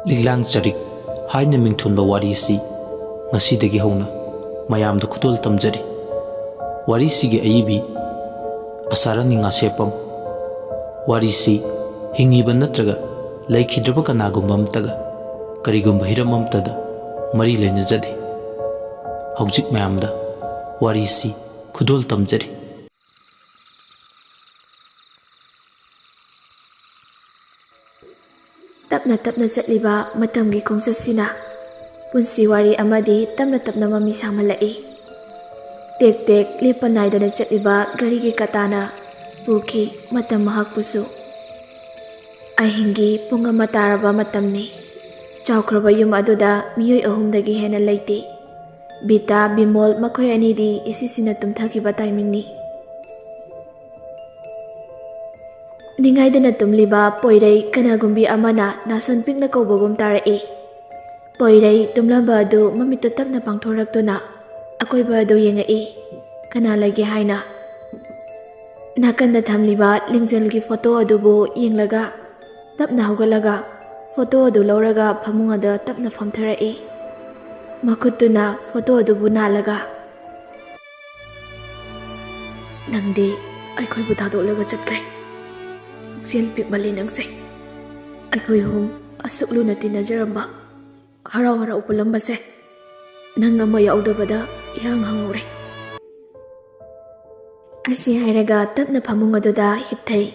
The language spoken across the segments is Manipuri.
ꯂꯤꯛꯂꯥꯡ ꯆꯔꯤꯛ ꯍꯥꯏꯅ ꯃꯤꯡꯊꯣꯟꯕ ꯋꯥꯔꯤꯁꯤ ꯉꯁꯤꯗꯒꯤ ꯍꯧꯅ ꯃꯌꯥꯝꯗ ꯈꯨꯗꯣꯜ ꯇꯝꯖꯔꯤ꯫ ꯋꯥꯔꯤꯁꯤꯒꯤ ꯑꯏꯕꯤ ꯑꯁꯥꯔꯥꯅꯤ ꯉꯥꯁꯦꯞꯄꯝ꯫ ꯋꯥꯔꯤꯁꯤ ꯍꯤꯡꯉꯤꯕ ꯅꯠꯇ꯭ꯔꯒ ꯂꯩꯈꯤꯗ꯭ꯔꯕ ꯀꯅꯥꯒꯨꯝꯕ ꯑꯃꯇꯒ ꯀꯔꯤꯒꯨꯝꯕ ꯍꯤꯔꯝ ꯑꯃꯇꯗ ꯃꯔꯤ ꯂꯩꯅꯖꯗꯦ꯫ ꯍꯧꯖꯤꯛ ꯃꯌꯥꯝꯗ ꯋꯥꯔꯤꯁꯤ ꯈꯨꯗꯣꯜ ꯇꯝꯖꯔꯤ꯫ ꯇꯞꯅ ꯇꯞꯅ ꯆꯠꯂꯤꯕ ꯃꯇꯝꯒꯤ ꯈꯣꯡꯆꯠꯁꯤꯅ ꯄꯨꯟꯁꯤ ꯋꯥꯔꯤ ꯑꯃꯗꯤ ꯇꯞꯅ ꯇꯞꯅ ꯃꯃꯤ ꯁꯥꯡꯍꯜꯂꯛꯏ꯫ ꯇꯦꯛ ꯇꯦꯛ ꯂꯦꯞꯄ ꯅꯥꯏꯗꯅ ꯆꯠꯂꯤꯕ ꯒꯥꯔꯤꯒꯤ ꯀꯇꯥꯅ ꯄꯨꯈꯤ ꯃꯇꯝ ꯃꯍꯥꯛꯄꯨꯁꯨ꯫ ꯑꯍꯤꯡꯒꯤ ꯄꯨꯡ 1 ꯇꯥꯔꯕ ꯃꯇꯝꯅꯤ꯫ ꯆꯥꯎꯈ꯭ꯔꯕ ꯌꯨꯝ ꯑꯗꯨꯗ ꯃꯤꯑꯣꯏ 3ꯗꯒꯤ ꯍꯦꯟꯅ ꯂꯩꯇꯦ꯫ ꯕꯤꯇꯥ, ꯕꯤꯃꯣꯜ ꯃꯈꯣꯏ ꯑꯅꯤꯗꯤ ꯏꯁꯤꯁꯤꯅ ꯇꯨꯝꯊꯈꯤꯕ ꯇꯥꯏꯃꯤꯡꯅꯤ꯫ ꯅꯤꯡꯉꯥꯏꯗꯅ ꯇꯨꯝꯂꯤꯕ ꯄꯣꯏꯔꯩ ꯀꯅꯥꯒꯨꯝꯕꯤ ꯑꯃꯅ ꯅꯥꯁꯣꯟ ꯄꯤꯛꯅ ꯀꯧꯕꯒꯨꯝ ꯇꯥꯔꯛꯏ꯫ ꯄꯣꯏꯔꯩ ꯇꯨꯝꯂꯝꯕ ꯑꯗꯨ ꯃꯃꯤꯠꯇꯨ ꯇꯞꯅ ꯄꯥꯡꯊꯣꯔꯛꯇꯨꯅ ꯑꯀꯣꯏꯕ ꯑꯗꯨ ꯌꯦꯡꯉꯛꯏ, ꯀꯅꯥ ꯂꯩꯒꯦ ꯍꯥꯏꯅ꯫ ꯅꯥꯀꯟꯗ ꯊꯝꯂꯤꯕ ꯂꯤꯡꯖꯦꯜꯒꯤ ꯐꯣꯇꯣ ꯑꯗꯨꯕꯨ ꯌꯦꯡꯂꯒ ꯇꯞꯅ ꯍꯧꯒꯠꯂꯒ ꯐꯣꯇꯣ ꯑꯗꯨ ꯂꯧꯔꯒ ꯐꯃꯨꯡ ꯑꯗꯨ ꯇꯞꯅ ꯐꯝꯊꯔꯛꯏ, ꯃꯈꯨꯠꯇꯨꯅ ꯐꯣꯇꯣ ꯑꯗꯨꯕꯨ ꯅꯥꯜꯂꯒ꯫ "ꯅꯪꯗꯤ ꯑꯩꯈꯣꯏꯕꯨ ꯊꯥꯗꯣꯛꯂꯒ ꯆꯠꯈ꯭ꯔꯦ꯫ ꯄꯨꯛꯆꯦꯜ ꯄꯤꯛꯃꯜꯂꯤ ꯅꯪꯁꯦ꯫ ꯑꯩꯈꯣꯏ 3 ꯑꯁꯨꯛ ꯂꯨꯅ ꯇꯤꯟꯅꯖꯔꯝꯕ, ꯍꯔꯥꯎ ꯍꯔꯥꯎ ꯄꯨꯜꯂꯝꯕꯁꯦ ꯅꯪ ꯑꯃ ꯌꯥꯎꯗꯕꯗ ꯏꯍꯥꯡ ꯍꯥꯡꯍꯧꯔꯦ." ꯑꯁꯤ ꯍꯥꯏꯔꯒ ꯇꯞꯅ ꯐꯃꯨꯡ ꯑꯗꯨꯗ ꯍꯤꯞꯊꯩ꯫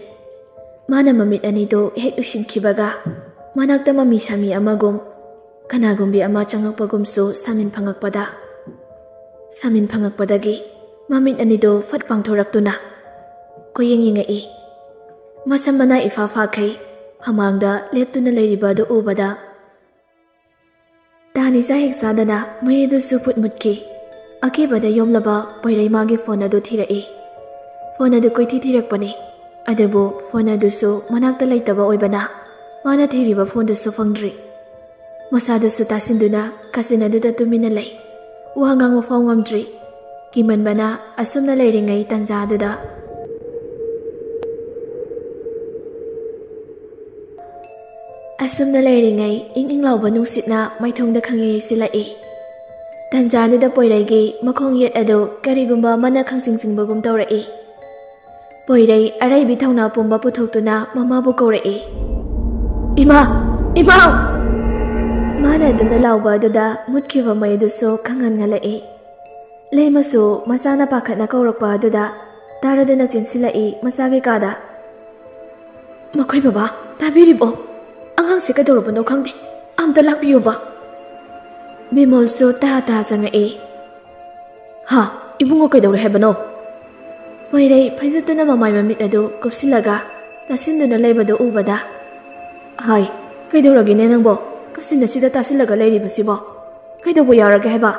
ꯃꯥꯅ ꯃꯃꯤꯠ ꯑꯅꯤꯗꯨ ꯍꯦꯛ ꯎꯏꯁꯤꯟꯈꯤꯕꯒ ꯃꯅꯥꯛꯇ ꯃꯃꯤ ꯁꯥꯃꯤ ꯑꯃꯒꯨꯝ ꯀꯅꯥꯒꯨꯝꯕꯤ ꯑꯃ ꯆꯪꯉꯛꯄꯒꯨꯝꯁꯨ ꯁꯥꯃꯤꯟ ꯐꯪꯉꯛꯄꯗꯒꯤ ꯃꯃꯤꯠ ꯑꯅꯤꯗꯨ ꯐꯠ ꯄꯥꯡꯊꯣꯔꯛꯇꯨꯅ ꯀꯣꯌꯦꯡ ꯌꯦꯡꯉꯛꯏ꯫ ꯃꯁꯝ ꯃꯅꯥ ꯏꯐꯥ ꯐꯥꯈꯩ ꯐꯃꯥꯡꯗ ꯂꯦꯞꯇꯨꯅ ꯂꯩꯔꯤꯕ ꯑꯗꯨ ꯎꯕꯗ ꯇꯥꯅꯤꯆꯥ ꯍꯦꯛ ꯆꯥꯗꯅ ꯃꯩ ꯑꯗꯨꯁꯨ ꯐꯨꯠ ꯃꯨꯠꯈꯤ꯫ ꯑꯀꯤꯕꯗ ꯌꯣꯝꯂꯕ ꯄꯣꯏꯔꯩ ꯃꯥꯒꯤ ꯐꯣꯟ ꯑꯗꯨ ꯊꯤꯔꯛꯏ꯫ ꯐꯣꯟ ꯑꯗꯨ ꯀꯣꯏꯊꯤ ꯊꯤꯔꯛꯄꯅꯤ, ꯑꯗꯨꯕꯨ ꯐꯣꯟ ꯑꯗꯨꯁꯨ ꯃꯅꯥꯛꯇ ꯂꯩꯇꯕ ꯑꯣꯏꯕꯅ ꯃꯥꯅ ꯊꯤꯔꯤꯕ ꯐꯣꯟꯗꯨꯁꯨ ꯐꯪꯗ꯭ꯔꯤ꯫ ꯃꯁꯥꯗꯨꯁꯨ ꯇꯥꯁꯤꯟꯗꯨꯅ ꯀꯥꯆꯤꯟ ꯑꯗꯨꯗ ꯇꯨꯃꯤꯟꯅ ꯂꯩ, ꯋꯥ ꯉꯥꯡꯕ ꯐꯥꯎ ꯉꯝꯗ꯭ꯔꯤ꯫ ꯀꯤꯃꯟꯕꯅ ꯑꯁꯨꯝꯅ ꯂꯩꯔꯤꯉꯩ ꯇꯥꯟꯖꯥ ꯑꯗꯨꯗ ꯏꯪ ꯏꯪ ꯂꯥꯎꯕ ꯅꯨꯡꯁꯤꯠꯅ ꯃꯥꯏꯊꯣꯡꯗ ꯈꯪꯌꯩ ꯌꯩꯁꯤꯜꯂꯛꯏ꯫ ꯇꯥꯟꯖꯥꯗꯨꯗ ꯄꯣꯏꯔꯩꯒꯤ ꯃꯈꯣꯡ ꯌꯦꯠ ꯑꯗꯨ ꯀꯔꯤꯒꯨꯝꯕ ꯑꯃꯅ ꯈꯪꯆꯤꯡ ꯆꯤꯡꯕꯒꯨꯝ ꯇꯧꯔꯛꯏ꯫ ꯄꯣꯏꯔꯩ ꯑꯔꯩꯕꯤ ꯊꯧꯅꯥ ꯄꯨꯝꯕ ꯄꯨꯊꯣꯛꯇꯨꯅ ꯃꯃꯥꯕꯨ ꯀꯧꯔꯛꯏ꯫ "ꯏꯃꯥ! ꯏꯃꯥ!" ꯃꯥꯅ ꯑꯗꯨꯝꯅ ꯂꯥꯎꯕ ꯑꯗꯨꯗ ꯃꯨꯠꯈꯤꯕ ꯃꯩ ꯑꯗꯨꯁꯨ ꯈꯪꯍꯟꯍꯜꯂꯛꯏ꯫ ꯂꯩꯃꯁꯨ ꯃꯆꯥꯅ ꯄꯥꯈꯠꯅ ꯀꯧꯔꯛꯄ ꯑꯗꯨꯗ ꯇꯥꯔꯗꯨꯅ ꯆꯦꯟꯁꯤꯜꯂꯛꯏ ꯃꯆꯥꯒꯤ ꯀꯥꯗ꯫ "ꯃꯈꯣꯏ ꯕꯕꯥ ꯇꯥꯕꯤꯔꯤꯕꯣ? ꯑꯉꯥꯡꯁꯦ ꯀꯩꯗꯧꯔꯕꯅꯣ ꯈꯪꯗꯦ, ꯑꯝꯇ ꯂꯥꯛꯄꯤꯌꯨꯕ." ꯕꯤꯃꯣꯜꯁꯨ ꯇꯍꯥ ꯆꯪꯉꯛꯏ꯫ "ꯍꯥ, ꯏꯕꯨꯡꯉꯣ ꯀꯩꯗꯧꯔꯦ ꯍꯥꯏꯕꯅꯣ?" ꯄꯣꯏꯔꯩ ꯐꯩꯖꯨꯞꯇꯨꯅ ꯃꯃꯥꯏ ꯃꯃꯤꯠ ꯑꯗꯨ ꯀꯨꯞꯁꯤꯜꯂꯒ ꯇꯥꯁꯤꯟꯗꯨꯅ ꯂꯩꯕꯗꯨ ꯎꯕꯗ, "ꯍꯥꯏ, ꯀꯩꯗꯧꯔꯒꯦꯅꯦ ꯅꯪꯕꯣ? ꯀꯥꯆꯤꯟ ꯑꯁꯤꯗ ꯇꯥꯁꯤꯜꯂꯒ ꯂꯩꯔꯤꯕꯁꯤꯕꯣ? ꯀꯩꯗꯧꯕ ꯌꯥꯎꯔꯒꯦ ꯍꯥꯏꯕ?"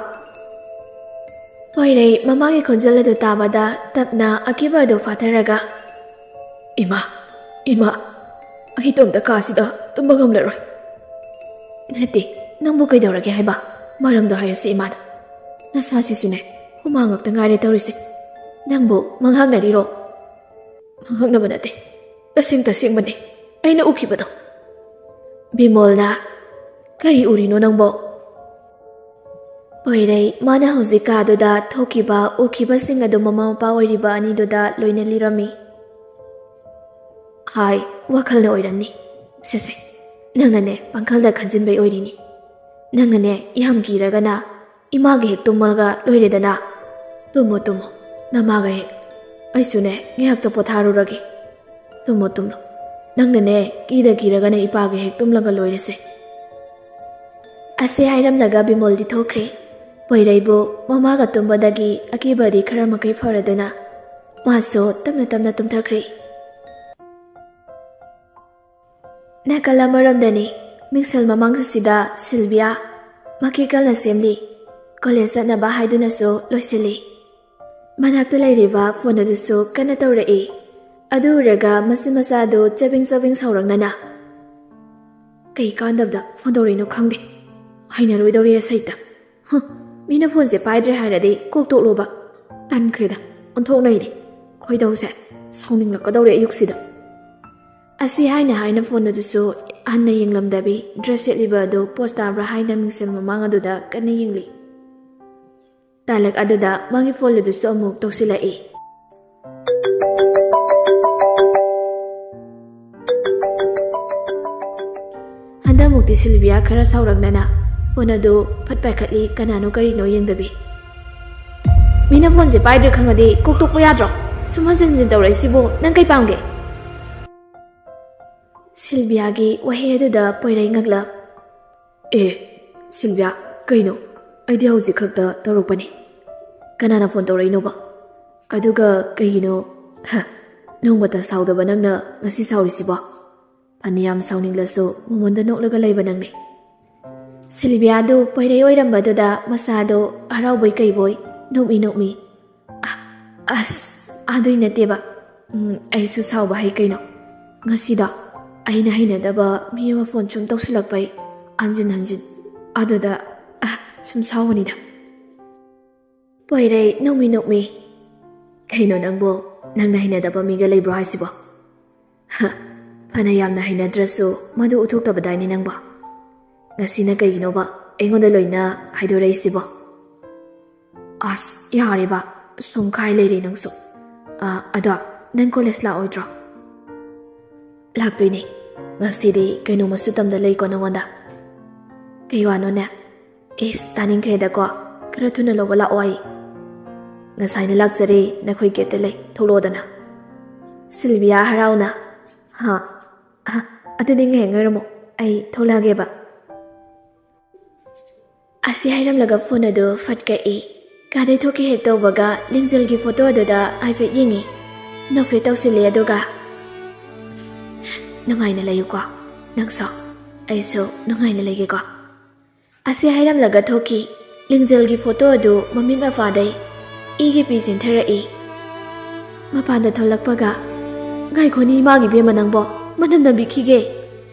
ꯄꯣꯏꯔꯩ ꯃꯃꯥꯒꯤ ꯈꯣꯟꯖꯦꯜ ꯑꯗꯨ ꯇꯥꯕꯗ ꯇꯞꯅ ꯑꯀꯤꯕ ꯑꯗꯨ ꯐꯥꯊꯔꯒ, "ꯏꯃꯥ, ꯑꯩ ꯏꯇꯣꯝꯇ ꯀꯥꯁꯤꯗ ꯇꯨꯝꯕ ꯉꯝꯂꯔꯣꯏ." "ꯅꯠꯇꯦ, ꯅꯪꯕꯨ ꯀꯩꯗꯧꯔꯒꯦ ꯍꯥꯏꯕ? ꯃꯔꯝꯗꯣ ꯍꯥꯏꯌꯨꯁꯤ ꯏꯃꯥꯗ. ꯅꯁꯥꯁꯤꯁꯨꯅꯦ ꯍꯨꯃꯥꯡ ꯉꯛꯇ ꯉꯥꯏꯔꯦ ꯇꯧꯔꯤꯁꯦ. ꯅꯪꯕꯨ ꯃꯪꯍꯥꯛꯅꯔꯤꯔꯣ?" "ꯃꯪꯍꯥꯛꯅꯕ ꯅꯠꯇꯦ, ꯇꯁꯦꯡꯕꯅꯦ ꯑꯩꯅ ꯎꯈꯤꯕꯗꯣ." ꯕꯤꯃꯣꯜꯅ, "ꯀꯔꯤ ꯎꯔꯤꯅꯣ ꯅꯪꯕꯣ?" ꯄꯣꯏꯔꯩ ꯃꯥꯅ ꯍꯧꯖꯤꯛ ꯀꯥꯗꯨꯗ ꯊꯣꯛꯈꯤꯕ ꯎꯈꯤꯕꯁꯤꯡ ꯑꯗꯨ ꯃꯃꯥ ꯃꯄꯥ ꯑꯣꯏꯔꯤꯕ ꯑꯅꯤꯗꯨꯗ ꯂꯣꯏꯅ ꯂꯤꯔꯝꯃꯤ꯫ "ꯍꯥꯏ, ꯋꯥꯈꯜꯅ ꯑꯣꯏꯔꯝꯅꯤ. ꯁꯦ, ꯅꯪꯅꯅꯦ ꯄꯥꯡꯈꯜꯗ ꯈꯟꯖꯤꯟꯕꯩ ꯑꯣꯏꯔꯤꯅꯤ. ꯅꯪꯅꯅꯦ ꯌꯥꯝ ꯀꯤꯔꯒꯅ ꯏꯃꯥꯒ ꯍꯦꯛ ꯇꯨꯝꯃꯒ ꯂꯣꯏꯔꯦꯗꯅ. ꯇꯨꯝꯃꯣ ꯅꯃꯥꯒ ꯍꯦꯛ. ꯑꯩꯁꯨꯅꯦ ꯉꯥꯏꯍꯥꯛꯇ ꯄꯣꯊꯥꯔꯨꯔꯒꯦ. ꯇꯨꯝꯃꯣ. ꯅꯪꯅꯅꯦ ꯀꯤꯔꯒꯅ ꯏꯄꯥꯒ ꯍꯦꯛ ꯇꯨꯝꯂꯒ ꯂꯣꯏꯔꯁꯦ." ꯑꯁꯤ ꯍꯥꯏꯔꯝꯂꯒ ꯕꯤꯃꯣꯜꯗꯤ ꯊꯣꯛꯈ꯭ꯔꯦ꯫ ꯄꯣꯏꯔꯩꯕꯨ ꯃꯃꯥꯒ ꯇꯨꯝꯕꯗꯒꯤ ꯑꯀꯤꯕꯗꯤ ꯈꯔ ꯃꯈꯩ ꯐꯔꯗꯨꯅ ꯃꯥꯁꯨ ꯇꯞꯅ ꯇꯞꯅ ꯇꯨꯝꯊꯈ꯭ꯔꯦ꯫ ꯅꯥꯀꯜ ꯑꯃꯔꯣꯝꯗꯅꯤ ꯃꯤꯡꯁꯦꯜ ꯃꯃꯥꯡꯁꯤꯗ ꯁꯤꯜꯚꯤꯌꯥ ꯃꯀꯤ ꯀꯟꯅ ꯁꯦꯝꯂꯤ꯫ ꯀꯣꯂꯦꯖ ꯆꯠꯅꯕ ꯍꯥꯏꯗꯨꯅꯁꯨ ꯂꯣꯏꯁꯤꯜꯂꯤ꯫ ꯃꯅꯥꯛꯇ ꯂꯩꯔꯤꯕ ꯐꯣꯟ ꯑꯗꯨꯁꯨ ꯀꯟꯅ ꯇꯧꯔꯛꯏ꯫ ꯑꯗꯨ ꯎꯔꯒ ꯃꯆꯤꯟ ꯃꯆꯥꯗꯨ ꯆꯕꯦꯡ ꯆꯕꯦꯡ ꯁꯥꯎꯔꯛꯅꯅ ꯀꯩ ꯀꯥꯟꯗꯕꯗ ꯐꯣꯟ ꯇꯧꯔꯛꯏꯅꯣ ꯈꯪꯗꯦ, ꯍꯩꯅꯔꯣꯏꯗꯧꯔꯤ ꯁꯩꯇ, ꯃꯤꯅ ꯐꯣꯟꯁꯦ ꯄꯥꯏꯗ꯭ꯔꯦ ꯍꯥꯏꯔꯗꯤ ꯀꯣꯛ ꯇꯣꯛꯂꯣꯕ, ꯇꯟꯈ꯭ꯔꯦꯗ ꯑꯣꯟꯊꯣꯛꯅꯩꯗꯤ, ꯈꯣꯏꯗꯧꯁꯦ ꯁꯥꯎꯅꯤꯡꯂꯛꯀꯗꯧꯔꯦ ꯑꯌꯨꯛꯁꯤꯗ꯫ ꯑꯁꯤ ꯍꯥꯏꯅ ꯐꯣꯟ ꯑꯗꯨꯁꯨ ꯍꯟꯅ ꯌꯦꯡꯂꯝꯗꯕꯤ ꯗ꯭ꯔꯦꯁ ꯁꯦꯠꯂꯤꯕ ꯑꯗꯨ ꯄꯣꯁ ꯇꯥꯕ꯭ꯔꯥ ꯍꯥꯏꯅ ꯃꯤꯡꯁꯦꯜ ꯃꯃꯥꯡ ꯑꯗꯨꯗ ꯀꯟꯅ ꯌꯦꯡꯂꯤ꯫ ꯇꯥꯂꯛ ꯑꯗꯨꯗ ꯃꯥꯒꯤ ꯐꯣꯟ ꯑꯗꯨꯁꯨ ꯑꯃꯨꯛ ꯇꯧꯁꯤꯜꯂꯛꯏ꯫ ꯍꯟꯗꯛꯃꯨꯛꯇꯤ ꯁꯤꯜꯚꯤꯌꯥ ꯈꯔ ꯁꯥꯎꯔꯛꯅꯅ ꯐꯣꯟ ꯑꯗꯨ ꯐꯠ ꯄꯥꯏꯈꯠꯂꯤ, ꯀꯅꯥꯅꯣ ꯀꯔꯤꯅꯣ ꯌꯦꯡꯗꯕꯤ꯫ ꯃꯤꯅ ꯐꯣꯟꯁꯦ ꯄꯥꯏꯗ꯭ꯔꯦ ꯈꯪꯉꯗꯤ ꯀꯣꯛ ꯇꯣꯛꯄ ꯌꯥꯗ꯭ꯔꯣ? ꯁꯨꯝ ꯍꯟꯖꯤꯟ ꯍꯟꯖꯤꯟ ꯇꯧꯔꯛꯏꯁꯤꯕꯨ ꯅꯪ ꯀꯩ ꯄꯥꯝꯒꯦ? ꯁꯤꯜꯚꯤꯌꯥꯒꯤ ꯋꯥꯍꯩ ꯑꯗꯨꯗ ꯄꯣꯏꯔꯩ ꯉꯛꯂꯞ, ꯁꯤꯜꯚꯤꯌꯥ ꯀꯩꯅꯣ? ꯑꯩꯗꯤ ꯍꯧꯖꯤꯛ ꯈꯛꯇ ꯇꯧꯔꯛꯄꯅꯤ, ꯀꯅꯥꯅ ꯐꯣꯟ ꯇꯧꯔꯛꯏꯅꯣꯕ? ꯑꯗꯨꯒ ꯀꯩꯒꯤꯅꯣ ꯅꯣꯡꯃꯇ ꯁꯥꯎꯗꯕ ꯅꯪꯅ ꯉꯁꯤ ꯁꯥꯎꯔꯤꯁꯤꯕꯣ? ꯐꯅꯌꯥꯝ ꯁꯥꯎꯅꯤꯡꯂꯁꯨ ꯃꯉꯣꯟꯗ ꯅꯣꯛꯂꯒ ꯂꯩꯕ ꯅꯪꯅꯤ꯫ ꯁꯤꯜꯚꯤꯌꯥꯗꯨ ꯄꯣꯏꯔꯩ ꯑꯣꯏꯔꯝꯕꯗꯨꯗ ꯃꯁꯥꯗꯣ ꯍꯔꯥꯎꯕꯣꯏ ꯀꯩꯕꯣꯏ ꯅꯣꯛꯃꯤ꯫ ꯑꯁ ꯑꯗꯨꯏ ꯅꯠꯇꯦꯕ, ꯑꯩꯁꯨ ꯁꯥꯎꯕ ꯍꯩ ꯀꯩꯅꯣ꯫ ꯉꯁꯤꯗꯣ ꯑꯩꯅ ꯍꯩꯅꯗꯕ ꯃꯤ ꯑꯃ ꯐꯣꯟ ꯁꯨꯝ ꯇꯧꯁꯤꯜꯂꯛꯄꯩ ꯍꯟꯖꯤꯟ ꯑꯗꯨꯗ ꯁꯨꯝ ꯁꯥꯎꯕꯅꯤꯗ꯫ ꯄꯣꯏꯔꯩ ꯅꯣꯛꯃꯤ꯫ ꯀꯩꯅꯣ ꯅꯪꯕꯨ ꯅꯪꯅ ꯍꯩꯅꯗꯕ ꯃꯤꯒ ꯂꯩꯕ꯭ꯔꯣ ꯍꯥꯏꯁꯤꯕꯣ? ꯐꯅ ꯌꯥꯝꯅ ꯍꯩꯅꯗ꯭ꯔꯁꯨ ꯃꯗꯨ ꯎꯠꯊꯣꯛꯇꯕꯗꯥꯏꯅꯤ ꯅꯪꯕꯣ꯫ ꯉꯁꯤꯅ ꯀꯩꯒꯤꯅꯣꯕ ꯑꯩꯉꯣꯟꯗ ꯂꯣꯏꯅ ꯍꯥꯏꯗꯣꯔꯛꯏꯁꯤꯕꯣ? ꯑꯁ ꯌꯥꯔꯦꯕ, ꯁꯨꯝ ꯈꯥꯏ ꯂꯩꯔꯦ ꯅꯪꯁꯨ꯫ ꯑꯗꯣ ꯅꯪ ꯀꯣꯂꯦꯖ ꯂꯥꯛꯑꯣꯏꯗ꯭ꯔꯣ? ꯂꯥꯛꯇꯣꯏꯅꯦ, ꯉꯁꯤꯗꯤ ꯀꯩꯅꯣꯃꯁꯨ ꯇꯝꯗ ꯂꯩꯀꯣ ꯅꯉꯣꯟꯗ꯫ ꯀꯩ ꯋꯥꯅꯣꯅꯦ? ꯇꯥꯅꯤꯡꯈ꯭ꯔꯦꯗꯀꯣ, ꯈꯔ ꯊꯨꯅ ꯂꯧꯕ ꯂꯥꯛꯑꯣ ꯑꯩ꯫ ꯉꯁꯥꯏꯅ ꯂꯥꯛꯆꯔꯦ, ꯅꯈꯣꯏ ꯒꯦꯠꯇ ꯂꯩ, ꯊꯣꯛꯂꯛꯑꯣꯗꯅ꯫ ꯁꯤꯜꯚꯤꯌꯥ ꯍꯔꯥꯎꯅ, ꯑꯗꯨꯗꯤ ꯉꯥꯏꯍꯥꯛ ꯉꯥꯏꯔꯝꯃꯣ, ꯑꯩ ꯊꯣꯛꯂꯛꯑꯒꯦꯕ꯫ ꯑꯁꯤ ꯍꯥꯏꯔꯝꯂꯒ ꯐꯣꯟ ꯑꯗꯨ ꯐꯠ ꯀꯛꯏ꯫ ꯀꯥꯗꯩ ꯊꯣꯛꯀꯦ ꯍꯦꯛ ꯇꯧꯕꯒ ꯂꯤꯡꯖꯦꯜꯒꯤ ꯐꯣꯇꯣ ꯑꯗꯨꯗ ꯍꯥꯏꯐꯦꯠ ꯌꯦꯡꯉꯤ, ꯅꯣꯛꯐꯦꯠ ꯇꯧꯁꯤꯜꯂꯤ, ꯑꯗꯨꯒ ꯅꯨꯡꯉꯥꯏꯅ ꯂꯩꯌꯨꯀꯣ ꯅꯪꯁꯨ, ꯑꯩꯁꯨ ꯅꯨꯡꯉꯥꯏꯅ ꯂꯩꯒꯦꯀꯣ꯫ ꯑꯁꯤ ꯍꯥꯏꯔꯝꯂꯒ ꯊꯣꯛꯈꯤ꯫ ꯂꯤꯡꯖꯦꯜꯒꯤ ꯐꯣꯇꯣ ꯑꯗꯨ ꯃꯃꯤꯠ ꯃꯄꯥꯗꯩ ꯏꯒꯤ ꯄꯤ ꯆꯦꯟꯊꯔꯛꯏ꯫ ꯃꯄꯥꯟꯗ ꯊꯣꯛꯂꯛꯄꯒ, ꯉꯥꯏꯈꯣꯅꯤ ꯏꯃꯥꯒꯤ ꯕꯦꯝꯃ ꯅꯪꯕꯣ, ꯃꯅꯝ ꯅꯝꯕꯤꯈꯤꯒꯦ꯫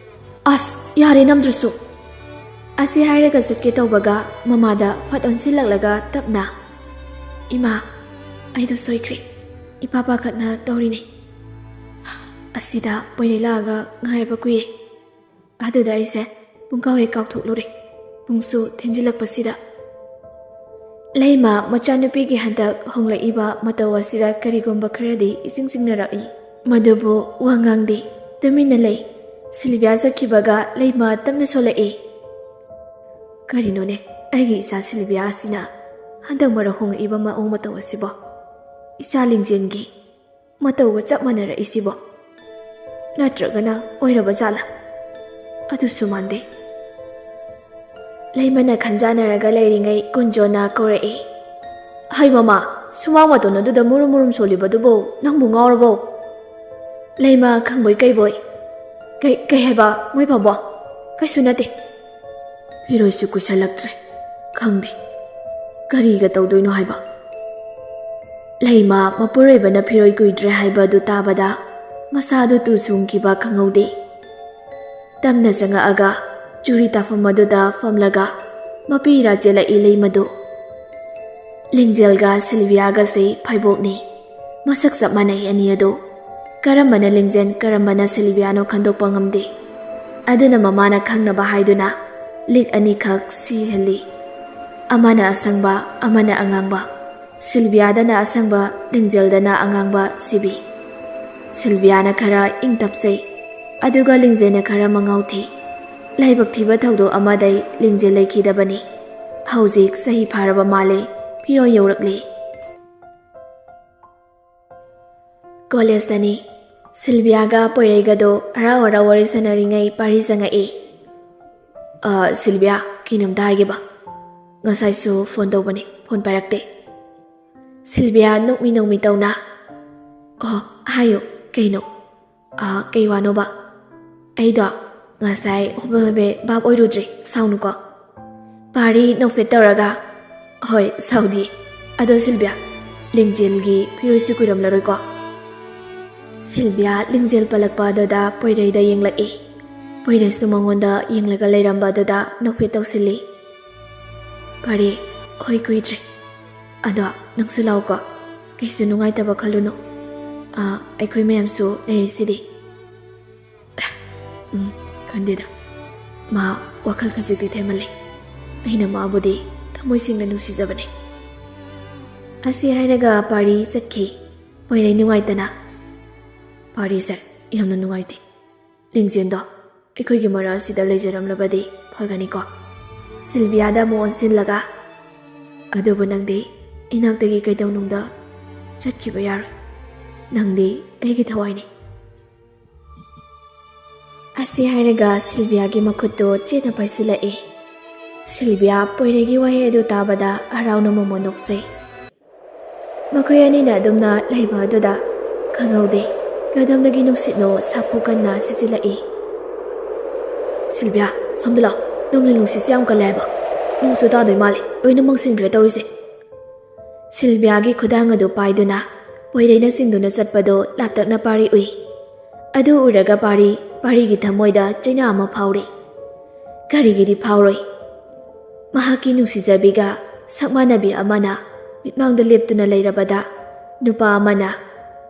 ꯑꯁ ꯌꯥꯔꯦ ꯅꯝꯗ꯭ꯔꯁꯨ꯫ ꯑꯁꯤ ꯍꯥꯏꯔꯒ ꯆꯠꯀꯦ ꯇꯧꯕꯒ ꯃꯃꯥꯗ ꯐꯠ ꯑꯣꯟꯁꯤꯜꯂꯛꯂꯒ ꯇꯞꯅ, ꯏꯃꯥ ꯑꯩꯗꯣ ꯁꯣꯏꯈ꯭ꯔꯦ, ꯏꯄꯥ ꯄꯥꯈꯠꯅ ꯇꯧꯔꯤꯅꯦ꯫ ꯑꯁꯤꯗ ꯄꯣꯏꯔꯩ ꯂꯥꯛꯑꯒ ꯉꯥꯏꯕ ꯀꯨꯏꯔꯦ, ꯑꯗꯨꯗ ꯑꯩꯁꯦ ꯄꯨꯡꯀꯥꯎ ꯍꯦꯛ ꯀꯥꯎꯊꯣꯛꯂꯨꯔꯦ, ꯄꯨꯡꯁꯨ ꯊꯦꯡꯖꯤꯜꯂꯛꯄꯁꯤꯗ꯫ ꯂꯩꯃ ꯃꯆꯥꯅꯨꯄꯤꯒꯤ ꯍꯟꯗꯛ ꯍꯣꯡꯂꯛꯏꯕ ꯃꯇꯧ ꯑꯁꯤꯗ ꯀꯔꯤꯒꯨꯝꯕ ꯈꯔꯗꯤ ꯏꯁꯤꯡ ꯆꯤꯡꯅꯔꯛꯏ, ꯃꯗꯨꯕꯨ ꯋꯥ ꯉꯥꯡꯗꯦ, ꯇꯨꯃꯤꯟꯅ ꯂꯩ꯫ ꯁꯤꯜꯚꯤꯌꯥ ꯆꯠꯈꯤꯕꯒ ꯂꯩꯃ ꯇꯞꯅ ꯁꯣꯜꯂꯛꯏ꯫ ꯀꯔꯤꯅꯣꯅꯦ ꯑꯩꯒꯤ ꯏꯆꯥ ꯁꯤꯜꯚꯤꯌꯥ ꯑꯁꯤꯅ ꯍꯟꯗꯛ ꯃꯔꯛ ꯍꯣꯡꯂꯛꯏꯕ ꯃꯑꯣꯡ ꯃꯇꯧ ꯑꯁꯤꯕꯣ? ꯏꯆꯥ ꯂꯤꯡꯖꯦꯜꯒꯤ ꯃꯇꯧꯒ ꯆꯞ ꯃꯥꯟꯅꯔꯛꯏꯁꯤꯕꯣ? ꯅꯠꯇ꯭ꯔꯒꯅ ꯑꯣꯏꯔꯕ ꯖꯥꯠꯂꯥ? ꯑꯗꯨꯁꯨ ꯃꯥꯟꯗꯦ꯫ ꯂꯩꯃꯅ ꯈꯟꯖꯥꯟꯅꯔꯒ ꯂꯩꯔꯤꯉꯩ ꯀꯨꯟꯖꯣꯅ ꯀꯧꯔꯛꯏ꯫ ꯍꯩ ꯃꯃꯥ, ꯁꯨꯃꯥꯡ ꯃꯇꯣꯟ ꯑꯗꯨꯗ ꯃꯨꯔꯨꯝ ꯁꯣꯜꯂꯤꯕꯗꯨꯕꯨ ꯅꯪꯕꯨ ꯉꯥꯎꯔꯕꯣ? ꯂꯩꯃ ꯈꯪꯕꯣꯏ ꯀꯩꯕꯣꯏ, ꯀꯩ ꯍꯥꯏꯕ ꯃꯣꯏ ꯐꯥꯎꯕꯣ? ꯀꯩꯁꯨ ꯅꯠꯇꯦ꯫ ꯐꯤꯔꯣꯏꯁꯨ ꯀꯨꯏꯁꯜꯂꯛꯇ꯭ꯔꯦ, ꯈꯪꯗꯦ ꯀꯔꯤꯒ ꯇꯧꯗꯣꯏꯅꯣ ꯍꯥꯏꯕ꯫ ꯂꯩꯃ ꯃꯄꯨꯔꯣꯏꯕꯅ ꯐꯤꯔꯣꯏ ꯀꯨꯏꯗ꯭ꯔꯦ ꯍꯥꯏꯕ ꯑꯗꯨ ꯇꯥꯕꯗ ꯃꯁꯥꯗꯨ ꯇꯨ ꯁꯨꯡꯈꯤꯕ ꯈꯪꯍꯧꯗꯦ꯫ ꯇꯞꯅ ꯆꯪꯉꯛꯑꯒ ꯆꯨꯔꯤ ꯇꯥꯐꯝ ꯑꯗꯨꯗ ꯐꯝꯂꯒ ꯃꯄꯤꯔꯥ ꯆꯦꯜꯂꯛꯏ ꯂꯩꯃꯗꯨ꯫ ꯂꯤꯡꯖꯦꯜꯒ ꯁꯤꯜꯚꯤꯌꯥꯒꯁꯦ ꯐꯥꯏꯕꯣꯛꯅꯤ, ꯃꯁꯛ ꯆꯞ ꯃꯥꯟꯅꯩ ꯑꯅꯤ ꯑꯗꯨ꯫ ꯀꯔꯝꯕꯅ ꯂꯤꯡꯖꯦꯜ ꯀꯔꯝꯕꯅ ꯁꯤꯜꯚꯤꯌꯥꯅꯣ ꯈꯟꯗꯣꯛꯄ ꯉꯝꯗꯦ꯫ ꯑꯗꯨꯅ ꯃꯃꯥꯅ ꯈꯪꯅꯕ ꯍꯥꯏꯗꯨꯅ ꯂꯤꯛ ꯑꯅꯤꯈꯛ ꯁꯤꯍꯜꯂꯤ, ꯑꯃꯅ ꯑꯁꯪꯕ ꯑꯃꯅ ꯑꯉꯥꯡꯕ꯫ ꯁꯤꯜꯚꯤꯌꯥꯗꯅ ꯑꯁꯪꯕ, ꯂꯤꯡꯖꯦꯜꯗꯅ ꯑꯉꯥꯡꯕ ꯁꯤꯕꯤ꯫ ꯁꯤꯜꯚꯤꯌꯥꯅ ꯈꯔ ꯏꯪ ꯇꯞꯆꯩ, ꯑꯗꯨꯒ ꯂꯤꯡꯖꯦꯜꯅ ꯈꯔ ꯃꯉꯥꯎ ꯊꯤ꯫ ꯂꯥꯏꯕꯛ ꯊꯤꯕ ꯊꯧꯗꯣꯛ ꯑꯃꯗꯩ ꯂꯤꯡꯖꯦꯜ ꯂꯩꯈꯤꯗꯕꯅꯤ꯫ ꯍꯧꯖꯤꯛ ꯆꯍꯤ ꯐꯥꯔꯕ ꯃꯥꯜꯂꯦ, ꯐꯤꯔꯣꯏ ꯌꯧꯔꯛꯂꯤ꯫ ꯀꯣꯂꯦꯖꯇꯅꯤ꯫ ꯁꯤꯜꯚꯤꯌꯥꯒ ꯄꯣꯏꯔꯩꯒꯗꯣ ꯍꯔꯥꯎ ꯍꯔꯥꯎ ꯋꯥꯔꯤ ꯁꯥꯟꯅꯔꯤꯉꯩ ꯄꯥꯔꯤ ꯆꯪꯉꯛꯏ꯫ ꯁꯤꯜꯚꯤꯌꯥ ꯀꯩꯅꯣꯝꯇ ꯍꯥꯏꯒꯦꯕ, ꯉꯁꯥꯏꯁꯨ ꯐꯣꯟ ꯇꯧꯕꯅꯤ, ꯐꯣꯟ ꯄꯥꯏꯔꯛꯇꯦ꯫ ꯁꯤꯜꯚꯤꯌꯥ ꯅꯣꯛꯃꯤ ꯇꯧꯅ, ꯍꯥꯏꯌꯨ ꯀꯩꯅꯣ? ꯀꯩ ꯋꯥꯅꯣꯕ? ꯑꯩꯗꯣ ngasai hobe bab oirudri saunuko. Pari nofet tawraga hoi saudi ado Silvia lingjelgi phiroisi kuram laroi ko. Silvia lingjel palakpa da poirei da yenglaki. Poirei su mangonda yenglaga leiramba da nofet tawsili. Pari hoi kuidre ado nangsu lau ko kaisu nungai taba khaluno. Aikhoi mayam su leirisidi. Kandida ma wakal khazikti themale. Aina mabudi thamoi singna nusijabane. Asi hairaga pari chakhi poirei nungai tana. Pari se yamna nungai ti. Lingjendo aikhoi gi mara sida leijaram labadi phagani ko. Silvia da mon sin laga adubu nangdi inaktagi kaidau nungda chatkiba yar. Nangdi aigi thawai ni. Asi hairaga Silvia gi makutto chena paisila e. Silvia poirei gi wahe adu tabada arauna momonokse. Makhoi ani na dumna leiba aduda khangaude kadamdagi nusitno sapu kanna sisila e. Silvia somdala nongli nusi siam kalaiba nungsu ta doi male oina mangsingre tawrise. Silvia gi khudang adu paiduna poirei na singduna chatpado laptakna pari ui. Adu uraga pari gi thamoida chaina ama phauri. Gari gi di phauroi. Mahaki nungsijabiga sakmanabi amana mitmangda leptuna leirabada nupa amana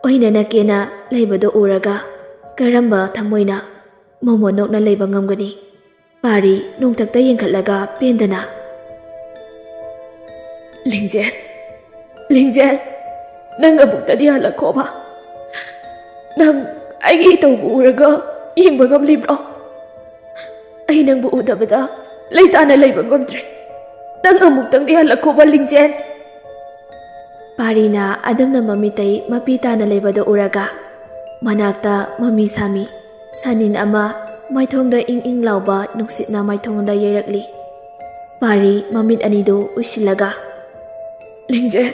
oina na kena leibado uraga karamba thamoina momonokna leiba ngamgani. Pari nungtakta yengkhatlaga pendana. Lingjen nang abuktadi halakhoba. Nang aigi tawbu uraga yengba ngamlibro. Ai nangbu udabada leitana leiba ngamdre. Nang amuktangdi halakhoba Lingjen. Parina adamna mamitai mapitana leibado uraga manakta mami sami sanin ama maithongda ing lauba nuksitna maithongda yairakli. Pari mamit anido usilaga Lingjen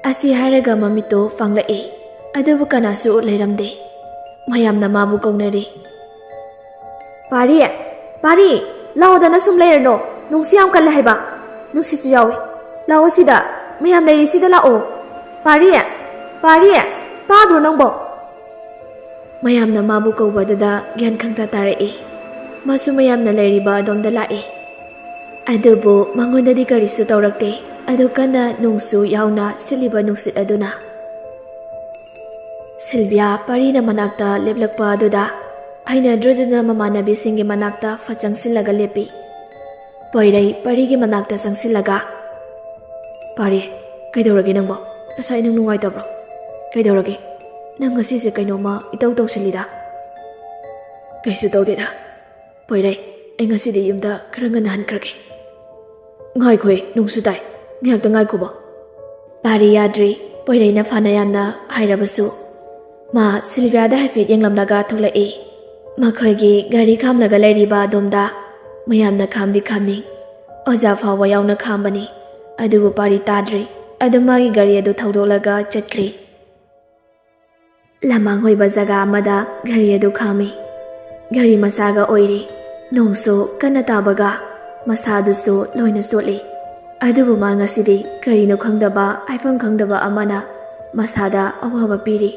asi haraga mamito fanglai adubu kanasu leiramde mayamna mabu kaunari. Pari laodana sum leirno nungsiam kala haiba nungsisu yawi lao sida mayam leiri sida lao. Pari tadro nangbo. Mayamna mabu kaubadada gyan khangta tarai masu mayamna leiriba adomda lai. Adubu mangondadi karisu tawrakte adu kana nungsu yauna siliba nungsit aduna. Silvia parina manakta leplakpa aduda aina droduna mamanabi singi manakta fachang silaga lepi. Poirei parigi manakta sangsilaga. Pari kaidorage nangbo nasai nang nungai tabro kaidorage nang ngasi se kainoma itaw tawsilida. Kaisu tawdeda poirei ai ngasi di yumda karanga nahan krage. Ngai khoi nungsu dai ngakta ngai kubo. Pari yadri poirei na fana yamna hairabasu ma Silvia da hafet yenglamlaga thoklai. Makhoigi gari khamlaga leiriba domda mayamna khamni oja fawa yauna khambani. Adubu pari tadri adumagi gari adu thawdolaga chatkri. Lamang hoiba jaga amada gari adu khami. Gari masaga oiri nongso kana tabaga masadusu loina sotli. Adubu ma ngasidi karino khangdaba aifam khangdaba amana masada awaba piri.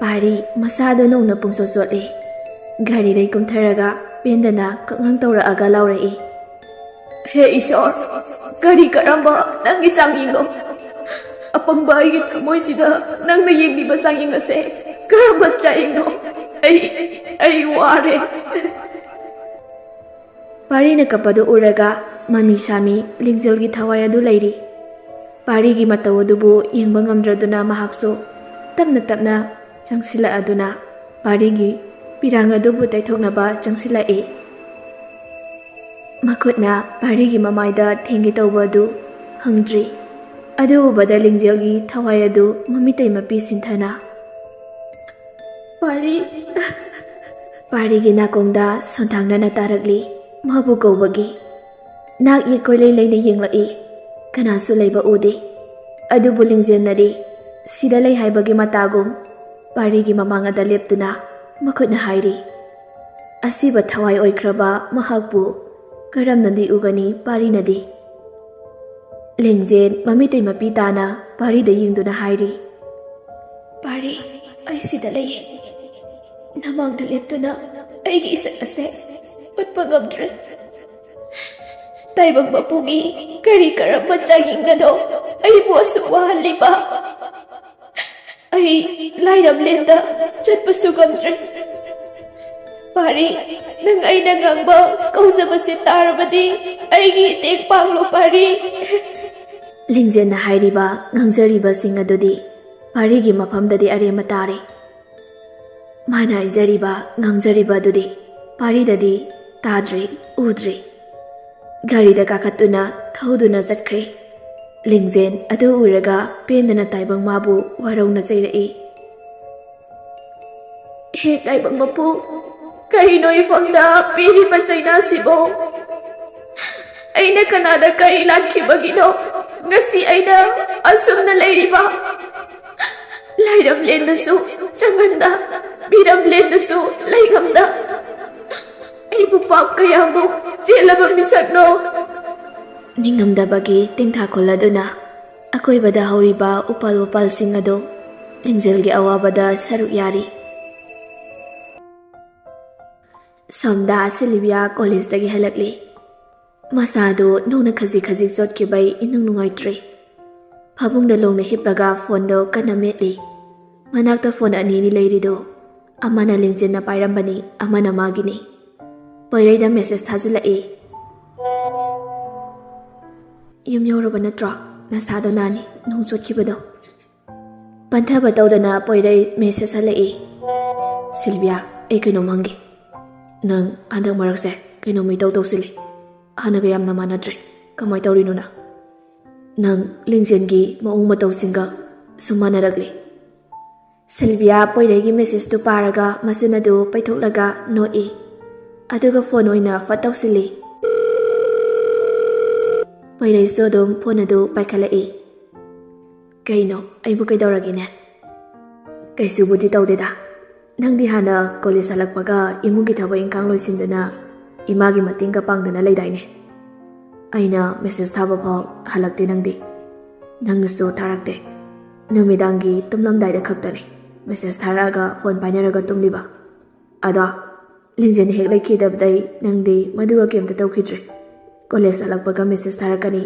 Pari masado nongna pungso sotli. Gari dai kumtharaga pendana kangang tawraaga laurai. He Ishor gari karamba nangi sangino. Apangba aigi thamoi sida nangna yengdiba sanging ase karamba chaingno. Ai ware. Pari na kapado uraga mami sami lingjelgi thawai adu leiri. Pari gi mataw adubu yengba ngamdraduna mahakso tapna changsila aduna pari gi pirang adubu taithoknaba changsila e. Makutna pari gi mamaida thengi tawba adu hangdri. Adu ubada lingjelgi thawai adu mamitai mapi sinthana. Pari gi nakongda sonthangna tarakli mabu kaubagi. ꯅꯥꯛ ꯌꯦꯠ ꯀꯣꯏꯂꯩ ꯂꯩꯅ ꯌꯦꯡꯂꯛꯏ꯫ ꯀꯅꯥꯁꯨ ꯂꯩꯕ ꯎꯗꯦ꯫ ꯑꯗꯨꯕꯨ ꯂꯤꯡꯖꯦꯜꯅꯗꯤ ꯁꯤꯗ ꯂꯩ ꯍꯥꯏꯕꯒꯤ ꯃꯇꯥꯒꯨꯝ ꯄꯥꯔꯤꯒꯤ ꯃꯃꯥꯡꯗ ꯂꯦꯞꯇꯨꯅ ꯃꯈꯨꯠꯅ ꯍꯥꯏꯔꯤ꯫ ꯑꯁꯤꯕ ꯊꯋꯥꯏ ꯑꯣꯏꯈ꯭ꯔꯕ ꯃꯍꯥꯛꯄꯨ ꯀꯔꯝꯅꯗꯤ ꯎꯒꯅꯤ ꯄꯥꯔꯤꯅꯗꯤ? ꯂꯤꯡꯖꯦꯜ ꯃꯃꯤꯇꯩ ꯃꯄꯤ ꯇꯥꯅ ꯄꯥꯔꯤꯗ ꯌꯦꯡꯗꯨꯅ ꯍꯥꯏꯔꯤ꯫ ꯄꯥꯔꯤ, ꯑꯩ ꯁꯤꯗ ꯂꯩꯌꯦ꯫ ꯅꯃꯥꯡꯗ ꯂꯦꯞꯇꯨꯅ ꯑꯩꯒꯤ ꯏꯁꯛ ꯑꯁꯦ ꯎꯠꯄ ꯉꯝꯗ꯭ꯔꯦ꯫ ꯇꯥꯏꯕꯪ ꯃꯄꯨꯒꯤ ꯀꯔꯤ ꯀꯔꯝꯕ ꯆꯥꯡꯌꯦꯡꯅꯗꯣ ꯑꯩꯕꯨ ꯑꯁꯨꯛ ꯋꯥꯍꯜꯂꯤꯕ? ꯑꯩ ꯂꯥꯏꯔꯝꯂꯦꯟꯗ ꯆꯠꯄꯁꯨ ꯉꯝꯗ꯭ꯔꯦ꯫ ꯄꯥꯔꯤ, ꯅꯪ ꯑꯩꯅ ꯉꯥꯡꯕ ꯀꯧꯖꯕꯁꯤ ꯇꯥꯔꯕꯗꯤ ꯑꯩꯒꯤ ꯏꯇꯦꯡ ꯄꯥꯡꯂꯣ ꯄꯥꯔꯤ꯫ ꯂꯤꯡꯖꯦꯜꯅ ꯍꯥꯏꯔꯤꯕ ꯉꯥꯡꯖꯔꯤꯕꯁꯤꯡ ꯑꯗꯨꯗꯤ ꯄꯥꯔꯤꯒꯤ ꯃꯐꯝꯗꯗꯤ ꯑꯔꯦꯝꯕ ꯇꯥꯔꯦ꯫ ꯃꯥꯅ ꯍꯥꯏꯖꯔꯤꯕ ꯉꯥꯡꯖꯔꯤꯕ ꯑꯗꯨꯗꯤ ꯄꯥꯔꯤꯗꯗꯤ ꯇꯥꯗ꯭ꯔꯦ, ꯎꯗ꯭ꯔꯦ꯫ ꯒꯥꯔꯤꯗ ꯀꯥꯈꯠꯇꯨꯅ ꯊꯧꯗꯨꯅ ꯆꯠꯈ꯭ꯔꯦ꯫ ꯂꯤꯡꯖꯦꯜ ꯑꯗꯨ ꯎꯔꯒ ꯄꯦꯟꯗꯅ ꯇꯥꯏꯕꯪ ꯃꯥꯕꯨ ꯋꯥꯔꯧꯅ ꯆꯩꯔꯛꯏ꯫ ꯍꯦ ꯇꯥꯏꯕꯪ ꯃꯄꯨ, ꯀꯔꯤꯅꯣ ꯏꯐꯝꯗ ꯄꯤꯔꯤꯕ ꯆꯩꯅꯥꯁꯤꯕꯣ? ꯑꯩꯅ ꯀꯅꯥꯗ ꯀꯔꯤ ꯂꯥꯟꯈꯤꯕꯒꯤꯅꯣ ꯉꯁꯤ ꯑꯩꯅ ꯑꯁꯨꯝꯅ ꯂꯩꯔꯤꯕ? ꯂꯥꯏꯔꯝꯂꯦꯟꯗꯁꯨ ꯆꯪꯍꯟꯗ, ꯕꯤꯔꯝꯂꯦꯟꯗꯁꯨ ꯂꯩꯉꯝꯗ ꯑꯩꯕꯨ ꯄꯥꯞ ꯀꯌꯥꯃꯨꯛ ꯆꯦꯜꯂꯕ ꯃꯤꯁꯛꯅꯣ? ꯅꯤꯡꯉꯝꯗꯕꯒꯤ ꯇꯦꯡꯊꯥꯈꯣꯜ ꯑꯗꯨꯅ ꯑꯀꯣꯏꯕꯗ ꯍꯧꯔꯤꯕ ꯎꯄꯥꯜ ꯋꯥꯄꯥꯜꯁꯤꯡ ꯑꯗꯨ ꯂꯤꯡꯖꯦꯜꯒꯤ ꯑꯋꯥꯕꯗ ꯁꯔꯨꯛ ꯌꯥꯔꯤ꯫ ꯁꯣꯝꯗ ꯁꯤꯜꯚꯤꯌꯥ ꯀꯣꯂꯦꯖꯇꯒꯤ ꯍꯜꯂꯛꯂꯤ꯫ ꯃꯁꯥꯗꯨ ꯅꯣꯡꯅ ꯈꯖꯤꯛ ꯈꯖꯤꯛ ꯆꯣꯠꯈꯤꯕꯩ ꯏꯅꯨꯡ ꯅꯨꯡꯉꯥꯏꯇ꯭ꯔꯦ꯫ ꯐꯃꯨꯡꯗ ꯂꯣꯡꯅ ꯍꯤꯞꯂꯒ ꯐꯣꯟꯗꯣ ꯀꯟꯅ ꯃꯦꯠꯂꯤ꯫ ꯃꯅꯥꯛꯇ ꯐꯣꯟ ꯑꯅꯤ ꯂꯩꯔꯤꯗꯣ ꯑꯃꯅ ꯂꯤꯡꯖꯦꯜꯅ ꯄꯥꯏꯔꯝꯕꯅꯤ, ꯑꯃꯅ ꯃꯥꯒꯤꯅꯤ꯫ ꯄꯣꯏꯔꯩꯗ ꯃꯦꯁꯦꯖ ꯊꯥꯖꯤꯜꯂꯛꯏ꯫ ꯌꯨꯝ ꯌꯧꯔꯕ ꯅꯠꯇ꯭ꯔꯣ? ꯅꯁꯥꯗꯣ ꯅꯥꯅꯤ, ꯅꯣꯡ ꯆꯣꯠꯈꯤꯕꯗꯣ꯫ ꯄꯟꯊꯕ ꯇꯧꯗꯅ ꯄꯣꯏꯔꯩ ꯃꯦꯁꯦꯖ ꯍꯜꯂꯛꯏ꯫ ꯁꯤꯜꯚꯤꯌꯥ, ꯑꯩ ꯀꯩꯅꯣꯝ ꯍꯪꯒꯦ꯫ ꯅꯪ ꯍꯟꯗꯛ ꯃꯔꯛꯁꯦ ꯀꯩꯅꯣꯝ ꯏꯇꯧ ꯇꯧꯁꯤꯜꯂꯤ꯫ ꯍꯥꯟꯅꯒ ꯌꯥꯝꯅ ꯃꯥꯟꯅꯗ꯭ꯔꯦ꯫ ꯀꯃꯥꯏꯅ ꯇꯧꯔꯤꯅꯣ ꯅꯪ? ꯅꯪ ꯂꯤꯡꯖꯦꯜꯒꯤ ꯃꯑꯣꯡ ꯃꯇꯧꯁꯤꯡꯒ ꯁꯨꯝ ꯃꯥꯟꯅꯔꯛꯂꯤ꯫ ꯁꯤꯜꯚꯤꯌꯥ ꯄꯣꯏꯔꯩꯒꯤ ꯃꯦꯁꯦꯖꯇꯨ ꯄꯥꯔꯒ ꯃꯆꯤꯟ ꯑꯗꯨ ꯄꯩꯊꯣꯛꯂꯒ ꯅꯣꯛꯏ꯫ ꯑꯗꯨꯒ ꯐꯣꯟ ꯑꯣꯏꯅ ꯐꯠ ꯇꯧꯁꯤꯜꯂꯤ꯫ ꯄꯣꯏꯔꯩꯁꯨ ꯑꯗꯨꯝ ꯐꯣꯟ ꯑꯗꯨ ꯄꯥꯏꯈꯠꯂꯛꯏ꯫ ꯀꯩꯅꯣ, ꯑꯩꯕꯨ ꯀꯩꯗꯧꯔꯒꯦꯅꯦ? ꯀꯩꯁꯨꯕꯨꯗꯤ ꯇꯧꯗꯦꯗ꯫ ꯅꯪꯗꯤ ꯍꯥꯟꯅ ꯀꯣꯂꯦꯖ ꯍꯜꯂꯛꯄꯒ ꯏꯃꯨꯡꯒꯤ ꯊꯕꯛ ꯏꯪꯈꯥꯡ ꯂꯣꯏꯁꯤꯟꯗꯨꯅ ꯏꯃꯥꯒꯤ ꯃꯇꯦꯡꯒ ꯄꯥꯡꯗꯅ ꯂꯩꯗꯥꯏꯅꯦ? ꯑꯩꯅ ꯃꯦꯁꯦꯖ ꯊꯥꯕ ꯐꯥꯎ ꯍꯜꯂꯛꯇꯦ ꯅꯪꯗꯤ꯫ ꯅꯪꯅꯁꯨ ꯊꯥꯔꯛꯇꯦ꯫ ꯅꯨꯃꯤꯗꯥꯡꯒꯤ ꯇꯨꯝꯂꯝꯗꯥꯏꯗ ꯈꯛꯇꯅꯤ ꯃꯦꯁꯦꯖ ꯊꯥꯔꯛꯑꯒ ꯐꯣꯟ ꯄꯥꯏꯅꯔꯒ ꯇꯨꯝꯂꯤꯕ꯫ ꯑꯗꯣ ꯂꯤꯡꯖꯦꯜ ꯍꯦꯛ ꯂꯩꯈꯤꯗꯕꯗꯩ ꯅꯪꯗꯤ ꯃꯗꯨꯒ ꯀꯩꯝꯇ ꯇꯧꯈꯤꯗ꯭ꯔꯦ꯫ ꯀꯣꯂꯦꯖ ꯍꯜꯂꯛꯄꯒ ꯃꯦꯁꯦꯖ ꯊꯥꯔꯛꯀꯅꯤ,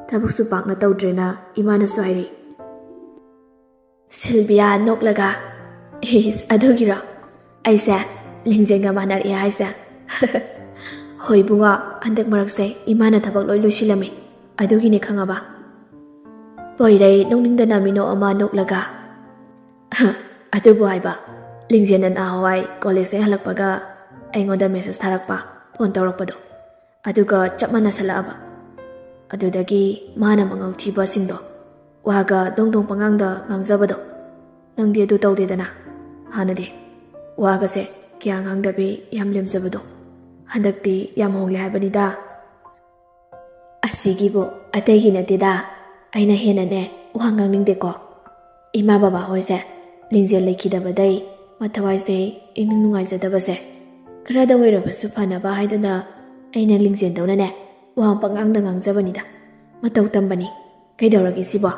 ꯊꯕꯛꯁꯨ ꯄꯥꯛꯅ ꯇꯧꯗ꯭ꯔꯦꯅ ꯏꯃꯥꯅꯁꯨ ꯍꯥꯏꯔꯤ꯫ ꯁꯤꯜꯚꯤꯌꯥ ꯅꯣꯛꯂꯒ, ꯏꯁ ꯑꯗꯨꯒꯤꯔꯣ ꯑꯩꯁꯦ ꯂꯤꯡꯖꯦꯜꯒ ꯃꯥꯟꯅꯔꯛꯑꯦ ꯍꯥꯏꯁꯦ? ꯍꯣꯏ ꯏꯕꯨꯡꯉꯣ, ꯍꯟꯗꯛ ꯃꯔꯛꯁꯦ ꯏꯃꯥꯅ ꯊꯕꯛ ꯂꯣꯏ ꯂꯣꯏꯁꯤꯜꯂꯝꯃꯤ, ꯑꯗꯨꯒꯤꯅꯦ ꯈꯪꯉꯕ? ꯄꯣꯏꯔꯩ ꯅꯣꯛꯅꯤꯡꯗꯅ ꯃꯤꯅꯣꯛ ꯑꯃ ꯅꯣꯛꯂꯒ, ꯑꯗꯨꯕꯨ ꯍꯥꯏꯕ, ꯂꯤꯡꯖꯦꯜꯅ ꯅꯍꯥꯟꯋꯥꯏ ꯀꯣꯂꯦꯖꯇꯩ ꯍꯜꯂꯛꯄꯒ ꯑꯩꯉꯣꯟꯗ ꯃꯦꯁꯦꯖ ꯊꯥꯔꯛꯄ, ꯐꯣꯟ ꯇꯧꯔꯛꯄꯗꯣ, ꯑꯗꯨꯒ ꯆꯞ ꯃꯥꯟꯅꯁꯜꯂꯛꯑꯕ꯫ ꯑꯗꯨꯗꯒꯤ ꯃꯥꯅ ꯃꯉꯥꯎ ꯊꯤꯕꯁꯤꯡꯗꯣ, ꯋꯥꯒ ꯗꯣꯡ ꯗꯣꯡ ꯄꯉꯥꯡꯗ ꯉꯥꯡꯖꯕꯗꯣ, ꯅꯪꯗꯤ ꯑꯗꯨ ꯇꯧꯗꯦꯗꯅ ꯍꯥꯟꯅꯗꯤ꯫ ꯋꯥꯒꯁꯦ ꯀꯌꯥ ꯉꯥꯡꯗꯕꯤ ꯌꯥꯝ ꯂꯦꯝꯖꯕꯗꯣ, ꯍꯟꯗꯛꯇꯤ ꯌꯥꯝ ꯍꯣꯡꯂꯦ ꯍꯥꯏꯕꯅꯤꯗ꯫ ꯑꯁꯤꯒꯤꯕꯨ ꯑꯇꯩꯒꯤ ꯅꯠꯇꯦꯗ, ꯑꯩꯅ ꯍꯦꯟꯅꯅꯦ ꯋꯥ ꯉꯥꯡꯅꯤꯡꯗꯦꯀꯣ꯫ ꯏꯃꯥ ꯕꯕꯥ ꯍꯣꯏꯁꯦ ꯂꯤꯡꯖꯦꯜ ꯂꯩꯈꯤꯗꯕꯗꯩ ꯃꯊꯋꯥꯏꯁꯦ ꯏꯅꯨꯡ ꯅꯨꯡꯉꯥꯏꯖꯗꯕꯁꯦ ꯈꯔꯗ ꯑꯣꯏꯔꯕꯁꯨ ꯐꯅꯕ ꯍꯥꯏꯗꯨꯅ ꯑꯩꯅ ꯂꯤꯡꯖꯦꯜꯗꯧꯅꯅꯦ ꯋꯥ ꯄꯉꯥꯡꯗ ꯉꯥꯡꯖꯕꯅꯤꯗ, ꯃꯇꯧ ꯇꯝꯕꯅꯤ꯫ ꯀꯩꯗꯧꯔꯒꯦ ꯁꯤꯕꯣ?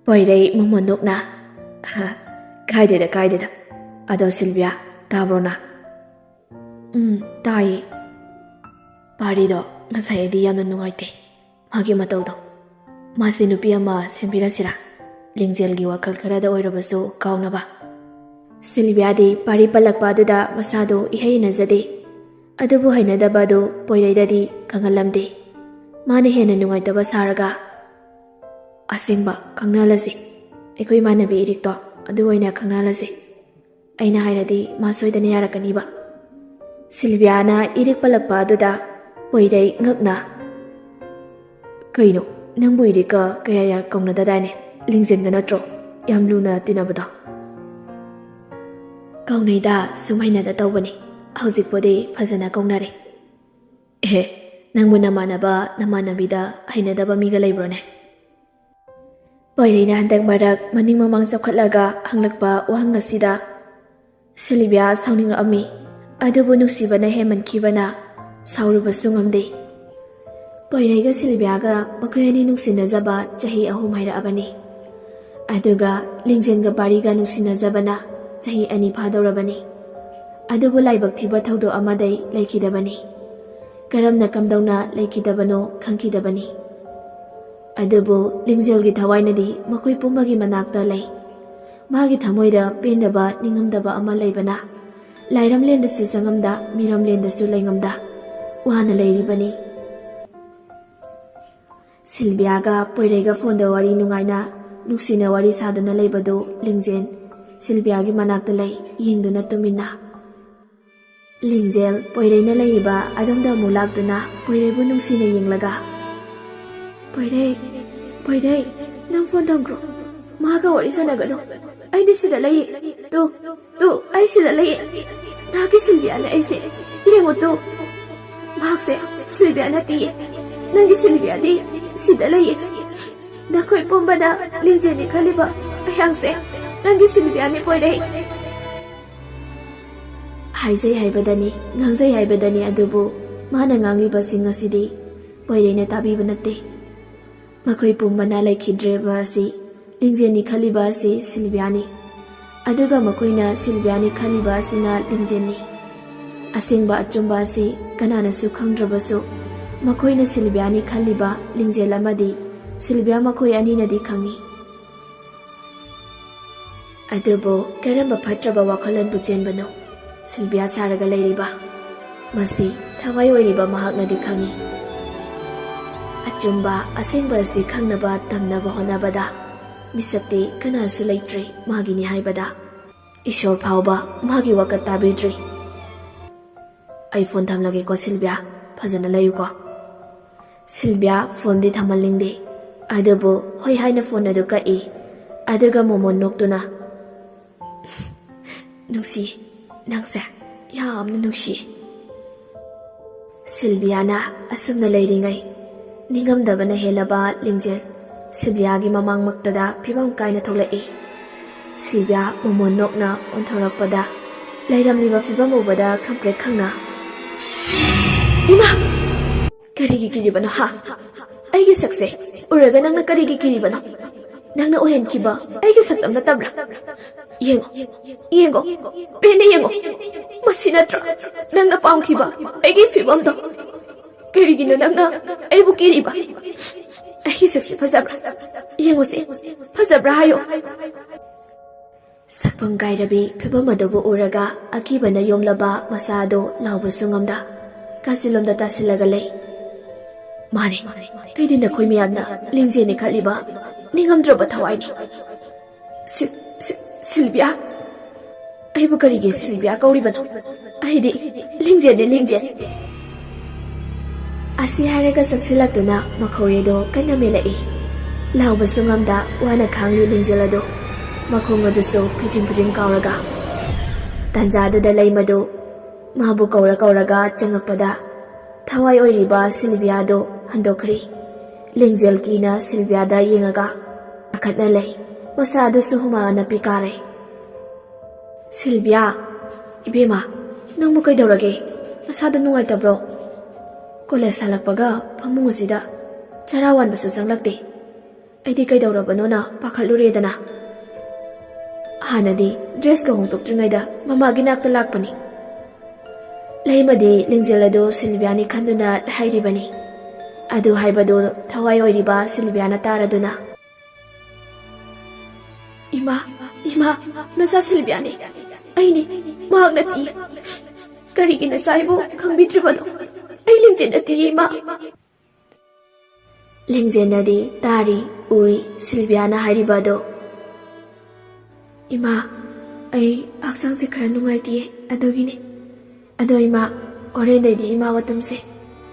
ꯄꯣꯏꯔꯩ ꯃꯃꯣꯟ ꯅꯣꯛꯅ, ꯀꯥꯏꯗꯦꯗ ꯀꯥꯏꯗꯦꯗ꯫ ꯑꯗꯣ ꯁꯤꯜꯚꯤꯌꯥ, ꯇꯥꯕ꯭ꯔꯣꯅ? ꯇꯥꯏꯌꯦ꯫ ꯄꯥꯔꯤꯗꯣ ꯉꯁꯥꯏꯗꯤ ꯌꯥꯝꯅ ꯅꯨꯡꯉꯥꯏꯇꯦ ꯃꯥꯒꯤ ꯃꯇꯧꯗꯣ꯫ ꯃꯥꯁꯦ ꯅꯨꯄꯤ ꯑꯃ ꯁꯦꯝꯕꯤꯔꯁꯤꯔꯥ, ꯂꯤꯡꯖꯦꯜꯒꯤ ꯋꯥꯈꯜ ꯈꯔꯗ ꯑꯣꯏꯔꯕꯁꯨ ꯀꯥꯎꯅꯕ? ꯁꯤꯜꯚꯤꯌꯥꯗꯤ ꯄꯥꯔꯤ ꯄꯜꯂꯛꯄ ꯑꯗꯨꯗ ꯃꯁꯥꯗꯣ ꯏꯍꯩ ꯍꯩꯅꯖꯗꯦ꯫ ꯑꯗꯨꯕꯨ ꯍꯩꯅꯗꯕ ꯑꯗꯨ ꯄꯣꯏꯔꯩꯗꯗꯤ ꯈꯪꯍꯜꯂꯝꯗꯦ꯫ ꯃꯥꯅ ꯍꯦꯟꯅ ꯅꯨꯡꯉꯥꯏꯇꯕ ꯁꯥꯔꯒ, ꯑꯁꯦꯡꯕ ꯈꯪꯅꯍꯜꯂꯁꯤ, ꯑꯩꯈꯣꯏ ꯏꯃꯥꯟꯅꯕꯤ ꯏꯔꯤꯛꯇꯣ ꯑꯗꯨ ꯑꯣꯏꯅ ꯈꯪꯅꯍꯜꯂꯁꯤ꯫ ꯑꯩꯅ ꯍꯥꯏꯔꯗꯤ ꯃꯥ ꯁꯣꯏꯗꯅ ꯌꯥꯔꯛꯀꯅꯤꯕ꯫ ꯁꯤꯜꯚꯤꯌꯥꯅ ꯏꯔꯤꯛ ꯄꯜꯂꯛꯄ ꯑꯗꯨꯗ ꯄꯣꯏꯔꯩ ꯉꯛꯅ, ꯀꯩꯅꯣ, ꯅꯪꯕꯨ ꯏꯔꯤꯛꯀ ꯀꯌꯥ ꯀꯧꯅꯗꯗꯥꯏꯅꯦ? ꯂꯤꯡꯖꯦꯜꯒ ꯅꯠꯇ꯭ꯔꯣ ꯌꯥꯝ ꯂꯨꯅ ꯇꯤꯟꯅꯕꯗꯣ? ꯀꯧꯅꯩꯗ, ꯁꯨꯝ ꯍꯩꯅꯗ ꯇꯧꯕꯅꯤ꯫ ꯍꯧꯖꯤꯛꯄꯨꯗꯤ ꯐꯖꯅ ꯀꯧꯅꯔꯦ꯫ ꯅꯪꯕꯨ ꯅꯃꯥꯟꯅꯕ ꯅꯃꯥꯟꯅꯕꯤꯗ ꯍꯩꯅꯗꯕ ꯃꯤꯒ ꯂꯩꯕ꯭ꯔꯣꯅꯦ? ꯄꯣꯏꯔꯩꯅ ꯍꯟꯗꯛ ꯃꯔꯛ ꯃꯅꯤꯡ ꯃꯃꯥꯡ ꯆꯥꯎꯈꯠꯂꯒ ꯍꯪꯂꯛꯄ ꯋꯥꯍꯪ ꯑꯁꯤꯗ ꯁꯤꯜꯚꯤꯌꯥ ꯁꯥꯎꯅꯤꯡꯉꯛꯑꯝꯃꯤ꯫ ꯑꯗꯨꯕꯨ ꯅꯨꯡꯁꯤꯕꯅ ꯍꯦꯟꯃꯟꯈꯤꯕꯅ ꯁꯥꯎꯔꯨꯕꯁꯨ ꯉꯝꯗꯦ꯫ ꯄꯣꯏꯔꯩꯒ ꯁꯤꯜꯚꯤꯌꯥꯒ ꯃꯈꯣꯏ ꯑꯅꯤ ꯅꯨꯡꯁꯤꯅꯖꯕ ꯆꯍꯤ 3 ꯍꯥꯏꯔꯛꯑꯕꯅꯤ꯫ ꯑꯗꯨꯒ ꯂꯤꯡꯖꯦꯜꯒ ꯄꯥꯔꯤꯒ ꯅꯨꯡꯁꯤꯅꯖꯕꯅ ꯆꯍꯤ 2 ꯐꯥꯗꯧꯔꯕꯅꯤ꯫ ꯑꯗꯨꯕꯨ ꯂꯥꯏꯕꯛ ꯊꯤꯕ ꯊꯧꯗꯣꯛ ꯑꯃꯗꯩ ꯂꯩꯈꯤꯗꯕꯅꯤ꯫ ꯀꯔꯝꯅ ꯀꯝꯗꯧꯅ ꯂꯩꯈꯤꯗꯕꯅꯣ ꯈꯪꯈꯤꯗꯕꯅꯤ꯫ ꯑꯗꯨꯕꯨ ꯂꯤꯡꯖꯦꯜꯒꯤ ꯊꯋꯥꯏꯅꯗꯤ ꯃꯈꯣꯏ ꯄꯨꯝꯕꯒꯤ ꯃꯅꯥꯛꯇ ꯂꯩ꯫ ꯃꯥꯒꯤ ꯊꯃꯣꯏꯗ ꯄꯦꯟꯗꯕ ꯅꯤꯡꯉꯝꯗꯕ ꯑꯃ ꯂꯩꯕꯅ ꯂꯥꯏꯔꯝꯂꯦꯟꯗꯁꯨ ꯆꯪꯉꯝꯗ ꯃꯤꯔꯝꯂꯦꯟꯗꯁꯨ ꯂꯩꯉꯝꯗ ꯋꯥꯅ ꯂꯩꯔꯤꯕꯅꯤ꯫ ꯁꯤꯜꯚꯤꯌꯥꯒ ꯄꯣꯏꯔꯩꯒ ꯐꯣꯟꯗ ꯋꯥꯔꯤ ꯅꯨꯡꯉꯥꯏꯅ ꯅꯨꯡꯁꯤꯅ ꯋꯥꯔꯤ ꯁꯥꯗꯨꯅ ꯂꯩꯕꯗꯨ ꯂꯤꯡꯖꯦꯜ ꯁꯤꯜꯚꯤꯌꯥꯒꯤ ꯃꯅꯥꯛꯇ ꯂꯩ ꯌꯦꯡꯗꯨꯅ ꯇꯨꯃꯤꯟꯅ꯫ ꯂꯤꯡꯖꯦꯜ ꯄꯣꯏꯔꯩꯅ ꯂꯩꯔꯤꯕ ꯑꯗꯣꯝꯗ ꯑꯃꯨꯛ ꯂꯥꯛꯇꯨꯅ ꯄꯣꯏꯔꯩꯕꯨ ꯅꯨꯡꯁꯤꯅ ꯌꯦꯡꯂꯒ ꯄꯣꯏꯔꯩ ꯅꯪ ꯐꯣꯟ ꯊꯝꯈ꯭ꯔꯣ, ꯃꯥꯒ ꯋꯥꯔꯤ ꯁꯥꯟꯅꯒꯅꯨ, ꯑꯩꯗꯤ ꯁꯤꯗ ꯂꯩꯌꯦ, ꯇꯨ ꯑꯩ ꯁꯤꯗ ꯂꯩꯌꯦ, ꯅꯍꯥꯛꯀꯤ ꯁꯤꯜꯚꯤꯌꯥꯅꯦ ꯑꯩꯁꯦ, ꯌꯦꯡꯉꯣ ꯇꯨ, ꯃꯍꯥꯛꯁꯦ ꯁꯤꯜꯚꯤꯌꯥ ꯅꯠꯇꯤꯌꯦ, ꯅꯪꯒꯤ ꯁꯤꯜꯚꯤꯌꯥꯗꯤ ꯁꯤꯗ ꯂꯩꯌꯦ, ꯅꯈꯣꯏ ꯄꯨꯝꯕꯅ ꯂꯤꯡꯖꯦꯜꯅꯤ ꯈꯜꯂꯤꯕ ꯑꯩꯍꯥꯛꯁꯦ ꯅꯪꯒꯤ ꯁꯤꯜꯚꯤꯌꯥꯅꯤ ꯄꯣꯏꯔꯩ꯫ ꯍꯥꯏꯖꯩ ꯍꯥꯏꯕꯗꯅꯤ, ꯉꯥꯡꯖꯩ ꯍꯥꯏꯕꯗꯅꯤ, ꯑꯗꯨꯕꯨ ꯃꯥꯅ ꯉꯥꯡꯂꯤꯕꯁꯤꯡ ꯑꯁꯤꯗꯤ ꯄꯣꯏꯔꯩꯅ ꯇꯥꯕꯤꯕ ꯅꯠꯇꯦ꯫ ꯃꯈꯣꯏ ꯄꯨꯝꯕꯅ ꯂꯩꯈꯤꯗ꯭ꯔꯤꯕ ꯑꯁꯤ ꯂꯤꯡꯖꯦꯜꯅꯤ ꯈꯜꯂꯤꯕ ꯑꯁꯤ ꯁꯤꯜꯚꯤꯌꯥꯅꯤ, ꯑꯗꯨꯒ ꯃꯈꯣꯏꯅ ꯁꯤꯜꯚꯤꯌꯥꯅꯤ ꯈꯜꯂꯤꯕ ꯑꯁꯤꯅ ꯂꯤꯡꯖꯦꯜꯅꯤ꯫ ꯑꯁꯦꯡꯕ ꯑꯆꯨꯝꯕ ꯑꯁꯤ ꯀꯅꯥꯅꯁꯨ ꯈꯪꯗ꯭ꯔꯕꯁꯨ ꯃꯈꯣꯏꯅ ꯁꯤꯜꯚꯤꯌꯥꯅꯤ ꯈꯜꯂꯤꯕ ꯂꯤꯡꯖꯦꯜ ꯑꯃꯗꯤ ꯁꯤꯜꯚꯤꯌꯥ ꯃꯈꯣꯏ ꯑꯅꯤꯅꯗꯤ ꯈꯪꯏ꯫ ꯑꯗꯨꯕꯨ ꯀꯔꯝꯕ ꯐꯠꯇ꯭ꯔꯕ ꯋꯥꯈꯜꯂꯣꯟꯕꯨ ꯆꯦꯟꯕꯅꯣ ꯁꯤꯜꯚꯤꯌꯥ ꯁꯥꯔꯒ ꯂꯩꯔꯤꯕ? ꯃꯁꯤ ꯊꯋꯥꯏ ꯑꯣꯏꯔꯤꯕ ꯃꯍꯥꯛꯅꯗꯤ ꯈꯪꯏ꯫ ꯑꯆꯨꯝꯕ ꯑꯁꯦꯡꯕ ꯑꯁꯤ ꯈꯪꯅꯕ ꯇꯝꯅꯕ ꯍꯣꯠꯅꯕꯗ ꯃꯤꯁꯛꯇꯤ ꯀꯅꯥꯁꯨ ꯂꯩꯇ꯭ꯔꯤ ꯃꯥꯒꯤꯅꯤ ꯍꯥꯏꯕꯗ, ꯏꯁꯣꯔ ꯐꯥꯎꯕ ꯃꯥꯒꯤ ꯋꯥꯀꯠ ꯇꯥꯕꯤꯗ꯭ꯔꯤ꯫ ꯑꯩ ꯐꯣꯟ ꯊꯝꯂꯒꯦꯀꯣ ꯁꯤꯜꯚꯤꯌꯥ, ꯐꯖꯅ ꯂꯩꯌꯨꯀꯣ꯫ ꯁꯤꯜꯚꯤꯌꯥ ꯐꯣꯟꯗꯤ ꯊꯝꯍꯟꯅꯤꯡꯗꯦ, ꯑꯗꯨꯕꯨ ꯍꯣꯏ ꯍꯥꯏꯅ ꯐꯣꯟ ꯑꯗꯨ ꯀꯛꯏ꯫ ꯑꯗꯨꯒ ꯃꯣꯃꯣꯟ ꯅꯣꯛꯇꯨꯅ ꯅꯨꯡꯁꯤꯌꯦ, ꯅꯪꯁꯦ ꯌꯥꯝꯅ ꯅꯨꯡꯁꯤꯌꯦ꯫ ꯁꯤꯜꯚꯤꯌꯥꯅ ꯑꯁꯨꯝꯅ ꯂꯩꯔꯤꯉꯩ ꯅꯤꯡꯉꯝꯗꯕꯅ ꯍꯦꯜꯂꯕ ꯂꯤꯡꯖꯦꯜ ꯁꯤꯜꯚꯤꯌꯥꯒꯤ ꯃꯃꯥꯡꯃꯛꯇꯗ ꯐꯤꯕꯝ ꯀꯥꯏꯅ ꯊꯣꯛꯂꯛꯏ꯫ ꯁꯤꯜꯚꯤꯌꯥ ꯃꯣꯃꯣꯟ ꯅꯣꯛꯅ ꯑꯣꯟꯊꯣꯔꯛꯄꯗ ꯂꯩꯔꯝꯂꯤꯕ ꯐꯤꯕꯝ ꯎꯕꯗ ꯈꯪꯄ꯭ꯔꯦꯛ ꯈꯪꯅ, ꯏꯃꯥ! ꯀꯔꯤꯒꯤ ꯀꯤꯔꯤꯕꯅꯣ ꯍꯥ? ꯑꯩꯒꯤ ꯁꯛꯁꯦ ꯎꯔꯒ ꯅꯪꯅ ꯀꯔꯤꯒꯤ ꯀꯤꯔꯤꯕꯅꯣ? ꯅꯪꯅ ꯑꯣꯏꯍꯟꯈꯤꯕ ꯑꯩꯒꯤ ꯁꯛꯇꯝ ꯅꯠꯇꯕ꯭ꯔꯥ? ꯌꯦꯡꯉꯣ, ꯄꯦꯟꯅ ꯌꯦꯡꯉꯣ, ꯃꯁꯤ ꯅꯠꯇ꯭ꯔꯥ ꯅꯪꯅ ꯄꯥꯝꯈꯤꯕ ꯑꯩꯒꯤ ꯐꯤꯕꯝꯗꯣ? ꯀꯔꯤꯒꯤꯅꯣ ꯅꯪꯅ ꯑꯩꯕꯨ ꯀꯤꯔꯤꯕ? ꯑꯩꯒꯤ ꯁꯛꯁꯦ ꯐꯖꯕ꯭ꯔꯥ? ꯌꯦꯡꯉꯨꯁꯦ, ꯐꯖꯕ꯭ꯔꯥ ꯍꯥꯏꯌꯣ꯫ ꯁꯛꯐꯝ ꯀꯥꯏꯔꯕꯤ ꯐꯤꯕꯝ ꯑꯗꯨꯕꯨ ꯎꯔꯒ ꯑꯀꯤꯕꯅ ꯌꯣꯝꯂꯕ ꯃꯁꯥ ꯑꯗꯨ ꯂꯥꯎꯕꯁꯨ ꯉꯝꯗ ꯀꯥꯆꯤꯟꯂꯣꯝꯗ ꯇꯥꯁꯤꯜꯂꯒ ꯂꯩ꯫ ꯃꯥꯅꯦ, ꯑꯩꯗꯤ ꯅꯈꯣꯏ ꯃꯌꯥꯝꯅ ꯂꯤꯡꯖꯦꯜꯅꯤ ꯈꯜꯂꯤꯕ ꯅꯤꯡꯉꯝꯗ꯭ꯔꯕ ꯊꯋꯥꯏꯅꯤ꯫ ꯁꯤꯜꯚꯤꯌꯥ! ꯑꯩꯕꯨ ꯀꯔꯤꯒꯤ ꯁꯤꯜꯚꯤꯌꯥ ꯀꯧꯔꯤꯕꯅꯣ? ꯑꯩꯗꯤ ꯂꯤꯡꯖꯦꯜꯅꯤ, ꯂꯤꯡꯖꯦꯜ! ꯑꯁꯤ ꯍꯥꯏꯔꯒ ꯆꯪꯁꯤꯜꯂꯛꯇꯨꯅ ꯃꯈꯧꯔꯤꯗꯣ ꯀꯟꯅ ꯃꯦꯜꯂꯛꯏ꯫ ꯂꯥꯎꯕꯁꯨ ꯉꯝꯗ ꯋꯥꯅ ꯈꯥꯡꯂꯤ ꯂꯤꯡꯖꯦꯜ ꯑꯗꯨ ꯃꯈꯣꯡ ꯑꯗꯨꯁꯨ ꯐꯤꯗ꯭ꯔꯤꯡ ꯀꯥꯎꯔꯒ꯫ ꯇꯥꯟꯖꯥꯗꯨꯗ ꯂꯩ ꯃꯗꯨ ꯃꯥꯕꯨ ꯀꯧꯔꯒ ꯆꯪꯉꯛꯄꯗ ꯊꯋꯥꯏ ꯑꯣꯏꯔꯤꯕ ꯁꯤꯜꯚꯤꯌꯥꯗꯨ ꯍꯟꯗꯣꯛꯈ꯭ꯔꯤ꯫ ꯂꯤꯡꯖꯦꯜ ꯀꯤꯅ ꯁꯤꯜꯚꯤꯌꯥꯗ ꯌꯦꯡꯉꯒ ꯄꯥꯈꯠꯅ ꯂꯩ, ꯃꯁꯥ ꯑꯗꯨꯁꯨ ꯍꯨꯃꯥꯡ ꯑꯅꯞꯄꯤ ꯀꯥꯔꯦ꯫ ꯁꯤꯜꯚꯤꯌꯥ! ꯏꯕꯦꯝꯃ, ꯅꯪꯕꯨ ꯀꯩꯗꯧꯔꯒꯦ? ꯅꯁꯥꯗ ꯅꯨꯡꯉꯥꯏꯇꯕ꯭ꯔꯣ? ꯀꯣꯂꯦꯖ ꯍꯜꯂꯛꯄꯒ ꯐꯃꯨꯡ ꯑꯁꯤꯗ ꯆꯔꯥ ꯋꯥꯟꯕꯁꯨ ꯆꯪꯂꯛꯇꯦ꯫ ꯑꯩꯗꯤ ꯀꯩꯗꯧꯔꯕꯅꯣꯅ ꯄꯥꯈꯠꯂꯨꯔꯦꯗꯅ꯫ ꯍꯥꯟꯅꯗꯤ ꯗ꯭ꯔꯦꯁꯀ ꯍꯣꯡꯗꯣꯛꯇ꯭ꯔꯤꯉꯩꯗ ꯃꯃꯥꯒꯤ ꯅꯥꯛꯇ ꯂꯥꯛꯄꯅꯤ꯫ ꯂꯩꯃꯗꯤ ꯂꯤꯡꯖꯦꯜ ꯑꯗꯨ ꯁꯤꯜꯚꯤꯌꯥꯅꯤ ꯈꯟꯗꯨꯅ ꯍꯥꯏꯔꯤꯕꯅꯤ꯫ ꯑꯗꯨ ꯍꯥꯏꯕꯗꯨ ꯊꯋꯥꯏ ꯑꯣꯏꯔꯤꯕ ꯁꯤꯜꯚꯤꯌꯥꯅ ꯇꯥꯔꯗꯨꯅ, ꯏꯃꯥ, ꯅꯆꯥ ꯁꯤꯜꯚꯤꯌꯥꯅꯤ, ꯑꯩꯅꯤ, ꯃꯍꯥꯛ ꯅꯠꯇꯤꯌꯦ꯫ ꯀꯔꯤꯒꯤ ꯅꯆꯥ ꯑꯩꯕꯨ ꯈꯪꯕꯤꯗ꯭ꯔꯤꯕꯅꯣ? ꯑꯩ ꯂꯤꯡꯖꯦꯜ ꯅꯠꯇꯤꯌꯦ ꯏꯃꯥ꯫ ꯂꯤꯡꯖꯦꯜꯅꯗꯤ ꯇꯥꯔꯤ ꯎꯔꯤ ꯁꯤꯜꯚꯤꯌꯥꯅ ꯍꯥꯏꯔꯤꯕ ꯑꯗꯨ꯫ ꯏꯃꯥ, ꯑꯩ ꯍꯛꯆꯥꯡꯁꯦ ꯈꯔ ꯅꯨꯡꯉꯥꯏꯇꯤꯌꯦ, ꯑꯗꯨꯒꯤꯅꯤ꯫ ꯑꯗꯣ ꯏꯃꯥ, ꯍꯣꯔꯦꯟꯗꯩꯗꯤ ꯏꯃꯥꯒ ꯇꯨꯝꯁꯦ,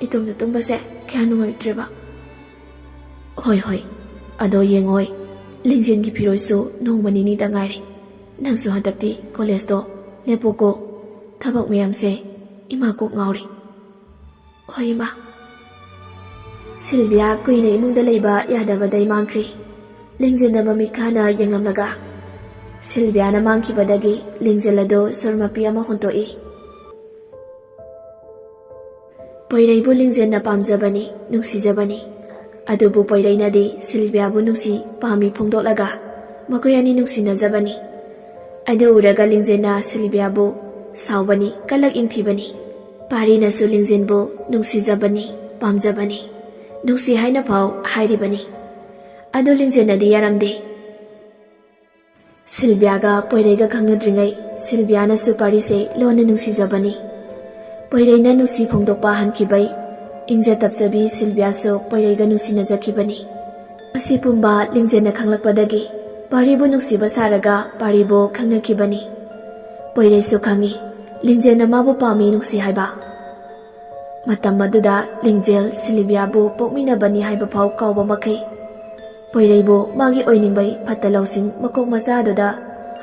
ꯏꯇꯣꯝꯗ ꯇꯨꯝꯕꯁꯦ ꯀꯌꯥ ꯅꯨꯡꯉꯥꯏꯇ꯭ꯔꯦꯕ꯫ ꯍꯣꯏ, ꯑꯗꯣ ꯌꯦꯡꯉꯣꯏ, ꯂꯤꯡꯖꯦꯜꯒꯤ ꯐꯤꯔꯣꯏꯁꯨ ꯅꯣꯡꯃ ꯅꯤꯅꯤꯗ ꯉꯥꯏꯔꯦ꯫ ꯅꯪꯁꯨ ꯍꯟꯗꯛꯇꯤ ꯀꯣꯂꯦꯖꯇꯣ ꯂꯦꯞꯄꯣꯀꯣ, ꯊꯕꯛ ꯃꯌꯥꯝꯁꯦ ꯏꯃꯥ ꯀꯣꯛ ꯉꯥꯎꯔꯤ꯫ ꯍꯣꯏ ꯏꯃꯥ, ꯁꯤꯜꯚꯤꯌꯥ ꯀꯨꯏꯅ ꯏꯃꯨꯡꯗ ꯂꯩꯕ ꯌꯥꯗꯕꯗꯩ ꯃꯥꯡꯈ꯭ꯔꯤ꯫ ꯂꯤꯡꯖꯦꯜꯅ ꯃꯃꯤꯠ ꯈꯥꯅ ꯌꯦꯡꯂꯝꯂꯒ ꯁꯤꯜꯚꯤꯌꯥꯅ ꯃꯥꯡꯈꯤꯕꯗꯒꯤ ꯂꯤꯡꯖꯦꯜ ꯑꯗꯨ ꯁꯨꯔ ꯃꯄꯤ ꯑꯃ ꯍꯣꯟꯇꯣꯛꯏ꯫ ꯄꯣꯏꯔꯩꯕꯨ ꯂꯤꯡꯖꯦꯜꯅ ꯄꯥꯝꯖꯕꯅꯤ, ꯅꯨꯡꯁꯤꯖꯕꯅꯤ꯫ ꯑꯗꯨꯕꯨ ꯄꯣꯏꯔꯩꯅꯗꯤ ꯁꯤꯜꯚꯤꯌꯥꯕꯨ ꯅꯨꯡꯁꯤ ꯄꯥꯝꯃꯤ ꯐꯣꯡꯗꯣꯛꯂꯒ ꯃꯈꯣꯏ ꯑꯅꯤ ꯅꯨꯡꯁꯤꯅꯖꯕꯅꯤ꯫ ꯑꯗꯨ ꯎꯔꯒ ꯂꯤꯡꯖꯦꯜꯅ ꯁꯤꯜꯚꯤꯌꯥꯕꯨ ꯁꯥꯎꯕꯅꯤ, ꯀꯂꯛ ꯏꯪꯊꯤꯕꯅꯤ꯫ ꯄꯥꯔꯤꯅꯁꯨ ꯂꯤꯡꯖꯦꯜꯕꯨ ꯅꯨꯡꯁꯤꯖꯕꯅꯤ, ꯄꯥꯝꯖꯕꯅꯤ, ꯅꯨꯡꯁꯤ ꯍꯥꯏꯅ ꯐꯥꯎ ꯍꯥꯏꯔꯤꯕꯅꯤ꯫ ꯑꯗꯨ ꯂꯤꯡꯖꯦꯜꯅꯗꯤ ꯌꯥꯔꯝꯗꯦ꯫ ꯁꯤꯜꯚꯤꯌꯥꯒ ꯄꯣꯏꯔꯩꯒ ꯈꯪꯅꯗ꯭ꯔꯤꯉꯩ ꯁꯤꯜꯚꯤꯌꯥꯅꯁꯨ ꯄꯥꯔꯤꯁꯦ ꯂꯣꯟꯅ ꯅꯨꯡꯁꯤꯖꯕꯅꯤ꯫ ꯄꯣꯏꯔꯩꯅ ꯅꯨꯡꯁꯤ ꯐꯣꯡꯗꯣꯛꯄ ꯍꯟꯈꯤꯕꯩ ꯏꯪꯖ ꯇꯞꯆꯕꯤ ꯁꯤꯜꯚꯤꯌꯥꯁꯨ ꯄꯣꯏꯔꯩꯒ ꯅꯨꯡꯁꯤꯅꯖꯈꯤꯕꯅꯤ꯫ ꯃꯁꯤ ꯄꯨꯝꯕ ꯂꯤꯡꯖꯦꯜꯅ ꯈꯪꯂꯛꯄꯗꯒꯤ ꯄꯥꯔꯤꯕꯨ ꯅꯨꯡꯁꯤꯕ ꯁꯥꯔꯒ ꯄꯥꯔꯤꯕꯨ ꯈꯪꯅꯈꯤꯕꯅꯤ꯫ ꯄꯣꯏꯔꯩꯁꯨ ꯈꯪꯏ ꯂꯤꯡꯖꯦꯜꯅ ꯃꯥꯕꯨ ꯄꯥꯝꯃꯤ, ꯅꯨꯡꯁꯤ ꯍꯥꯏꯕ꯫ ꯃꯇꯝ ꯑꯗꯨꯗ ꯂꯤꯡꯖꯦꯜ ꯁꯤꯜꯚꯤꯌꯥꯕꯨ ꯄꯣꯛꯃꯤꯟꯅꯕꯅꯤ ꯍꯥꯏꯕ ꯐꯥꯎ ꯀꯥꯎꯕ ꯃꯈꯩ ꯄꯣꯏꯔꯩꯕꯨ ꯃꯥꯒꯤ ꯑꯣꯏꯅꯤꯡꯕꯩ ꯐꯠꯇ ꯂꯧꯁꯤꯡ ꯃꯀꯣꯛ ꯃꯆꯥꯗꯨꯗ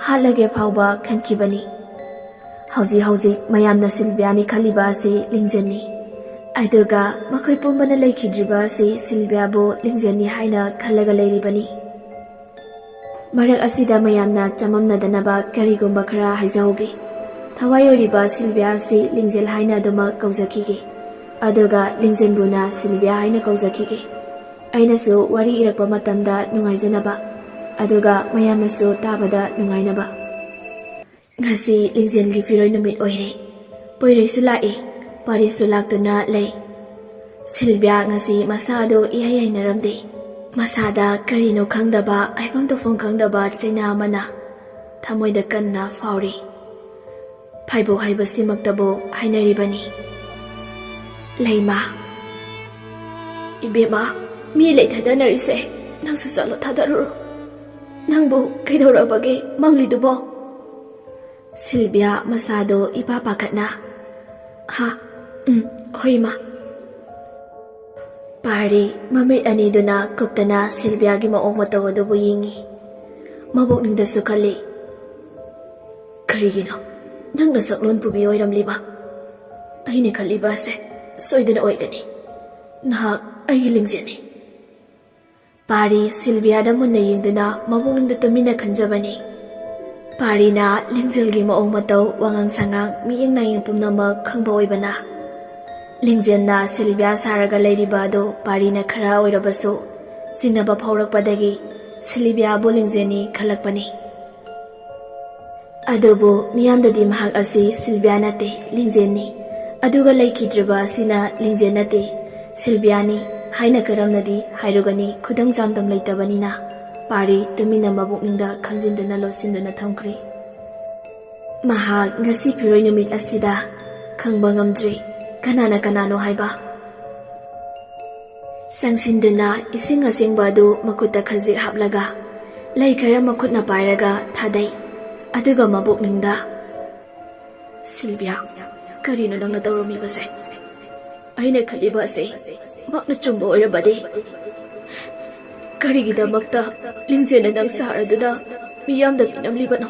ꯍꯥꯠꯂꯒꯦ ꯐꯥꯎꯕ ꯈꯟꯈꯤꯕꯅꯤ꯫ ꯍꯧꯖꯤꯛ ꯃꯌꯥꯝꯅ ꯁꯤꯜꯚꯤꯌꯥꯅꯤ ꯈꯜꯂꯤꯕ ꯑꯁꯤ ꯂꯤꯡꯖꯦꯜꯅꯤ꯫ ꯑꯗꯨꯒ ꯃꯈꯣꯏ ꯄꯨꯝꯕꯅ ꯂꯩꯈꯤꯗ꯭ꯔꯤꯕ ꯑꯁꯤ ꯁꯤꯜꯚꯤꯌꯥꯕꯨ ꯂꯤꯡꯖꯦꯜꯅꯤ ꯍꯥꯏꯅ ꯈꯜꯂꯒ ꯂꯩꯔꯤꯕꯅꯤ꯫ ꯃꯔꯛ ꯑꯁꯤꯗ ꯃꯌꯥꯝꯅ ꯆꯃꯝꯅꯗꯅꯕ ꯀꯔꯤꯒꯨꯝꯕ ꯈꯔ ꯍꯥꯏꯖꯍꯧꯒꯦ꯫ ꯊꯋꯥꯏ ꯑꯣꯏꯔꯤꯕ ꯁꯤꯜꯚꯤꯌꯥ ꯑꯁꯤ ꯂꯤꯡꯖꯦꯜ ꯍꯥꯏꯅ ꯑꯗꯨꯃꯛ ꯀꯧꯖꯈꯤꯒꯦ, ꯑꯗꯨꯒ ꯂꯤꯡꯖꯦꯜꯕꯨꯅ ꯁꯤꯜꯚꯤꯌꯥ ꯍꯥꯏꯅ ꯀꯧꯖꯈꯤꯒꯦ꯫ ꯑꯩꯅꯁꯨ ꯋꯥꯔꯤ ꯏꯔꯛꯄ ꯃꯇꯝꯗ ꯅꯨꯡꯉꯥꯏꯖꯅꯕ, ꯑꯗꯨꯒ ꯃꯌꯥꯝꯅꯁꯨ ꯇꯥꯕꯗ ꯅꯨꯡꯉꯥꯏꯅꯕ꯫ ꯉꯁꯤ ꯂꯤꯡꯖꯦꯜꯒꯤ ꯐꯤꯔꯣꯏ ꯅꯨꯃꯤꯠ ꯑꯣꯏꯔꯦ꯫ ꯄꯣꯏꯔꯩꯁꯨ ꯂꯥꯛꯏ, ꯄꯥꯔꯤꯁꯨ ꯂꯥꯛꯇꯨꯅ ꯂꯩ꯫ ꯁꯤꯜꯚꯤꯌꯥ ꯉꯁꯤ ꯃꯁꯥꯗꯨ ꯏꯍꯩ ꯍꯩꯅꯔꯝꯗꯦ꯫ ꯃꯁꯥꯗ ꯀꯔꯤꯅꯣ ꯈꯪꯗꯕ, ꯍꯥꯏꯐꯝ ꯇꯧꯐꯝ ꯈꯪꯗꯕ ꯆꯩꯅꯥ ꯑꯃꯅ ꯊꯃꯣꯏꯗ ꯀꯟꯅ ꯐꯥꯎꯔꯤ꯫ ꯐꯥꯏꯕꯣꯛ ꯍꯥꯏꯕꯁꯤꯃꯛꯇꯕꯨ ꯍꯥꯏꯅꯔꯤꯕꯅꯤ꯫ ꯂꯩꯃꯥ, ꯏꯕꯦꯝꯃ, ꯃꯤ ꯂꯩ ꯊꯥꯗꯅꯔꯤꯁꯦ, ꯅꯪꯁꯨ ꯆꯠꯂꯣ ꯊꯥꯗꯔꯨꯔꯣ꯫ ꯅꯪꯕꯨ ꯀꯩꯗꯧꯔꯕꯒꯦ ꯃꯪꯂꯤꯗꯨꯕꯣ? ꯁꯤꯜꯚꯤꯌꯥ ꯃꯁꯥꯗꯣ ꯏꯄꯥ ꯄꯥꯈꯠꯅ, ꯍꯣꯏ ꯃꯥ꯫ ꯄꯥꯔꯤ ꯃꯃꯤꯠ ꯑꯅꯤꯗꯨꯅ ꯀꯨꯞꯇꯅ ꯁꯤꯜꯚꯤꯌꯥꯒꯤ ꯃꯑꯣꯡ ꯃꯇꯧ ꯑꯗꯨꯕꯨ ꯌꯦꯡꯉꯤ꯫ ꯃꯕꯨꯛꯅꯤꯡꯗꯁꯨ ꯈꯜꯂꯤ, ꯀꯔꯤꯒꯤꯅꯣ ꯅꯪꯅ ꯁꯛꯂꯣꯟ ꯄꯨꯕꯤ ꯑꯣꯏꯔꯝꯂꯤꯕ? ꯑꯩꯅ ꯈꯜꯂꯤꯕꯁꯦ ꯁꯣꯏꯗꯅ ꯑꯣꯏꯒꯅꯤ꯫ ꯅꯍꯥꯛ ꯑꯩꯒꯤ ꯂꯤꯡꯖꯦꯜꯅꯤ꯫ ꯄꯥꯔꯤ ꯁꯤꯜꯚꯤꯌꯥꯗ ꯃꯨꯟꯅ ꯌꯦꯡꯗꯨꯅ ꯃꯕꯨꯛꯅꯤꯡꯗ ꯇꯨꯃꯤꯟꯅ ꯈꯟꯖꯕꯅꯤ꯫ ꯄꯥꯔꯤꯅ ꯂꯤꯡꯖꯦꯜꯒꯤ ꯃꯑꯣꯡ ꯃꯇꯧ, ꯋꯥꯉꯥꯡ ꯁꯉꯥꯡ, ꯃꯤꯠꯌꯦꯡ ꯅꯥꯌꯦꯡ ꯄꯨꯝꯅꯃꯛ ꯈꯪꯕ ꯑꯣꯏꯕꯅ ꯂꯤꯡꯖꯦꯜꯅ ꯁꯤꯜꯚꯤꯌꯥ ꯁꯥꯔꯒ ꯂꯩꯔꯤꯕ ꯑꯗꯨ ꯄꯥꯔꯤꯅ ꯈꯔ ꯑꯣꯏꯔꯕꯁꯨ ꯆꯤꯡꯅꯕ ꯐꯥꯎꯔꯛꯄꯗꯒꯤ ꯁꯤꯜꯚꯤꯌꯥꯕꯨ ꯂꯤꯡꯖꯦꯜꯅꯤ ꯈꯜꯂꯛꯄꯅꯤ꯫ ꯑꯗꯨꯕꯨ ꯃꯤꯌꯥꯝꯗꯗꯤ ꯃꯍꯥꯛ ꯑꯁꯤ ꯁꯤꯜꯚꯤꯌꯥ ꯅꯠꯇꯦ, ꯂꯤꯡꯖꯦꯜꯅꯤ, ꯑꯗꯨꯒ ꯂꯩꯈꯤꯗ꯭ꯔꯤꯕ ꯑꯁꯤꯅ ꯂꯤꯡꯖꯦꯜ ꯅꯠꯇꯦ, ꯁꯤꯜꯚꯤꯌꯥꯅꯤ ꯍꯥꯏꯅ ꯀꯔꯝꯅꯗꯤ ꯍꯥꯏꯔꯨꯒꯅꯤ? ꯈꯨꯗꯝ ꯆꯥꯡꯗꯝ ꯂꯩꯇꯕꯅꯤꯅ ꯄꯥꯔꯤ ꯇꯨꯃꯤꯟꯅ ꯃꯕꯨꯛꯅꯤꯡꯗ ꯈꯟꯖꯤꯟꯗꯨꯅ ꯂꯣꯠꯁꯤꯟꯗꯨꯅ ꯊꯝꯈ꯭ꯔꯤ꯫ ꯃꯍꯥꯛ ꯉꯁꯤ ꯐꯤꯔꯣꯏ ꯅꯨꯃꯤꯠ ꯑꯁꯤꯗ ꯈꯪꯕ ꯉꯝꯗ꯭ꯔꯤ ꯀꯅꯥꯅ ꯀꯅꯥꯅꯣ ꯍꯥꯏꯕ꯫ ꯆꯪꯁꯤꯟꯗꯨꯅ ꯏꯁꯤꯡ ꯑꯁꯦꯡꯕ ꯑꯗꯨ ꯃꯈꯨꯠꯇ ꯈꯖꯤꯛ ꯍꯥꯞꯂꯒ ꯂꯩ ꯈꯔ ꯃꯈꯨꯠꯅ ꯄꯥꯏꯔꯒ ꯊꯥꯗꯩ꯫ ꯑꯗꯨꯒ ꯃꯕꯨꯛꯅꯤꯡꯗ, ꯁꯤꯜꯚꯤꯌꯥ, ꯀꯔꯤꯅꯣ ꯅꯪꯅ ꯇꯧꯔꯝꯃꯤꯕꯁꯦ? ꯑꯩꯅ ꯈꯜꯂꯤꯕ ꯑꯁꯤ ꯃꯛꯅ ꯆꯨꯝꯕ ꯑꯣꯏꯔꯕꯗꯤ ꯀꯔꯤꯒꯤꯗꯃꯛꯇ ꯂꯤꯡꯖꯦꯜꯅ ꯅꯪ ꯁꯥꯔꯗꯨꯅ ꯃꯤꯌꯥꯝꯗ ꯄꯤꯅꯝꯂꯤꯕꯅꯣ?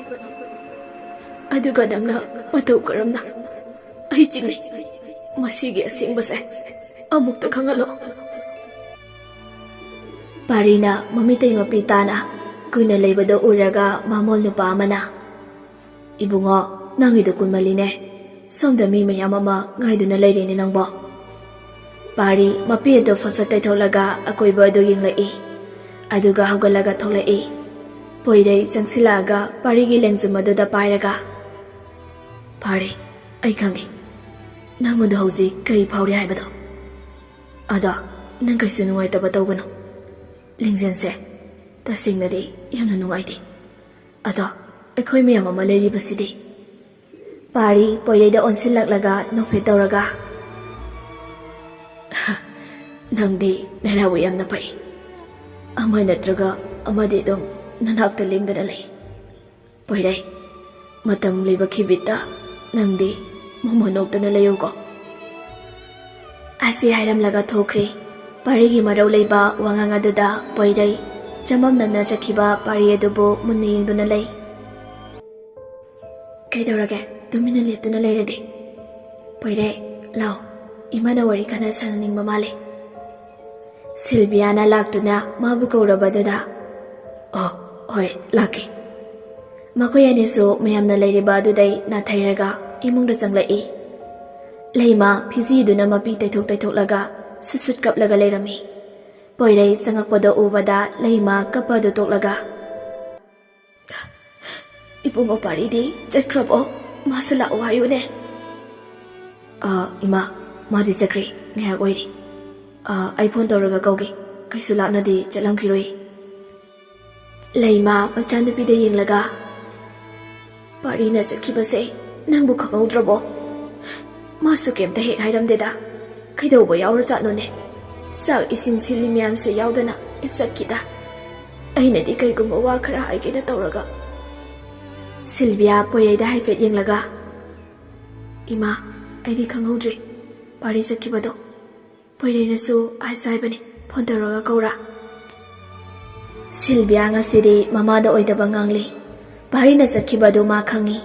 ꯑꯗꯨꯒ ꯅꯪꯅ ꯃꯇꯧ ꯀꯔꯝꯅ ꯑꯩ ꯆꯤꯡꯅꯩ? ꯃꯁꯤꯒꯤ ꯑꯁꯦꯡꯕꯁꯦ ꯑꯃꯨꯛꯇ ꯈꯪꯍꯜꯂꯣ꯫ ꯄꯥꯔꯤꯅ ꯃꯃꯤꯇꯩ ꯃꯄꯤ ꯇꯥꯅ ꯀꯨꯏꯅ ꯂꯩꯕꯗꯣ ꯎꯔꯒ ꯃꯥꯃꯣꯜ ꯅꯨꯄꯥ ꯑꯃꯅ, ꯏꯕꯨꯡꯉꯣ, ꯅꯪꯒꯤꯗꯣ ꯀꯨꯏꯃꯜꯂꯤꯅꯦ, ꯁꯣꯝꯗ ꯃꯤ ꯃꯌꯥꯝ ꯑꯃ ꯉꯥꯏꯗꯨꯅ ꯂꯩꯔꯦꯅꯦ ꯅꯪꯕꯣ꯫ ꯄꯥꯔꯤ ꯃꯄꯤ ꯑꯗꯨ ꯐꯠ ꯇꯩꯊꯣꯛꯂꯒ ꯑꯀꯣꯏꯕ ꯑꯗꯨ ꯌꯦꯡꯂꯛꯏ, ꯑꯗꯨꯒ ꯍꯧꯒꯠꯂꯒ ꯊꯣꯛꯂꯛꯏ꯫ ꯄꯣꯏꯔꯩ ꯆꯪꯁꯤꯜꯂꯛꯑꯒ ꯄꯥꯔꯤꯒꯤ ꯂꯦꯡꯖꯨꯝ ꯑꯗꯨꯗ ꯄꯥꯏꯔꯒ, ꯄꯥꯔꯤ, ꯑꯩ ꯈꯪꯏ ꯅꯪꯉꯣꯟꯗ ꯍꯧꯖꯤꯛ ꯀꯔꯤ ꯐꯥꯎꯔꯤ ꯍꯥꯏꯕꯗꯣ꯫ ꯑꯗꯣ ꯅꯪ ꯀꯩꯁꯨ ꯅꯨꯡꯉꯥꯏꯇꯕ ꯇꯧꯒꯅꯨ꯫ ꯂꯤꯡꯖꯦꯜꯁꯦ ꯇꯁꯦꯡꯅꯗꯤ ꯌꯥꯝꯅ ꯅꯨꯡꯉꯥꯏꯇꯦ, ꯑꯗꯣ ꯑꯩꯈꯣꯏ ꯃꯌꯥꯝ ꯑꯃ ꯂꯩꯔꯤꯕꯁꯤꯗꯤ꯫ ꯄꯥꯔꯤ ꯄꯣꯏꯔꯩꯗ ꯑꯣꯟꯁꯤꯜꯂꯛꯂꯒ ꯅꯣꯛꯐꯦꯠ ꯇꯧꯔꯒ, ꯅꯪꯗꯤ ꯅꯔꯥꯏꯕꯛ ꯌꯥꯝꯅ ꯐꯩ, ꯑꯃ ꯅꯠꯇ꯭ꯔꯒ ꯑꯃꯗꯤ ꯑꯗꯨꯝ ꯅꯅꯥꯛꯇ ꯂꯦꯡꯗꯅ ꯂꯩ꯫ ꯄꯣꯏꯔꯩ, ꯃꯇꯝ ꯂꯩꯕ ꯈꯤꯕꯤꯠꯇ ꯅꯪꯗꯤ ꯃꯣꯃꯣ ꯅꯣꯛꯇꯅ ꯂꯩꯌꯨꯀꯣ꯫ ꯑꯁꯤ ꯍꯥꯏꯔꯝꯂꯒ ꯊꯣꯛꯈ꯭ꯔꯤ꯫ ꯄꯥꯔꯤꯒꯤ ꯃꯔꯧ ꯂꯩꯕ ꯋꯥꯉꯥꯡ ꯑꯗꯨꯗ ꯄꯣꯏꯔꯩ ꯆꯃꯝꯅꯅ ꯆꯠꯈꯤꯕ ꯄꯥꯔꯤ ꯑꯗꯨꯕꯨ ꯃꯨꯟꯅ ꯌꯦꯡꯗꯨꯅ ꯂꯩ꯫ ꯀꯩꯗꯧꯔꯒꯦ ꯇꯨꯃꯤꯟꯅ ꯂꯦꯞꯇꯨꯅ ꯂꯩꯔꯗꯤ? ꯄꯣꯏꯔꯩ, ꯂꯥꯎ, ꯏꯃꯥꯅ ꯋꯥꯔꯤ ꯈꯟꯅ ꯁꯥꯟꯅꯅꯤꯡꯕ ꯃꯥꯜꯂꯤ꯫ ꯁꯤꯜꯕꯤꯌꯥꯅ ꯂꯥꯛꯇꯨꯅ ꯃꯥꯕꯨ ꯀꯧꯔꯕꯗꯨꯗ "ꯑꯣ ꯍꯣꯏ ꯂꯥꯛꯀꯦ." ꯃꯈꯣꯏ ꯑꯅꯤꯁꯨ ꯃꯌꯥꯝꯅ ꯂꯩꯔꯤꯕ ꯑꯗꯨꯗꯩ ꯅꯥꯊꯩꯔꯒ ꯏꯃꯨꯡꯗ ꯆꯪꯂꯛꯏ꯫ ꯂꯩꯃ ꯐꯤꯖꯤꯗꯨꯅ ꯃꯄꯤ ꯇꯩꯊꯣꯛꯂꯒ ꯁꯨꯠ ꯀꯞꯂꯒ ꯂꯩꯔꯝꯃꯤ꯫ ꯄꯣꯏꯔꯩ ꯆꯪꯉꯛꯄꯗ ꯎꯕꯗ ꯂꯩꯃ ꯀꯞꯄꯗꯨ ꯇꯣꯛꯂꯒ "ꯏꯕꯨꯡꯉꯣ ꯄꯥꯔꯤꯗꯤ ꯆꯠꯈ꯭ꯔꯕꯣ? ꯃꯥꯁꯨ ꯂꯥꯛꯑꯣ ꯍꯥꯏꯌꯨꯅꯦ." "ꯏꯃꯥ, ꯃꯥꯗꯤ ꯆꯠꯈ꯭ꯔꯦ, ꯉꯥꯏꯍꯥꯛ ꯑꯣꯏꯔꯤ. ꯑꯩ ꯐꯣꯟ ꯇꯧꯔꯒ ꯀꯧꯒꯦ, ꯀꯩꯁꯨ ꯂꯥꯞꯅꯗꯤ ꯆꯠꯂꯝꯈꯤꯔꯣꯏ." ꯂꯩꯃ ꯃꯆꯥꯅꯨꯄꯤꯗ ꯌꯦꯡꯂꯒ "ꯄꯥꯔꯤꯅ ꯆꯠꯈꯤꯕꯁꯦ ꯅꯪꯕꯨ ꯈꯪꯍꯧꯗ꯭ꯔꯕꯣ? ꯃꯥꯁꯨ ꯀꯩꯝꯇ ꯍꯦꯛ ꯍꯥꯏꯔꯝꯗꯦꯗ. ꯀꯩꯗꯧꯕ ꯌꯥꯎꯔꯖꯥꯠꯅꯣꯅꯦ? ꯆꯥꯛ ꯏꯁꯤꯡ ꯁꯤꯜꯂꯤ ꯃꯌꯥꯝꯁꯦ ꯌꯥꯎꯗꯅ ꯍꯦꯛ ꯆꯠꯈꯤꯗ. ꯑꯩꯅꯗꯤ ꯀꯩꯒꯨꯝꯕ ꯋꯥ ꯈꯔ ꯍꯥꯏꯒꯦꯅ ꯇꯧꯔꯒ." ꯁꯤꯜꯚꯤꯌꯥ ꯄꯣꯏꯔꯩꯗ ꯍꯥꯏꯐꯦꯠ ꯌꯦꯡꯂꯒ "ꯏꯃꯥ, ꯑꯩꯗꯤ ꯈꯪꯍꯧꯗ꯭ꯔꯤ ꯄꯥꯔꯤ ꯆꯠꯈꯤꯕꯗꯣ. ꯄꯣꯏꯔꯩꯅꯁꯨ ꯍꯥꯏꯕꯅꯤ ꯐꯣꯟ ꯇꯧꯔꯒ ꯀꯧꯔꯥ." ꯁꯤꯜꯚꯤꯌꯥ ꯉꯁꯤꯗꯤ ꯃꯃꯥꯗ ꯑꯣꯏꯗꯕ ꯉꯥꯡꯂꯤ꯫ ꯄꯥꯔꯤꯅ ꯆꯠꯈꯤꯕꯗꯨ ꯃꯥ ꯈꯪꯉꯤ꯫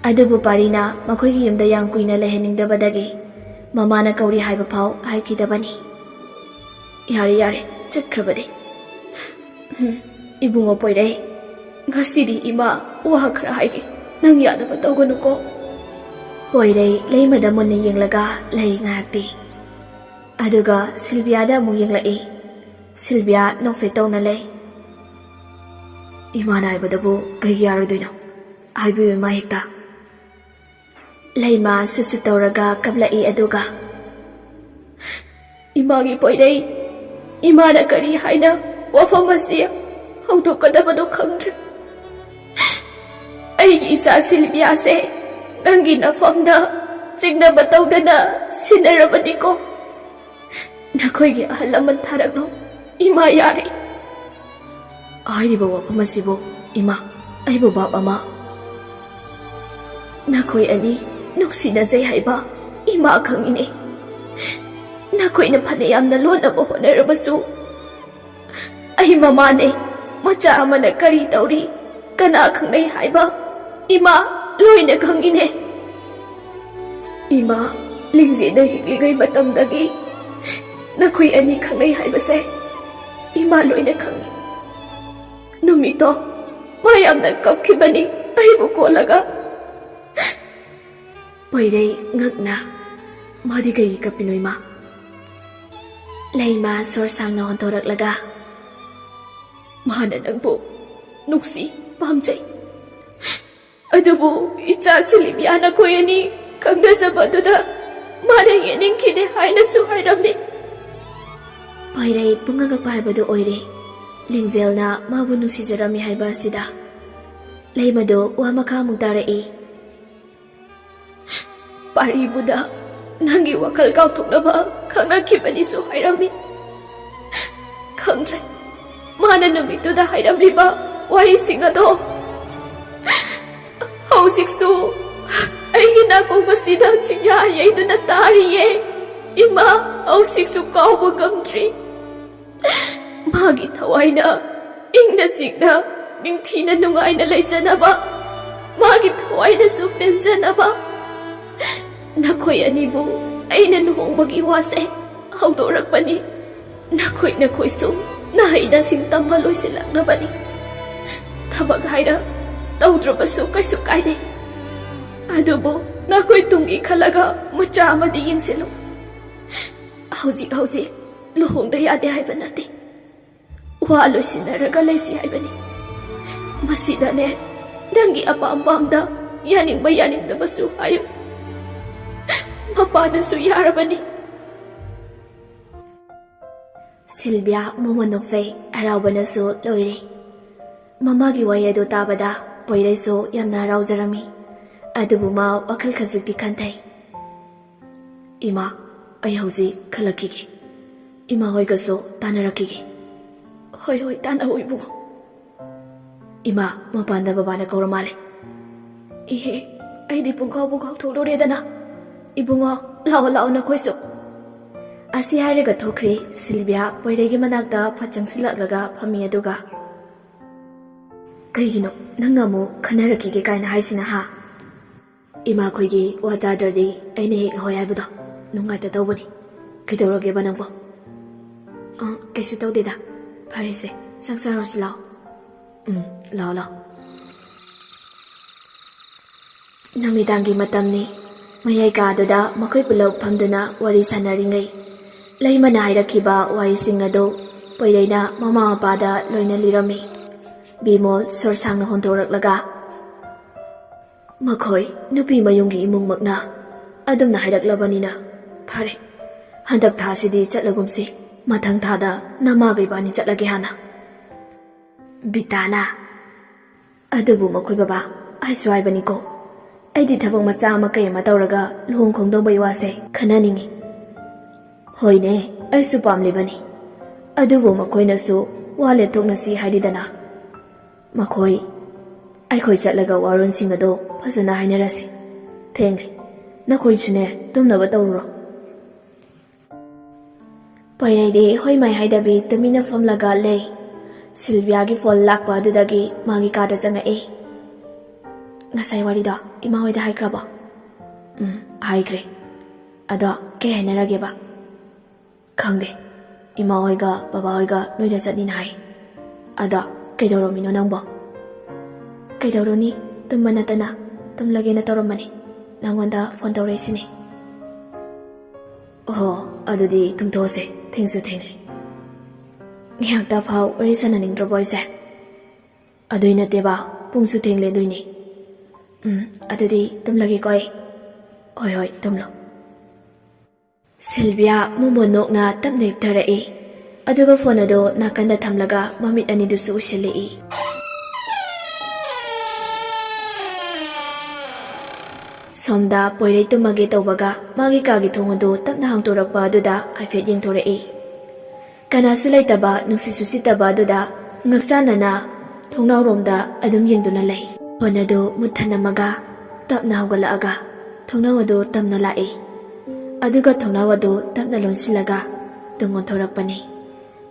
ꯑꯗꯨꯕꯨ ꯄꯥꯔꯤꯅ ꯃꯈꯣꯏꯒꯤ ꯌꯨꯝꯗ ꯌꯥꯝ ꯀꯨꯏꯅ ꯂꯩꯍꯟꯅꯤꯡꯗꯕꯗꯒꯤ ꯃꯃꯥꯅ ꯀꯧꯔꯤ ꯍꯥꯏꯕ ꯐꯥꯎ ꯍꯥꯏꯈꯤꯗꯕꯅꯤ꯫ "ꯌꯥꯔꯦ ꯆꯠꯈ꯭ꯔꯕꯗꯤ. ꯏꯕꯨꯡꯉꯣ ꯄꯣꯏꯔꯩ, ꯉꯁꯤꯗꯤ ꯏꯃꯥ ꯋꯥ ꯈꯔ ꯍꯥꯏꯒꯦ. ꯅꯪ ꯌꯥꯗꯕ ꯇꯧꯒꯅꯨꯀꯣ." ꯄꯣꯏꯔꯩ ꯂꯩꯃꯗ ꯃꯨꯟꯅ ꯌꯦꯡꯂꯒ ꯂꯩ ꯉꯥꯏꯍꯥꯛꯇꯤ꯫ ꯑꯗꯨꯒ ꯁꯤꯜꯚꯤꯌꯥꯗ ꯑꯃꯨꯛ ꯌꯦꯡꯂꯛꯏ꯫ ꯁꯤꯜꯚꯤꯌꯥ ꯅꯣꯛꯐꯦꯠ ꯇꯧꯅ ꯂꯩ꯫ "ꯏꯃꯥꯅ ꯍꯥꯏꯕꯗꯕꯨ ꯀꯩꯒꯤ ꯌꯥꯔꯣꯏꯗꯣꯏꯅꯣ? ꯍꯥꯏꯕꯤꯌꯨ ꯏꯃꯥ ꯍꯦꯛꯇ." ꯂꯩꯃ ꯁꯨꯠ ꯇꯧꯔꯒ ꯀꯞꯂꯛꯏ꯫ ꯑꯗꯨꯒ "ꯏꯃꯥꯒꯤ ꯄꯣꯏꯔꯩ, ꯏꯃꯥꯅ ꯀꯔꯤ ꯍꯥꯏꯅ ꯋꯥꯐꯝ ꯑꯁꯤ ꯍꯧꯗꯣꯛꯀꯗꯕꯅꯣ ꯈꯪꯗ꯭ꯔꯦ. ꯑꯩꯒꯤ ꯏꯆꯥ ꯁꯤꯜꯚꯤꯌꯥꯁꯦ ꯅꯪꯒꯤ ꯅꯐꯝꯗ ꯆꯤꯡꯅꯕ ꯇꯧꯗꯅ ꯁꯤꯟꯅꯔꯕꯅꯤꯀꯣ. ꯅꯈꯣꯏꯒꯤ ꯑꯍꯜ ꯂꯃꯟ ꯊꯥꯔꯛꯂꯣ. ꯏꯃꯥ ꯌꯥꯔꯦ." "ꯍꯥꯏꯔꯤꯕ ꯋꯥꯐꯝ ꯑꯁꯤꯕꯨ ꯏꯃꯥ, ꯑꯩꯕꯨ ꯕꯥꯞ ꯑꯃ." "ꯅꯈꯣꯏ ꯑꯅꯤ ꯅꯨꯡꯁꯤꯅꯖꯩ ꯍꯥꯏꯕ ꯏꯃꯥ ꯈꯪꯏꯅꯦ. ꯅꯈꯣꯏꯅ ꯐꯅ ꯌꯥꯝꯅ ꯂꯣꯟꯅꯕ ꯍꯣꯠꯅꯔꯕꯁꯨ ꯑꯩ ꯃꯃꯥꯅꯦ. ꯃꯆꯥ ꯑꯃꯅ ꯀꯔꯤ ꯇꯧꯔꯤ, ꯀꯅꯥ ꯈꯪꯅꯩ ꯍꯥꯏꯕ ꯏꯃꯥ ꯂꯣꯏꯅ ꯈꯪꯏꯅꯦ. ꯏꯃꯥ ꯂꯤꯡꯖꯦꯜꯅ ꯍꯤꯡꯂꯤꯉꯩ ꯃꯇꯝꯗꯒꯤ ꯅꯈꯣꯏ ꯑꯅꯤ ꯈꯪꯅꯩ ꯍꯥꯏꯕꯁꯦ ꯏꯃꯥ ꯂꯣꯏꯅ ꯈꯪꯏ. ꯅꯨꯃꯤꯠꯇꯣ ꯃꯥ ꯌꯥꯝꯅ ꯀꯞꯈꯤꯕꯅꯤ ꯑꯩꯕꯨ ꯀꯣꯜꯂꯒ." ꯄꯣꯏꯔꯩ ꯉꯛꯅ "ꯃꯥꯗꯤ ꯀꯩꯒꯤ ꯀꯞꯄꯤꯅꯣ ꯏꯃꯥ?" ꯂꯩꯃ ꯁꯣꯔ ꯁꯥꯡꯅ ꯍꯣꯟꯊꯣꯔꯛꯂꯒ "ꯃꯥꯅ ꯅꯪꯕꯨ ꯅꯨꯡꯁꯤ ꯄꯥꯝꯖꯩ. ꯑꯗꯨꯕꯨ ꯏꯆꯥ ꯁꯤꯜꯚꯤꯌꯥ ꯅꯈꯣꯏ ꯑꯅꯤ ꯈꯪꯅꯖꯕꯗꯨꯗ ꯃꯥꯅ ꯌꯦꯡꯅꯤꯡꯈꯤꯗꯦ ꯍꯥꯏꯅꯁꯨ ꯍꯥꯏꯔꯝꯃꯤ." ꯄꯣꯏꯔꯩ ꯄꯨꯡꯉꯛꯄ ꯍꯥꯏꯕꯗꯨ ꯑꯣꯏꯔꯦ꯫ ꯂꯤꯡꯖꯦꯜꯅ ꯃꯥꯕꯨ ꯅꯨꯡꯁꯤꯖꯔꯝꯃꯤ ꯍꯥꯏꯕ ꯑꯁꯤꯗ ꯂꯩꯃꯗꯨ ꯋꯥ ꯃꯈꯥꯃꯨꯛ ꯇꯥꯔꯛꯏ꯫ "ꯄꯥꯔꯤꯕꯨꯗ ꯅꯪꯒꯤ ꯋꯥꯈꯜ ꯀꯥꯎꯊꯣꯛꯅꯕ ꯈꯪꯅꯈꯤꯕꯅꯤꯁꯨ ꯍꯥꯏꯔꯝꯃꯤ. ꯈꯪꯗ꯭ꯔꯦ ꯃꯥꯅ ꯅꯨꯃꯤꯠꯇꯨꯗ ꯍꯥꯏꯔꯝꯂꯤꯕ ꯋꯥꯍꯩꯁꯤꯡ ꯑꯗꯣ ꯍꯧꯖꯤꯛꯁꯨ ꯑꯩꯒꯤ ꯅꯥꯀꯣꯡ ꯑꯁꯤꯗ ꯆꯤꯡꯌꯥ ꯌꯩꯗꯨꯅ ꯇꯥꯔꯤꯌꯦ. ꯏꯃꯥ ꯍꯧꯖꯤꯛꯁꯨ ꯀꯥꯎꯕ ꯉꯝꯗ꯭ꯔꯤ. ꯃꯥꯒꯤ ꯊꯋꯥꯏꯅ ꯏꯪꯅ ꯆꯤꯛꯅ ꯅꯤꯡꯊꯤꯅ ꯅꯨꯡꯉꯥꯏꯅ ꯂꯩꯖꯅꯕ, ꯃꯥꯒꯤ ꯊꯋꯥꯏꯅꯁꯨ ꯄꯦꯟꯖꯅꯕ ꯅꯈꯣꯏ ꯑꯅꯤꯕꯨ ꯑꯩꯅ ꯂꯨꯍꯣꯡꯕꯒꯤ ꯋꯥꯁꯦ ꯍꯧꯗꯣꯔꯛꯄꯅꯤ. ꯅꯈꯣꯏꯁꯨ ꯅꯍꯩ ꯅꯁꯤꯡ ꯇꯝꯕ ꯂꯣꯏꯁꯤꯜꯂꯛꯅꯕꯅꯤ. ꯊꯕꯛ ꯍꯥꯏꯔ ꯇꯧꯗ꯭ꯔꯕꯁꯨ ꯀꯩꯁꯨ ꯀꯥꯏꯗꯦ. ꯑꯗꯨꯕꯨ ꯅꯈꯣꯏ ꯇꯨꯡꯒꯤ ꯈꯜꯂꯒ ꯃꯆꯥ ꯑꯃꯗꯤ ꯌꯦꯡꯁꯤꯜꯂꯨ. ꯍꯧꯖꯤꯛ ꯂꯨꯍꯣꯡꯗ ꯌꯥꯗꯦ ꯍꯥꯏꯕ ꯅꯠꯇꯦ. ꯋꯥ ꯂꯣꯏꯁꯤꯟꯅꯔꯒ ꯂꯩꯁꯤ ꯍꯥꯏꯕꯅꯤ. ꯃꯁꯤꯗꯅꯦ ꯅꯪꯒꯤ ꯑꯄꯥꯝꯕ ꯌꯥꯅꯤꯡꯕ ꯌꯥꯅꯤꯡꯗꯕꯁꯨ ꯍꯥꯏꯌꯨ. ꯃꯄꯥꯅꯁꯨ ꯌꯥꯔꯕꯅꯤ." ꯁꯤꯜꯚꯤꯌꯥ ꯃꯃꯣꯟ ꯅꯣꯛꯆꯩ, ꯍꯔꯥꯎꯕꯅꯁꯨ ꯂꯣꯏꯔꯦ꯫ ꯃꯃꯥꯒꯤ ꯋꯥꯍꯩ ꯑꯗꯨ ꯇꯥꯕꯗ ꯄꯣꯏꯔꯩꯁꯨ ꯌꯥꯝꯅ ꯍꯔꯥꯎꯖꯔꯝꯃꯤ꯫ ꯑꯗꯨꯕꯨ ꯃꯥ ꯋꯥꯈꯜ ꯈꯖꯤꯛꯇꯤ ꯈꯟꯊꯩ꯫ "ꯏꯃꯥ, ꯑꯩ ꯍꯧꯖꯤꯛ ꯈꯜꯂꯛꯈꯤꯒꯦ. ꯏꯃꯥ ꯍꯣꯏꯒꯁꯨ ꯇꯥꯟꯅꯔꯛꯈꯤꯒꯦ." "ꯍꯣꯏ ꯇꯥꯟꯅꯧ ꯏꯕꯨꯡꯉꯣ." "ꯏꯃꯥ, ꯃꯄꯥꯟꯗ ꯕꯕꯥꯅ ꯀꯧꯔ ꯃꯥꯜꯂꯦ." "ꯏꯍꯦ, ꯑꯩꯗꯤ ꯄꯨꯡꯀꯥꯎꯕꯨ ꯀꯥꯎꯊꯣꯛꯂꯨꯔꯦꯗꯅ. ꯏꯕꯨꯡꯉꯣ ꯂꯥꯛꯑꯣ ꯅꯈꯣꯏꯁꯨ." ꯑꯁꯤ ꯍꯥꯏꯔꯒ ꯊꯣꯛꯈ꯭ꯔꯤ ꯁꯤꯜꯚꯤꯌꯥ ꯄꯣꯏꯔꯩꯒꯤ ꯃꯅꯥꯛꯇ ꯐꯠ ꯆꯪꯁꯤꯜꯂꯛꯂꯒ ꯐꯝꯃꯤ꯫ ꯑꯗꯨꯒ "ꯀꯩꯒꯤꯅꯣ ꯅꯪꯅ ꯑꯃꯨꯛ ꯈꯟꯅꯔꯛꯈꯤꯒꯦ ꯀꯥꯏꯅ ꯍꯥꯏꯁꯤꯅ ꯍꯥ? ꯏꯃꯥꯈꯣꯏꯒꯤ ꯋꯥ ꯇꯥꯗ꯭ꯔꯗꯤ ꯑꯩꯅ ꯍꯦꯛ ꯍꯣꯏ ꯍꯥꯏꯕꯗꯣ ꯅꯨꯡꯉꯥꯏꯇ ꯇꯧꯕꯅꯤ. ꯀꯩꯗꯧꯔꯒꯦꯕ ꯅꯪꯕꯣ?" ꯀꯩꯁꯨ ꯇꯧꯗꯦꯗ ꯐꯔꯦꯁꯦ ꯆꯥꯛ ꯆꯥꯔꯣꯁꯤ ꯂꯥꯛꯑꯣ ꯂꯥꯛꯑꯣ ꯂꯥꯛꯑꯣ ꯅꯨꯃꯤꯗꯥꯡꯒꯤ ꯃꯇꯝꯅꯤ ꯃꯌꯥꯏ ꯀꯥꯗꯨꯗ ꯃꯈꯣꯏ ꯄꯨꯂꯞ ꯐꯝꯗꯨꯅ ꯋꯥꯔꯤ ꯁꯥꯟꯅꯔꯤꯉꯩ ꯂꯩꯃꯅ ꯍꯥꯏꯔꯛꯈꯤꯕ ꯋꯥꯍꯩꯁꯤꯡ ꯑꯗꯨ ꯄꯣꯏꯔꯩꯅ ꯃꯃꯥ ꯃꯄꯥꯗ ꯂꯣꯏꯅ ꯂꯤꯔꯝꯃꯤ ꯕꯤꯃꯣꯜ ꯁꯣꯔ ꯁꯥꯡꯅ ꯍꯣꯟꯗꯣꯔꯛꯂꯒ ꯃꯈꯣꯏ ꯅꯨꯄꯤ ꯃꯌꯨꯝꯒꯤ ꯏꯃꯨꯡꯃꯛꯅ ꯑꯗꯨꯝꯅ ꯍꯥꯏꯔꯛꯂꯕꯅꯤꯅ ꯐꯔꯦ ꯍꯟꯗꯛ ꯊꯥꯁꯤꯗꯤ ꯆꯠꯂꯒꯨꯝꯁꯤ ꯃꯊꯪ ꯊꯥꯗ ꯅꯃꯥꯒ ꯏꯕꯥꯅꯤ ꯆꯠꯂꯒꯦ ꯍꯥꯟꯅ ꯕꯤꯇꯥꯅ ꯑꯗꯨꯕꯨ ꯃꯈꯣꯏ ꯕꯕꯥ ꯑꯩꯁꯨ ꯍꯥꯏꯕꯅꯤꯀꯣ ꯑꯩꯗꯤ ꯊꯕꯛ ꯃꯆꯥ ꯑꯃ ꯀꯩ ꯑꯃ ꯇꯧꯔꯒ ꯂꯨꯍꯣꯡ ꯈꯣꯡꯗꯣꯡꯕꯒꯤ ꯋꯥꯁꯦ ꯈꯟꯅꯅꯤꯡꯉꯤ ꯍꯣꯏꯅꯦ ꯑꯩꯁꯨ ꯄꯥꯝꯂꯤꯕꯅꯤ ꯑꯗꯨꯕꯨ ꯃꯈꯣꯏꯅꯁꯨ ꯋꯥ ꯂꯦꯞꯊꯣꯛꯅꯁꯤ ꯍꯥꯏꯔꯤꯗꯅ ꯃꯈꯣꯏ ꯑꯩꯈꯣꯏ ꯆꯠꯂꯒ ꯋꯥꯔꯣꯜꯁꯤꯡ ꯑꯗꯣ ꯐꯖꯅ ꯍꯥꯏꯅꯔꯁꯤ ꯊꯦꯡꯂꯦ ꯅꯈꯣꯏꯁꯨꯅꯦ ꯇꯨꯝꯅꯕ ꯇꯧꯔꯨꯔꯣ ꯄꯣꯏꯔꯩꯗꯤ ꯍꯣꯏ ꯃꯥꯏ ꯍꯥꯏꯗꯕꯤ ꯇꯨꯃꯤꯟꯅ ꯐꯝꯂꯒ ꯂꯩ ꯁꯤꯜꯚꯤꯌꯥꯒꯤ ꯐꯣꯟ ꯂꯥꯛꯄ ꯑꯗꯨꯗꯒꯤ ꯃꯥꯒꯤ ꯀꯥꯗ ꯆꯪꯉꯛꯏ ꯉꯁꯥꯏ ꯋꯥꯔꯤꯗꯣ ꯏꯃꯥ ꯍꯣꯏꯗ ꯍꯥꯏꯈ꯭ꯔꯕꯣ ꯍꯥꯏꯈ꯭ꯔꯦ ꯑꯗꯣ ꯀꯩ ꯍꯥꯏꯅꯔꯒꯦꯕ ꯈꯪꯗꯦ ꯏꯃꯥ ꯍꯣꯏꯒ ꯕꯕꯥ ꯍꯣꯏꯒ ꯅꯣꯏꯗ ꯆꯠꯅꯤꯅ ꯍꯥꯏ ꯑꯗꯣ ꯀꯩꯗꯧꯔꯝꯃꯤꯅꯣ ꯅꯪꯕꯣ ꯀꯩꯗꯧꯔꯨꯅꯤ ꯇꯨꯝꯕ ꯅꯠꯇꯅ ꯇꯨꯝꯂꯒꯦꯅ ꯇꯧꯔꯝꯕꯅꯤ ꯅꯪꯉꯣꯟꯗ ꯐꯣꯟ ꯇꯧꯔꯛꯏꯁꯤꯅꯦ ꯑꯣꯍꯣ ꯑꯗꯨꯗꯤ ꯇꯨꯝꯊꯣꯛꯑꯁꯦ ꯊꯦꯡꯁꯨ ꯊꯦꯡꯂꯦ ꯉꯥꯏꯍꯥꯛꯇ ꯐꯥꯎ ꯋꯥꯔꯤ ꯁꯥꯟꯅꯅꯤꯡꯗ꯭ꯔꯕꯣ ꯑꯩꯁꯦ ꯑꯗꯨꯏ ꯅꯠꯇꯦꯕ ꯄꯨꯡꯁꯨ ꯊꯦꯡꯂꯦ ꯑꯗꯨꯏꯅꯤ ꯑꯗꯨꯗꯤ ꯇꯨꯝꯂꯒꯦꯀꯣ ꯑꯩ ꯍꯣꯏ ꯍꯣꯏ ꯇꯨꯝꯂꯣ ꯁꯤꯜꯚꯤꯌꯥ ꯃꯣꯃꯣꯟ ꯅꯣꯛꯅ ꯇꯞꯅ ꯍꯤꯞꯊꯔꯛꯏ ꯑꯗꯨꯒ ꯐꯣꯟ ꯑꯗꯨ ꯅꯥꯀꯟꯗ ꯊꯝꯂꯒ ꯃꯃꯤꯠ ꯑꯅꯤꯗꯨꯁꯨ ꯎꯏꯁꯤꯜꯂꯛꯏ ꯁꯣꯝꯗ ꯄꯣꯏꯔꯩ ꯇꯨꯝꯃꯒꯦ ꯇꯧꯕꯒ ꯃꯥꯒꯤ ꯀꯥꯒꯤ ꯊꯣꯡ ꯑꯗꯨ ꯇꯞꯅ ꯍꯥꯡꯇꯣꯔꯛꯄ ꯑꯗꯨꯗ ꯍꯥꯏꯐꯦꯠ ꯌꯦꯡꯊꯣꯔꯛꯏ ꯀꯅꯥꯁꯨ ꯂꯩꯇꯕ ꯅꯨꯡꯁꯤꯠꯁꯨ ꯁꯤꯠꯇꯕ ꯑꯗꯨꯗ ꯉꯛꯆꯥꯟꯅꯅ ꯊꯣꯡꯅꯥꯎꯔꯣꯝꯗ ꯑꯗꯨꯝ ꯌꯦꯡꯗꯨꯅ ꯂꯩ ꯐꯣꯟ ꯑꯗꯨ ꯃꯨꯠꯊꯠꯂꯝꯃꯒ ꯇꯞꯅ ꯍꯧꯒꯠꯂꯛꯑꯒ ꯊꯣꯡꯅꯥꯎ ꯑꯗꯨ ꯇꯞꯅ ꯂꯥꯛꯏ ꯑꯗꯨꯒ ꯊꯣꯡꯅꯥꯎ ꯑꯗꯨ ꯇꯞꯅ ꯂꯣꯟꯁꯤꯜꯂꯒ ꯇꯨꯡ ꯑꯣꯟꯊꯣꯔꯛꯄꯅꯤ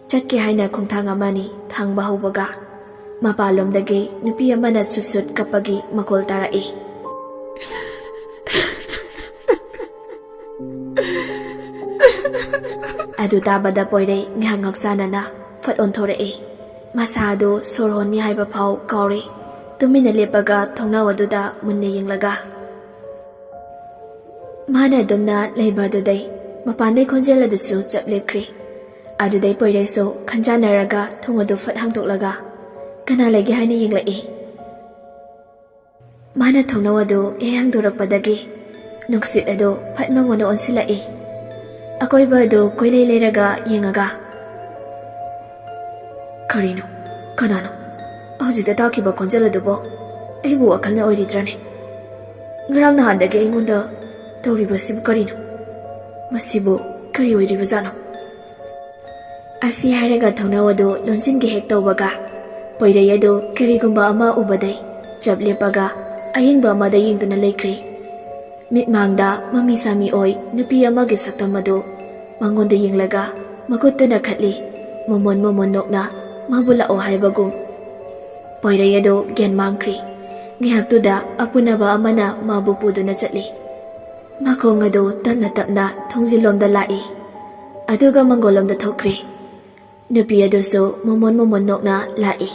ꯆꯠꯀꯦ ꯍꯥꯏꯅ ꯈꯣꯡꯊꯥꯡ ꯑꯃꯅꯤ ꯊꯥꯡꯕ ꯍꯧꯕꯒ ꯃꯄꯥꯟꯂꯣꯝꯗꯒꯤ ꯅꯨꯄꯤ ꯑꯃꯅ ꯁꯨꯠ ꯁꯨꯠ ꯀꯞꯄꯒꯤ ꯃꯈꯣꯜ ꯇꯥꯔꯛꯏ ꯑꯗꯨ ꯇꯥꯕꯗ ꯄꯣꯏꯔꯩ ꯉꯥꯏꯍꯥꯛ ꯉꯛꯆꯥꯟꯅꯅ ꯐꯠ ꯑꯣꯟꯊꯣꯔꯛꯏ ꯃꯁꯥ ꯑꯗꯨ ꯁꯣꯔ ꯍꯣꯟꯅꯤ ꯍꯥꯏꯕ ꯐꯥꯎ ꯀꯥꯎꯔꯤ ꯇꯨꯃꯤꯟꯅ ꯂꯦꯞꯄꯒ ꯊꯣꯡꯅꯥꯎ ꯑꯗꯨꯗ ꯃꯨꯟꯅ ꯌꯦꯡꯂꯒ ꯃꯥꯅ ꯑꯗꯨꯝꯅ ꯂꯩꯕ ꯑꯗꯨꯗꯩ ꯃꯄꯥꯟꯗꯩ ꯈꯣꯟꯖꯦꯜ ꯑꯗꯨꯁꯨ ꯆꯞ ꯂꯦꯞꯈ꯭ꯔꯤ ꯑꯗꯨꯗꯩ ꯄꯣꯏꯔꯩꯁꯨ ꯈꯟꯖꯥꯟꯅꯔꯒ ꯊꯣꯡ ꯑꯗꯨ ꯐꯠ ꯍꯥꯡꯗꯣꯛꯂꯒ ꯀꯅꯥ ꯂꯩꯒꯦ ꯍꯥꯏꯅ ꯌꯦꯡꯂꯛꯏ ꯃꯥꯅ ꯊꯣꯡꯅꯥꯎ ꯑꯗꯨ ꯍꯦꯛ ꯍꯥꯡꯗꯣꯔꯛꯄꯗꯒꯤ ꯅꯨꯡꯁꯤꯠ ꯑꯗꯨ ꯐꯠ ꯃꯉꯣꯟꯗ ꯑꯣꯟꯁꯤꯜꯂꯛꯏ ꯑꯀꯣꯏꯕ ꯑꯗꯨ ꯀꯣꯏꯂꯩ ꯂꯩꯔꯒ ꯌꯦꯡꯉꯒ ꯀꯔꯤꯅꯣ ꯀꯅꯥꯅꯣ ꯍꯧꯖꯤꯛꯇ ꯇꯥꯈꯤꯕ ꯈꯣꯟꯖꯦꯜ ꯑꯗꯨꯕꯨ ꯑꯩꯕꯨ ꯋꯥꯈꯜꯅ ꯑꯣꯏꯔꯤꯗ꯭ꯔꯅꯦ ꯉꯔꯥꯡ ꯅꯍꯥꯟꯗꯒꯤ ꯑꯩꯉꯣꯟꯗ ꯇꯧꯔꯤꯕꯁꯤꯕꯨ ꯀꯔꯤꯅꯣ ꯃꯁꯤꯕꯨ ꯀꯔꯤ ꯑꯣꯏꯔꯤꯕꯖꯥꯠꯅꯣ ꯑꯁꯤ ꯍꯥꯏꯔꯒ ꯊꯣꯡꯅꯥꯎ ꯑꯗꯨ ꯂꯣꯟꯁꯤꯟꯒꯦ ꯍꯦꯛ ꯇꯧꯕꯒ ꯄꯣꯏꯔꯩ ꯑꯗꯨ ꯀꯔꯤꯒꯨꯝꯕ ꯑꯃ ꯎꯕꯗꯩ ꯆꯞ ꯂꯦꯞꯄꯒ ꯑꯌꯤꯡꯕ ꯑꯃꯗ ꯌꯦꯡꯗꯨꯅ ꯂꯩꯈ꯭ꯔꯤ ꯃꯤꯠꯃꯥꯡꯗ ꯃꯃꯤ ꯁꯥꯃꯤ ꯑꯣꯏ ꯅꯨꯄꯤ ꯑꯃꯒꯤ ꯁꯛꯇꯝ ꯑꯗꯨ ꯃꯉꯣꯟꯗ ꯌꯦꯡꯂꯒ ꯃꯈꯨꯠꯇꯨꯅ ꯈꯠꯂꯤ ꯃꯣꯃꯣꯟ ꯅꯣꯛꯅ ꯃꯥꯕꯨ ꯂꯥꯛꯑꯣ ꯍꯥꯏꯕꯒꯨꯝ ꯄꯣꯏꯔꯩ ꯑꯗꯨ ꯒ꯭ꯌꯥꯟ ꯃꯥꯡꯈ꯭ꯔꯤ ꯉꯥꯏꯍꯥꯛꯇꯨꯗ ꯑꯄꯨꯅꯕ ꯑꯃꯅ ꯃꯥꯕꯨ ꯄꯨꯗꯨꯅ ꯆꯠꯂꯤ ꯃꯈꯣꯡ ꯑꯗꯨ ꯇꯞꯅ ꯇꯞꯅ ꯊꯣꯡꯖꯤꯜꯂꯣꯝꯗ ꯂꯥꯛꯏ ꯑꯗꯨꯒ ꯃꯪꯒꯣꯜꯂꯣꯝꯗ ꯊꯣꯛꯈ꯭ꯔꯤ ꯅꯨꯄꯤ ꯑꯗꯨꯁꯨ ꯃꯣꯃꯣꯟ ꯅꯣꯛꯅ ꯂꯥꯛꯏ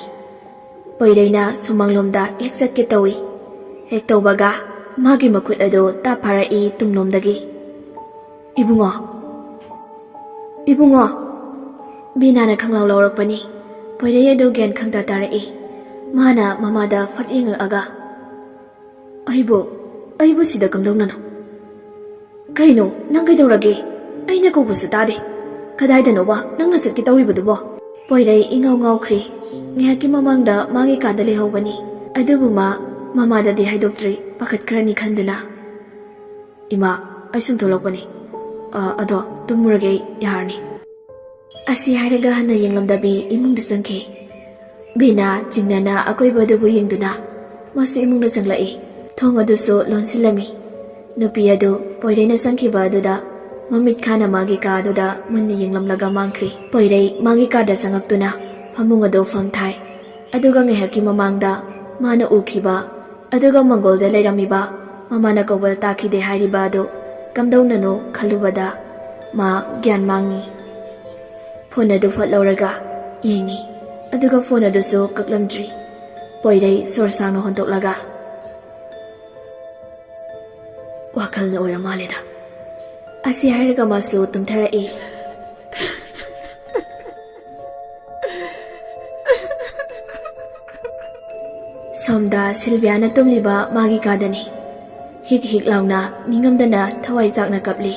ꯄꯣꯏꯔꯩꯅ ꯁꯨꯃꯥꯡꯂꯣꯝꯗ ꯍꯦꯛ ꯆꯠꯀꯦ ꯇꯧꯏ ꯍꯦꯛ ꯇꯧꯕꯒ ꯃꯥꯒꯤ ꯃꯈꯨꯠ ꯑꯗꯨ ꯇꯥꯞ ꯐꯥꯔꯛꯏ ꯇꯨꯡꯂꯣꯝꯗꯒꯤ ꯏꯕꯨꯡꯉꯣ ꯏꯕꯨꯡꯉꯣ ꯕꯤꯅꯥꯅ ꯈꯪꯂꯥꯎ ꯂꯥꯎꯔꯛꯄꯅꯤ ꯄꯣꯏꯔꯩ ꯑꯗꯨ ꯒ꯭ꯌꯥꯟ ꯈꯪꯇꯥ ꯇꯥꯔꯛꯏ ꯃꯥꯅ ꯃꯃꯥꯗ ꯐꯠ ꯌꯦꯡꯉꯛꯑꯒ ꯑꯩꯕꯨ ꯁꯤꯗ ꯀꯝꯗꯧꯅꯅꯣ ꯀꯩꯅꯣ ꯅꯪ ꯀꯩꯗꯧꯔꯒꯦ ꯑꯩꯅ ꯀꯧꯕꯁꯨ ꯇꯥꯗꯦ ꯀꯗꯥꯏꯗꯅꯣꯕ ꯅꯪꯅ ꯆꯠꯀꯦ ꯇꯧꯔꯤꯕꯗꯨꯕꯣ ꯄꯣꯏꯔꯩ ꯏꯉꯥꯎ ꯉꯥꯎꯈ꯭ꯔꯤ ꯉꯥꯏꯍꯥꯛꯀꯤ ꯃꯃꯥꯡꯗ ꯃꯥꯒꯤ ꯀꯥꯗ ꯂꯩꯍꯧꯕꯅꯤ ꯑꯗꯨꯕꯨ ꯃꯃꯥꯗꯗꯤ ꯍꯥꯏꯗꯣꯛꯇ꯭ꯔꯤ ꯄꯥꯈꯠꯈ꯭ꯔꯅꯤ ꯈꯟꯗꯨꯅ ꯏꯃꯥ ꯑꯩ ꯁꯨꯝ ꯊꯣꯛꯂꯛꯄꯅꯤ ꯑꯗꯣ ꯇꯨꯝꯃꯨꯔꯒꯦ ꯑꯩ ꯌꯥꯔꯅꯤ ꯑꯁꯤ ꯍꯥꯏꯔꯒ ꯍꯟꯅ ꯌꯦꯡꯂꯝꯗꯕꯤ ꯏꯃꯨꯡꯗ ꯆꯪꯈꯤ ꯕꯤꯅꯥ ꯆꯤꯡꯅꯅ ꯑꯀꯣꯏꯕꯗꯨꯕꯨ ꯌꯦꯡꯗꯨꯅ ꯃꯥꯁꯨ ꯏꯃꯨꯡꯗ ꯆꯪꯂꯛꯏ ꯊꯣꯡ ꯑꯗꯨꯁꯨ ꯂꯣꯟꯁꯤꯜꯂꯝꯃꯤ ꯅꯨꯄꯤ ꯑꯗꯨ ꯄꯣꯏꯔꯩꯅ ꯆꯪꯈꯤꯕ ꯑꯗꯨꯗ ꯃꯃꯤꯠ ꯈꯥꯅ ꯃꯥꯒꯤ ꯀꯥ ꯑꯗꯨꯗ ꯃꯨꯟꯅ ꯌꯦꯡꯂꯝꯂꯒ ꯃꯥꯡꯈ꯭ꯔꯤ ꯄꯣꯏꯔꯩ ꯃꯥꯒꯤ ꯀꯥꯗ ꯆꯪꯉꯛꯇꯨꯅ ꯐꯃꯨꯡ ꯑꯗꯨ ꯐꯝꯊꯥꯏ ꯑꯗꯨꯒ ꯉꯥꯏꯍꯥꯛꯀꯤ ꯃꯃꯥꯡꯗ ꯃꯥꯅ ꯎꯈꯤꯕ ꯑꯗꯨꯒ ꯃꯪꯒꯣꯜꯗ ꯂꯩꯔꯝꯃꯤꯕ ꯃꯃꯥꯅ ꯀꯧꯕ ꯇꯥꯈꯤꯗꯦ ꯍꯥꯏꯔꯤꯕ ꯑꯗꯨ ꯀꯝꯗꯧꯅꯅꯣ ꯈꯜꯂꯨꯕꯗ ꯃꯥ ꯒ꯭ꯌꯥꯟ ꯃꯥꯡꯉꯤ ꯐꯣꯟ ꯑꯗꯨ ꯐꯠ ꯂꯧꯔꯒ ꯌꯦꯡꯉꯤ ꯑꯗꯨꯒ ꯐꯣꯟ ꯑꯗꯨꯁꯨ ꯀꯛꯂꯝꯗ꯭ꯔꯤ ꯄꯣꯏꯔꯩ ꯁꯣꯔ ꯁꯥꯡꯅ ꯍꯣꯟꯗꯣꯛꯂꯒ ꯋꯥꯈꯜꯅ ꯑꯣꯏꯔ ꯃꯥꯜꯂꯦꯗ ꯑꯁꯤ ꯍꯥꯏꯔꯒ ꯃꯥꯁꯨ ꯇꯨꯝꯊꯔꯛꯏ ꯁꯣꯝꯗ ꯁꯤꯜꯚꯤꯌꯥꯅ ꯇꯨꯝꯂꯤꯕ ꯃꯥꯒꯤ ꯀꯥꯗꯅꯤ ꯍꯤꯛ ꯍꯤꯛ ꯂꯥꯎꯅ ꯅꯤꯡꯉꯝꯗꯅ ꯊꯋꯥꯏ ꯆꯥꯛꯅ ꯀꯞꯂꯤ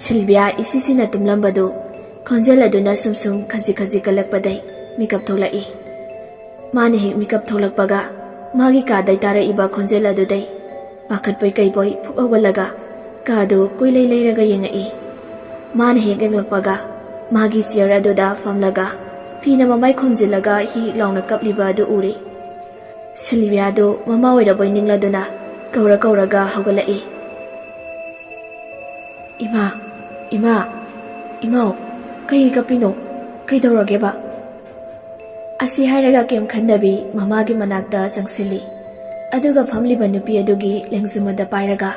ꯁꯤꯜꯚꯤꯌꯥ ꯏꯁꯤꯁꯤꯅ ꯇꯨꯝꯂꯝꯕꯗꯨ ꯈꯣꯟꯖꯦꯜ ꯑꯗꯨꯅ ꯁꯨꯝ ꯁꯨꯝ ꯈꯖꯤꯛ ꯈꯖꯤꯛ ꯀꯜꯂꯛꯄꯗꯩ ꯃꯤꯀꯞ ꯊꯣꯛꯂꯛꯏ ꯃꯥꯅ ꯍꯦꯛ ꯃꯤꯀꯞ ꯊꯣꯛꯂꯛꯄꯒ ꯃꯥꯒꯤ ꯀꯥꯗꯩ ꯇꯥꯔꯛꯏꯕ ꯈꯣꯟꯖꯦꯜ ꯑꯗꯨꯗꯩ ꯄꯥꯈꯠꯄꯣꯏ ꯀꯩꯕꯣꯏ ꯐꯨꯛ ꯍꯧꯒꯠꯂꯒ ꯀꯥꯗꯨ ꯀꯨꯏꯂꯩ ꯂꯩꯔꯒ ꯌꯦꯡꯉꯛꯏ ꯃꯥꯅ ꯍꯦꯛ ꯌꯦꯡꯂꯛꯄꯒ ꯃꯥꯒꯤ ꯆꯤꯌꯔ ꯑꯗꯨꯗ ꯐꯝꯂꯒ ꯐꯤꯅ ꯃꯃꯥꯏ ꯈꯣꯝꯖꯤꯜꯂꯒ ꯍꯤꯛ ꯍꯤꯛ ꯂꯥꯎꯅ ꯀꯞꯂꯤꯕ ꯑꯗꯨ ꯎꯔꯤ ꯁꯤꯜꯚꯤꯌꯥꯗꯨ ꯃꯃꯥ ꯑꯣꯏꯔꯕꯣꯏ ꯅꯤꯡꯂꯗꯨꯅ ꯀꯧꯔꯒ ꯍꯧꯒꯠꯂꯛꯏ ꯏꯃꯥ ꯏꯃꯥ ꯏꯃꯥꯎ ꯀꯩꯒꯤ ꯀꯞꯄꯤꯅꯣ ꯀꯩꯗꯧꯔꯒꯦꯕ ꯑꯁꯤ ꯍꯥꯏꯔꯒ ꯀꯦꯝ ꯈꯟꯗꯕꯤ ꯃꯃꯥꯒꯤ ꯃꯅꯥꯛꯇ ꯆꯪꯁꯤꯜꯂꯤ ꯑꯗꯨꯒ ꯐꯝꯂꯤꯕ ꯅꯨꯄꯤ ꯑꯗꯨꯒꯤ ꯂꯦꯡꯖꯨꯝ ꯑꯗ ꯄꯥꯏꯔꯒ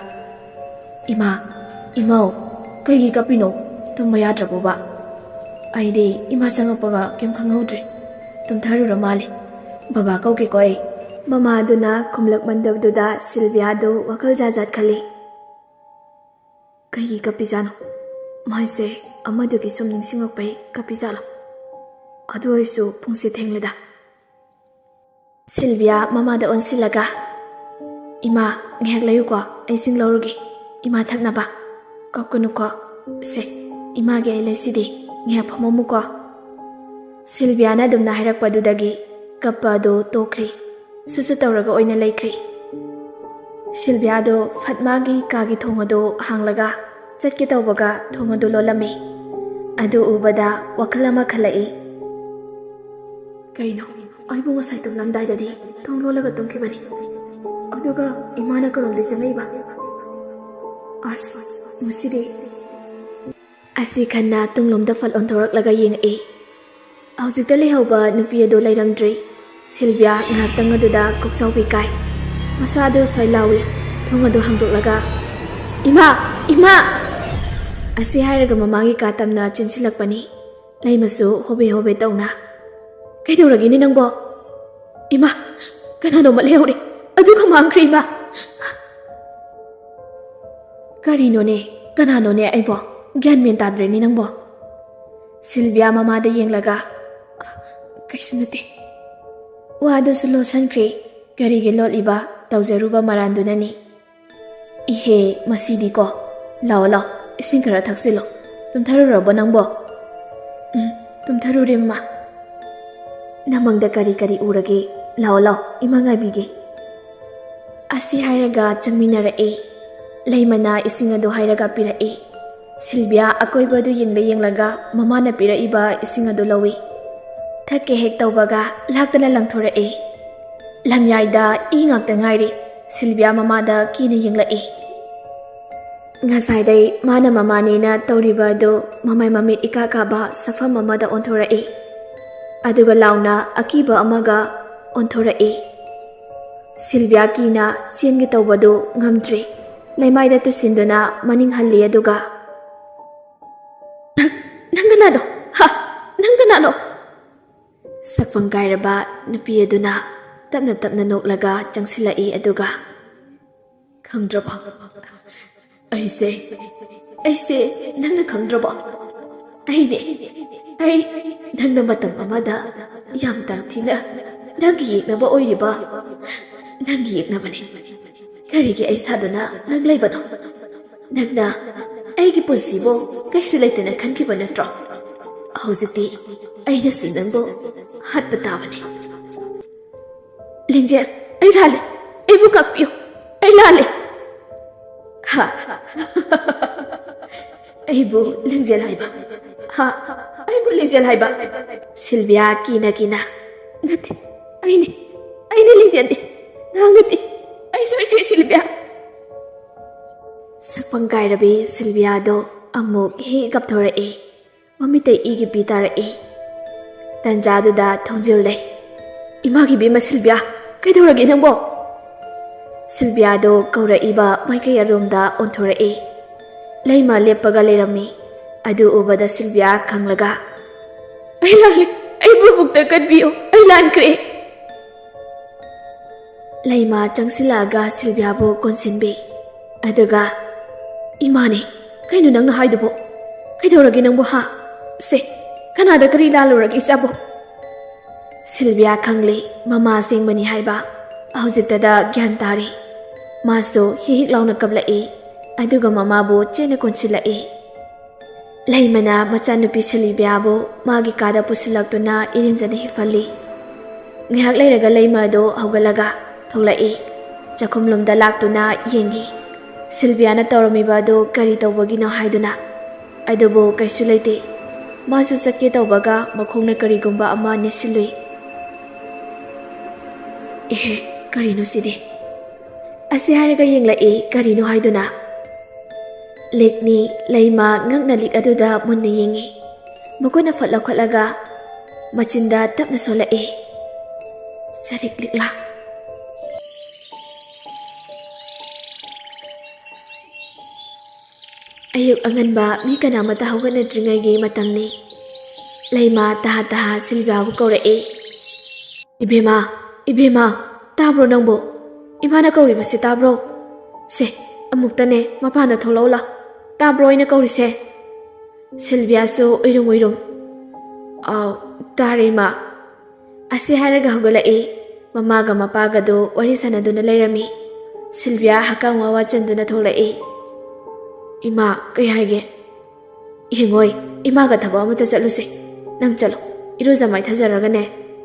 ꯏꯃꯥ ꯏꯃꯥꯎ ꯀꯩꯒꯤ ꯀꯞꯄꯤꯅꯣ ꯇꯨꯝꯕ ꯌꯥꯗ꯭ꯔꯕꯣꯕ ꯑꯩꯗꯤ ꯏꯃꯥ ꯆꯪꯉꯛꯄꯒ ꯀꯦꯝ ꯈꯪꯍꯧꯗ꯭ꯔꯦ ꯇꯨꯝꯊꯔꯨꯔ ꯃꯥꯜꯂꯦ ꯕꯕꯥ ꯀꯧꯒꯦꯀꯣ ꯑꯩ ꯃꯃꯥ ꯑꯗꯨꯅ ꯈꯨꯝꯂꯛꯃꯟꯗꯕꯗꯨꯗ ꯁꯤꯜꯚꯤꯌꯥꯗꯨ ꯋꯥꯈꯜ ꯖꯥꯠ ꯖꯥꯠ ꯈꯜꯂꯤ ꯀꯩꯒꯤ ꯀꯞꯄꯤꯖꯥꯠꯅꯣ ꯃꯥꯏꯁꯦ ꯑꯃꯗꯨꯒꯤ ꯁꯨꯝ ꯅꯤꯡꯁꯤꯡꯉꯛꯄꯩ ꯀꯞꯄꯤꯖꯥꯠꯂꯣ ꯑꯗꯨ ꯑꯣꯏꯔꯁꯨ ꯄꯨꯡꯁꯦ ꯊꯦꯡꯂꯦꯗ ꯁꯤꯜꯚꯤꯌꯥ ꯃꯃꯥꯗ ꯑꯣꯟꯁꯤꯜꯂꯒ ꯏꯃꯥ ꯉꯥꯏꯍꯥꯛ ꯂꯩꯌꯨꯀꯣ ꯑꯩ ꯏꯁꯤꯡ ꯂꯧꯔꯨꯒꯦ ꯏꯃꯥ ꯊꯛꯅꯕ ꯀꯞꯀꯅꯨꯀꯣ ꯁꯦ ꯏꯃꯥꯒꯤ ꯑꯩ ꯂꯩꯁꯤꯗꯤ ꯉꯥꯏꯍꯥꯛ ꯐꯝꯃꯝꯃꯨꯀꯣ ꯁꯤꯜꯚꯤꯌꯥꯅ ꯑꯗꯨꯝꯅ ꯍꯥꯏꯔꯛꯄꯗꯨꯗꯒꯤ ꯀꯞꯄ ꯑꯗꯨ ꯇꯣꯛꯈ꯭ꯔꯤ ꯁꯨꯁꯨ ꯇꯧꯔꯒ ꯑꯣꯏꯅ ꯂꯩꯈ꯭ꯔꯤ ꯁꯤꯜꯚꯤꯌꯥꯗꯨ ꯐꯠ ꯃꯥꯒꯤ ꯀꯥꯒꯤ ꯊꯣꯡ ꯑꯗꯨ ꯍꯥꯡꯂꯒ ꯆꯠꯀꯦ ꯇꯧꯕꯒ ꯊꯣꯡ ꯑꯗꯨ ꯂꯣꯜꯂꯝꯃꯤ ꯑꯗꯨ ꯎꯕꯗ ꯋꯥꯈꯜ ꯑꯃ ꯈꯜꯂꯛꯏ ꯀꯩꯅꯣ ꯑꯩꯕꯨ ꯉꯁꯥꯏ ꯇꯨꯝꯂꯝꯗꯥꯏꯗꯗꯤ ꯊꯣꯡ ꯂꯣꯜꯂꯒ ꯇꯨꯝꯈꯤꯕꯅꯤ ꯑꯗꯨꯒ ꯏꯃꯥꯅ ꯀꯔꯣꯝꯗꯩ ꯆꯪꯂꯛꯏꯕ ꯑꯁ ꯃꯁꯤꯗꯤ ꯑꯁꯤ ꯈꯟꯅ ꯇꯨꯡꯂꯣꯝꯗ ꯐꯠ ꯑꯣꯟꯊꯣꯔꯛꯂꯒ ꯌꯦꯡꯉꯛꯏ ꯍꯧꯖꯤꯛꯇ ꯂꯩꯍꯧꯕ ꯅꯨꯄꯤ ꯑꯗꯨ ꯂꯩꯔꯝꯗ꯭ꯔꯤ ꯁꯤꯜꯚꯤꯌꯥ ꯉꯥꯏꯍꯥꯛꯇꯪ ꯑꯗꯨꯗ ꯀꯣꯛꯆꯥꯎꯕꯤ ꯀꯥꯏ ꯃꯁꯥꯗꯨ ꯁ꯭ꯋꯥꯏ ꯂꯥꯎꯏ ꯊꯣꯡ ꯑꯗꯨ ꯍꯥꯡꯗꯣꯛꯂꯒ ꯏꯃꯥ ꯏꯃꯥ ꯑꯁꯤ ꯍꯥꯏꯔꯒ ꯃꯃꯥꯒꯤ ꯀꯥ ꯇꯝꯅ ꯆꯦꯟꯁꯤꯜꯂꯛꯄꯅꯤ ꯂꯩꯃꯁꯨ ꯍꯣꯕꯦ ꯍꯣꯕꯦ ꯇꯧꯅ ꯀꯩꯗꯧꯔꯒꯦꯅꯦ ꯅꯪꯕꯣ ꯏꯃꯥ ꯀꯅꯥꯅꯣꯃ ꯂꯩꯍꯧꯔꯦ ꯑꯗꯨꯒ ꯃꯥꯡꯈ꯭ꯔꯦ ꯏꯃꯥ ꯀꯔꯤꯅꯣꯅꯦ ꯀꯅꯥꯅꯣꯅꯦ ꯑꯩꯕꯣ ꯒ꯭ꯌꯥꯟ ꯃꯦꯟ ꯇꯥꯗ꯭ꯔꯦꯅꯦ ꯅꯪꯕꯣ ꯁꯤꯜꯚꯤꯌꯥ ꯃꯃꯥꯗ ꯌꯦꯡꯂꯒ ꯀꯩꯁꯨ ꯅꯠꯇꯦ ꯋꯥꯗꯨꯁꯨ ꯂꯣꯠꯁꯟꯈ꯭ꯔꯦ ꯀꯔꯤꯒꯤ ꯂꯣꯠꯂꯤꯕ ꯇꯧꯖꯔꯨꯕ ꯃꯔꯥꯟꯗꯨꯅꯅꯤ ꯏꯍꯦ ꯃꯁꯤꯗꯤꯀꯣ ꯂꯥꯛꯑꯣ ꯂꯥꯛꯑꯣ ꯏꯁꯤꯡ ꯈꯔ ꯊꯛꯆꯤꯜꯂꯣ ꯇꯨꯝꯊꯔꯨꯔꯕꯣ ꯅꯪꯕꯣ ꯇꯨꯝꯊꯔꯨꯔꯦ ꯃꯃꯥ ꯅꯃꯪꯗ ꯀꯔꯤ ꯀꯔꯤ ꯎꯔꯒꯦ ꯂꯥꯛꯑꯣ ꯂꯥꯛꯑꯣ ꯏꯃꯥ ꯉꯥꯏꯕꯤꯒꯦ ꯑꯁꯤ ꯍꯥꯏꯔꯒ ꯆꯪꯃꯤꯟꯅꯔꯛꯏ ꯂꯩꯃꯅ ꯏꯁꯤꯡ ꯑꯗꯨ ꯍꯥꯏꯔꯒ ꯄꯤꯔꯛꯏ ꯁꯤꯜꯚꯤꯌꯥ ꯑꯀꯣꯏꯕꯗꯨ ꯌꯦꯡꯂꯒ ꯃꯃꯥꯅ ꯄꯤꯔꯛꯏꯕ ꯏꯁꯤꯡ ꯑꯗꯨ ꯂꯧꯏ ꯊꯛꯀꯦ ꯍꯦꯛ ꯇꯧꯕꯒ ꯂꯥꯛꯇꯅ ꯂꯪꯊꯣꯔꯛꯏ ꯂꯝꯌꯥꯏꯗ ꯏ ꯉꯥꯛꯇ ꯉꯥꯏꯔꯤ ꯁꯤꯜꯚꯤꯌꯥ ꯃꯃꯥꯗ ꯀꯤꯅ ꯌꯦꯡꯂꯛꯏ ꯉꯁꯥꯏꯗꯩ ꯃꯥꯅ ꯃꯃꯥꯅꯦꯅ ꯇꯧꯔꯤꯕ ꯑꯗꯨ ꯃꯃꯥꯏ ꯃꯃꯤꯠ ꯏꯀꯥ ꯀꯥꯕ ꯁꯛꯐꯝ ꯑꯃꯗ ꯑꯣꯟꯊꯣꯔꯛꯏ ꯑꯗꯨꯒ ꯂꯥꯎꯅ ꯑꯀꯤꯕ ꯑꯃꯒ ꯑꯣꯟꯊꯣꯔꯛꯏ ꯁꯤꯜꯚꯤꯌꯥ ꯀꯤꯅ ꯆꯦꯟꯒꯦ ꯇꯧꯕꯗꯨ ꯉꯝꯗ꯭ꯔꯤ ꯂꯩꯃꯥꯏꯗ ꯇꯨꯁꯤꯟꯗꯨꯅ ꯃꯅꯤꯡ ꯍꯜꯂꯤ ꯑꯗꯨꯒ ꯅꯪ ꯀꯅꯥꯅꯣ ꯅꯪ ꯀꯅꯥꯅꯣ ꯁꯛꯐꯝ ꯀꯥꯏꯔꯕ ꯅꯨꯄꯤ ꯑꯗꯨꯅ ꯇꯞꯅ ꯇꯞꯅ ꯅꯣꯛꯂꯒ ꯆꯪꯁꯤꯜꯂꯛꯏ ꯑꯗꯨꯒ ꯈꯪꯗ꯭ꯔꯕꯣ ꯑꯩꯁꯦ ꯅꯪꯅ ꯈꯪꯗ꯭ꯔꯕꯣ ꯑꯩꯅꯦ ꯑꯩ ꯅꯪꯅ ꯃꯇꯝ ꯑꯃꯗ ꯌꯥꯝ ꯇꯝꯊꯤꯅ ꯅꯪꯒꯤ ꯌꯦꯛꯅꯕ ꯑꯣꯏꯔꯤꯕ ꯅꯪꯒꯤ ꯌꯦꯛꯅꯕꯅꯤ ꯀꯔꯤꯒꯤ ꯑꯩ ꯁꯥꯗꯨꯅ ꯅꯪ ꯂꯩꯕꯅꯣ ꯅꯪꯅ ꯑꯩꯒꯤ ꯄꯨꯟꯁꯤꯕꯨ ꯀꯩꯁꯨ ꯂꯩꯇꯅ ꯈꯟꯈꯤꯕ ꯅꯠꯇ꯭ꯔꯣ ꯍꯧꯖꯤꯛꯇꯤ ꯑꯩꯅꯁꯨ ꯅꯪꯕꯨ ꯍꯥꯠꯄ ꯇꯥꯕꯅꯤ ꯂꯤꯡꯖꯦꯜ ꯑꯩ ꯂꯥꯜꯂꯦ ꯑꯩꯕꯨ ꯀꯛꯄꯤꯌꯨ ꯑꯩ ꯂꯥꯜꯂꯦ ꯑꯩꯕꯨ ꯂꯤꯡꯖꯦꯜ ꯍꯥꯏꯕ ꯑꯩꯕꯨ ꯂꯤꯡꯖꯦꯜ ꯍꯥꯏꯕ ꯁꯤꯜꯚꯤꯌꯥ ꯀꯤꯅ ꯅꯠꯇꯦ ꯑꯩꯅꯦ ꯂꯤꯡꯖꯦꯜꯗꯤ ꯅꯍꯥꯛ ꯅꯠꯇꯦ ꯑꯩ ꯁꯣꯏꯈ꯭ꯔꯦ ꯁꯤꯜꯚꯤꯌꯥ ꯁꯛꯐꯝ ꯀꯥꯏꯔꯕꯤ ꯁꯤꯜꯚꯤꯌꯥꯗꯣ ꯑꯃꯨꯛ ꯍꯦꯛ ꯀꯞꯊꯣꯔꯛꯏ ꯃꯃꯤꯠꯇꯩ ꯏꯒꯤ ꯄꯤ ꯇꯥꯔꯛꯏ ꯇꯟꯖꯥꯗꯨꯗ ꯊꯣꯡꯖꯤꯜꯂꯦ ꯏꯃꯥꯒꯤ ꯕꯦꯝꯃ ꯁꯤꯜꯚꯤꯌꯥ ꯀꯩꯗꯧꯔꯒꯦ ꯅꯪꯕꯣ ꯁꯤꯜꯚꯤꯌꯥꯗꯣ ꯀꯧꯔꯛꯏꯕ ꯃꯥꯏꯀꯩ ꯑꯔꯣꯝꯗ ꯑꯣꯟꯊꯣꯔꯛꯏ ꯂꯩꯃ ꯂꯦꯞꯄꯒ ꯂꯩꯔꯝꯃꯤ ꯑꯗꯨ ꯎꯕꯗ ꯁꯤꯜꯚꯤꯌꯥ ꯈꯪꯂꯒ ꯑꯩ ꯂꯥꯜꯂꯦ, ꯑꯩꯕꯨ ꯑꯃꯨꯛꯇ ꯀꯟꯕꯤꯌꯨ, ꯑꯩ ꯂꯥꯟꯈ꯭ꯔꯦ꯫ ꯂꯩꯃ ꯆꯪꯁꯤꯜꯂꯛꯑꯒ ꯁꯤꯜꯚꯤꯌꯥꯕꯨ ꯀꯣꯟꯁꯤꯟꯕꯤ꯫ ꯑꯗꯨꯒ ꯏꯃꯥꯅꯦ, ꯀꯩꯅꯣ ꯅꯪꯅ ꯍꯥꯏꯗꯨꯕꯣ? ꯀꯩꯗꯧꯔꯒꯦ ꯅꯪꯕꯨ ꯍꯥ? ꯁꯦ, ꯀꯅꯥꯗ ꯀꯔꯤ ꯂꯥꯜꯂꯨꯔꯒꯦ ꯏꯆꯥꯕꯨ? ꯁꯤꯜꯚꯤꯌꯥ ꯈꯪꯂꯤ ꯃꯃꯥ ꯑꯁꯦꯡꯕꯅꯤ ꯍꯥꯏꯕ ꯍꯧꯖꯤꯛꯇꯗ ꯒ꯭ꯌꯥꯟ ꯇꯥꯔꯤ꯫ ꯃꯥꯁꯨ ꯍꯤꯛ ꯍꯤꯛ ꯂꯥꯎꯅ ꯀꯞꯂꯛꯏ, ꯑꯗꯨꯒ ꯃꯃꯥꯕꯨ ꯆꯦꯟꯅ ꯀꯣꯟꯁꯤꯜꯂꯛꯏ꯫ ꯂꯩꯃꯅ ꯃꯆꯥꯅꯨꯄꯤ ꯁꯤꯜꯚꯤꯌꯥꯕꯨ ꯃꯥꯒꯤ ꯀꯥꯗ ꯄꯨꯁꯤꯜꯂꯛꯇꯨꯅ ꯏꯔꯦꯟꯖꯅ ꯍꯤꯞꯍꯜꯂꯤ꯫ ꯉꯥꯏꯍꯥꯛ ꯂꯩꯔꯒ ꯂꯩꯃ ꯑꯗꯨ ꯍꯧꯒꯠꯂꯒ ꯊꯣꯛꯂꯛꯏ꯫ ꯆꯥꯛꯈꯨꯝꯂꯣꯝꯗ ꯂꯥꯛꯇꯨꯅ ꯌꯦꯡꯉꯤ ꯁꯤꯜꯚꯤꯌꯥꯅ ꯇꯧꯔꯝꯃꯤꯕ ꯑꯗꯨ ꯀꯔꯤ ꯇꯧꯕꯒꯤꯅꯣ ꯍꯥꯏꯗꯨꯅ꯫ ꯑꯗꯨꯕꯨ ꯀꯩꯁꯨ ꯂꯩꯇꯦ꯫ ꯃꯥꯁꯨ ꯆꯠꯀꯦ ꯇꯧꯕꯒ ꯃꯈꯣꯡꯅ ꯀꯔꯤꯒꯨꯝꯕ ꯑꯃ ꯅꯦꯠꯁꯤꯜꯂꯨꯏ꯫ ꯑꯦꯍꯦ, ꯀꯔꯤꯅꯣ ꯁꯤꯗꯤ? ꯑꯁꯤ ꯍꯥꯏꯔꯒ ꯌꯦꯡꯂꯛꯏ ꯀꯔꯤꯅꯣ ꯍꯥꯏꯗꯨꯅ꯫ ꯂꯤꯛꯅꯤ꯫ ꯂꯩꯃ ꯉꯛꯅ ꯂꯤꯛ ꯑꯗꯨꯗ ꯃꯨꯟꯅ ꯌꯦꯡꯉꯤ꯫ ꯃꯈꯨꯠꯅ ꯐꯠ ꯂꯧꯈꯠꯂꯒ ꯃꯆꯤꯟꯗ ꯇꯞꯅ ꯁꯣꯜꯂꯛꯏ꯫ ꯆꯔꯤꯛ ꯂꯤꯛꯂꯥ꯫ ꯑꯌꯨꯛ ꯑꯉꯟꯕ ꯃꯤ ꯀꯅꯥꯃꯠꯇ ꯍꯧꯒꯠꯅꯗ꯭ꯔꯤꯉꯩꯒꯤ ꯃꯇꯝꯅꯤ꯫ ꯂꯩꯃ ꯇꯍꯥ ꯇꯍꯥ ꯁꯤꯜꯚꯤꯌꯥꯕꯨ ꯀꯧꯔꯛꯏ꯫ ꯏꯕꯦꯝꯃ, ꯏꯕꯦꯝꯃ, ꯇꯥꯕ꯭ꯔꯣ ꯅꯪꯕꯨ? ꯏꯃꯥꯅ ꯀꯧꯔꯤꯕꯁꯦ ꯇꯥꯕ꯭ꯔꯣ? ꯁꯦ, ꯑꯃꯨꯛꯇꯅꯦ ꯃꯄꯥꯟꯗ ꯊꯣꯛꯂꯛꯎ ꯂꯥꯎ꯫ ꯇꯥꯕ꯭ꯔꯣ ꯑꯩꯅ ꯀꯧꯔꯤꯁꯦ? ꯁꯤꯜꯚꯤꯌꯥꯁꯨ ꯎꯏꯔꯨꯝ ꯎꯏꯔꯨꯝ ꯑꯥꯎ ꯇꯥꯔꯦ ꯏꯃꯥ꯫ ꯑꯁꯤ ꯍꯥꯏꯔꯒ ꯍꯧꯒꯠꯂꯛꯏ꯫ ꯃꯃꯥꯒ ꯃꯄꯥꯒꯗꯨ ꯋꯥꯔꯤ ꯁꯥꯟꯅꯗꯨꯅ ꯂꯩꯔꯝꯃꯤ꯫ ꯁꯤꯜꯚꯤꯌꯥ ꯍꯛꯀꯥꯝ ꯋꯥ ꯆꯟꯗꯨꯅ ꯊꯣꯛꯂꯛꯏ꯫ ꯏꯃꯥ, ꯀꯩ ꯍꯥꯏꯒꯦ? ꯌꯦꯡꯉꯣꯏ, ꯏꯃꯥꯒ ꯊꯕꯛ ꯑꯃꯇ ꯆꯠꯂꯨꯁꯦ꯫ ꯅꯪ ꯆꯠꯂꯣ, ꯏꯔꯨꯖ ꯃꯥꯏꯊꯖꯔꯒꯅꯦ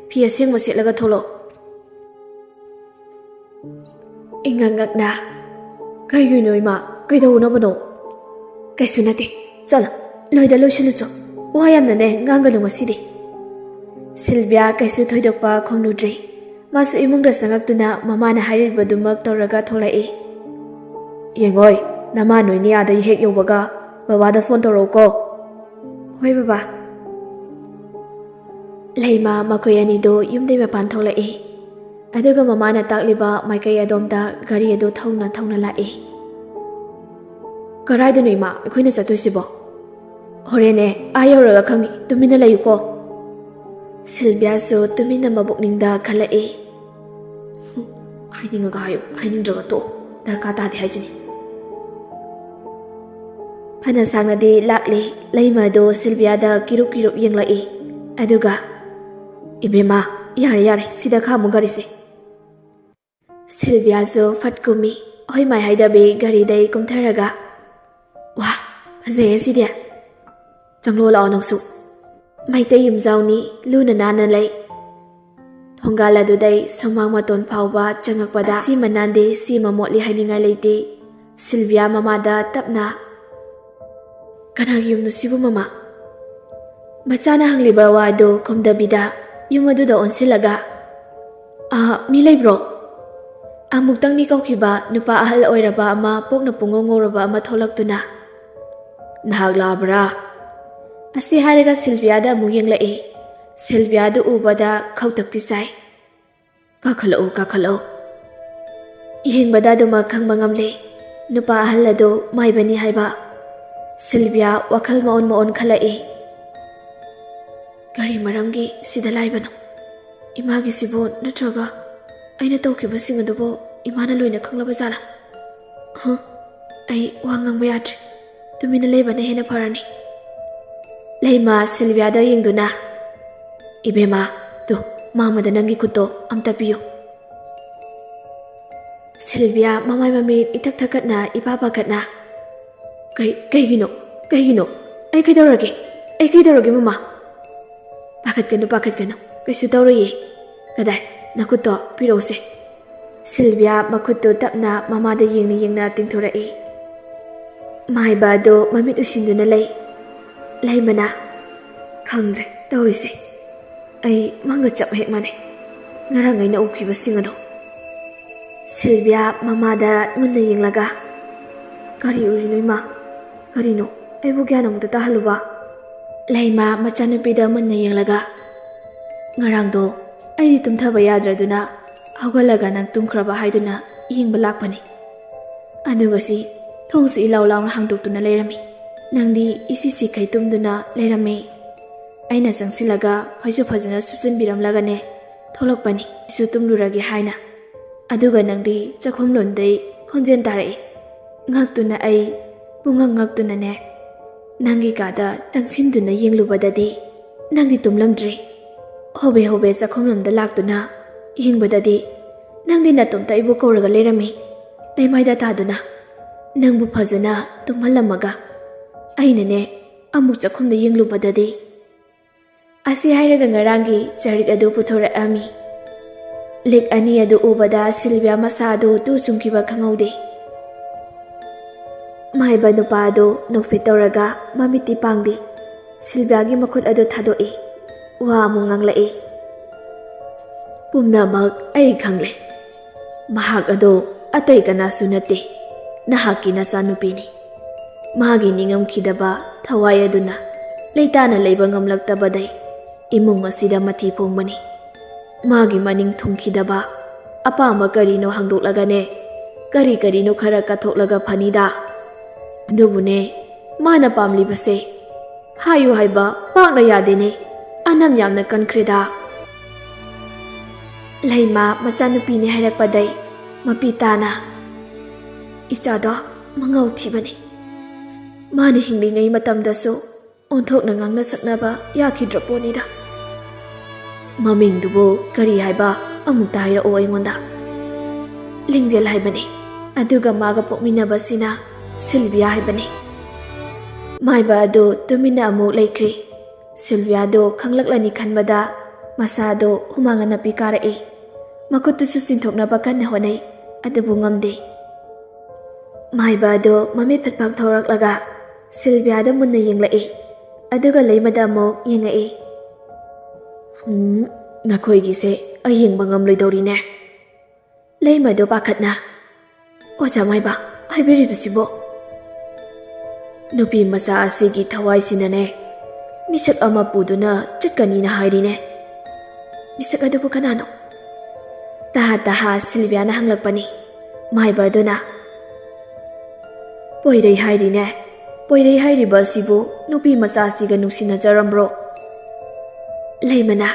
ꯐꯤ ꯑꯁꯦꯡꯕ ꯁꯦꯠꯂꯒ ꯊꯣꯛꯂꯛꯑꯣ꯫ ꯏꯉꯛꯉꯛꯅ ꯀꯩꯒꯤꯅꯣ ꯏꯃꯥ? ꯀꯩꯗꯧꯅꯕꯅꯣ? ꯀꯩꯁꯨ ꯅꯠꯇꯦ, ꯆꯠꯂꯣ, ꯂꯣꯏꯗ ꯂꯣꯏꯁꯤꯜꯂꯨꯆꯣ꯫ ꯋꯥ ꯌꯥꯝꯅꯅꯦ ꯉꯥꯡꯒꯅꯨ ꯉꯁꯤꯗꯤ꯫ ꯁꯤꯜꯚꯤꯌꯥ ꯀꯩꯁꯨ ꯊꯣꯏꯗꯣꯛꯄ ꯈꯣꯡꯂꯨꯗ꯭ꯔꯤ꯫ ꯃꯥꯁꯨ ꯏꯃꯨꯡꯗ ꯆꯪꯉꯛꯇꯨꯅ ꯃꯃꯥꯅ ꯍꯥꯏꯔꯤꯕꯗꯨꯃꯛ ꯇꯧꯔꯒ ꯊꯣꯛꯂꯛꯏ꯫ ꯌꯦꯡꯉꯣꯏ, ꯅꯃꯥ ꯅꯣꯏꯅꯤ ꯑꯥꯗ ꯍꯦꯛ ꯌꯧꯕꯒ ꯕꯕꯥꯗ ꯐꯣꯟ ꯇꯧꯔꯛꯎꯀꯣ꯫ ꯍꯣꯏ ꯕꯕꯥ꯫ ꯂꯩꯃ ꯃꯈꯣꯏ ꯑꯅꯤꯗꯨ ꯌꯨꯝꯗꯩ ꯃꯄꯥꯟ ꯊꯣꯛꯂꯛꯏ꯫ ꯑꯗꯨꯒ ꯃꯃꯥꯅ ꯇꯥꯛꯂꯤꯕ ꯃꯥꯏꯀꯩ ꯑꯗꯣꯝꯗ ꯒꯥꯔꯤ ꯑꯗꯨ ꯊꯧꯅ ꯊꯧꯅ ꯂꯥꯛꯏ꯫ ꯀꯔꯥꯏꯗꯅꯣ ꯏꯃꯥ ꯑꯩꯈꯣꯏꯅ ꯆꯠꯇꯣꯏꯁꯤꯕꯣ? ꯍꯣꯔꯦꯟꯅꯦ ꯑꯥ ꯌꯧꯔꯒ ꯈꯪꯅꯤ, ꯇꯨꯃꯤꯟꯅ ꯂꯩꯌꯨꯀꯣ꯫ ꯁꯤꯜꯚꯤꯌꯥꯁꯨ ꯇꯨꯃꯤꯟꯅ ꯃꯕꯨꯛꯅꯤꯡꯗ ꯈꯜꯂꯛꯏ꯫ ꯍꯥꯏꯅꯤꯡꯉꯒ ꯍꯥꯏꯌꯨ, ꯍꯥꯏꯅꯤꯡꯗ꯭ꯔꯒ ꯇꯣꯛꯑꯣ, ꯗꯔꯀꯥꯔ ꯇꯥꯗꯦ ꯍꯥꯏꯁꯤꯅꯤ꯫ ꯐꯅ ꯁꯥꯡꯅꯗꯤ ꯂꯥꯛꯂꯤ꯫ ꯂꯩꯃ ꯑꯗꯨ ꯁꯤꯜꯚꯤꯌꯥꯗ ꯀꯤꯔꯨꯞ ꯀꯤꯔꯨꯞ ꯌꯦꯡꯂꯛꯏ꯫ ꯑꯗꯨꯒ ꯏꯕꯦꯝꯃ, ꯌꯥꯔꯦ ꯌꯥꯔꯦ, ꯁꯤꯗ ꯈꯥꯝꯃꯨ ꯒꯥꯔꯤꯁꯦ꯫ ꯁꯤꯜꯚꯤꯌꯥꯁꯨ ꯐꯠ ꯀꯨꯝꯃꯤ꯫ ꯍꯣꯏ ꯃꯥꯏ ꯍꯥꯏꯗꯕꯤ ꯒꯥꯔꯤꯗꯩ ꯀꯨꯝꯊꯔꯒ ꯋꯥ, ꯐꯖꯩꯌꯦ ꯁꯤꯗꯤ꯫ ꯆꯪꯂꯣ ꯂꯥꯛꯑꯣ ꯅꯪꯁꯨ꯫ ꯃꯩꯇꯩ ꯌꯨꯝꯖꯥꯎꯅꯤ, ꯂꯨꯅ ꯅꯥꯟꯅ ꯂꯩ꯫ ꯊꯣꯡꯒꯥꯜ ꯑꯗꯨꯗꯩ ꯁꯨꯃꯥꯡ ꯃꯇꯣꯟ ꯐꯥꯎꯕ ꯆꯪꯉꯛꯄꯗ ꯑꯁꯤꯃ ꯅꯥꯟꯗꯦ ꯁꯤꯃ ꯃꯣꯠꯂꯤ ꯍꯥꯏꯅꯤꯡꯉꯥꯏ ꯂꯩꯇꯦ꯫ ꯁꯤꯜꯚꯤꯌꯥ ꯃꯃꯥꯗ ꯇꯞꯅ ꯀꯅꯥꯒꯤ ꯌꯨꯝꯅꯣ ꯁꯤꯕꯨ ꯃꯃꯥ? ꯃꯆꯥꯅ ꯍꯪꯂꯤꯕ ꯋꯥ ꯑꯗꯨ ꯈꯨꯝꯗꯕꯤꯗ ꯌꯨꯝ ꯑꯗꯨꯗ ꯑꯣꯟꯁꯤꯜꯂꯒ ꯃꯤ ꯂꯩꯕ꯭ꯔꯣ? ꯑꯃꯨꯛꯇꯪꯅꯤ ꯀꯧꯈꯤꯕ ꯅꯨꯄꯥ ꯑꯍꯜ ꯑꯣꯏꯔꯕ ꯑꯃ ꯄꯣꯛꯅ ꯄꯨꯡꯉꯧ ꯉꯧꯔꯕ ꯑꯃ ꯊꯣꯛꯂꯛꯇꯨꯅ ꯅꯍꯥꯛ ꯂꯥꯛꯑꯕ꯭ꯔꯥ? ꯑꯁꯤ ꯍꯥꯏꯔꯒ ꯁꯤꯜꯚꯤꯌꯥꯗ ꯑꯃꯨꯛ ꯌꯦꯡꯂꯛꯏ꯫ ꯁꯤꯜꯚꯤꯌꯥꯗꯨ ꯎꯕꯗ ꯈꯧꯇꯛꯇꯤ ꯆꯥꯏ꯫ ꯀꯥꯈꯠꯂꯛꯎ, ꯀꯥꯈꯠꯂꯛꯎ꯫ ꯌꯦꯡꯕꯗ ꯑꯗꯨꯃꯛ ꯈꯪꯕ ꯉꯝꯂꯤ ꯅꯨꯄꯥ ꯑꯍꯜ ꯑꯗꯨ ꯃꯥꯏꯕꯅꯤ ꯍꯥꯏꯕ꯫ ꯁꯤꯜꯚꯤꯌꯥ ꯋꯥꯈꯜ ꯃꯑꯣꯟ ꯃꯑꯣꯟ ꯈꯜꯂꯛꯏ꯫ ꯀꯔꯤ ꯃꯔꯝꯒꯤ ꯁꯤꯗ ꯂꯥꯛꯏꯕꯅꯣ? ꯏꯃꯥꯒꯤꯁꯤꯕꯨ ꯅꯠꯇ꯭ꯔꯒ ꯑꯩꯅ ꯇꯧꯈꯤꯕꯁꯤꯡ ꯑꯗꯨꯕꯨ ꯏꯃꯥꯅ ꯂꯣꯏꯅ ꯈꯪꯂꯕ ꯖꯥꯠꯂꯥ? ꯑꯩ ꯋꯥ ꯉꯥꯡꯕ ꯌꯥꯗ꯭ꯔꯦ, ꯇꯨꯃꯤꯟꯅ ꯂꯩꯕꯅ ꯍꯦꯟꯅ ꯐꯔꯅꯤ꯫ ꯂꯩꯃ ꯁꯤꯜꯚꯤꯌꯥꯗ ꯌꯦꯡꯗꯨꯅ ꯏꯕꯦꯝꯃ, ꯇꯨ ꯃꯥꯃꯗ ꯅꯪꯒꯤ ꯈꯨꯠꯇꯣ ꯑꯝꯇ ꯄꯤꯌꯨ꯫ ꯁꯤꯜꯚꯤꯌꯥ ꯃꯃꯥꯏ ꯃꯃꯤꯠ ꯏꯊꯛ ꯊꯛꯀꯠꯅ ꯏꯄꯥ ꯄꯥꯈꯠꯅ ꯀꯩꯒꯤꯅꯣ? ꯀꯩꯒꯤꯅꯣ? ꯑꯩ ꯀꯩꯗꯧꯔꯒꯦ? ꯑꯩ ꯀꯩꯗꯧꯔꯒꯦ ꯃꯃꯥ? ꯄꯥꯈꯠꯀꯅꯨ, ꯄꯥꯈꯠꯀꯅꯨ, ꯀꯩꯁꯨ ꯇꯧꯔꯣꯏꯌꯦ꯫ ꯀꯗꯥꯏ ꯅꯈꯨꯠꯇꯣ ꯄꯤꯔꯛꯎꯁꯦ꯫ ꯁꯤꯜꯚꯤꯌꯥ ꯃꯈꯨꯠꯇꯨ ꯇꯞꯅ ꯃꯃꯥꯗ ꯌꯦꯡꯅ ꯌꯦꯡꯅ ꯇꯤꯡꯊꯣꯔꯛꯏ꯫ ꯃꯥꯏꯕ ꯑꯗꯨ ꯃꯃꯤꯠ ꯎꯏꯁꯤꯟꯗꯨꯅ ꯂꯩ꯫ ꯂꯩꯃꯅ ꯈꯪꯗ꯭ꯔꯦ ꯇꯧꯔꯤꯁꯦ, ꯑꯩ ꯃꯪꯒ ꯆꯞ ꯍꯦꯛ ꯃꯥꯟꯅꯩ, ꯉꯔꯥꯡ ꯑꯩꯅ ꯎꯈꯤꯕꯁꯤꯡ ꯑꯗꯣ꯫ ꯁꯤꯜꯚꯤꯌꯥ ꯃꯃꯥꯗ ꯃꯨꯟꯅ ꯌꯦꯡꯂꯒ ꯀꯔꯤ ꯎꯔꯤꯅꯣ ꯏꯃꯥ? ꯀꯔꯤꯅꯣ? ꯑꯩꯕꯨ ꯒ꯭ꯌꯥꯟ ꯑꯃꯨꯛꯇ ꯇꯥꯍꯜꯂꯨꯕ꯫ ꯂꯩꯃ ꯃꯆꯥꯅꯨꯄꯤꯗ ꯃꯨꯟꯅ ꯌꯦꯡꯂꯒ ꯉꯔꯥꯡꯗꯣ ꯑꯩꯗꯤ ꯇꯨꯝꯊꯕ ꯌꯥꯗ꯭ꯔꯗꯨꯅ ꯍꯧꯒꯠꯂꯒ ꯅꯪ ꯇꯨꯝꯈ꯭ꯔꯕ ꯍꯥꯏꯗꯨꯅ ꯌꯦꯡꯕ ꯂꯥꯛꯄꯅꯤ꯫ ꯑꯗꯨꯒ ꯁꯤ ꯊꯣꯡꯁꯨ ꯏꯂꯥꯎ ꯂꯥꯎꯅ ꯍꯥꯡꯗꯣꯛꯇꯨꯅ ꯂꯩꯔꯝꯃꯤ꯫ ꯅꯪꯗꯤ ꯏꯁꯤ ꯁꯤꯈꯩ ꯇꯨꯝꯗꯨꯅ ꯂꯩꯔꯝꯃꯤ꯫ ꯑꯩꯅ ꯆꯪꯁꯤꯜꯂꯒ ꯐꯩꯖꯨ ꯐꯖꯅ ꯁꯨꯞꯆꯤꯟꯕꯤꯔꯝꯂꯒꯅꯦ ꯊꯣꯛꯂꯛꯄꯅꯤ ꯏꯁꯨ ꯇꯨꯝꯂꯨꯔꯒꯦ ꯍꯥꯏꯅ ꯑꯗꯨꯒ ꯅꯪꯗꯤ ꯆꯥꯛꯈꯨꯝꯂꯣꯝꯗꯩ ꯈꯣꯟꯖꯦꯜ ꯇꯥꯔꯛꯏ ꯉꯛꯇꯨꯅ ꯑꯩ ꯉꯛꯇꯨꯅꯅꯦ ꯅꯪꯒꯤ ꯀꯥꯗ ꯆꯪꯁꯤꯟꯗꯨꯅ ꯌꯦꯡꯂꯨꯕꯗꯗꯤ ꯅꯪꯗꯤ ꯇꯨꯝꯂꯝꯗ꯭ꯔꯤ ꯍꯣꯕꯦ ꯍꯣꯕꯦ ꯆꯥꯛꯈꯨꯝꯂꯣꯝꯗ ꯂꯥꯛꯇꯨꯅ ꯌꯦꯡꯕꯗꯗꯤ ꯅꯪꯗꯤ ꯅꯇꯣꯝꯇ ꯑꯩꯕꯨ ꯀꯧꯔꯒ ꯂꯩꯔꯝꯃꯤ ꯂꯩꯃꯥꯏꯗ ꯇꯥꯗꯨꯅ ꯅꯪꯕꯨ ꯐꯖꯅ ꯇꯨꯝꯍꯜꯂꯝꯃꯒ ꯑꯩꯅꯅꯦ ꯑꯃꯨꯛ ꯆꯥꯛꯈꯨꯝꯗ ꯌꯦꯡꯂꯨꯕꯗꯗꯤ ꯑꯁꯤ ꯍꯥꯏꯔꯒ ꯉꯔꯥꯡꯒꯤ ꯆꯔꯤꯛ ꯑꯗꯨ ꯄꯨꯊꯣꯔꯛꯑꯝꯃꯤ ꯂꯤꯛ ꯑꯅꯤ ꯑꯗꯨ ꯎꯕꯗ ꯁꯤꯜꯚꯤꯌꯥ ꯃꯁꯥꯗꯨ ꯇꯨ ꯆꯨꯡꯈꯤꯕ ꯈꯪꯍꯧꯗꯦ ꯃꯥꯏꯕ ꯅꯨꯄꯥ ꯑꯗꯨ ꯅꯣꯛꯐꯦꯠ ꯇꯧꯔꯒ ꯃꯃꯤꯠꯇꯤ ꯄꯥꯡꯗꯦ ꯁꯤꯜꯚꯤꯌꯥꯒꯤ ꯃꯈꯨꯠ ꯑꯗꯨ ꯊꯥꯗꯣꯛꯏ ꯋꯥ ꯑꯃꯨꯛ ꯉꯥꯡꯂꯛꯏ ꯄꯨꯝꯅꯃꯛ ꯑꯩ ꯈꯪꯂꯦ ꯃꯍꯥꯛ ꯑꯗꯣ ꯑꯇꯩ ꯀꯅꯥꯁꯨ ꯅꯠꯇꯦ ꯅꯍꯥꯛꯀꯤ ꯅꯆꯥꯅꯨꯄꯤꯅꯤ ꯃꯥꯒꯤ ꯅꯤꯡꯉꯝꯈꯤꯗꯕ ꯊꯋꯥꯏ ꯑꯗꯨꯅ ꯂꯩꯇꯥꯅ ꯂꯩꯕ ꯉꯝꯂꯛꯇꯕꯗꯩ ꯏꯃꯨꯡ ꯑꯁꯤꯗ ꯃꯊꯤ ꯐꯣꯡꯕꯅꯤ ꯃꯥꯒꯤ ꯃꯅꯤꯡ ꯊꯨꯡꯈꯤꯗꯕ ꯑꯄꯥꯝꯕ ꯀꯔꯤꯅꯣ ꯍꯪꯗꯣꯛꯂꯒꯅꯦ ꯀꯔꯤꯅꯣ ꯈꯔ ꯀꯠꯊꯣꯛꯂꯒ ꯐꯅꯤꯗ ꯑꯗꯨꯕꯨꯅꯦ ꯃꯥꯅ ꯄꯥꯝꯂꯤꯕꯁꯦ ꯍꯥꯏꯌꯨ ꯍꯥꯏꯕ ꯄꯥꯛꯅ ꯌꯥꯗꯦꯅꯦ ꯑꯅꯝ ꯌꯥꯝꯅ ꯀꯟꯈ꯭ꯔꯦꯗ ꯂꯩꯃꯥ ꯃꯆꯥꯅꯨꯄꯤꯅꯤ ꯍꯥꯏꯔꯛꯄꯗꯩ ꯃꯄꯤ ꯇꯥꯅ ꯏꯆꯥꯗꯣ ꯃꯉꯧ ꯊꯤꯕꯅꯤ ꯃꯥꯅ ꯍꯤꯡꯂꯤꯉꯩ ꯃꯇꯝꯗꯁꯨ ꯑꯣꯟꯊꯣꯛꯅ ꯉꯥꯡꯅ ꯁꯛꯅꯕ ꯌꯥꯈꯤꯗ꯭ꯔ ꯄꯣꯠꯅꯤꯗ ꯃꯃꯤꯡꯗꯨꯕꯨ ꯀꯔꯤ ꯍꯥꯏꯕ ꯑꯃꯨꯛꯇ ꯍꯥꯏꯔꯛꯑꯣ ꯑꯩꯉꯣꯟꯗ ꯂꯤꯡꯖꯦꯜ ꯍꯥꯏꯕꯅꯤ ꯑꯗꯨꯒ ꯃꯥꯒ ꯄꯣꯛꯃꯤꯟꯅꯕꯁꯤꯅ ꯁꯤꯜꯚꯤꯌꯥ ꯍꯥꯏꯕꯅꯤ ꯃꯥꯏꯕ ꯑꯗꯨ ꯇꯨꯃꯤꯟꯅ ꯑꯃꯨꯛ ꯂꯩꯈ꯭ꯔꯤ ꯁꯤꯜꯚꯤꯌꯥꯗꯣ ꯈꯪꯂꯛꯂꯅꯤ ꯈꯟꯕꯗ ꯃꯁꯥꯗꯣ ꯍꯨꯃꯥꯡ ꯑꯅꯞꯄꯤ ꯀꯥꯔꯛꯏ ꯃꯈꯨꯠꯇꯨꯁꯨ ꯆꯤꯡꯊꯣꯛꯅꯕ ꯀꯟꯅ ꯍꯣꯠꯅꯩ ꯑꯗꯨꯕꯨ ꯉꯝꯗꯦ ꯃꯥꯏꯕ ꯑꯗꯨ ꯃꯃꯤꯠ ꯐꯠ ꯊꯣꯔꯛꯂꯒ ꯁꯤꯜꯚꯤꯌꯥꯗ ꯃꯨꯟꯅ ꯌꯦꯡꯂꯛꯏ ꯑꯗꯨꯒ ꯂꯩꯃꯗ ꯑꯃꯨꯛ ꯌꯦꯡꯉꯛꯏ ꯅꯈꯣꯏꯒꯤꯁꯦ ꯑꯩ ꯌꯦꯡꯕ ꯉꯝꯂꯣꯏꯗꯧꯔꯤꯅꯦ ꯂꯩꯃꯗꯣ ꯄꯥꯈꯠꯅ ꯑꯣꯖꯥ ꯃꯥꯏꯕ ꯍꯥꯏꯕꯤꯔꯤꯕꯁꯤꯕꯣ ꯅꯨꯄꯤ ꯃꯆꯥ ꯑꯁꯤꯒꯤ ꯊꯋꯥꯏꯁꯤꯅꯅꯦ ꯃꯤꯁꯛ ꯑꯃ ꯄꯨꯗꯨꯅ ꯆꯠꯀꯅꯤꯅ ꯍꯥꯏꯔꯤꯅꯦ ꯃꯤꯁꯛ ꯑꯗꯨꯕꯨ ꯀꯅꯥꯅꯣ ꯇꯍꯥ ꯁꯤꯜꯚꯤꯌꯥꯅ ꯍꯪꯂꯛꯄꯅꯤ ꯃꯥꯏꯕ ꯑꯗꯨꯅ ꯄꯣꯏꯔꯩ ꯍꯥꯏꯔꯤꯅꯦ ꯄꯣꯏꯔꯩ ꯍꯥꯏꯔꯤꯕ ꯑꯁꯤꯕꯨ ꯅꯨꯄꯤ ꯃꯆꯥꯁꯤꯒ ꯅꯨꯡꯁꯤꯅꯖꯔꯝꯕ꯭ꯔꯣ ꯂꯩꯃꯅ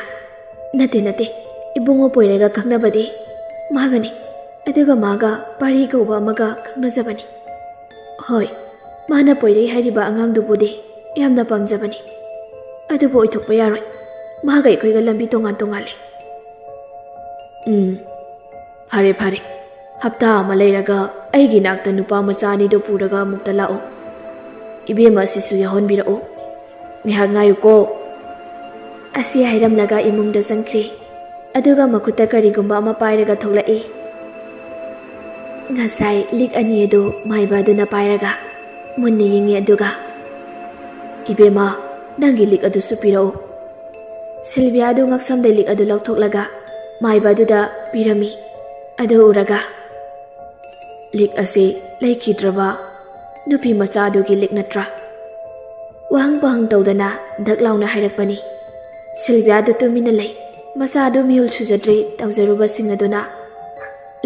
ꯅꯠꯇꯦ ꯏꯕꯨꯡꯉꯣ ꯄꯣꯏꯔꯩꯒ ꯈꯪꯅꯕꯗꯤ ꯃꯥꯒꯅꯤ ꯑꯗꯨꯒ ꯃꯥꯒ ꯄꯥꯔꯤ ꯀꯧꯕ ꯑꯃꯒ ꯈꯪꯅꯖꯕꯅꯤ ꯍꯣꯏ ꯃꯥꯅ ꯄꯣꯏꯔꯩ ꯍꯥꯏꯔꯤꯕ ꯑꯉꯥꯡꯗꯨꯕꯨꯗꯤ ꯌꯥꯝꯅ ꯄꯥꯝꯖꯕꯅꯤ ꯑꯗꯨꯕꯨ ꯑꯣꯏꯊꯣꯛꯄ ꯌꯥꯔꯣꯏ ꯃꯥꯒ ꯑꯩꯈꯣꯏꯒ ꯂꯝꯕꯤ ꯇꯣꯉꯥꯜꯂꯦ ꯐꯔꯦ ꯍꯞꯇꯥ ꯑꯃ ꯂꯩꯔꯒ ꯑꯩꯒꯤ ꯅꯥꯛꯇ ꯅꯨꯄꯥ ꯃꯆꯥ ꯑꯅꯤꯗꯨ ꯄꯨꯔꯒ ꯑꯃꯨꯛꯇ ꯂꯥꯛꯎ ꯏꯕꯦꯝꯃ ꯑꯁꯤꯁꯨ ꯌꯥꯎꯍꯟꯕꯤꯔꯛꯎ ꯉꯥꯏꯍꯥꯛ ꯉꯥꯏꯌꯨꯀꯣ ꯑꯁꯤ ꯍꯥꯏꯔꯝꯂꯒ ꯏꯃꯨꯡꯗ ꯆꯪꯈ꯭ꯔꯤ ꯑꯗꯨꯒ ꯃꯈꯨꯠꯇ ꯀꯔꯤꯒꯨꯝꯕ ꯑꯃ ꯄꯥꯏꯔꯒ ꯊꯣꯛꯂꯛꯏ ꯉꯁꯥꯏ ꯂꯤꯛ ꯑꯅꯤ ꯑꯗꯨ ꯃꯥꯏꯕ ꯑꯗꯨꯅ ꯄꯥꯏꯔꯒ ꯃꯨꯟꯅ ꯌꯦꯡꯉꯤ ꯑꯗꯨꯒ ꯏꯕꯦꯝꯃ ꯅꯪꯒꯤ ꯂꯤꯛ ꯑꯗꯨꯁꯨ ꯄꯤꯔꯛꯎ ꯁꯤꯜꯚꯤꯌꯥ ꯑꯗꯨ ꯉꯛꯁꯝꯗꯩ ꯂꯤꯛ ꯑꯗꯨ ꯂꯧꯊꯣꯛꯂꯒ ꯃꯥꯏꯕ ꯑꯗꯨꯗ ꯄꯤꯔꯝꯃꯤ ꯑꯗꯨ ꯎꯔꯒ ꯂꯤꯛ ꯑꯁꯤ ꯂꯩꯈꯤꯗ꯭ꯔꯕ ꯅꯨꯄꯤ ꯃꯆꯥ ꯑꯗꯨꯒꯤ ꯂꯤꯛ ꯅꯠꯇ꯭ꯔꯥ ꯋꯥꯍꯪ ꯄꯥꯍꯪ ꯇꯧꯗꯅ ꯙꯛ ꯂꯥꯎꯅ ꯍꯥꯏꯔꯛꯄꯅꯤ ꯁꯤꯜꯚꯤꯌꯥꯗꯨ ꯇꯨꯃꯤꯟꯅ ꯂꯩ ꯃꯆꯥꯗꯨ ꯃꯤꯍꯨꯜ ꯁꯨꯖꯗ꯭ꯔꯤ ꯇꯧꯖꯔꯨꯕꯁꯤꯡ ꯑꯗꯨꯅ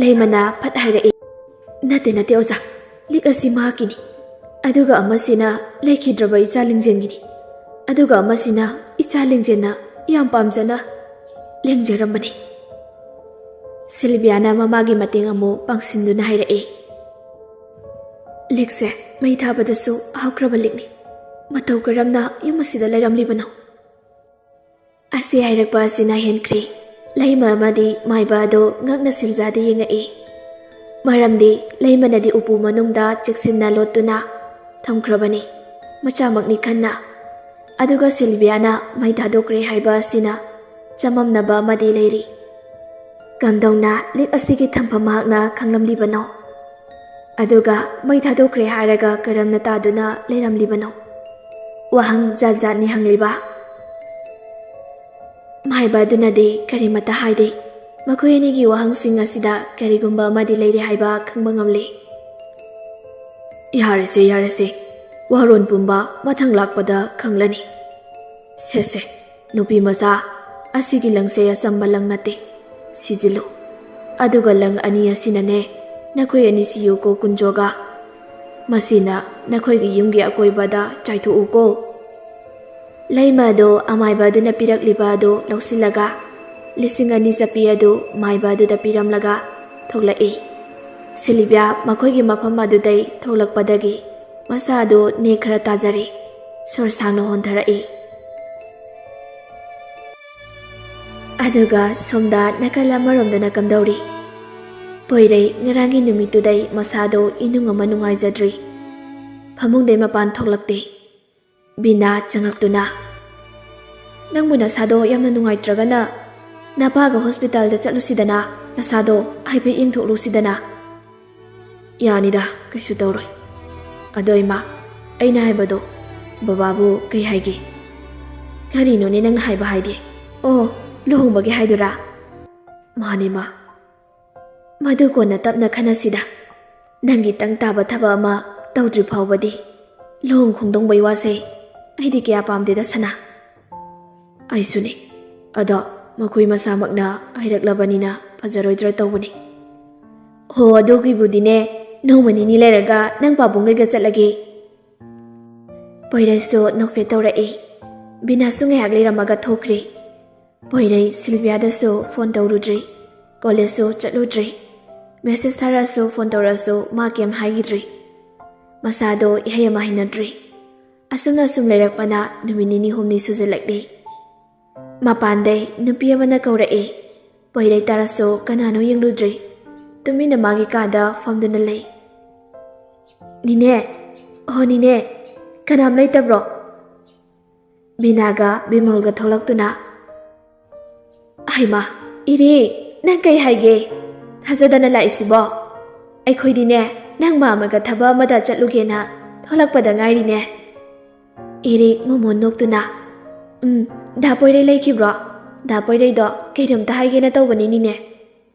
ꯂꯩꯃꯅ ꯐꯠ ꯍꯥꯏꯔꯛꯏ ꯅꯠꯇꯦ ꯑꯣꯖꯥ ꯂꯤꯛ ꯑꯁꯤ ꯃꯍꯥꯛꯀꯤꯅꯤ ꯑꯗꯨꯒ ꯑꯃꯁꯤꯅ ꯂꯩꯈꯤꯗ꯭ꯔꯕ ꯏꯆꯥ ꯂꯤꯡꯖꯦꯜꯒꯤꯅꯤ ꯑꯗꯨꯒ ꯑꯃꯁꯤꯅ ꯏꯆꯥ ꯂꯤꯡꯖꯦꯜꯅ ꯌꯥꯝ ꯄꯥꯝꯖꯅ ꯂꯦꯡꯖꯔꯝꯕꯅꯤ ꯁꯤꯜꯚꯤꯌꯥꯅ ꯃꯃꯥꯒꯤ ꯃꯇꯦꯡ ꯑꯃꯨꯛ ꯄꯥꯡꯁꯤꯟꯗꯨꯅ ꯍꯥꯏꯔꯛꯏ ꯂꯤꯛꯁꯦ ꯃꯩ ꯊꯥꯕꯗꯁꯨ ꯍꯧꯈ꯭ꯔꯕ ꯂꯤꯛꯅꯤ ꯃꯇꯧ ꯀꯔꯝꯅ ꯌꯨꯝ ꯑꯁꯤꯗ ꯂꯩꯔꯝꯂꯤꯕꯅꯣ ꯑꯁꯤ ꯍꯥꯏꯔꯛꯄ ꯑꯁꯤꯅ ꯍꯦꯟꯈ꯭ꯔꯤ ꯂꯩꯃ ꯑꯃꯗꯤ ꯃꯥꯏꯕ ꯑꯗꯨ ꯉꯛꯅ ꯁꯤꯜꯚꯤꯌꯥꯗ ꯌꯦꯡꯉꯛꯏ ꯃꯔꯝꯗꯤ ꯂꯩꯃꯅꯗꯤ ꯎꯄꯨ ꯃꯅꯨꯡꯗ ꯆꯦꯛꯁꯤꯟꯅ ꯂꯣꯠꯇꯨꯅ ꯊꯝꯈ꯭ꯔꯕꯅꯤ ꯃꯆꯥꯃꯛꯅꯤ ꯈꯟꯅ ꯑꯗꯨꯒ ꯁꯤꯜꯚꯤꯌꯥꯅ ꯃꯩ ꯊꯥꯗꯣꯛꯈ꯭ꯔꯦ ꯍꯥꯏꯕ ꯑꯁꯤꯅ ꯆꯃꯝꯅꯕ ꯑꯃꯗꯤ ꯂꯩꯔꯤ ꯀꯝꯗꯧꯅ ꯂꯤꯛ ꯑꯁꯤꯒꯤ ꯊꯝꯐꯝ ꯃꯍꯥꯛꯅ ꯈꯪꯂꯝꯂꯤꯕꯅꯣ ꯑꯗꯨꯒ ꯃꯩ ꯊꯥꯗꯣꯛꯈ꯭ꯔꯦ ꯍꯥꯏꯔꯒ ꯀꯔꯝꯅ ꯇꯥꯗꯨꯅ ꯂꯩꯔꯝꯂꯤꯕꯅꯣ ꯋꯥꯍꯪ ꯖꯥꯠꯅꯤ ꯍꯪꯂꯤꯕ ꯃꯥꯏꯕ ꯑꯗꯨꯅꯗꯤ ꯀꯔꯤꯃꯠꯇ ꯍꯥꯏꯗꯦ ꯃꯈꯣꯏ ꯑꯅꯤꯒꯤ ꯋꯥꯍꯪꯁꯤꯡ ꯑꯁꯤꯗ ꯀꯔꯤꯒꯨꯝꯕ ꯑꯃꯗꯤ ꯂꯩꯔꯦ ꯍꯥꯏꯕ ꯈꯪꯕ ꯉꯝꯂꯤ ꯌꯥꯔꯦꯁꯦ ꯋꯥꯔꯣꯟ ꯄꯨꯝꯕ ꯃꯊꯪ ꯂꯥꯛꯄꯗ ꯈꯪꯂꯅꯤ ꯁꯦ ꯅꯨꯄꯤ ꯃꯆꯥ ꯑꯁꯤꯒꯤ ꯂꯪꯁꯦ ꯑꯆꯝꯕ ꯂꯪ ꯅꯠꯇꯦ ꯁꯤꯖꯤꯜꯂꯨ ꯑꯗꯨꯒ ꯂꯪ ꯑꯅꯤ ꯑꯁꯤꯅꯅꯦ ꯅꯈꯣꯏ ꯑꯅꯤ ꯁꯤꯌꯨꯀꯣ ꯀꯨꯟꯖꯣꯒ ꯃꯁꯤꯅ ꯅꯈꯣꯏꯒꯤ ꯌꯨꯝꯒꯤ ꯑꯀꯣꯏꯕꯗ ꯆꯥꯏꯊꯣꯛꯎꯀꯣ ꯂꯩꯃ ꯑꯗꯨ ꯑꯃꯥꯏꯕ ꯑꯗꯨꯅ ꯄꯤꯔꯛꯂꯤꯕ ꯑꯗꯨ ꯂꯧꯁꯤꯜꯂꯒ 2,000 ꯆꯞꯄꯤ ꯑꯗꯨ ꯃꯥꯏꯕ ꯑꯗꯨꯗ ꯄꯤꯔꯝꯂꯒ ꯊꯣꯛꯂꯛꯏ꯫ ꯁꯤꯜꯚꯤꯌꯥ ꯃꯈꯣꯏꯒꯤ ꯃꯐꯝ ꯑꯗꯨꯗꯩ ꯊꯣꯛꯂꯛꯄꯗꯒꯤ ꯃꯁꯥ ꯑꯗꯨ ꯅꯦꯛ ꯈꯔ ꯇꯥꯖꯔꯤ, ꯁꯣꯔ ꯁꯥꯡꯅ ꯍꯣꯟꯊꯔꯛꯏ꯫ ꯑꯗꯨꯒ ꯁꯣꯝꯗ ꯅꯥꯀꯜ ꯑꯃꯔꯣꯝꯗꯅ ꯀꯝꯗꯧꯔꯤ? ꯄꯣꯏꯔꯩ ꯉꯔꯥꯡꯒꯤ ꯅꯨꯃꯤꯠꯇꯨꯗꯩ ꯃꯁꯥꯗꯣ ꯏꯅꯨꯡ ꯑꯃ ꯅꯨꯡꯉꯥꯏꯖꯗ꯭ꯔꯤ꯫ ꯐꯃꯨꯡꯗꯩ ꯃꯄꯥꯟ ꯊꯣꯛꯂꯛꯇꯦ꯫ ꯕꯤꯅꯥ ꯆꯪꯉꯛꯇꯨꯅ, "ꯅꯪꯕꯨ ꯅꯁꯥꯗꯣ ꯌꯥꯝꯅ ꯅꯨꯡꯉꯥꯏꯇ꯭ꯔꯒꯅ ꯅꯄꯥꯒ ꯍꯣꯁꯄꯤꯇꯥꯜꯗ ꯆꯠꯂꯨꯁꯤꯗꯅ, ꯅꯁꯥꯗꯣ ꯍꯥꯏꯐꯦꯠ ꯌꯦꯡꯊꯣꯛꯂꯨꯁꯤꯗꯅ." "ꯌꯥꯅꯤꯗ, ꯀꯩꯁꯨ ꯇꯧꯔꯣꯏ." "ꯑꯗꯣ ꯏꯃꯥ, ꯑꯩꯅ ꯍꯥꯏꯕꯗꯣ ꯕꯕꯥꯕꯨ ꯀꯩ ꯍꯥꯏꯒꯦ?" "ꯀꯔꯤꯅꯣꯅꯦ ꯅꯪꯅ ꯍꯥꯏꯕ ꯍꯥꯏꯗꯤ? ꯑꯣ, ꯂꯨꯍꯣꯡꯕꯒꯤ ꯍꯥꯏꯗꯨꯔꯥ?" "ꯃꯥꯅꯤ ꯃꯥ." "ꯃꯗꯨ ꯀꯣꯟꯅ ꯇꯞꯅ ꯈꯟꯅꯁꯤꯗ. ꯅꯪꯒꯤ ꯇꯪ ꯇꯥꯕ ꯊꯕꯛ ꯑꯃ ꯇꯧꯗ꯭ꯔꯤ ꯐꯥꯎꯕꯗꯤ ꯂꯨꯍꯣꯡ ꯈꯣꯡꯗꯣꯡꯕꯩ ꯋꯥꯁꯦ ꯑꯩꯗꯤ ꯀꯌꯥ ꯄꯥꯝꯗꯦꯗ ꯁꯅꯥ." "ꯑꯩꯁꯨꯅꯦ. ꯑꯗꯣ ꯃꯈꯣꯏ ꯃꯁꯥꯃꯛꯅ ꯍꯥꯏꯔꯛꯂꯕꯅꯤꯅ ꯐꯖꯔꯣꯏꯗ꯭ꯔꯥ ꯇꯧꯕꯅꯤ." "ꯍꯣ, ꯑꯗꯨꯒꯤꯕꯨꯗꯤꯅꯦ, ꯅꯣꯡꯃ ꯅꯤꯅꯤ ꯂꯩꯔꯒ ꯅꯪ ꯄꯥꯕꯨꯡꯒꯩꯒ ꯆꯠꯂꯒꯦ." ꯄꯣꯏꯔꯩꯁꯨ ꯅꯣꯛꯐꯦꯠ ꯇꯧꯔꯛꯏ꯫ ꯕꯤꯅꯥꯁꯨ ꯉꯥꯏꯍꯥꯛ ꯂꯩꯔꯝꯃꯒ ꯊꯣꯛꯈ꯭ꯔꯤ꯫ ꯄꯣꯏꯔꯩ ꯁꯤꯜꯚꯤꯌꯥꯗꯁꯨ ꯐꯣꯟ ꯇꯧꯔꯨꯗ꯭ꯔꯤ, ꯀꯣꯂꯦꯖꯁꯨ ꯆꯠꯂꯨꯗ꯭ꯔꯤ, ꯃꯦꯁꯦꯖ ꯊꯥꯔꯛꯑꯁꯨ ꯐꯣꯟ ꯇꯧꯔꯛꯑꯁꯨ ꯃꯥ ꯀꯩꯝ ꯍꯥꯏꯈꯤꯗ꯭ꯔꯤ꯫ ꯃꯁꯥꯗꯣ ꯏꯍꯩ ꯑꯃ ꯍꯩꯅꯗ꯭ꯔꯤ꯫ ꯑꯁꯨꯝꯅ ꯁꯨꯝ ꯂꯩꯔꯛꯄꯅ ꯅꯨꯃꯤꯠ 2-3 ꯁꯨꯖꯤꯜꯂꯛꯂꯤ꯫ ꯃꯄꯥꯟꯗꯩ ꯅꯨꯄꯤ ꯑꯃꯅ ꯀꯧꯔꯛꯏ꯫ ꯄꯣꯏꯔꯩ ꯇꯥꯔꯁꯨ ꯀꯅꯥꯅꯣ ꯌꯦꯡꯂꯨꯗ꯭ꯔꯤ, ꯇꯨꯃꯤꯟꯅ ꯃꯥꯒꯤ ꯀꯥꯗ ꯐꯝꯗꯨꯅ ꯂꯩ꯫ "ꯅꯤꯅꯦ, ꯑꯣ ꯅꯤꯅꯦ, ꯀꯅꯥꯝ ꯂꯩꯇꯕ꯭ꯔꯣ?" ꯕꯤꯅꯥꯒ ꯕꯤꯃꯜꯒ ꯊꯣꯛꯂꯛꯇꯨꯅ, "ꯍꯩꯃꯥ, ꯏꯔꯦ, ꯅꯪ ꯀꯩ ꯍꯥꯏꯒꯦ? ꯊꯥꯖꯗꯅ ꯂꯥꯛꯏꯁꯤꯕꯣ? ꯑꯩꯈꯣꯏꯗꯤꯅꯦ ꯅꯪ ꯃꯥꯝꯃꯒ ꯊꯕꯛ ꯑꯃꯗ ꯆꯠꯂꯨꯒꯦꯅ ꯊꯣꯛꯂꯛꯄꯗ ꯉꯥꯏꯔꯤꯅꯦ." ꯏꯔꯤꯛ ꯃꯣꯃꯣꯟ ꯅꯣꯛꯇꯨꯅ, "ꯗꯥ ꯄꯣꯏꯔꯩ ꯂꯩꯈꯤꯕ꯭ꯔꯣ? ꯗꯥ ꯄꯣꯏꯔꯩꯗꯣ ꯀꯩꯅꯣꯝꯇ ꯍꯥꯏꯒꯦꯅ ꯇꯧꯕꯅꯤ ꯅꯤꯅꯦ."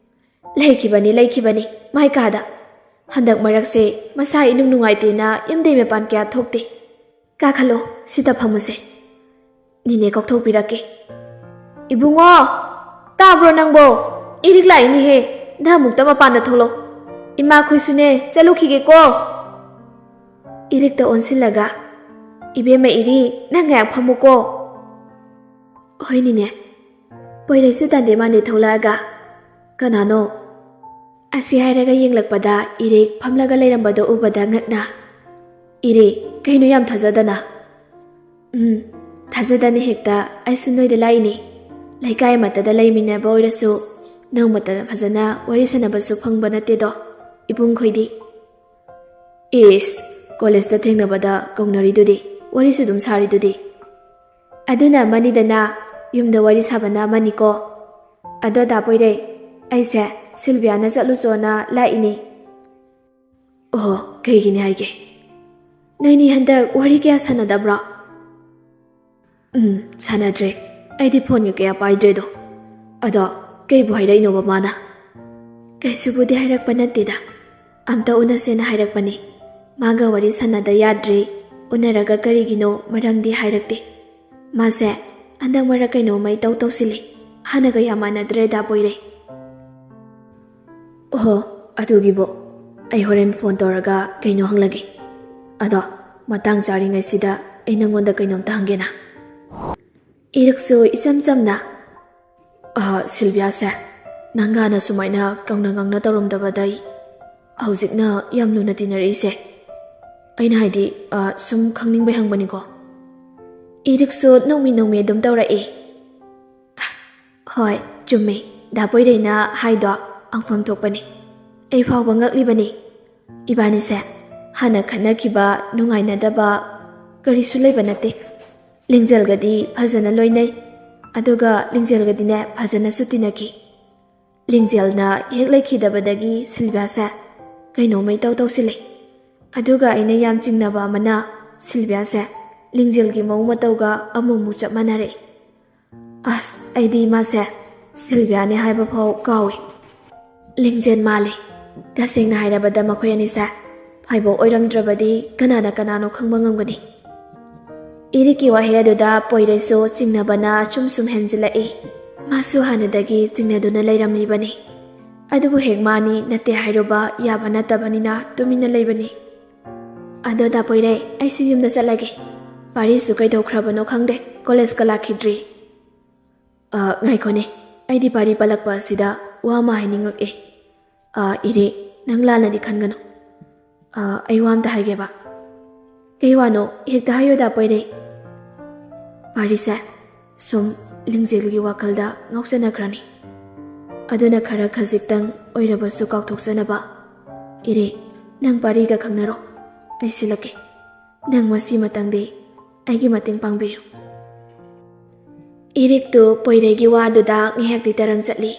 "ꯂꯩꯈꯤꯕꯅꯤ, ꯃꯥꯏ ꯀꯥꯗ. ꯍꯟꯗꯛ ꯃꯔꯛꯁꯦ ꯃꯁꯥ ꯏꯅꯨꯡ ꯅꯨꯡꯉꯥꯏꯇꯦꯅ ꯌꯨꯝꯗꯩ ꯃꯄꯥꯟ ꯀꯌꯥ ꯊꯣꯛꯇꯦ. ꯀꯥꯈꯠꯂꯣ, ꯁꯤꯗ ꯐꯝꯃꯨꯁꯦ. ꯅꯤꯅꯦ ꯀꯧꯊꯣꯛꯄꯤꯔꯛꯀꯦ." "ꯏꯕꯨꯡꯉꯣ, ꯇꯥꯕ꯭ꯔꯣ ꯅꯪꯕꯣ? ꯏꯔꯤꯛ ꯂꯥꯛꯏꯅꯦꯍꯦ, ꯅꯪ ꯑꯃꯨꯛꯇ ꯃꯄꯥꯟꯗ ꯊꯣꯛꯂꯣ. ꯏꯃꯥꯈꯣꯏꯁꯨꯅꯦ ꯆꯠꯂꯨꯈꯤꯒꯦꯀꯣ." ꯏꯔꯤꯛꯇ ꯑꯣꯟꯁꯤꯜꯂꯒ, "ꯏꯕꯦꯝꯃ ꯏꯔꯤ, ꯅꯪ ꯉꯥꯏꯍꯥꯛ ꯐꯝꯃꯨꯀꯣ." "ꯍꯣꯏ ꯅꯤꯅꯦ." ꯄꯣꯏꯔꯩꯁꯨ ꯇꯥꯟꯗꯦ ꯃꯥꯟꯗꯦ ꯊꯣꯛꯂꯛꯑꯒ, "ꯀꯅꯥꯅꯣ?" ꯑꯁꯤ ꯍꯥꯏꯔꯒ ꯌꯦꯡꯂꯛꯄꯗ ꯏꯔꯤꯛ ꯐꯝꯂꯒ ꯂꯩꯔꯝꯕꯗꯣ ꯎꯕꯗ ꯉꯛꯅ, "ꯏꯔꯤꯛ, ꯀꯩꯅꯣ ꯌꯥꯝ ꯊꯥꯖꯗꯅ?" "ꯊꯥꯖꯗꯅ ꯍꯦꯛꯇ ꯑꯩꯁꯨ ꯅꯣꯏꯗ ꯂꯥꯛꯏꯅꯤ. ꯂꯩꯀꯥꯏ ꯑꯃꯠꯇꯗ ꯂꯩꯃꯤꯟꯅꯕ ꯑꯣꯏꯔꯁꯨ ꯅꯣꯡꯃꯇ ꯐꯖꯅ ꯋꯥꯔꯤ ꯁꯥꯟꯅꯕꯁꯨ ꯐꯪꯕ ꯅꯠꯇꯦꯗꯣ ꯏꯕꯨꯡꯈꯣꯏꯗꯤ." "ꯏꯁ, ꯀꯣꯂꯦꯖꯇ ꯊꯦꯡꯅꯕꯗ ꯀꯧꯅꯔꯤꯗꯨꯗꯤ, ꯋꯥꯔꯤꯁꯨ ꯑꯗꯨꯝ ꯁꯥꯔꯤꯗꯨꯗꯤ." "ꯑꯗꯨꯅ ꯑꯃꯅꯤꯗꯅ, ꯌꯨꯝꯗ ꯋꯥꯔꯤ ꯁꯥꯕꯅ ꯑꯃꯅꯤꯀꯣ." "ꯑꯗꯣ ꯗꯥ ꯄꯣꯏꯔꯩ, ꯑꯩꯁꯦ ꯁꯤꯜꯚꯤꯌꯥꯅ ꯆꯠꯂꯨꯆꯣꯅ ꯂꯥꯛꯏꯅꯤ." "ꯑꯣ, ꯀꯩꯒꯤꯅꯤ ꯍꯥꯏꯒꯦ?" "ꯅꯣꯏꯅꯤ ꯍꯟꯗꯛ ꯋꯥꯔꯤ ꯀꯌꯥ ꯁꯥꯟꯅꯗꯕ꯭ꯔꯣ?" "ꯁꯥꯟꯅꯗ꯭ꯔꯦ. ꯑꯩꯗꯤ ꯐꯣꯟꯒ ꯀꯌా ꯄꯥꯏꯗ꯭ꯔꯦꯗꯣ. ꯑꯗꯣ ꯀꯩꯕꯨ ꯍꯥꯏꯔꯛꯏꯅꯣꯕ ꯃꯥꯅ?" "ꯀꯩꯁꯨꯕꯨꯗꯤ ꯍꯥꯏꯔꯛꯄ ꯅꯠꯇꯦꯗ. ꯑꯝꯇ ꯎꯅꯁꯦꯅ ꯍꯥꯏꯔꯛꯄꯅꯤ. ꯃꯥꯒ ꯋꯥꯔꯤ ꯁꯥꯟꯅꯗ ꯌꯥꯗ꯭ꯔꯦ. ꯎꯅꯔꯒ ꯀꯔꯤꯒꯤꯅꯣ ꯃꯔꯝꯗꯤ ꯍꯥꯏꯔꯛꯇꯦ. ꯃꯥꯁꯦ ꯍꯟꯗꯛ ꯃꯔꯛ ꯀꯩꯅꯣꯝꯃ ꯏꯇꯧ ꯇꯧꯁꯤꯜꯂꯤ. ꯍꯥꯟꯅꯒ ꯌꯥꯝ ꯃꯥꯟꯅꯗ꯭ꯔꯦ ꯗꯥ ꯄꯣꯏꯔꯩ." "ꯑꯣꯍꯣ, ꯑꯗꯨꯒꯤꯕꯣ? ꯑꯩ ꯍꯣꯔꯦꯟ ꯐꯣꯟ ꯇꯧꯔꯒ ꯀꯩꯅꯣ ꯍꯪꯂꯒꯦ. ꯑꯗꯣ ꯃꯇꯥꯡ ꯆꯥꯔꯤꯉꯩꯁꯤꯗ ꯑꯩ ꯅꯪꯉꯣꯟꯗ ꯀꯩꯅꯣꯝꯇ ꯍꯪꯒꯦꯅ." ꯏꯔꯤꯛꯁꯨ ꯏꯆꯝ ꯆꯝꯅ, "ꯁꯤꯜꯚꯤꯌꯥꯁꯦ, ꯅꯪꯒꯥꯅ ꯁꯨꯃꯥꯏꯅ ꯀꯪꯅ ꯉꯪꯅ ꯇꯧꯔꯝꯗꯕꯗꯩ ꯍꯧꯖꯤꯛꯅ ꯌꯥꯝ ꯂꯨꯅ ꯇꯤꯟꯅꯔꯛꯏꯁꯦ, ꯑꯩꯅ ꯍꯥꯏꯗꯤ ꯁꯨꯝ ꯈꯪꯅꯤꯡꯕꯩ ꯍꯪꯕꯅꯤꯀꯣ." ꯏꯔꯤꯛꯁꯨ ꯅꯣꯡꯃꯤ ꯑꯗꯨꯝ ꯇꯧꯔꯛꯏ꯫ "ꯍꯣꯏ, ꯆꯨꯝꯃꯤ. ꯗꯥ ꯄꯣꯏꯔꯩꯅ ꯍꯥꯏꯗꯣ ꯑꯪꯐꯝ ꯊꯣꯛꯄꯅꯤ. ꯑꯩ ꯐꯥꯎꯕ ꯉꯛꯂꯤꯕꯅꯤ. ꯏꯕꯥꯅꯤꯁꯦ ꯍꯥꯟꯅ ꯈꯠꯅꯈꯤꯕ, ꯅꯨꯡꯉꯥꯏꯅꯗꯕ ꯀꯔꯤꯁꯨ ꯂꯩꯕ ꯅꯠꯇꯦ. ꯂꯤꯡꯖꯦꯜꯒꯗꯤ ꯐꯖꯅ ꯂꯣꯏꯅꯩ. ꯑꯗꯨꯒ ꯂꯤꯡꯖꯦꯜꯒꯗꯤꯅꯦ ꯐꯖꯅꯁꯨ ꯇꯤꯟꯅꯈꯤ. ꯂꯤꯡꯖꯦꯜꯅ ꯍꯦꯛ ꯂꯩꯈꯤꯗꯕꯗꯒꯤ ꯁꯤꯜꯚꯤꯌꯥꯁꯦ ꯀꯩꯅꯣꯝꯃ ꯏꯇꯧ ꯇꯧꯁꯤꯜꯂꯤ. ꯑꯗꯨꯒ ꯑꯩꯅ ꯌꯥꯝ ꯆꯤꯡꯅꯕ ꯑꯃꯅ ꯁꯤꯜꯚꯤꯌꯥꯁꯦ ꯂꯤꯡꯖꯦꯜꯒꯤ ꯃꯑꯣꯡ ꯃꯇꯧꯒ ꯑꯃꯨꯛ ꯆꯞ ꯃꯥꯟꯅꯔꯛꯏ. ꯑꯁ, ꯑꯩꯗꯤ ꯃꯥꯁꯦ ꯁꯤꯜꯚꯤꯌꯥꯅꯦ ꯍꯥꯏꯕ ꯐꯥꯎ ꯀꯥꯎꯏ. ꯂꯤꯡꯖꯦꯜ ꯃꯥꯜꯂꯤ. ꯇꯁꯦꯡꯅ ꯍꯥꯏꯔꯕꯗ ꯃꯈꯣꯏ ꯑꯅꯤꯁꯦ ꯐꯥꯏꯕꯣꯛ ꯑꯣꯏꯔꯝꯗ꯭ꯔꯕꯗꯤ ꯀꯅꯥꯅꯣ ꯈꯪꯕ ꯉꯝꯒꯅꯤ." ꯏꯔꯤꯛꯀꯤ ꯋꯥꯍꯩ ꯑꯗꯨꯗ ꯄꯣꯏꯔꯩꯁꯨ ꯆꯤꯡꯅꯕꯅ ꯁꯨꯝ ꯍꯦꯟꯖꯤꯜꯂꯛꯏ꯫ ꯃꯥꯁꯨ ꯍꯥꯟꯅꯗꯒꯤ ꯆꯤꯡꯅꯗꯨꯅ ꯂꯩꯔꯝꯂꯤꯕꯅꯤ. ꯑꯗꯨꯕꯨ ꯍꯦꯛ ꯃꯥꯅꯤ ꯅꯠꯇꯦ ꯍꯥꯏꯔꯨꯕ ꯌꯥꯕ ꯅꯠꯇꯕꯅꯤꯅ ꯇꯨꯃꯤꯟꯅ ꯂꯩꯕꯅꯤ꯫ "ꯑꯗꯣ ꯗꯥ ꯄꯣꯏꯔꯩ, ꯑꯩꯁꯨ ꯌꯨꯝꯗ ꯆꯠꯂꯒꯦ. ꯄꯥꯔꯤꯁꯨ ꯀꯩꯗꯧꯈ꯭ꯔꯕꯅꯣ ꯈꯪꯗꯦ, ꯀꯣꯂꯦꯖꯀ ꯂꯥꯛꯈꯤꯗ꯭ꯔꯤ꯫ ꯉꯥꯏꯈꯣꯅꯦ, ꯑꯩꯗꯤ ꯄꯥꯔꯤ ꯄꯜꯂꯛꯄ ꯑꯁꯤꯗ ꯋꯥ ꯑꯃ ꯍꯥꯏꯅꯤꯡꯉꯛꯑꯦ꯫ ꯏꯔꯦ, ꯅꯪ ꯂꯥꯟꯅꯗꯤ ꯈꯟꯒꯅꯨ꯫ ꯑꯩ ꯋꯥ ꯑꯝꯇ ꯍꯥꯏꯒꯦꯕ꯫ ꯀꯩ ꯋꯥꯅꯣ? ꯍꯦꯛꯇ ꯍꯥꯏꯌꯣꯗ ꯄꯣꯏꯔꯩ꯫ ꯄꯥꯔꯤꯁꯦ ꯁꯨꯝ ꯂꯤꯡꯖꯦꯜꯒꯤ ꯋꯥꯈꯜꯗ ꯉꯥꯎꯆꯅꯈ꯭ꯔꯅꯤ꯫ ꯑꯗꯨꯅ ꯈꯔ ꯈꯖꯤꯛꯇꯪ ꯑꯣꯏꯔꯕꯁꯨ ꯀꯥꯎꯊꯣꯛꯆꯅꯕ ꯏꯔꯦ, ꯅꯪ ꯄꯥꯔꯤꯒ ꯈꯪꯅꯔꯣ, ꯑꯩ ꯁꯤꯜꯂꯛꯀꯦ꯫ ꯅꯪ ꯃꯁꯤꯃꯇꯪꯗꯤ ꯑꯩꯒꯤ ꯃꯇꯦꯡ ꯄꯥꯡꯕꯤꯌꯨ꯫ ꯏꯔꯤꯛꯇꯨ ꯄꯣꯏꯔꯩꯒꯤ ꯋꯥꯗꯨꯗ ꯉꯥꯏꯍꯥꯛꯇꯤ ꯇꯔꯪ ꯆꯠꯂꯤ꯫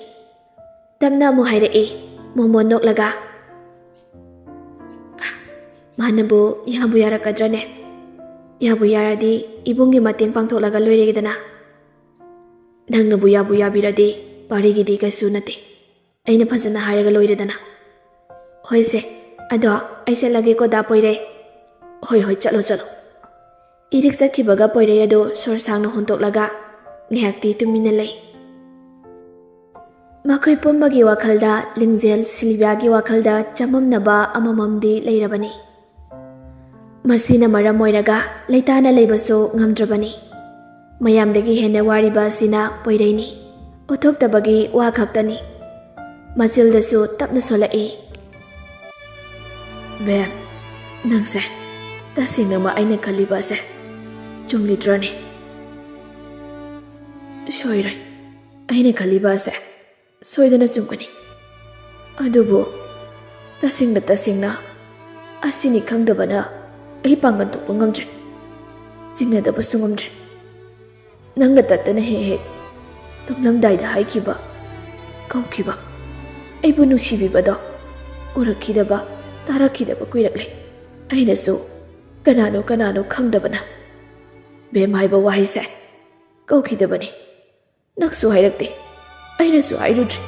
ꯇꯞꯅ ꯑꯃꯨꯛ ꯍꯥꯏꯔꯛꯏ, ꯃꯣꯃꯣꯟ ꯅꯣꯛꯂꯒ, ꯃꯥꯅꯕꯨ ꯌꯥꯕꯨ ꯌꯥꯔꯛꯀꯗ꯭ꯔꯅꯦ? ꯌꯥꯕꯨ ꯌꯥꯔꯗꯤ ꯏꯕꯨꯡꯒꯤ ꯃꯇꯦꯡ ꯄꯥꯡꯊꯣꯛꯂꯒ ꯂꯣꯏꯔꯦꯗꯅ꯫ ꯅꯪꯅꯕꯨ ꯌꯥꯕꯨ ꯌꯥꯕꯤꯔꯗꯤ ꯄꯥꯔꯤꯒꯤꯗꯤ ꯀꯩꯁꯨ ꯅꯠꯇꯦ, ꯑꯩꯅ ꯐꯖꯅ ꯍꯥꯏꯔꯒ ꯂꯣꯏꯔꯦꯗꯅ꯫ ꯍꯣꯏꯁꯦ, ꯑꯗꯣ ꯑꯩ ꯆꯠꯂꯒꯦꯀꯣ ꯗꯥ ꯄꯣꯏꯔꯩ꯫ ꯍꯣꯏ ꯆꯠꯂꯣ ꯆꯠꯂꯣ꯫ ꯏꯔꯤꯛ ꯆꯠꯈꯤꯕꯒ ꯄꯣꯏꯔꯩ ꯑꯗꯨ ꯁꯣꯔ ꯁꯥꯡꯅ ꯍꯣꯟꯇꯣꯛꯂꯒ ꯉꯥꯏꯍꯥꯛꯇꯤ ꯇꯨꯃꯤꯟꯅ ꯂꯩ꯫ ꯃꯈꯣꯏ ꯄꯨꯝꯕꯒꯤ ꯋꯥꯈꯜꯗ ꯂꯤꯡꯖꯦꯜ ꯁꯤꯜꯚꯤꯌꯥꯒꯤ ꯋꯥꯈꯜꯗ ꯆꯃꯝꯅꯕ ꯑꯃꯃꯝꯗꯤ ꯂꯩꯔꯕꯅꯤ꯫ ꯃꯁꯤꯅ ꯃꯔꯝ ꯑꯣꯏꯔꯒ ꯂꯩꯇꯥꯅ ꯂꯩꯕꯁꯨ ꯉꯝꯗ꯭ꯔꯕꯅꯤ꯫ ꯃꯌꯥꯝꯗꯒꯤ ꯍꯦꯟꯅ ꯋꯥꯔꯤꯕ ꯑꯁꯤꯅ ꯄꯣꯏꯔꯩꯅꯤ, ꯎꯠꯊꯣꯛꯇꯕꯒꯤ ꯋꯥ ꯈꯛꯇꯅꯤ꯫ ꯃꯆꯤꯜꯗꯁꯨ ꯇꯞꯅ ꯁꯣꯜꯂꯛꯏ, ꯕꯦꯝ, ꯅꯪꯁꯦ ꯇꯁꯦꯡꯅꯃꯛ ꯑꯩꯅ ꯈꯜꯂꯤꯕ ꯑꯁꯦ ꯆꯨꯝꯂꯤꯗ꯭ꯔꯣꯅꯦ? ꯁꯣꯏꯔꯣꯏ, ꯑꯩꯅ ꯈꯜꯂꯤꯕ ꯑꯁꯦ ꯁꯣꯏꯗꯅ ꯆꯨꯝꯒꯅꯤ꯫ ꯑꯗꯨꯕꯨ ꯇꯁꯦꯡꯅ ꯑꯁꯤꯅꯤ ꯈꯪꯗꯕꯅ ꯑꯩ ꯄꯥꯡꯒꯜ ꯊꯣꯛꯄ ꯉꯝꯗ꯭ꯔꯦ, ꯆꯤꯡꯅꯗꯕꯁꯨ ꯉꯝꯗ꯭ꯔꯦ꯫ ꯅꯪꯅ ꯇꯠꯇꯅ ꯍꯦꯛ ꯇꯨꯝꯂꯝꯗꯥꯏꯗ ꯍꯥꯏꯈꯤꯕ, ꯀꯧꯈꯤꯕ, ꯑꯩꯕꯨ ꯅꯨꯡꯁꯤꯕꯤꯕꯗꯣ ꯎꯔꯛꯈꯤꯗꯕ, ꯇꯥꯔꯛꯈꯤꯗꯕ ꯀꯨꯏꯔꯛꯂꯦ꯫ ꯑꯩꯅꯁꯨ ꯀꯅꯥꯅꯣ ꯈꯪꯗꯕꯅ ꯕꯦꯝ ꯍꯥꯏꯕ ꯋꯥꯍꯩꯁꯦ ꯀꯧꯈꯤꯗꯕꯅꯤ꯫ ꯅꯪꯁꯨ ꯍꯥꯏꯔꯛꯇꯦ, ꯑꯩꯅꯁꯨ ꯍꯥꯏꯔꯨꯗ꯭ꯔꯤ꯫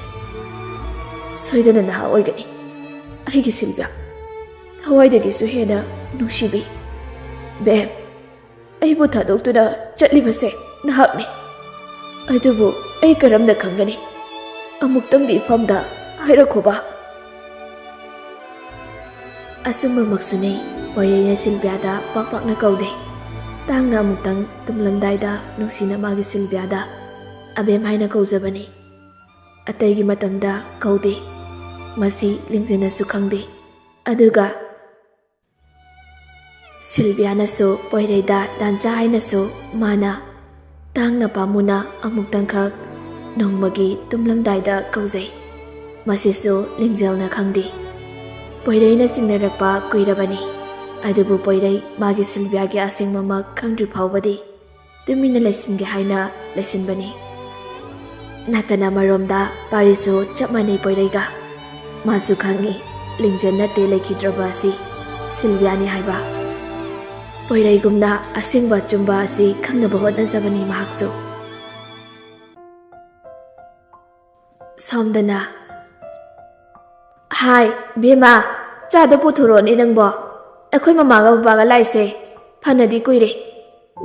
ꯁꯣꯏꯗꯅ ꯅꯍꯥ ꯑꯣꯏꯒꯅꯤ, ꯑꯩꯒꯤ ꯁꯤꯜꯚꯤꯌꯥ, ꯊꯋꯥꯏꯗꯒꯤꯁꯨ ꯍꯦꯟꯅ ꯅꯨꯡꯁꯤꯕꯤ꯫ ꯕꯦꯝ, ꯑꯩꯕꯨ ꯊꯥꯗꯣꯛꯇꯨꯅ ꯆꯠꯂꯤꯕꯁꯦ ꯅꯍꯥꯛꯅꯤ꯫ ꯑꯗꯨꯕꯨ ꯑꯩ ꯀꯔꯝꯅ ꯈꯪꯒꯅꯤ? ꯑꯃꯨꯛꯇꯪꯗꯤ ꯏꯐꯝꯗ ꯍꯥꯏꯔꯛꯈꯣꯕ꯫ ꯑꯆꯨꯝꯕꯃꯛꯁꯨꯅꯤ, ꯄꯣꯏꯔꯩꯅ ꯁꯤꯜꯚꯤꯌꯥꯗ ꯄꯥꯛꯅ ꯀꯧꯗꯦ꯫ ꯇꯥꯡꯅ ꯑꯃꯨꯛꯇꯪ ꯇꯨꯝꯂꯝꯗꯥꯏꯗ ꯅꯨꯡꯁꯤꯅ ꯃꯥꯒꯤ ꯁꯤꯜꯚꯤꯌꯥꯗ ꯑꯕꯦꯝ ꯍꯥꯏꯅ ꯀꯧꯖꯕꯅꯤ꯫ ꯑꯇꯩꯒꯤ ꯃꯇꯝꯗ ꯀꯧꯗꯦ, ꯃꯁꯤ ꯂꯤꯡꯖꯦꯜꯅꯁꯨ ꯈꯪꯗꯦ꯫ ꯑꯗꯨꯒ ꯁꯤꯜꯚꯤꯌꯥꯅꯁꯨ ꯄꯣꯏꯔꯩꯗ ꯗꯥꯟꯆꯥ ꯍꯥꯏꯅꯁꯨ ꯃꯥꯅ ꯇꯥꯡꯅ ꯄꯥꯝꯃꯨꯅ ꯑꯃꯨꯛꯇꯪꯈꯛ ꯅꯣꯡꯃꯒꯤ ꯇꯨꯝꯂꯝꯗꯥꯏꯗ ꯀꯧꯖꯩ꯫ ꯃꯁꯤꯁꯨ ꯂꯤꯡꯖꯦꯜꯅ ꯈꯪꯗꯦ꯫ ꯄꯣꯏꯔꯩꯅ ꯆꯤꯡꯅꯔꯛꯄ ꯀꯨꯏꯔꯕꯅꯤ꯫ ꯑꯗꯨꯕꯨ ꯄꯣꯏꯔꯩ ꯃꯥꯒꯤ ꯁꯤꯜꯚꯤꯌꯥꯒꯤ ꯑꯁꯦꯡꯕꯃꯛ ꯈꯪꯗ꯭ꯔꯤ ꯐꯥꯎꯕꯗꯤ ꯇꯨꯃꯤꯟꯅ ꯂꯩꯁꯤꯟꯒꯦ ꯍꯥꯏꯅ ꯂꯩꯁꯤꯟꯕꯅꯤ꯫ ꯅꯥꯀꯟ ꯑꯃꯔꯣꯝꯗ ꯄꯥꯔꯤꯁꯨ ꯆꯞ ꯃꯥꯟꯅꯩ ꯄꯣꯏꯔꯩꯒ꯫ ꯃꯥꯁꯨ ꯈꯪꯏ ꯂꯤꯡꯖꯦꯜ ꯅꯠꯇꯦ ꯂꯩꯈꯤꯗ꯭ꯔꯕ ꯑꯁꯤ ꯁꯤꯜꯚꯤꯌꯥꯅꯤ ꯍꯥꯏꯕ꯫ ꯄꯣꯏꯔꯩꯒꯨꯝꯅ ꯑꯁꯦꯡꯕ ꯑꯆꯨꯝꯕ ꯑꯁꯤ ꯈꯪꯅꯕ ꯍꯣꯠꯅꯖꯕꯅꯤ ꯃꯍꯥꯛꯁꯨ꯫ ꯁꯣꯝꯗꯅ, ꯍꯥꯏ ꯕꯦꯝꯃ, ꯆꯥꯗ ꯄꯨꯊꯣꯔꯛꯑꯣꯅꯦ ꯅꯪꯕꯣ꯫ ꯑꯩꯈꯣꯏ ꯃꯃꯥꯒ ꯕꯕꯥꯒ ꯂꯥꯛꯏꯁꯦ ꯐꯅꯗꯤ ꯀꯨꯏꯔꯦ꯫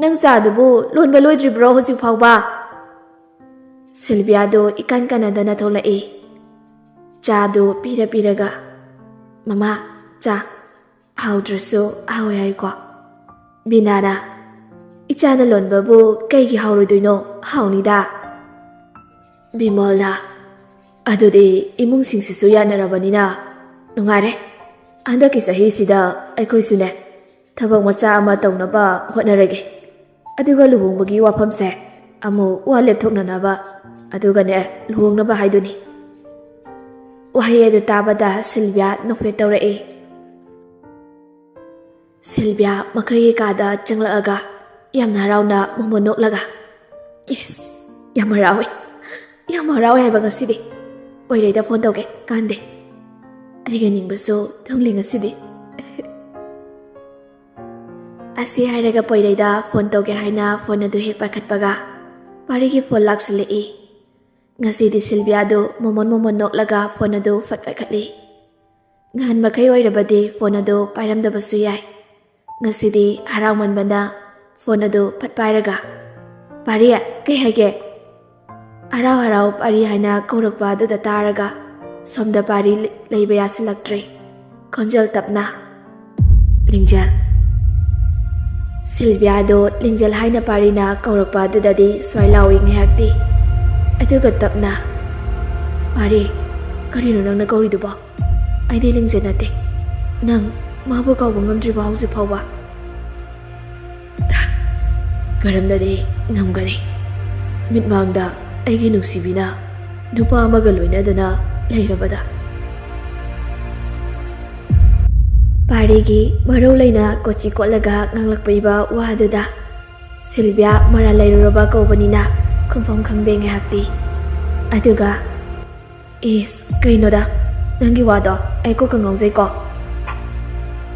ꯅꯪ ꯆꯥꯗꯨꯕꯨ ꯂꯣꯟꯕ ꯂꯣꯏꯗ꯭ꯔꯤꯕ꯭ꯔꯣ ꯍꯧꯖꯤꯛ ꯐꯥꯎꯕ? ꯁꯤꯜꯚꯤꯌꯥꯗꯨ ꯏꯀꯥꯟ ꯀꯥꯟꯅꯗꯅ ꯊꯣꯛꯂꯛꯏ, ꯆꯥꯗꯨ ꯄꯤꯔꯒ, ꯃꯃꯥ, ꯆꯥ ꯍꯥꯎꯗ꯭ꯔꯁꯨ ꯍꯥꯎꯋꯦ ꯍꯥꯏꯀꯣ꯫ ꯕꯤꯅꯥꯅ, ꯏꯆꯥꯅ ꯂꯣꯟꯕꯕꯨ ꯀꯩꯒꯤ ꯍꯥꯎꯔꯣꯏꯗꯣꯏꯅꯣ? ꯍꯥꯎꯅꯤꯗ꯫ ꯕꯤꯃꯣꯜꯅ, ꯑꯗꯨꯗꯤ ꯏꯃꯨꯡꯁꯤꯡꯁꯤꯁꯨ ꯌꯥꯅꯔꯕꯅꯤꯅ ꯅꯨꯡꯉꯥꯏꯔꯦ꯫ ꯍꯟꯗꯛꯀꯤ ꯆꯍꯤꯁꯤꯗ ꯑꯩꯈꯣꯏꯁꯨꯅꯦ ꯊꯕꯛ ꯃꯆꯥ ꯑꯃ ꯇꯧꯅꯕ ꯍꯣꯠꯅꯔꯒꯦ꯫ ꯑꯗꯨꯒ ꯂꯨꯍꯣꯡꯕꯒꯤ ꯋꯥꯐꯝꯁꯦ ꯑꯃꯨꯛ ꯋꯥ ꯂꯦꯞꯊꯣꯛꯅꯅꯕ, ꯑꯗꯨꯒꯅꯦ ꯂꯨꯍꯣꯡꯅꯕ ꯍꯥꯏꯗꯨꯅꯤ꯫ ꯋꯥꯍꯩ ꯑꯗꯨ ꯇꯥꯕꯗ ꯁꯤꯜꯚꯤꯌꯥ ꯅꯣꯛꯐꯦꯠ ꯇꯧꯔꯛꯏ꯫ ꯁꯤꯜꯚꯤꯌꯥ ꯃꯈꯣꯏꯒꯤ ꯀꯥꯗ ꯆꯪꯂꯛꯑꯒ ꯌꯥꯝꯅ ꯍꯔꯥꯎꯅ ꯃꯣꯃꯣꯟ ꯅꯣꯛꯂꯒ, ꯌꯦꯁ, ꯌꯥꯝ ꯍꯔꯥꯎꯋꯦ ꯍꯥꯏꯕ ꯉꯁꯤꯗꯤ꯫ ꯄꯣꯏꯔꯩꯗ ꯐꯣꯟ ꯇꯧꯒꯦ ꯀꯥꯟꯗꯦ, ꯑꯩꯒ ꯅꯤꯡꯕꯁꯨ ꯊꯨꯡꯂꯤ ꯉꯁꯤꯗꯤ꯫ ꯑꯁꯤ ꯍꯥꯏꯔꯒ ꯄꯣꯏꯔꯩꯗ ꯐꯣꯟ ꯇꯧꯒꯦ ꯍꯥꯏꯅ ꯐꯣꯟ ꯑꯗꯨ ꯍꯦꯛ ꯄꯥꯏꯈꯠꯄꯒ ꯄꯥꯔꯤꯒꯤ ꯐꯣꯟ ꯂꯥꯛꯁꯤꯜꯂꯛꯏ꯫ ꯉꯁꯤꯗꯤ ꯁꯤꯜꯚꯤꯌꯥꯗꯨ ꯃꯣꯃꯣꯟ ꯅꯣꯛꯂꯒ ꯐꯣꯟ ꯑꯗꯨ ꯐꯠ ꯄꯥꯏꯈꯠꯂꯤ꯫ ꯉꯍꯥꯟ ꯃꯈꯩ ꯑꯣꯏꯔꯕꯗꯤ ꯐꯣꯟ ꯑꯗꯨ ꯄꯥꯏꯔꯝꯗꯕꯁꯨ ꯌꯥꯏ꯫ ꯉꯁꯤꯗꯤ ꯍꯔꯥꯎꯃꯟꯕꯅ ꯐꯣꯟ ꯑꯗꯨ ꯐꯠ ꯄꯥꯏꯔꯒ, ꯄꯥꯔꯤ, ꯀꯩ ꯍꯥꯏꯒꯦ? ꯍꯔꯥꯎ ꯄꯥꯔꯤ ꯍꯥꯏꯅ ꯀꯧꯔꯛꯄ ꯑꯗꯨꯗ ꯇꯥꯔꯒ ꯁꯣꯝꯗ ꯄꯥꯔꯤ ꯂꯩꯕ ꯌꯥꯁꯤꯜꯂꯛꯇ꯭ꯔꯦ꯫ ꯈꯣꯟꯖꯦꯜ ꯇꯞꯅ, ꯂꯤꯡꯖꯦꯜ꯫ ꯁꯤꯜꯚꯤꯌꯥꯗꯣ ꯂꯤꯡꯖꯦꯜ ꯍꯥꯏꯅ ꯄꯥꯔꯤꯅ ꯀꯧꯔꯛꯄ ꯑꯗꯨꯗꯗꯤ ꯁ꯭ꯋꯥꯏ ꯂꯥꯎꯏ ꯉꯥꯏꯍꯥꯛꯇꯤ ꯑꯗꯨꯒ ꯇꯞꯅ ꯄꯥꯔꯤ ꯀꯔꯤꯅꯣ ꯅꯪꯅ ꯀꯧꯔꯤꯗꯨꯕꯣ ꯑꯩꯗꯤ ꯂꯤꯡꯖꯦꯜ ꯅꯠꯇꯦ ꯅꯪ ꯃꯥꯕꯨ ꯀꯧꯕ ꯉꯝꯗ꯭ꯔꯤꯕ ꯍꯧꯖꯤꯛ ꯐꯥꯎꯕ ꯀꯔꯝꯅꯗꯤ ꯉꯝꯒꯅꯤ ꯃꯤꯠꯃꯥꯡꯗ ꯑꯩꯒꯤ ꯅꯨꯡꯁꯤꯕꯤꯅ ꯅꯨꯄꯥ ꯑꯃꯒ ꯂꯣꯏꯅꯗꯨꯅ ꯂꯩꯔꯕꯗ ꯄꯥꯔꯤꯒꯤ ꯃꯔꯧ ꯂꯩꯅ ꯀꯣꯆꯤ ꯀꯣꯠꯂꯒ ꯉꯥꯡꯂꯛꯄꯤꯕ ꯋꯥꯗꯨꯗ ꯁꯤꯜꯚꯤꯌꯥ ꯃꯔꯥꯜ ꯂꯩꯔꯨꯔꯕ ꯀꯧꯕꯅꯤꯅ ꯈꯨꯝꯐꯝ ꯈꯪꯗꯦ ꯉꯥꯏꯍꯥꯛꯇꯤ ꯑꯗꯨꯒ ꯏꯁ ꯀꯩꯅꯣꯗ ꯅꯪꯒꯤ ꯋꯥꯗꯣ ꯑꯩ ꯀꯣꯛꯀ ꯉꯥꯎꯖꯩꯀꯣ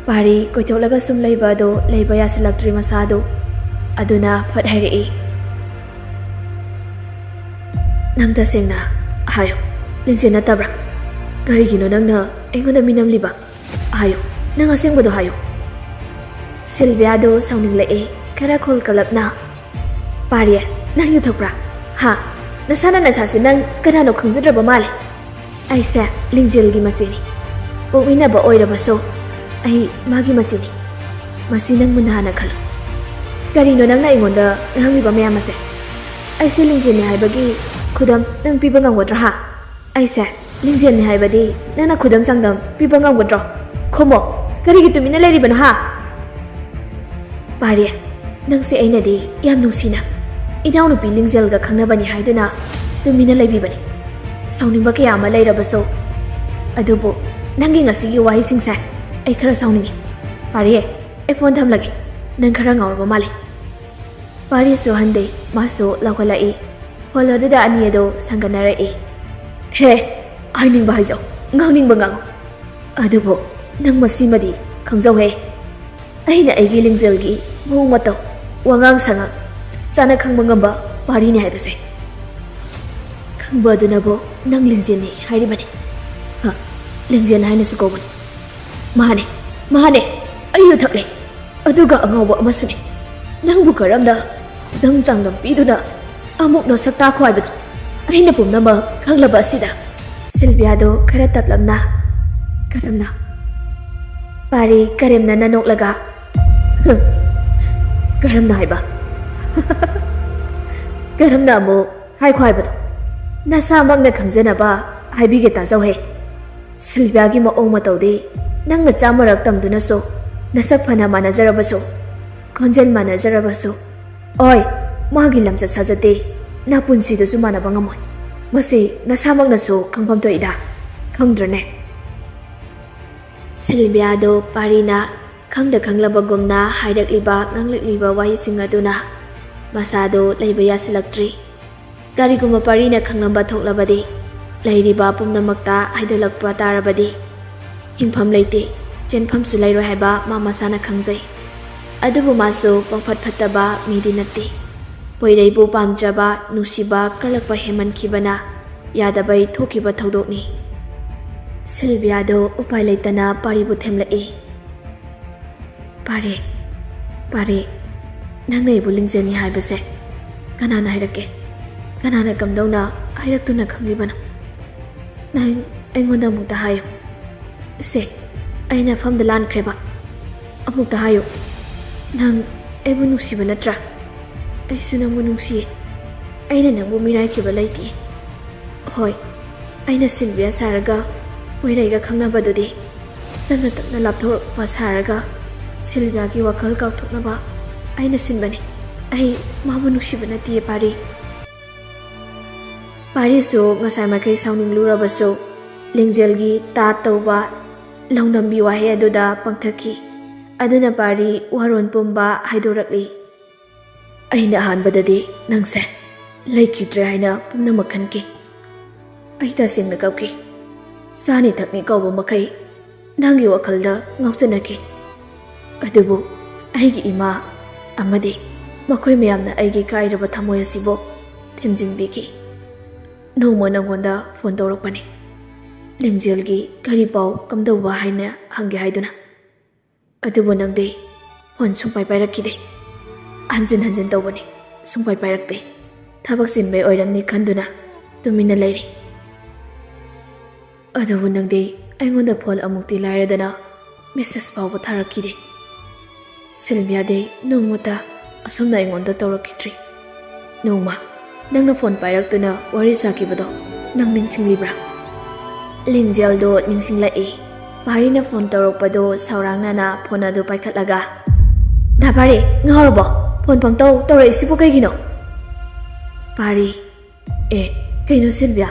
ꯄꯥꯔꯤ ꯀꯣꯏꯊꯣꯛꯂꯒ ꯁꯨꯝ ꯂꯩꯕ ꯑꯗꯨ ꯂꯩꯕ ꯌꯥꯁꯤꯜꯂꯛꯇ꯭ꯔꯤ ꯃꯁꯥꯗꯨ ꯑꯗꯨꯅ ꯐꯠ ꯍꯥꯏꯔꯛꯏ ꯅꯪ ꯇꯁꯦꯡꯅ ꯍꯥꯏꯌꯣ ꯂꯤꯡꯖꯦꯜ ꯅꯠꯇꯕ꯭ꯔꯥ ꯀꯔꯤꯒꯤꯅꯣ ꯅꯪꯅ ꯑꯩꯉꯣꯟꯗ ꯃꯤꯅꯝꯂꯤꯕ ꯍꯥꯏꯌꯣ ꯅꯪ ꯑꯁꯦꯡꯕꯗꯣ ꯍꯥꯏꯌꯣ ꯁꯤꯜꯚꯤꯌꯥꯗꯣ ꯁꯥꯎꯅꯤꯡꯂꯛꯑꯦ ꯈꯔ ꯈꯣꯜ ꯀꯂꯞꯅ ꯄꯥꯔꯤ ꯅꯪ ꯌꯨ ꯊꯛꯄ꯭ꯔꯥ ꯍꯥ ꯅꯁꯥꯅ ꯅꯁꯥꯁꯦ ꯅꯪ ꯀꯅꯥꯅꯣ ꯈꯪꯖꯗ꯭ꯔꯕ ꯃꯥꯜꯂꯦ ꯑꯩꯁꯦ ꯂꯤꯡꯖꯦꯜꯒꯤ ꯃꯆꯦꯅꯤ ꯄꯣꯛꯃꯤꯟꯅꯕ ꯑꯣꯏꯔꯕꯁꯨ ꯑꯩ ꯃꯥꯒꯤ ꯃꯆꯦꯅꯤ ꯃꯁꯤ ꯅꯪ ꯃꯨꯟꯅ ꯍꯥꯟꯅ ꯈꯜꯂꯨ ꯀꯔꯤꯅꯣ ꯅꯪꯅ ꯑꯩꯉꯣꯟꯗ ꯉꯥꯡꯂꯤꯕ ꯃꯌꯥꯝ ꯑꯁꯦ ꯑꯩꯁꯦ ꯂꯤꯡꯖꯦꯜꯅꯤ ꯍꯥꯏꯕꯒꯤ ꯈꯨꯗꯝ ꯅꯪ ꯄꯤꯕ ꯉꯝꯒꯗ꯭ꯔꯥ ꯍꯥ ꯑꯩꯁꯦ ꯂꯤꯡꯖꯦꯜꯅꯤ ꯍꯥꯏꯕꯗꯤ ꯅꯪꯅ ꯈꯨꯗꯝ ꯆꯥꯡꯗꯝ ꯄꯤꯕ ꯉꯝꯒꯗ꯭ꯔꯣ ꯈꯨꯝꯃꯣ ꯀꯔꯤꯒꯤ ꯇꯨꯃꯤꯟꯅ ꯂꯩꯔꯤꯕꯅꯣ ꯍꯥ ꯄꯥꯔꯤ ꯅꯪꯁꯦ ꯑꯩꯅꯗꯤ ꯌꯥꯝ ꯅꯨꯡꯁꯤꯅ ꯏꯅꯥꯎꯅꯨꯄꯤ ꯂꯤꯡꯖꯦꯜꯒ ꯈꯪꯅꯕꯅꯤ ꯍꯥꯏꯗꯨꯅ ꯇꯨꯃꯤꯟꯅ ꯂꯩꯕꯤꯕꯅꯤ ꯁꯥꯎꯅꯤꯡꯕ ꯀꯌꯥ ꯑꯃ ꯂꯩꯔꯕꯁꯨ ꯑꯗꯨꯕꯨ ꯅꯪꯒꯤ ꯉꯁꯤꯒꯤ ꯋꯥꯍꯩꯁꯤꯡꯁꯦ ꯑꯩ ꯈꯔ ꯁꯥꯎꯅꯤꯡꯉꯤ ꯄꯥꯔꯤ ꯑꯩ ꯐꯣꯟ ꯊꯝꯂꯒꯦ ꯅꯪ ꯈꯔ ꯉꯥꯎꯔꯕ ꯃꯥꯜꯂꯤ ꯄꯥꯔꯤꯁꯨ ꯍꯟꯗꯦ ꯃꯥꯁꯨ ꯂꯧꯈꯠꯂꯛꯏ ꯍꯣꯜ ꯑꯗꯨꯗ ꯑꯅꯤ ꯑꯗꯨ ꯁꯪꯒꯠꯅꯔꯛꯏ ꯍꯦ ꯍꯥꯏꯅꯤꯡꯕ ꯍꯥꯏꯖꯧ ꯉꯥꯡꯅꯤꯡꯕ ꯉꯥꯡꯉꯨ ꯑꯗꯨꯕꯨ ꯅꯪ ꯃꯁꯤꯃꯗꯤ ꯈꯪꯖꯧꯍꯦ ꯑꯩꯅ ꯑꯩꯒꯤ ꯂꯤꯡꯖꯦꯜꯒꯤ ꯃꯑꯣꯡ ꯃꯇꯧ ꯋꯥꯉꯥꯡ ꯁꯉꯥꯡ ꯆꯥꯅ ꯈꯪꯕ ꯉꯝꯕ ꯄꯥꯔꯤꯅꯤ ꯍꯥꯏꯕꯁꯦ ꯈꯪꯕ ꯑꯗꯨꯅꯕꯨ ꯅꯪ ꯂꯤꯡꯖꯦꯜꯅꯤ ꯍꯥꯏꯔꯤꯕꯅꯤ ꯂꯤꯡꯖꯦꯜ ꯍꯥꯏꯅꯁꯨ ꯀꯧꯕꯅꯤ ꯃꯥꯅꯦ ꯃꯥꯅꯦ ꯑꯩ ꯌꯨ ꯊꯛꯂꯦ ꯑꯗꯨꯒ ꯑꯉꯥꯎꯕ ꯑꯃꯁꯨꯅꯦ ꯅꯪꯕꯨ ꯀꯔꯝꯅ ꯈꯨꯗꯝ ꯆꯥꯡꯗꯝ ꯄꯤꯗꯨꯅ ꯑꯃꯨꯛꯅ ꯁꯛ ꯇꯥꯛꯈꯣ ꯍꯥꯏꯕꯅꯣ ꯑꯩꯅ ꯄꯨꯝꯅꯃꯛ ꯈꯪꯂꯕ ꯑꯁꯤꯗ ꯁꯤꯜꯚꯤꯌꯥꯗꯣ ꯈꯔ ꯇꯞꯂꯞꯅ ꯀꯔꯝꯅ ꯄꯥꯔꯤ ꯀꯔꯦꯝꯅꯅ ꯅꯣꯛꯂꯒ ꯀꯔꯝꯅ ꯍꯥꯏꯕ ꯀꯔꯝꯅ ꯑꯃꯨꯛ ꯍꯥꯏꯈꯣ ꯍꯥꯏꯕꯗꯣ ꯅꯁꯥꯃꯛꯅ ꯈꯪꯖꯅꯕ ꯍꯥꯏꯕꯤꯒꯦ ꯇꯥꯖꯧꯍꯦ ꯁꯤꯜꯚꯤꯌꯥꯒꯤ ꯃꯑꯣꯡ ꯃꯇꯧꯗꯤ ꯅꯪꯅ ꯆꯥꯝꯃꯔꯛ ꯇꯝꯗꯨꯅꯁꯨ ꯅꯁꯛ ꯐꯅ ꯃꯥꯟꯅꯖꯔꯕꯁꯨ ꯈꯣꯟꯖꯦꯜ ꯃꯥꯟꯅꯖꯔꯕꯁꯨ ꯑꯣꯏ ꯃꯥꯒꯤ ꯂꯝꯆꯠ ꯁꯥꯖꯠꯇꯤ ꯅꯄꯨꯟꯁꯤꯗꯁꯨ ꯃꯥꯟꯅꯕ ꯉꯝꯃꯣꯏ ꯃꯁꯤ ꯅꯁꯥꯃꯛꯅꯁꯨ ꯈꯪꯐꯝ ꯊꯣꯛꯏꯗ ꯈꯪꯗ꯭ꯔꯅꯦ ꯁꯤꯜꯚꯤꯌꯥꯗꯣ ꯄꯥꯔꯤꯅ ꯈꯪꯗ ꯈꯪꯂꯕꯒꯨꯝꯅ ꯍꯥꯏꯔꯛꯂꯤꯕ ꯉꯥꯡꯂꯛꯂꯤꯕ ꯋꯥꯍꯩꯁꯤꯡ ꯑꯗꯨꯅ ꯃꯁꯥꯗꯣ ꯂꯩꯕ ꯌꯥꯁꯤꯜꯂꯛꯇ꯭ꯔꯤ ꯀꯔꯤꯒꯨꯝꯕ ꯄꯥꯔꯤꯅ ꯈꯪꯂꯝꯕ ꯊꯣꯛꯂꯕꯗꯤ ꯂꯩꯔꯤꯕ ꯄꯨꯝꯅꯃꯛꯇ ꯍꯥꯏꯗꯣꯛꯂꯛꯄ ꯇꯥꯔꯕꯗꯤ ꯍꯤꯡꯐꯝ ꯂꯩꯇꯦ ꯆꯦꯟꯐꯝꯁꯨ ꯂꯩꯔꯣꯏ ꯍꯥꯏꯕ ꯃꯥ ꯃꯁꯥꯅ ꯈꯪꯖꯩ ꯑꯗꯨꯕꯨ ꯃꯥꯁꯨ ꯄꯪꯐꯠ ꯐꯠꯇꯕ ꯃꯤꯗꯤ ꯅꯠꯇꯦ ꯄꯣꯏꯔꯩꯕꯨ ꯄꯥꯝꯖꯕ ꯅꯨꯡꯁꯤꯕ ꯀꯜꯂꯛꯄ ꯍꯦꯟꯃꯟꯈꯤꯕꯅ ꯌꯥꯗꯕꯩ ꯊꯣꯛꯈꯤꯕ ꯊꯧꯗꯣꯛꯅꯤ ꯁꯤꯜꯚꯤꯌꯥꯗꯣ ꯎꯄꯥꯏ ꯂꯩꯇꯅ ꯄꯥꯔꯤꯕꯨ ꯊꯦꯝꯂꯛꯏ ꯄꯥꯔꯤ ꯄꯥꯔꯤ ꯅꯪꯅ ꯑꯩꯕꯨ ꯂꯤꯡꯖꯦꯜꯅꯤ ꯍꯥꯏꯕꯁꯦ ꯀꯅꯥꯅ ꯍꯥꯏꯔꯛꯀꯦ ꯀꯅꯥꯅ ꯀꯝꯗꯧꯅ ꯍꯥꯏꯔꯛꯇꯨꯅ ꯈꯪꯂꯤꯕꯅꯣ ꯅꯪ ꯑꯩꯉꯣꯟꯗ ꯑꯃꯨꯛꯇ ꯍꯥꯏꯌꯨ ꯁꯦ ꯑꯩꯅ ꯐꯝꯗ ꯂꯥꯟꯈ꯭ꯔꯦꯕ ꯑꯃꯨꯛꯇ ꯍꯥꯏꯌꯨ ꯅꯪ ꯑꯩꯕꯨ ꯅꯨꯡꯁꯤꯕ ꯅꯠꯇ꯭ꯔꯥ ꯑꯩꯁꯨ ꯅꯪꯕꯨ ꯅꯨꯡꯁꯤꯌꯦ ꯑꯩꯅ ꯅꯪꯕꯨ ꯃꯤꯔꯥꯏꯈꯤꯕ ꯂꯩꯇꯦ ꯍꯣꯏ ꯑꯩꯅ ꯁꯤꯜꯚꯤꯌꯥ ꯁꯥꯔꯒ ꯄꯣꯏꯔꯩꯒ ꯈꯪꯅꯕꯗꯨꯗꯤ ꯇꯞꯅ ꯇꯞꯅ ꯂꯥꯞꯊꯣꯔꯛꯄ ꯁꯥꯔꯒ ꯁꯤꯜꯚꯤꯌꯥꯒꯤ ꯋꯥꯈꯜ ꯀꯥꯎꯊꯣꯛꯅꯕ ꯑꯩꯅ ꯁꯤꯟꯕꯅꯤ ꯑꯩ ꯃꯥꯕꯨ ꯅꯨꯡꯁꯤꯕ ꯅꯠꯇꯦ ꯄꯥꯔꯤ ꯄꯥꯔꯤꯁꯨ ꯉꯁꯥꯏ ꯃꯈꯩ ꯁꯥꯎꯅꯤꯡꯂꯨꯔꯕꯁꯨ ꯂꯤꯡꯖꯦꯜꯒꯤ ꯇꯥ ꯇꯧꯕ ꯂꯧꯅꯝꯕꯤ ꯋꯥꯍꯩ ꯑꯗꯨꯗ ꯄꯪꯊꯈꯤ ꯑꯗꯨꯅ ꯄꯥꯔꯤ ꯋꯥꯔꯣꯜ ꯄꯨꯝꯕ ꯍꯥꯏꯗꯣꯔꯛꯂꯤ ꯑꯩꯅ ꯑꯍꯥꯟꯕꯗꯗꯤ ꯅꯪꯁꯦ ꯂꯩꯈꯤꯗ꯭ꯔꯦ ꯍꯥꯏꯅ ꯄꯨꯝꯅꯃꯛ ꯈꯟꯈꯤ ꯑꯩ ꯇꯁꯦꯡꯅ ꯀꯞꯈꯤ ꯆꯥꯅꯤ ꯊꯛꯅꯤ ꯀꯧꯕ ꯃꯈꯩ ꯅꯪꯒꯤ ꯋꯥꯈꯜꯗ ꯉꯥꯎꯆꯅꯈꯤ ꯑꯗꯨꯕꯨ ꯑꯩꯒꯤ ꯏꯃꯥ ꯑꯃꯗꯤ ꯃꯈꯣꯏ ꯃꯌꯥꯝꯅ ꯑꯩꯒꯤ ꯀꯥꯏꯔꯕ ꯊꯃꯣꯏ ꯑꯁꯤꯕꯨ ꯊꯦꯝꯖꯤꯟꯕꯤꯈꯤ ꯅꯣꯡꯃ ꯅꯉꯣꯟꯗ ꯐꯣꯟ ꯇꯧꯔꯛꯄꯅꯤ ꯂꯤꯡꯖꯦꯜꯒꯤ ꯀꯔꯤ ꯄꯥꯎ ꯀꯝꯗꯧꯕ ꯍꯥꯏꯅ ꯍꯪꯒꯦ ꯍꯥꯏꯗꯨꯅ ꯑꯗꯨꯕꯨ ꯅꯪꯗꯤ ꯐꯣꯟ ꯁꯨꯡꯄꯥꯏ ꯄꯥꯏꯔꯛꯈꯤꯗꯦ ꯍꯟꯖꯤꯟ ꯍꯟꯖꯤꯟ ꯇꯧꯕꯅꯤ ꯁꯨꯡꯄꯥꯏ ꯄꯥꯏꯔꯛꯇꯦ ꯊꯕꯛ ꯆꯤꯟꯕꯩ ꯑꯣꯏꯔꯝꯅꯤ ꯈꯟꯗꯨꯅ ꯇꯨꯃꯤꯟꯅ ꯂꯩꯔꯤ ꯑꯗꯨꯕꯨ ꯅꯪꯗꯤ ꯑꯩꯉꯣꯟꯗ ꯐꯣꯟ ꯑꯃꯨꯛꯇꯤ ꯂꯥꯏꯔꯗꯅ ꯃꯦꯁꯦꯖ ꯐꯥꯎꯕ ꯊꯥꯔꯛꯈꯤꯗꯦ ꯁꯤꯜꯚꯤꯌꯥꯗꯤ ꯅꯣꯡꯃꯇ ꯑꯁꯨꯝꯅ ꯑꯩꯉꯣꯟꯗ ꯇꯧꯔꯛꯈꯤꯗ꯭ꯔꯤ. ꯅꯣꯡꯃ ꯅꯪꯅ ꯐꯣꯟ ꯄꯥꯏꯔꯛꯇꯨꯅ ꯋꯥꯔꯤ ꯁꯥꯈꯤꯕꯗꯣ ꯅꯪ ꯅꯤꯡꯁꯤꯡꯂꯤꯕ꯭ꯔꯥ? ꯂꯤꯡꯖꯦꯜꯗꯣ ꯅꯤꯡꯁꯤꯡꯂꯛꯏ. ꯄꯥꯔꯤꯅ ꯐꯣꯟ ꯇꯧꯔꯛꯄꯗꯣ ꯁꯥꯎꯔꯥꯡꯅꯅ ꯐꯣꯟ ꯑꯗꯨ ꯄꯥꯏꯈꯠꯂꯒ, "ꯗꯥ ꯄꯥꯔꯤ, ꯉꯥꯎꯔꯕꯣ? ꯐꯣꯟ ꯄꯪꯇꯧ ꯇꯧꯔꯛꯏꯁꯤꯕꯨ ꯀꯩꯒꯤꯅꯣ?" ꯄꯥꯔꯤ: "ꯀꯩꯅꯣ ꯁꯤꯜꯚꯤꯌꯥ?"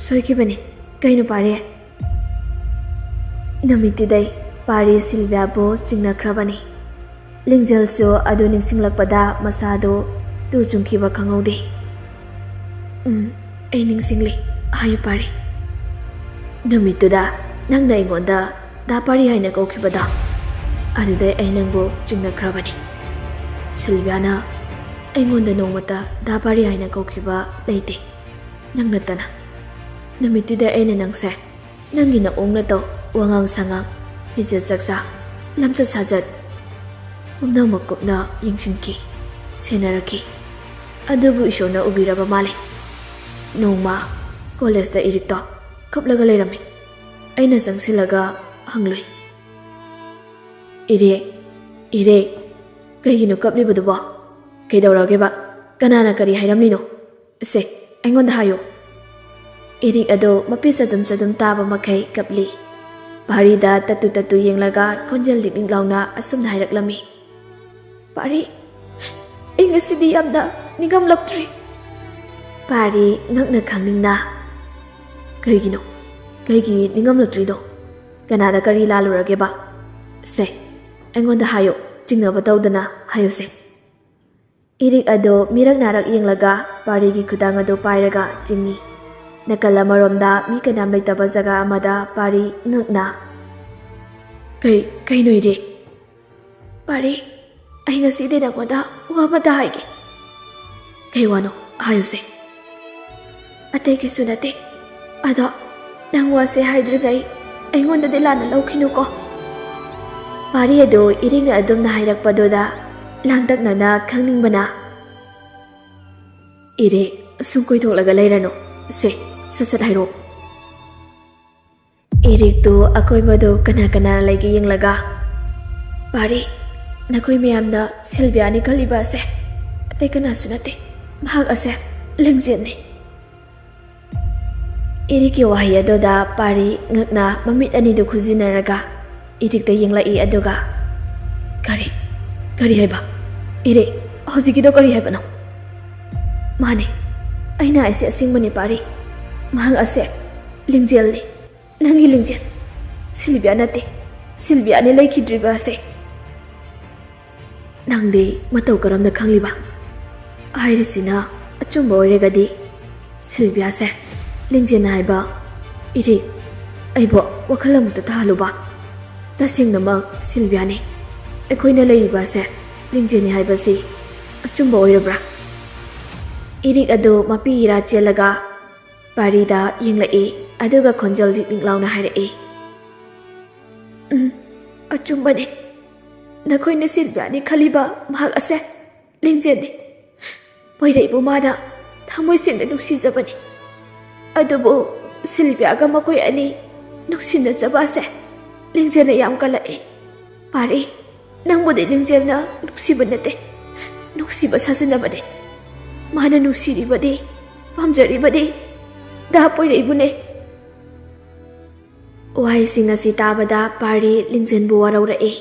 "ꯁꯣꯏꯈꯤꯕꯅꯤ. ꯀꯩꯅꯣ ꯄꯥꯔꯤ?" ꯅꯨꯃꯤꯠꯇꯨꯗꯩ ꯄꯥꯔꯤ ꯁꯤꯜꯚꯤꯌꯥꯕꯨ ꯆꯤꯡꯅꯈ꯭ꯔꯕꯅꯤ. ꯂꯤꯡꯖꯦꯜꯁꯨ ꯑꯗꯨ ꯅꯤꯡꯁꯤꯡꯂꯛꯄꯗ ꯃꯁꯥꯗꯨ ꯇꯨ ꯆꯨꯡꯈꯤꯕ ꯈꯪꯍꯧꯗꯦ. "ꯑꯩ ꯅꯤꯡꯁꯤꯡꯂꯤ. ꯍꯥꯏꯌꯨ ꯄꯥꯔꯤ." "ꯅꯨꯃꯤꯠꯇꯨꯗ ꯅꯪꯅ ꯑꯩꯉꯣꯟꯗ ꯗꯥ ꯄꯥꯔꯤ ꯍꯥꯏꯅ ꯀꯧꯈꯤꯕꯗꯣ, ꯑꯗꯨꯗꯩ ꯑꯩ ꯅꯪꯕꯨ ꯆꯤꯡꯅꯈ꯭ꯔꯕꯅꯤ." ꯁꯤꯜꯚꯤꯌꯥꯅ ꯑꯩꯉꯣꯟꯗ ꯅꯣꯡꯃꯇ ꯗꯥ ꯄꯥꯔꯤ ꯍꯥꯏꯅ ꯀꯧꯈꯤꯕ ꯂꯩꯇꯦ, ꯅꯪ ꯅꯠꯇꯅ. ꯅꯨꯃꯤꯠꯇꯨꯗ ꯑꯩꯅ ꯅꯪꯁꯦ ꯅꯪꯒꯤ ꯅꯑꯣꯡ ꯅꯇꯧ, ꯋꯥꯉꯥꯡ ꯁꯉꯥꯡ, ꯐꯤꯖꯦꯠ ꯆꯥꯛꯆꯥ, ꯂꯝꯆꯠ ꯁꯥꯖꯠ ꯄꯨꯝꯅꯃꯛ ꯀꯨꯞꯅ ꯌꯦꯡꯁꯤꯟꯈꯤ, ꯁꯦꯟꯅꯔꯛꯈꯤ. ꯑꯗꯨꯕꯨ ꯏꯁꯣꯔꯅ ꯎꯕꯤꯔꯕ ꯃꯥꯜꯂꯦ. ꯅꯣꯡꯃ ꯀꯣꯂꯦꯖꯇ ꯏꯔꯤꯛꯇꯣ ꯀꯞꯂꯒ ꯂꯩꯔꯝꯃꯤ. ꯑꯩꯅ ꯆꯪꯁꯤꯜꯂꯒ ꯍꯪꯂꯨꯏ, "ꯏꯔꯤꯛ, ꯀꯩꯒꯤꯅꯣ ꯀꯞꯂꯤꯕꯗꯨꯕꯣ? ꯀꯩꯗꯧꯔꯒꯦꯕ? ꯀꯅꯥꯅ ꯀꯔꯤ ꯍꯥꯏꯔꯝꯂꯤꯅꯣ? ꯁꯦ, ꯑꯩꯉꯣꯟꯗ ꯍꯥꯏꯌꯨ." ꯏꯔꯤꯛ ꯑꯗꯣ ꯃꯄꯤ ꯆꯗꯨꯝ ꯇꯥꯕ ꯃꯈꯩ ꯀꯞꯂꯤ. ꯄꯥꯔꯤꯗ ꯇꯠꯇꯨ ꯌꯦꯡꯂꯒ ꯈꯣꯟꯖꯦꯜ ꯂꯤꯛ ꯂꯥꯎꯅ ꯑꯁꯨꯝꯅ ꯍꯥꯏꯔꯛꯂꯝꯃꯤ, "ꯄꯥꯔꯤ, ꯑꯩ ꯉꯁꯤꯗꯤ ꯌꯥꯝꯅ ꯅꯤꯡꯉꯝꯂꯛꯇ꯭ꯔꯤ." ꯄꯥꯔꯤ ꯉꯛꯅ ꯈꯪꯅꯤꯡꯅ, "ꯀꯩꯒꯤ ꯅꯤꯡꯉꯝꯂꯛꯇ꯭ꯔꯤꯗꯣ? ꯀꯅꯥꯗ ꯀꯔꯤ ꯂꯥꯜꯂꯨꯔꯒꯦꯕ? ꯁꯦ, ꯑꯩꯉꯣꯟꯗ ꯍꯥꯏꯌꯨ, ꯆꯤꯡꯅꯕ ꯇꯧꯗꯅ ꯍꯥꯏꯌꯨꯁꯦ." ꯏꯔꯤꯛ ꯑꯗꯣ ꯃꯤꯔꯛ ꯅꯥꯔꯛ ꯌꯦꯡꯂꯒ ꯄꯥꯔꯤꯒꯤ ꯈꯨꯗꯥꯡ ꯑꯗꯨ ꯄꯥꯏꯔꯒ ꯆꯤꯡꯉꯤ. ꯅꯥꯀꯜ ꯑꯃꯔꯣꯝꯗ ꯃꯤ ꯀꯅꯥꯝ ꯂꯩꯇꯕ ꯖꯒꯥ ꯑꯃꯗ ꯄꯥꯔꯤ ꯉꯛꯅ, "ꯀꯩꯅꯣ ꯏꯔꯤꯛ?" "ꯄꯥꯔꯤ, ꯑꯩ ꯉꯁꯤꯗꯤ ꯅꯪꯉꯣꯟꯗ ꯋꯥ ꯑꯃꯇ ꯍꯥꯏꯒꯦ." "ꯀꯩ ꯋꯥꯅꯣ? ꯍꯥꯏꯌꯨꯁꯦ." "ꯑꯇꯩ ꯀꯩꯁꯨ ꯅꯠꯇꯦ. ꯑꯗꯣ ꯅꯪ ꯋꯥꯁꯦ ꯍꯥꯏꯗ꯭ꯔꯤꯉꯩ ꯑꯩꯉꯣꯟꯗꯗꯤ ꯂꯥꯟꯅ ꯂꯧꯈꯤꯅꯨꯀꯣ." ꯄꯥꯔꯤ ꯑꯗꯨ ꯏꯔꯤꯛꯅ ꯑꯗꯨꯝꯅ ꯍꯥꯏꯔꯛꯄꯗꯨꯗ ꯂꯥꯡꯇꯛꯅꯅ ꯈꯪꯅꯤꯡꯕꯅ, "ꯏꯔꯤꯛ, ꯁꯨꯝ ꯀꯣꯏꯊꯣꯛꯂꯒ ꯂꯩꯔꯅꯨ. ꯁꯦ, ꯁꯠ ꯍꯥꯏꯔꯛꯑꯣ." ꯏꯔꯤꯛꯇꯨ ꯑꯀꯣꯏꯕꯗꯨ ꯀꯅꯥ ꯂꯩꯒꯦ ꯌꯦꯡꯂꯒ, "ꯄꯥꯔꯤ, ꯅꯈꯣꯏ ꯃꯌꯥꯝꯅ ꯁꯤꯜꯚꯤꯌꯥꯅꯤ ꯈꯜꯂꯤꯕ ꯑꯁꯦ ꯑꯇꯩ ꯀꯅꯥꯁꯨ ꯅꯠꯇꯦ. ꯃꯍꯥꯛ ꯑꯁꯦ ꯂꯤꯡꯖꯦꯜꯅꯤ." ꯏꯔꯤꯛꯀꯤ ꯋꯥꯍꯩ ꯑꯗꯨꯗ ꯄꯥꯔꯤ ꯉꯛꯅ ꯃꯃꯤꯠ ꯑꯅꯤꯗꯨ ꯈꯨꯖꯤꯟꯅꯔꯒ ꯏꯔꯤꯛꯇ ꯌꯦꯡꯂꯛꯏ. ꯑꯗꯨꯒ, "ꯀꯔꯤ ꯍꯥꯏꯕ? ꯏꯔꯤꯛ, ꯍꯧꯖꯤꯛꯀꯤꯗꯣ ꯀꯔꯤ ꯍꯥꯏꯕꯅꯣ?" "ꯃꯥꯅꯦ, ꯑꯩꯅ ꯍꯥꯏꯁꯦ ꯑꯁꯦꯡꯕꯅꯤ ꯄꯥꯔꯤ. ꯃꯍꯥꯛ ꯑꯁꯦ ꯂꯤꯡꯖꯦꯜꯅꯤ, ꯅꯪꯒꯤ ꯂꯤꯡꯖꯦꯜ. ꯁꯤꯜꯚꯤꯌꯥ ꯅꯠꯇꯦ. ꯁꯤꯜꯚꯤꯌꯥꯅꯤ ꯂꯩꯈꯤꯗ꯭ꯔꯤꯕ ꯑꯁꯦ." "ꯅꯪꯗꯤ ꯃꯇꯧ ꯀꯔꯝꯅ ꯈꯪꯂꯤꯕ? ꯍꯥꯏꯔꯤꯁꯤꯅ ꯑꯆꯨꯝꯕ ꯑꯣꯏꯔꯒꯗꯤ ꯁꯤꯜꯚꯤꯌꯥꯁꯦ ꯂꯤꯡꯖꯦꯜ ꯍꯥꯏꯕ ꯏꯔꯤꯛ, ꯑꯩꯕꯨ ꯋꯥꯈꯜ ꯑꯃꯨꯛꯇ ꯇꯥꯍꯜꯂꯨꯕ. ꯇꯁꯦꯡꯅꯃꯛ ꯁꯤꯜꯚꯤꯌꯥꯅꯤ, ꯑꯩꯈꯣꯏꯅ ꯂꯩꯔꯤꯕ ꯑꯁꯦ ꯂꯤꯡꯖꯦꯜꯅꯤ ꯍꯥꯏꯕꯁꯤ ꯑꯆꯨꯝꯕ ꯑꯣꯏꯔꯕ꯭ꯔꯥ?" ꯏꯔꯤꯛ ꯑꯗꯨ ꯃꯄꯤ ꯏꯔꯥ ꯆꯦꯜꯂꯒ ꯄꯥꯔꯤꯗ ꯌꯦꯡꯂꯛꯏ. ꯑꯗꯨꯒ ꯈꯣꯟꯖꯦꯜ ꯂꯤꯛ ꯂꯥꯎꯅ ꯍꯥꯏꯔꯛꯏ, "ꯑꯆꯨꯝꯕꯅꯤ. ꯅꯈꯣꯏꯅ ꯁꯤꯜꯚꯤꯌꯥꯅꯤ ꯈꯜꯂꯤꯕ ꯃꯍꯥꯛ ꯑꯁꯦ ꯂꯤꯡꯖꯦꯜꯅꯤ. ꯄꯣꯏꯔꯩꯕꯨ ꯃꯥꯅ ꯊꯃꯣꯏ ꯁꯦꯡꯅ ꯅꯨꯡꯁꯤꯖꯕꯅꯤ. ꯑꯗꯨꯕꯨ ꯁꯤꯜꯚꯤꯌꯥꯒ ꯃꯈꯣꯏ ꯑꯅꯤ ꯅꯨꯡꯁꯤꯅꯖꯕ ꯑꯁꯦ ꯂꯤꯡꯖꯦꯜꯅ ꯌꯥꯝ ꯀꯜꯂꯛꯏ. ꯄꯥꯔꯤ, ꯅꯪꯕꯨꯗꯤ ꯂꯤꯡꯖꯦꯜꯅ ꯅꯨꯡꯁꯤꯕ ꯅꯠꯇꯦ, ꯅꯨꯡꯁꯤꯕ ꯁꯥꯖꯤꯟꯅꯕꯅꯤ. ꯃꯥꯅ ꯅꯨꯡꯁꯤꯔꯤꯕꯗꯤ, ꯄꯥꯝꯖꯔꯤꯕꯗꯤ ꯗꯥ ꯄꯣꯏꯔꯩꯕꯨꯅꯦ." ꯋꯥꯍꯩꯁꯤꯡ ꯑꯁꯤ ꯇꯥꯕꯗ ꯄꯥꯔꯤ ꯂꯤꯡꯖꯦꯜꯕꯨ ꯋꯥꯔꯧꯔꯛꯏ.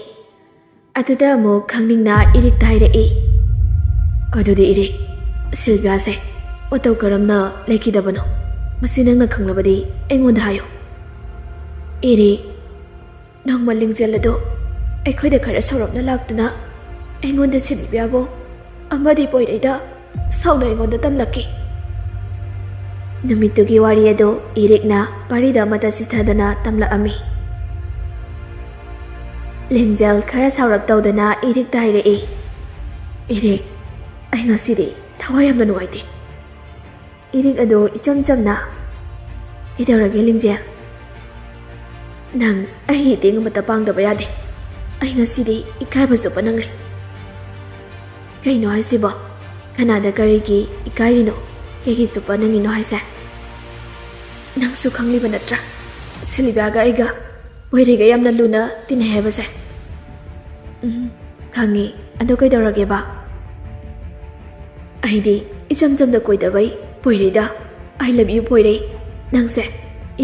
ꯑꯗꯨꯗ ꯑꯃꯨꯛ ꯈꯪꯅꯤꯡꯅ ꯏꯔꯤꯛꯇ ꯍꯥꯏꯔꯛꯏ, "ꯑꯗꯨꯗꯤ ꯏꯔꯤꯛ, ꯁꯤꯜꯚꯤꯌꯥꯁꯦ ꯃꯇꯧ ꯀꯔꯝꯅ ꯂꯩꯈꯤꯗꯕꯅꯣ? ꯃꯁꯤ ꯅꯪꯅ ꯈꯪꯂꯕꯗꯤ ꯑꯩꯉꯣꯟꯗ ꯍꯥꯏꯌꯨ." "ꯏꯔꯤꯛ, ꯅꯣꯡꯃ ꯂꯤꯡꯖꯦꯜ ꯑꯗꯨ ꯑꯩꯈꯣꯏꯗ ꯈꯔ ꯁꯧꯔꯞꯅ ꯂꯥꯛꯇꯨꯅ ꯑꯩꯉꯣꯟꯗ ꯁꯤꯜꯚꯤꯌꯥꯕꯨ ꯑꯃꯗꯤ ꯄꯣꯏꯔꯩꯗ ꯁꯥꯎꯅ ꯑꯩꯉꯣꯟꯗ ꯇꯝꯂꯛꯈꯤ." ꯅꯨꯃꯤꯠꯇꯨꯒꯤ ꯋꯥꯔꯤ ꯑꯗꯨ ꯏꯔꯤꯛꯅ ꯄꯥꯔꯤꯗ ꯑꯃꯠꯇ ꯆꯤꯊꯗꯅ ꯇꯝꯂꯛꯑꯝꯃꯤ. ꯂꯤꯡꯖꯦꯜ ꯈꯔ ꯁꯥꯎꯔꯞ ꯇꯧꯗꯅ ꯏꯔꯤꯛꯇ ꯍꯥꯏꯔꯛꯏ, "ꯏꯔꯤꯛ, ꯑꯩ ꯉꯁꯤꯗꯤ ꯊꯋꯥꯏ ꯌꯥꯝꯅ ꯅꯨꯡꯉꯥꯏꯇꯦ." ꯏꯔꯤꯛ ꯑꯗꯨ ꯏꯆꯝ ꯆꯝꯅ, "ꯀꯩꯗꯧꯔꯒꯦ ꯂꯤꯡꯖꯦꯜ? ꯅꯪ ꯑꯩꯒꯤ ꯃꯇꯦꯡ ꯑꯃꯠꯇ ꯄꯥꯡꯗꯕ ꯌꯥꯗꯦ. ꯑꯩ ꯉꯁꯤꯗꯤ ꯏꯀꯥꯏꯕ ꯆꯨꯞꯄ ꯅꯪꯂꯦ." "ꯀꯩꯅꯣ ꯍꯥꯏꯁꯤꯕꯣ? ꯀꯅꯥꯗ ꯀꯔꯤꯒꯤ ꯏꯀꯥꯏꯔꯤꯅꯣ? ꯀꯩꯒꯤ ꯆꯨꯞꯄ ꯅꯪꯉꯤꯅꯣ ꯍꯥꯏꯁꯦ? ꯅꯪꯁꯨ ꯈꯪꯂꯤꯕ ꯅꯠꯇ꯭ꯔꯥ, ꯁꯤꯜꯚꯤꯌꯥꯒ ꯑꯩꯒ ꯄꯣꯏꯔꯩꯒ ꯌꯥꯝꯅ ꯂꯨꯅ ꯇꯤꯟꯅꯩ ꯍꯥꯏꯕꯁꯦ." ꯈꯪꯉꯤ ꯑꯗꯣ ꯀꯩꯗꯧꯔꯒꯦꯕ ꯑꯩꯗꯤ ꯏꯆꯝ ꯆꯝꯅ ꯀꯣꯏꯗꯕꯩ ꯄꯣꯏꯔꯩꯗ ꯑꯥꯏ ꯂꯚ ꯌꯨ ꯄꯣꯏꯔꯩ ꯅꯪꯁꯦ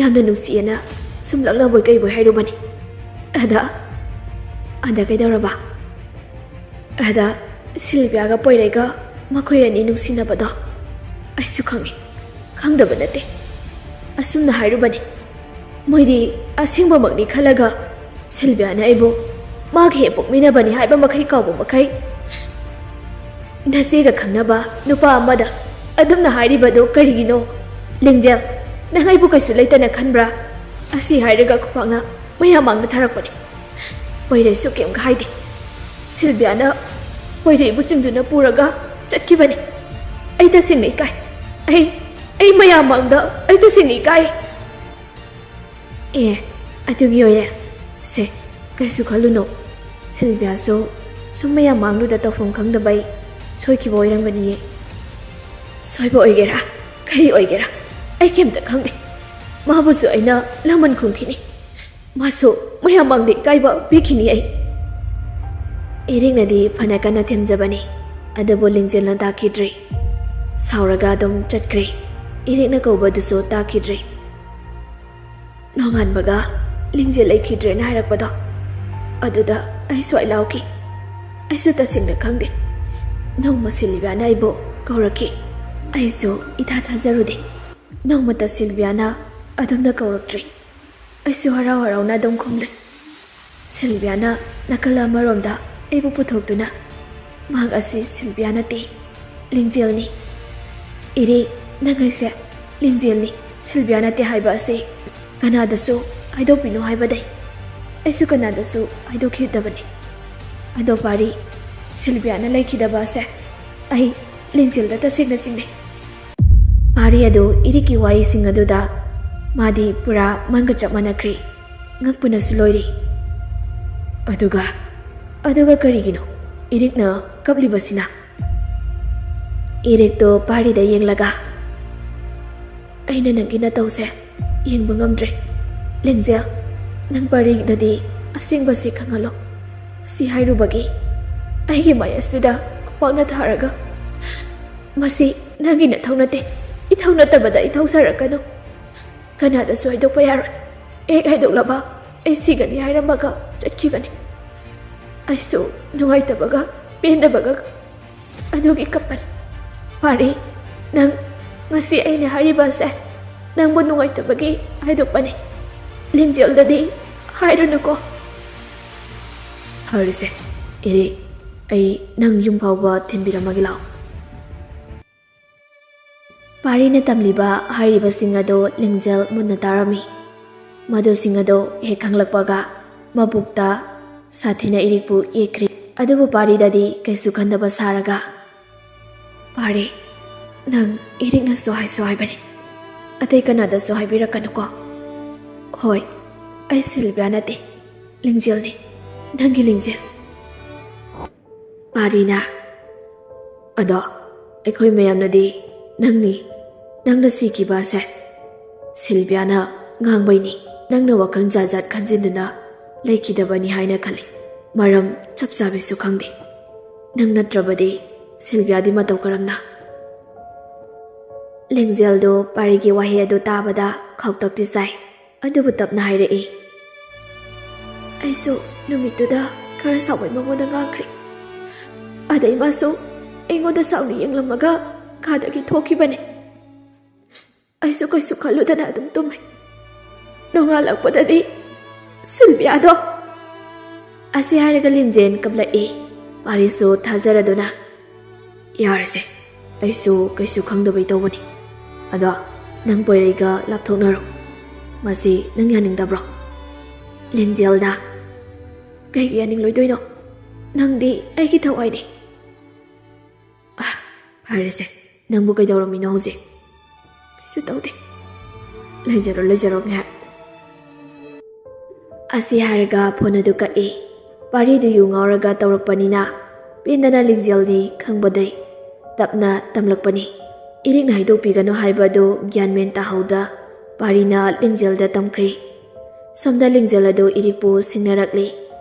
ꯌꯥꯝꯅ ꯅꯨꯡꯁꯤꯌꯦꯅ ꯁꯨꯝ ꯂꯛꯅꯕꯣꯏ ꯀꯩꯕꯣꯏ ꯍꯥꯏꯔꯨꯕꯅꯤ ꯑꯗ ꯀꯩꯗꯧꯔꯕ ꯑꯗ ꯁꯤꯜꯚꯤꯌꯥꯒ ꯄꯣꯏꯔꯩꯒ ꯃꯈꯣꯏ ꯑꯅꯤ ꯅꯨꯡꯁꯤꯅꯕꯗꯣ ꯑꯩꯁꯨ ꯈꯪꯉꯤ ꯈꯪꯗꯕ ꯅꯠꯇꯦ ꯑꯁꯨꯝꯅ ꯍꯥꯏꯔꯨꯕꯅꯤ ꯃꯣꯏꯗꯤ ꯑꯁꯦꯡꯕꯃꯛꯅꯤ ꯈꯜꯂꯒ ꯁꯤꯜꯚꯤꯌꯥꯅ ꯑꯩꯕꯨ ꯃꯥꯒ ꯍꯦꯛ ꯄꯣꯛꯃꯤꯟꯅꯕꯅꯤ ꯍꯥꯏꯕ ꯃꯈꯩ ꯀꯥꯎꯕ ꯃꯈꯩ ꯅꯆꯦꯒ ꯈꯪꯅꯕ ꯅꯨꯄꯥ ꯑꯃꯗ ꯑꯗꯨꯝꯅ ꯍꯥꯏꯔꯤꯕꯗꯨ ꯀꯔꯤꯒꯤꯅꯣ ꯂꯤꯡꯖꯦꯜ ꯅꯪ ꯑꯩꯕꯨ ꯀꯩꯁꯨ ꯂꯩꯇꯅ ꯈꯟꯕ꯭ꯔꯥ ꯑꯁꯤ ꯍꯥꯏꯔꯒ ꯈꯨꯄꯥꯛꯅ ꯃꯌꯥꯝ ꯃꯥꯡꯗ ꯊꯥꯔꯛꯄꯅꯤ ꯄꯣꯏꯔꯩꯁꯨ ꯀꯩꯝꯒ ꯍꯥꯏꯗꯦ ꯁꯤꯜꯚꯤꯌꯥꯅ ꯄꯣꯏꯔꯩꯕꯨ ꯆꯤꯡꯗꯨꯅ ꯄꯨꯔꯒ ꯆꯠꯈꯤꯕꯅꯤ ꯑꯩ ꯇꯁꯦꯡꯅ ꯏꯀꯥꯏ ꯑꯩ ꯃꯌꯥꯝ ꯃꯥꯡꯗ ꯑꯩ ꯇꯁꯦꯡꯅ ꯏꯀꯥꯏ ꯑꯗꯨꯒꯤ ꯑꯣꯏꯔꯦ ꯁꯦ ꯀꯩꯁꯨ ꯈꯜꯂꯨꯅꯣ ꯁꯤꯜꯚꯤꯌꯥꯁꯨ ꯁꯨꯝ ꯃꯌꯥꯝ ꯃꯥꯡꯗꯨꯗ ꯇꯧꯐꯝ ꯈꯪꯗꯕꯩ ꯁꯣꯏꯈꯤꯕ ꯑꯣꯏꯔꯝꯒꯅꯤꯌꯦ ꯁꯣꯏꯕ ꯑꯣꯏꯒꯦꯔꯥ ꯀꯔꯤ ꯑꯣꯏꯒꯦꯔꯥ ꯑꯩ ꯀꯩꯝꯇ ꯈꯪꯗꯦ ꯃꯥꯕꯨꯁꯨ ꯑꯩꯅ ꯂꯃꯟ ꯈꯨꯝꯈꯤꯅꯤ ꯃꯥꯁꯨ ꯃꯌꯥꯝ ꯃꯥꯡꯗ ꯏꯀꯥꯏꯕ ꯄꯤꯈꯤꯅꯤ ꯑꯩ ꯏꯔꯤꯛꯅꯗꯤ ꯐꯅ ꯀꯟꯅ ꯊꯦꯝꯖꯕꯅꯤ ꯑꯗꯨꯕꯨ ꯂꯤꯡꯖꯦꯜꯅ ꯇꯥꯈꯤꯗ꯭ꯔꯤ ꯁꯥꯎꯔꯒ ꯑꯗꯨꯝ ꯆꯠꯈ꯭ꯔꯦ ꯏꯔꯤꯛꯅ ꯀꯧꯕꯗꯨꯁꯨ ꯇꯥꯈꯤꯗ꯭ꯔꯤ ꯅꯣꯡꯉꯥꯟꯕꯒ ꯂꯤꯡꯖꯦꯜ ꯂꯩꯈꯤꯗ꯭ꯔꯦꯅ ꯍꯥꯏꯔꯛꯄꯗꯣ ꯑꯗꯨꯗ ꯑꯩ ꯁ꯭ꯋꯥꯏ ꯂꯥꯎꯈꯤ ꯑꯩꯁꯨ ꯇꯁꯦꯡꯅ ꯈꯪꯗꯦ ꯅꯣꯡꯃ ꯁꯤꯜꯚꯤꯌꯥꯅ ꯑꯩꯕꯨ ꯀꯧꯔꯛꯈꯤ ꯑꯩꯁꯨ ꯏꯊꯥ ꯊꯥꯖꯔꯨꯗꯦ ꯅꯣꯡꯃꯇ ꯁꯤꯜꯚꯤꯌꯥꯅ ꯑꯗꯨꯝꯅ ꯀꯧꯔꯛꯇ꯭ꯔꯤ ꯑꯩꯁꯨ ꯍꯔꯥꯎ ꯍꯔꯥꯎꯅ ꯑꯗꯨꯝ ꯈꯨꯝꯂꯦ ꯁꯤꯜꯚꯤꯌꯥꯅ ꯅꯥꯀꯜ ꯑꯃꯔꯣꯝꯗ ꯑꯩꯕꯨ ꯄꯨꯊꯣꯛꯇꯨꯅ ꯃꯍꯥꯛ ꯑꯁꯤ ꯁꯤꯜꯚꯤꯌꯥ ꯅꯠꯇꯦ ꯂꯤꯡꯖꯦꯜꯅꯤ ꯏꯔꯤꯛ ꯅꯪ ꯑꯩꯁꯦ ꯂꯤꯡꯖꯦꯜꯅꯤ ꯁꯤꯜꯚꯤꯌꯥ ꯅꯠꯇꯦ ꯍꯥꯏꯕ ꯑꯁꯤ ꯀꯅꯥꯗꯁꯨ ꯍꯥꯏꯗꯣꯛꯄꯤꯅꯨ ꯍꯥꯏꯕꯗꯩ ꯑꯩꯁꯨ ꯀꯅꯥꯗꯁꯨ ꯍꯥꯏꯗꯣꯛꯈꯤꯗꯕꯅꯤ ꯑꯗꯣ ꯄꯥꯔꯤ ꯁꯤꯜꯚꯤꯌꯥꯅ ꯂꯩꯈꯤꯗꯕ ꯑꯁꯦ ꯑꯩ ꯂꯤꯡꯖꯦꯜꯗ ꯇꯁꯦꯡꯅ ꯆꯤꯡꯅꯩ ꯄꯥꯔꯤ ꯑꯗꯨ ꯏꯔꯤꯛꯀꯤ ꯋꯥꯍꯩꯁꯤꯡ ꯑꯗꯨꯗ ꯃꯥꯗꯤ ꯄꯨꯔꯥ ꯃꯪꯒ ꯆꯞ ꯃꯥꯟꯅꯈ꯭ꯔꯤ ꯉꯛꯄꯅꯁꯨ ꯂꯣꯏꯔꯤ ꯑꯗꯨꯒ ꯀꯔꯤꯒꯤꯅꯣ ꯏꯔꯤꯛꯅ ꯀꯞꯂꯤꯕꯁꯤꯅ ꯏꯔꯤꯛꯇꯣ ꯄꯥꯔꯤꯗ ꯌꯦꯡꯂꯒ ꯑꯩꯅ ꯅꯪꯒꯤ ꯅꯇꯧꯁꯦ ꯌꯦꯡꯕ ꯉꯝꯗ꯭ꯔꯦ ꯂꯤꯡꯖꯦꯜ ꯅꯪ ꯄꯥꯔꯤꯗꯗꯤ ꯑꯁꯦꯡꯕꯁꯤ ꯈꯪꯍꯜꯂꯣ ꯑꯁꯤ ꯍꯥꯏꯔꯨꯕꯒꯤ ꯑꯩꯒꯤ ꯃꯥꯏ ꯑꯁꯤꯗ ꯈꯨꯄꯥꯛꯅ ꯊꯥꯔꯒ ꯃꯁꯤ ꯅꯪꯒꯤ ꯅꯊꯧ ꯅꯠꯇꯦ ꯏꯊꯧ ꯅꯠꯇꯕꯗ ꯏꯊꯧ ꯁꯥꯔꯛꯀꯅꯨ ꯀꯅꯥꯗꯁꯨ ꯍꯥꯏꯗꯣꯛꯄ ꯌꯥꯔꯣꯏ ꯍꯦꯛ ꯍꯥꯏꯗꯣꯛꯂꯕ ꯑꯩ ꯁꯤꯒꯅꯤ ꯍꯥꯏꯔꯝꯃꯒ ꯆꯠꯈꯤꯕꯅꯤ ꯑꯩꯁꯨ ꯅꯨꯡꯉꯥꯏꯇꯕꯒ ꯄꯦꯟꯗꯕꯒ ꯑꯗꯨꯒꯤ ꯀꯞꯄꯅꯤ ꯄꯥꯔꯤ ꯅꯪ ꯉꯁꯤ ꯑꯩꯅ ꯍꯥꯏꯔꯤꯕ ꯑꯁꯦ ꯅꯪꯕꯨ ꯅꯨꯡꯉꯥꯏꯇꯕꯒꯤ ꯍꯥꯏꯗꯣꯛꯄꯅꯤ ꯂꯤꯡꯖꯦꯜꯗꯗꯤ ꯍꯥꯏꯔꯨꯅꯨꯀꯣ ꯐꯔꯤꯁꯦ ꯏꯔꯤꯛ ꯑꯩ ꯅꯪ ꯌꯨꯝ ꯐꯥꯎꯕ ꯊꯤꯟꯕꯤꯔꯝꯃꯒꯦ ꯂꯥꯛꯑꯣ ꯄꯥꯔꯤꯅ ꯇꯝꯂꯤꯕ ꯍꯥꯏꯔꯤꯕꯁꯤꯡ ꯑꯗꯨ ꯂꯤꯡꯖꯦꯜ ꯃꯨꯟꯅ ꯇꯥꯔꯝꯃꯤ ꯃꯗꯨꯁꯤꯡ ꯑꯗꯨ ꯍꯦꯛ ꯈꯪꯂꯛꯄꯒ ꯃꯕꯨꯛꯇ ꯁꯥꯊꯤꯅ ꯏꯔꯤꯛꯄꯨ ꯌꯦꯛꯈ꯭ꯔꯤ ꯑꯗꯨꯕꯨ ꯄꯥꯔꯤꯗꯗꯤ ꯀꯩꯁꯨ ꯈꯟꯗꯕ ꯁꯥꯔꯒ ꯄꯥꯔꯤ ꯅꯪ ꯏꯔꯤꯛꯅꯁꯨ ꯍꯥꯏꯁꯨ ꯍꯥꯏꯕꯅꯤ ꯑꯇꯩ ꯀꯅꯥꯗꯁꯨ ꯍꯥꯏꯕꯤꯔꯛꯀꯅꯨꯀꯣ ꯍꯣꯏ ꯑꯩ ꯁꯤꯜꯚꯤꯌꯥ ꯅꯠꯇꯦ ꯂꯤꯡꯖꯦꯜꯅꯤ ꯅꯪꯒꯤ ꯂꯤꯡꯖꯦꯜ ꯄꯥꯔꯤꯅ ꯑꯗꯣ ꯑꯩꯈꯣꯏ ꯃꯌꯥꯝꯅꯗꯤ ꯅꯪꯅ ꯁꯤꯈꯤꯕ ꯑꯁꯦ ꯁꯤꯜꯚꯤꯌꯥꯅ ꯉꯥꯡꯕꯩꯅꯤ ꯅꯪꯅ ꯋꯥꯈꯜ ꯖꯥꯠ ꯖꯥꯠ ꯈꯟꯖꯤꯟꯗꯨꯅ ꯂꯩꯈꯤꯗꯕꯅꯤ ꯍꯥꯏꯅ ꯈꯜꯂꯤ ꯃꯔꯝ ꯆꯞ ꯆꯥꯕꯤꯁꯨ ꯈꯪꯗꯦ ꯅꯪ ꯅꯠꯇ꯭ꯔꯕꯗꯤ ꯁꯤꯜꯚꯤꯌꯥꯗꯤ ꯃꯇꯧ ꯀꯔꯝꯅ ꯂꯤꯡꯖꯦꯜꯗꯣ ꯄꯥꯔꯤꯒꯤ ꯋꯥꯍꯩ ꯑꯗꯨ ꯇꯥꯕꯗ ꯈꯧꯇꯛꯇꯤ ꯆꯥꯏ ꯑꯗꯨꯕꯨ ꯇꯞꯅ ꯍꯥꯏꯔꯛꯏ ꯑꯩꯁꯨ ꯅꯨꯃꯤꯠꯇꯨꯗ ꯈꯔ ꯁꯥꯎꯕꯩ ꯃꯉꯣꯟꯗ ꯉꯥꯡꯈ꯭ꯔꯦ ꯑꯗꯩ ꯃꯥꯁꯨ ꯑꯩꯉꯣꯟꯗ ꯁꯥꯎꯅ ꯌꯦꯡꯂꯝꯃꯒ ꯀꯥꯗꯒꯤ ꯊꯣꯛꯈꯤꯕꯅꯤ ꯑꯩꯁꯨ ꯀꯩꯁꯨ ꯈꯜꯂꯨꯗꯅ ꯑꯗꯨꯝ ꯇꯨꯝꯃꯦ ꯅꯣꯡꯉꯥꯜꯂꯛꯄꯗꯗꯤ ꯁꯤꯜꯚꯤꯌꯥꯗꯣ ꯑꯁꯤ ꯍꯥꯏꯔꯒ ꯂꯤꯡꯖꯦꯜ ꯀꯞꯂꯛꯏ ꯄꯥꯔꯤꯁꯨ ꯊꯥꯖꯔꯗꯨꯅ ꯌꯥꯔꯁꯦ ꯑꯩꯁꯨ ꯀꯩꯁꯨ ꯈꯪꯗꯕꯩ ꯇꯧꯕꯅꯤ ꯑꯗꯣ ꯅꯪ ꯄꯣꯏꯔꯩꯒ ꯂꯥꯞꯊꯣꯛꯅꯔꯣ ꯃꯁꯤ ꯅꯪ ꯌꯥꯅꯤꯡꯗꯕ꯭ꯔꯣ ꯂꯤꯡꯖꯦꯜꯅ ꯀꯩꯒꯤ ꯌꯥꯅꯤꯡꯂꯣꯏꯗꯣꯏꯅꯣ ꯅꯪꯗꯤ ꯑꯩꯒꯤ ꯊꯋꯥꯏꯅꯤ ꯐꯔꯦꯁꯦ ꯅꯪꯕꯨ ꯀꯩꯗꯧꯔꯝꯃꯤꯅꯣ ꯍꯧꯖꯤꯛ ꯀꯩꯁꯨ ꯇꯧꯗꯦ ꯂꯩꯖꯔꯣ ꯉꯥꯏꯍꯥꯛ ꯑꯁꯤ ꯍꯥꯏꯔꯒ ꯐꯣꯟ ꯑꯗꯨ ꯀꯛꯏ ꯄꯥꯔꯤꯗꯨ ꯌꯨ ꯉꯥꯎꯔꯒ ꯇꯧꯔꯛꯄꯅꯤꯅ ꯄꯦꯟꯗꯅ ꯂꯤꯡꯖꯦꯜꯅꯤ ꯈꯪꯕꯗꯩ ꯇꯞꯅ ꯇꯝꯂꯛꯄꯅꯤ ꯏꯔꯤꯛꯅ ꯍꯥꯏꯗꯣꯛꯄꯤꯒꯅꯨ ꯍꯥꯏꯕ ꯑꯗꯨ ꯒ꯭ꯌꯥꯟ ꯃꯦꯟ ꯇꯥꯍꯧꯗ ꯄꯥꯔꯤꯅ ꯂꯤꯡꯖꯦꯜꯗ ꯇꯝꯈ꯭ꯔꯤ ꯁꯣꯝꯗ ꯂꯤꯡꯖꯦꯜ ꯑꯗꯨ ꯏꯔꯤꯛꯄꯨ ꯁꯤꯡꯅꯔꯛꯂꯤ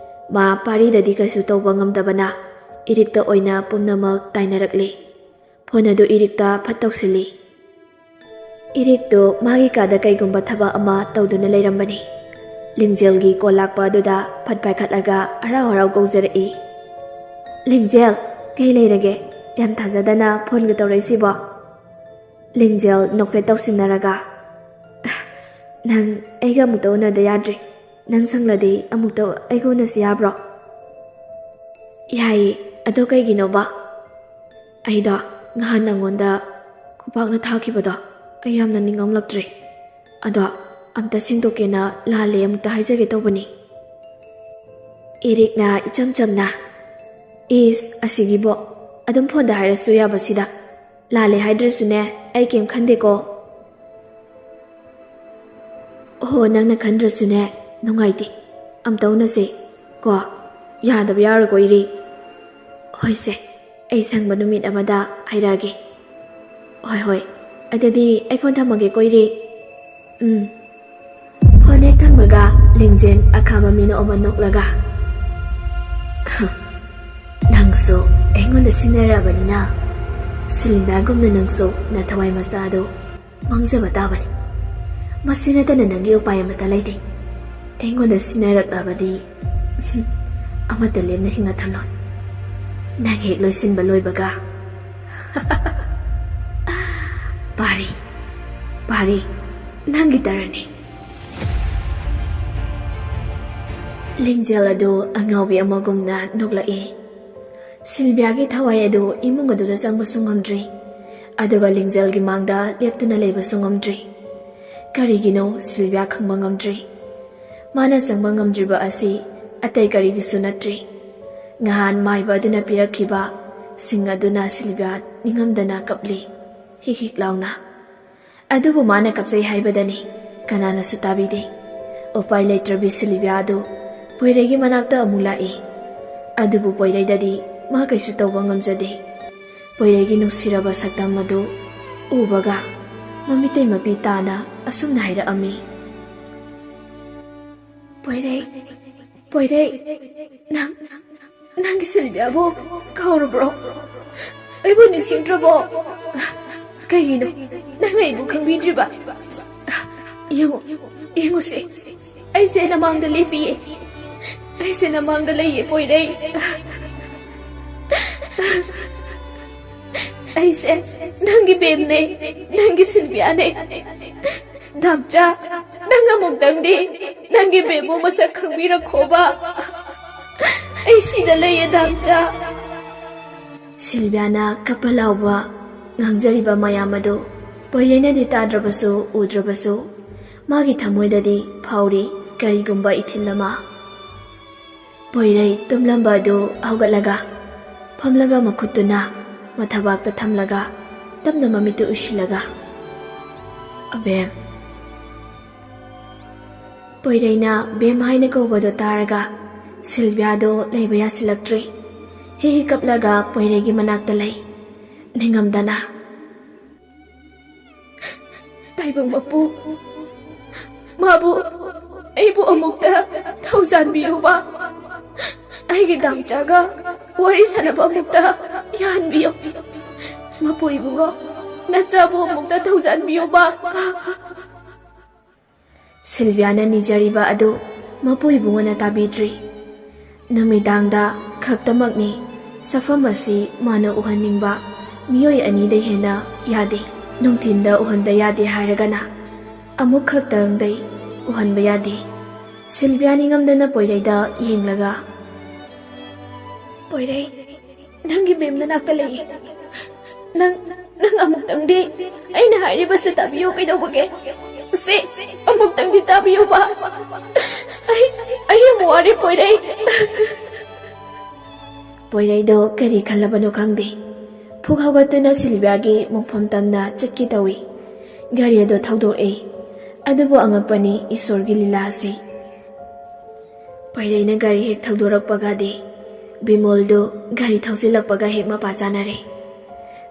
ꯃꯥ ꯄꯥꯔꯤꯗꯗꯤ ꯀꯩꯁꯨ ꯇꯧꯕ ꯉꯝꯗꯕꯅ ꯏꯔꯤꯛꯇ ꯑꯣꯏꯅ ꯄꯨꯝꯅꯃꯛ ꯇꯥꯏꯅꯔꯛꯂꯤ꯫ ꯐꯣꯟ ꯑꯗꯨ ꯏꯔꯤꯛꯇ ꯐꯠ ꯇꯧꯁꯤꯜꯂꯤ꯫ ꯏꯔꯤꯛꯇꯨ ꯃꯥꯒꯤ ꯀꯥꯗ ꯀꯩꯒꯨꯝꯕ ꯊꯕꯛ ꯑꯃ ꯇꯧꯗꯨꯅ ꯂꯩꯔꯝꯕꯅꯤ꯫ ꯂꯤꯡꯖꯦꯜꯒꯤ ꯀꯣꯜ ꯂꯥꯛꯄ ꯑꯗꯨꯗ ꯐꯠ ꯄꯥꯏꯈꯠꯂꯒ ꯍꯔꯥꯎ ꯍꯔꯥꯎ ꯀꯧꯖꯔꯛꯏ꯫ ꯂꯤꯡꯖꯦꯜ, ꯀꯩ ꯂꯩꯔꯒꯦ? ꯌꯥꯝ ꯊꯥꯖꯗꯅ ꯐꯣꯟꯒ ꯇꯧꯔꯛꯏꯁꯤꯕꯣ? ꯂꯤꯡꯖꯦꯜ ꯅꯣꯛꯐꯦꯠ ꯇꯧꯁꯤꯟꯅꯔꯒ, ꯅꯪ ꯑꯩꯒ ꯑꯃꯨꯛꯇ ꯎꯅꯗ ꯌꯥꯗ꯭ꯔꯤ꯫ ꯅꯪ ꯁꯪꯂꯗꯤ ꯑꯃꯨꯛꯇ ꯑꯩꯒ ꯎꯅꯁꯤ ꯌꯥꯕ꯭ꯔꯣ? ꯌꯥꯏꯌꯦ, ꯑꯗꯣ ꯀꯩꯒꯤꯅꯣꯕ? ꯑꯩꯗꯣ ꯅꯍꯥꯟ ꯅꯪꯉꯣꯟꯗ ꯈꯨꯄꯥꯛꯅ ꯊꯥꯈꯤꯕꯗꯣ ꯑꯩ ꯌꯥꯝꯅ ꯅꯤꯡꯉꯝꯂꯛꯇ꯭ꯔꯦ꯫ ꯑꯗꯣ ꯑꯝꯇ ꯁꯦꯡꯗꯣꯛꯀꯦꯅ ꯂꯥꯜꯂꯦ ꯑꯃꯨꯛꯇ ꯍꯥꯏꯖꯒꯦ ꯇꯧꯕꯅꯤ꯫ ꯏꯔꯤꯛꯅ ꯏꯆꯝ ꯆꯝꯅ, ꯏꯁ ꯑꯁꯤꯒꯤꯕꯣ ꯑꯗꯨꯝ ꯐꯣꯟꯗ ꯍꯥꯏꯔꯁꯨ ꯌꯥꯕꯁꯤꯗ, ꯂꯥꯜꯂꯦ ꯍꯥꯏꯗ꯭ꯔꯁꯨꯅꯦ ꯑꯩ ꯀꯩꯝ ꯈꯟꯗꯦꯀꯣ꯫ ꯑꯣ, ꯅꯪꯅ ꯈꯟꯗ꯭ꯔꯁꯨꯅꯦ ꯅꯨꯡꯉꯥꯏꯇꯦ, ꯑꯝꯇ ꯎꯅꯁꯦ ꯀꯣ? ꯌꯥꯗꯕ ꯌꯥꯔꯣꯏꯀꯣ ꯏꯔꯤꯛ? ꯍꯣꯏꯁꯦ, ꯑꯩ ꯁꯪꯕ ꯅꯨꯃꯤꯠ ꯑꯃꯗ ꯍꯥꯏꯔꯛꯑꯒꯦ꯫ ꯍꯣꯏ ꯍꯣꯏ, ꯑꯗꯨꯗꯤ ꯑꯩ ꯐꯣꯟ ꯊꯝꯃꯒꯦꯀꯣ ꯏꯔꯤꯛ꯫ ꯐꯣꯟ ꯍꯦꯛ ꯊꯝꯕꯒ ꯂꯤꯡꯖꯦꯜ ꯑꯈꯥꯕ ꯃꯤꯅꯣꯛ ꯑꯃ ꯅꯣꯛꯂꯒ, ꯅꯪꯁꯨ ꯑꯩꯉꯣꯟꯗ ꯁꯤꯟꯅꯔꯛꯑꯕꯅꯤꯅ ꯁꯤꯂꯤꯟꯗꯔꯒꯨꯝꯅ ꯅꯪꯁꯨ ꯅꯊꯋꯥꯏ ꯃꯆꯥꯗꯣ ꯃꯥꯡꯖꯕ ꯇꯥꯕꯅꯤ꯫ ꯃꯁꯤ ꯅꯠꯇꯅ ꯅꯪꯒꯤ ꯎꯄꯥꯏ ꯑꯃꯠꯇ ꯂꯩꯇꯦ꯫ ꯑꯩꯉꯣꯟꯗ ꯁꯤꯟꯅꯔꯛꯂꯕꯗꯤ ꯑꯃꯠꯇ ꯂꯦꯝꯅ ꯍꯤꯡꯅ ꯊꯝꯂꯣꯏ꯫ ꯅꯪ ꯍꯦꯛ ꯂꯣꯏꯁꯤꯟꯕ ꯂꯣꯏꯕꯒ ꯄꯥꯔꯤ, ꯄꯥꯔꯤ, ꯅꯪꯒꯤ ꯇꯔꯟꯅꯤ꯫ ꯂꯤꯡꯖꯦꯜ ꯑꯗꯨ ꯑꯉꯥꯎꯕꯤ ꯑꯃꯒꯨꯝꯅ ꯅꯣꯛꯂꯛꯏ꯫ ꯁꯤꯜꯚꯤꯌꯥꯒꯤ ꯊꯋꯥꯏ ꯑꯗꯨ ꯏꯃꯨꯡ ꯑꯗꯨꯗ ꯆꯪꯕꯁꯨ ꯉꯝꯗ꯭ꯔꯤ, ꯑꯗꯨꯒ ꯂꯤꯡꯖꯦꯜꯒꯤ ꯃꯥꯡꯗ ꯂꯦꯞꯇꯨꯅ ꯂꯩꯕꯁꯨ ꯉꯝꯗ꯭ꯔꯤ꯫ ꯀꯔꯤꯒꯤꯅꯣ ꯁꯤꯜꯚꯤꯌꯥ ꯈꯪꯕ ꯉꯝꯗ꯭ꯔꯤ꯫ ꯃꯥꯅ ꯆꯪꯕ ꯉꯝꯗ꯭ꯔꯤꯕ ꯑꯁꯤ ꯑꯇꯩ ꯀꯔꯤꯒꯤꯁꯨ ꯅꯠꯇ꯭ꯔꯤ, ꯉꯍꯥꯟ ꯃꯥꯏꯕ ꯑꯗꯨꯅ ꯄꯤꯔꯛꯈꯤꯕ ꯁꯤꯡ ꯑꯗꯨꯅ ꯁꯤꯜꯚꯤꯌꯥ ꯅꯤꯡꯉꯝꯗꯅ ꯀꯞꯂꯤ, ꯍꯤꯛ ꯍꯤꯛ ꯂꯥꯎꯅ꯫ ꯑꯗꯨꯕꯨ ꯃꯥꯅ ꯀꯞꯆꯩ ꯍꯥꯏꯕꯗꯅꯤ ꯀꯅꯥꯅꯁꯨ ꯇꯥꯕꯤꯗꯦ꯫ ꯎꯄꯥꯏ ꯂꯩꯇ꯭ꯔꯕꯤ ꯁꯤꯜꯚꯤꯌꯥ ꯑꯗꯨ ꯄꯣꯏꯔꯩꯒꯤ ꯃꯅꯥꯛꯇ ꯑꯃꯨꯛ ꯂꯥꯛꯏ꯫ ꯑꯗꯨꯕꯨ ꯄꯣꯏꯔꯩꯗꯗꯤ ꯃꯥ ꯀꯩꯁꯨ ꯇꯧꯕ ꯉꯝꯖꯗꯦ꯫ ꯄꯣꯏꯔꯩꯒꯤ ꯅꯨꯡꯁꯤꯔꯕ ꯁꯛꯇꯝ ꯑꯗꯨ ꯎꯕꯒ ꯃꯃꯤꯇꯩ ꯃꯄꯤ ꯇꯥꯅ ꯑꯁꯨꯝꯅ ꯍꯥꯏꯔꯛꯑꯝꯃꯤ꯫ ꯄꯣꯏꯔꯩ, ꯄꯣꯏꯔꯩ, ꯅꯪꯒꯤ ꯁꯤꯜꯚꯤꯌꯥꯕꯨ ꯀꯥꯎꯔꯕ꯭ꯔꯣ? ꯑꯩꯕꯨ ꯅꯤꯡꯁꯤꯡꯗ꯭ꯔꯕꯣ? ꯀꯩꯒꯤꯅꯣ ꯅꯪꯅ ꯑꯩꯕꯨ ꯈꯪꯕꯤꯗ꯭ꯔꯤꯕ? ꯌꯦꯡꯉꯨꯁꯦ, ꯑꯩꯁꯦ ꯅꯃꯥꯡꯗ ꯂꯦꯞꯄꯤꯌꯦ, ꯑꯩꯁꯦ ꯅꯃꯥꯡꯗ ꯂꯩꯌꯦ ꯄꯣꯏꯔꯩ꯫ ꯑꯩꯁꯦ ꯅꯪꯒꯤ ꯕꯦꯝꯅꯦ, ꯅꯪꯒꯤ ꯁꯤꯜꯚꯤꯌꯥꯅꯦ꯫ ꯗꯥꯝꯆꯥ, ꯅꯪ ꯑꯃꯨꯛꯇꯪꯗꯤ ꯅꯪꯒꯤ ꯕꯦꯝꯕꯨ ꯃꯁꯛ ꯈꯪꯕꯤꯔꯛꯈꯣꯕ꯫ ꯑꯩ ꯁꯤꯗ ꯂꯩꯌꯦ ꯗꯥꯝꯆꯥ꯫ ꯁꯤꯜꯚꯤꯌꯥꯅ ꯀꯞꯄ ꯂꯥꯎꯕ ꯉꯥꯡꯖꯔꯤꯕ ꯃꯌꯥꯝ ꯑꯗꯨ ꯄꯣꯏꯔꯩꯅꯗꯤ ꯇꯥꯗ꯭ꯔꯕꯁꯨ ꯎꯗ꯭ꯔꯕꯁꯨ ꯃꯥꯒꯤ ꯊꯃꯣꯏꯗꯗꯤ ꯐꯥꯎꯔꯤ ꯀꯔꯤꯒꯨꯝꯕ ꯏꯊꯤꯜ ꯑꯃ꯫ ꯄꯣꯏꯔꯩ ꯇꯨꯝꯂꯝꯕ ꯑꯗꯨ ꯍꯧꯒꯠꯂꯒ ꯐꯝꯂꯒ ꯃꯈꯨꯠꯇꯨꯅ ꯃꯊꯕꯥꯛꯇ ꯊꯝꯂꯒ ꯇꯞꯅ ꯃꯃꯤꯠꯇꯨ ꯎꯏꯁꯤꯜꯂꯒ, ꯑꯕꯦꯝ꯫ ꯄꯣꯏꯔꯩꯅ ꯕꯦꯝ ꯍꯥꯏꯅ ꯀꯧꯕꯗꯨ ꯇꯥꯔꯒ ꯁꯤꯜꯚꯤꯌꯥꯗꯨ ꯂꯩꯕ ꯌꯥꯁꯤꯜꯂꯛꯇ꯭ꯔꯤ꯫ ꯍꯤ ꯍꯤ ꯀꯞꯂꯒ ꯄꯣꯏꯔꯩꯒꯤ ꯃꯅꯥꯛꯇ ꯂꯩ, ꯅꯤꯡꯉꯝꯗꯅ꯫ ꯇꯥꯏꯕꯪ ꯃꯄꯨ, ꯃꯥꯕꯨ ꯑꯩꯕꯨ ꯑꯃꯨꯛꯇ ꯊꯧꯖꯥꯟꯕꯤꯌꯨꯕ꯫ ꯑꯩꯒꯤ ꯗꯥꯝꯆꯥꯒ ꯋꯥꯔꯤ ꯁꯥꯟꯅꯕ ꯑꯃꯨꯛꯇ ꯌꯥꯍꯟꯕꯤꯌꯨ꯫ ꯃꯄꯨ ꯏꯕꯨꯡꯉꯣ, ꯅꯆꯥꯕꯨ ꯑꯃꯨꯛꯇ ꯊꯧꯖꯥꯟꯕꯤꯌꯨꯕ꯫ ꯁꯤꯜꯚꯤꯌꯥꯅ ꯅꯤꯖꯔꯤꯕ ꯑꯗꯨ ꯃꯄꯨ ꯏꯕꯨꯡꯉꯣꯅ ꯇꯥꯕꯤꯗ꯭ꯔꯤ꯫ ꯅꯨꯃꯤꯗꯥꯡꯗ ꯈꯛꯇꯃꯛꯅꯤ ꯁꯛꯐꯝ ꯑꯁꯤ ꯃꯥꯅ ꯎꯍꯟꯅꯤꯡꯕ ꯃꯤꯑꯣꯏ ꯑꯅꯤꯗꯩ ꯍꯦꯟꯅ ꯌꯥꯗꯦ꯫ ꯅꯨꯡꯊꯤꯟꯗ ꯎꯍꯟꯕ ꯌꯥꯗꯦ ꯍꯥꯏꯔꯒꯅ ꯑꯃꯨꯛ ꯈꯛꯇꯪꯗꯩ ꯎꯍꯟꯕ ꯌꯥꯗꯦ꯫ ꯁꯤꯜꯚꯤꯌꯥ ꯅꯤꯡꯉꯝꯗꯅ ꯄꯣꯏꯔꯩꯗ ꯌꯦꯡꯂꯒ, ꯄꯣꯏꯔꯩ, ꯅꯪꯒꯤ ꯕꯦꯝ ꯅꯅꯥꯛꯇ ꯂꯩꯌꯦ꯫ ꯅꯪ ꯑꯃꯨꯛꯇꯪꯗꯤ ꯑꯩꯅ ꯍꯥꯏꯔꯤꯕꯁꯤ ꯇꯥꯕꯤꯌꯨ ꯀꯩꯗꯧꯕꯒꯦ? ꯁꯤ ꯑꯃꯨꯛꯇꯪꯗꯤ ꯇꯥꯕꯤꯌꯨꯕ꯫ ꯑꯩ ꯌꯥꯝ ꯋꯥꯔꯦ ꯄꯣꯏꯔꯩ꯫ ꯄꯣꯏꯔꯩꯗꯣ ꯀꯔꯤ ꯈꯜꯂꯕꯅꯣ ꯈꯪꯗꯦ꯫ ꯐꯨꯛ ꯍꯧꯒꯠꯇꯨꯅ ꯁꯤꯜꯚꯤꯌꯥꯒꯤ ꯃꯣꯡꯐꯝ ꯇꯝꯅ ꯆꯠꯀꯦ ꯇꯧꯏ꯫ ꯒꯥꯔꯤ ꯑꯗꯨ ꯊꯧꯗꯣꯛꯏ꯫ ꯑꯗꯨꯕꯨ ꯑꯉꯛꯄꯅꯤ ꯏꯁꯣꯔꯒꯤ ꯂꯤꯂꯥ ꯑꯁꯤ꯫ ꯄꯣꯏꯔꯩꯅ ꯒꯥꯔꯤ ꯍꯦꯛ ꯊꯧꯗꯣꯔꯛꯄꯒꯗꯤ ꯕꯤꯃꯣꯜꯗꯨ ꯒꯥꯔꯤ ꯊꯧꯖꯤꯜꯂꯛꯄꯒ ꯍꯦꯛ ꯃꯄꯥ ꯆꯥꯅꯔꯦ꯫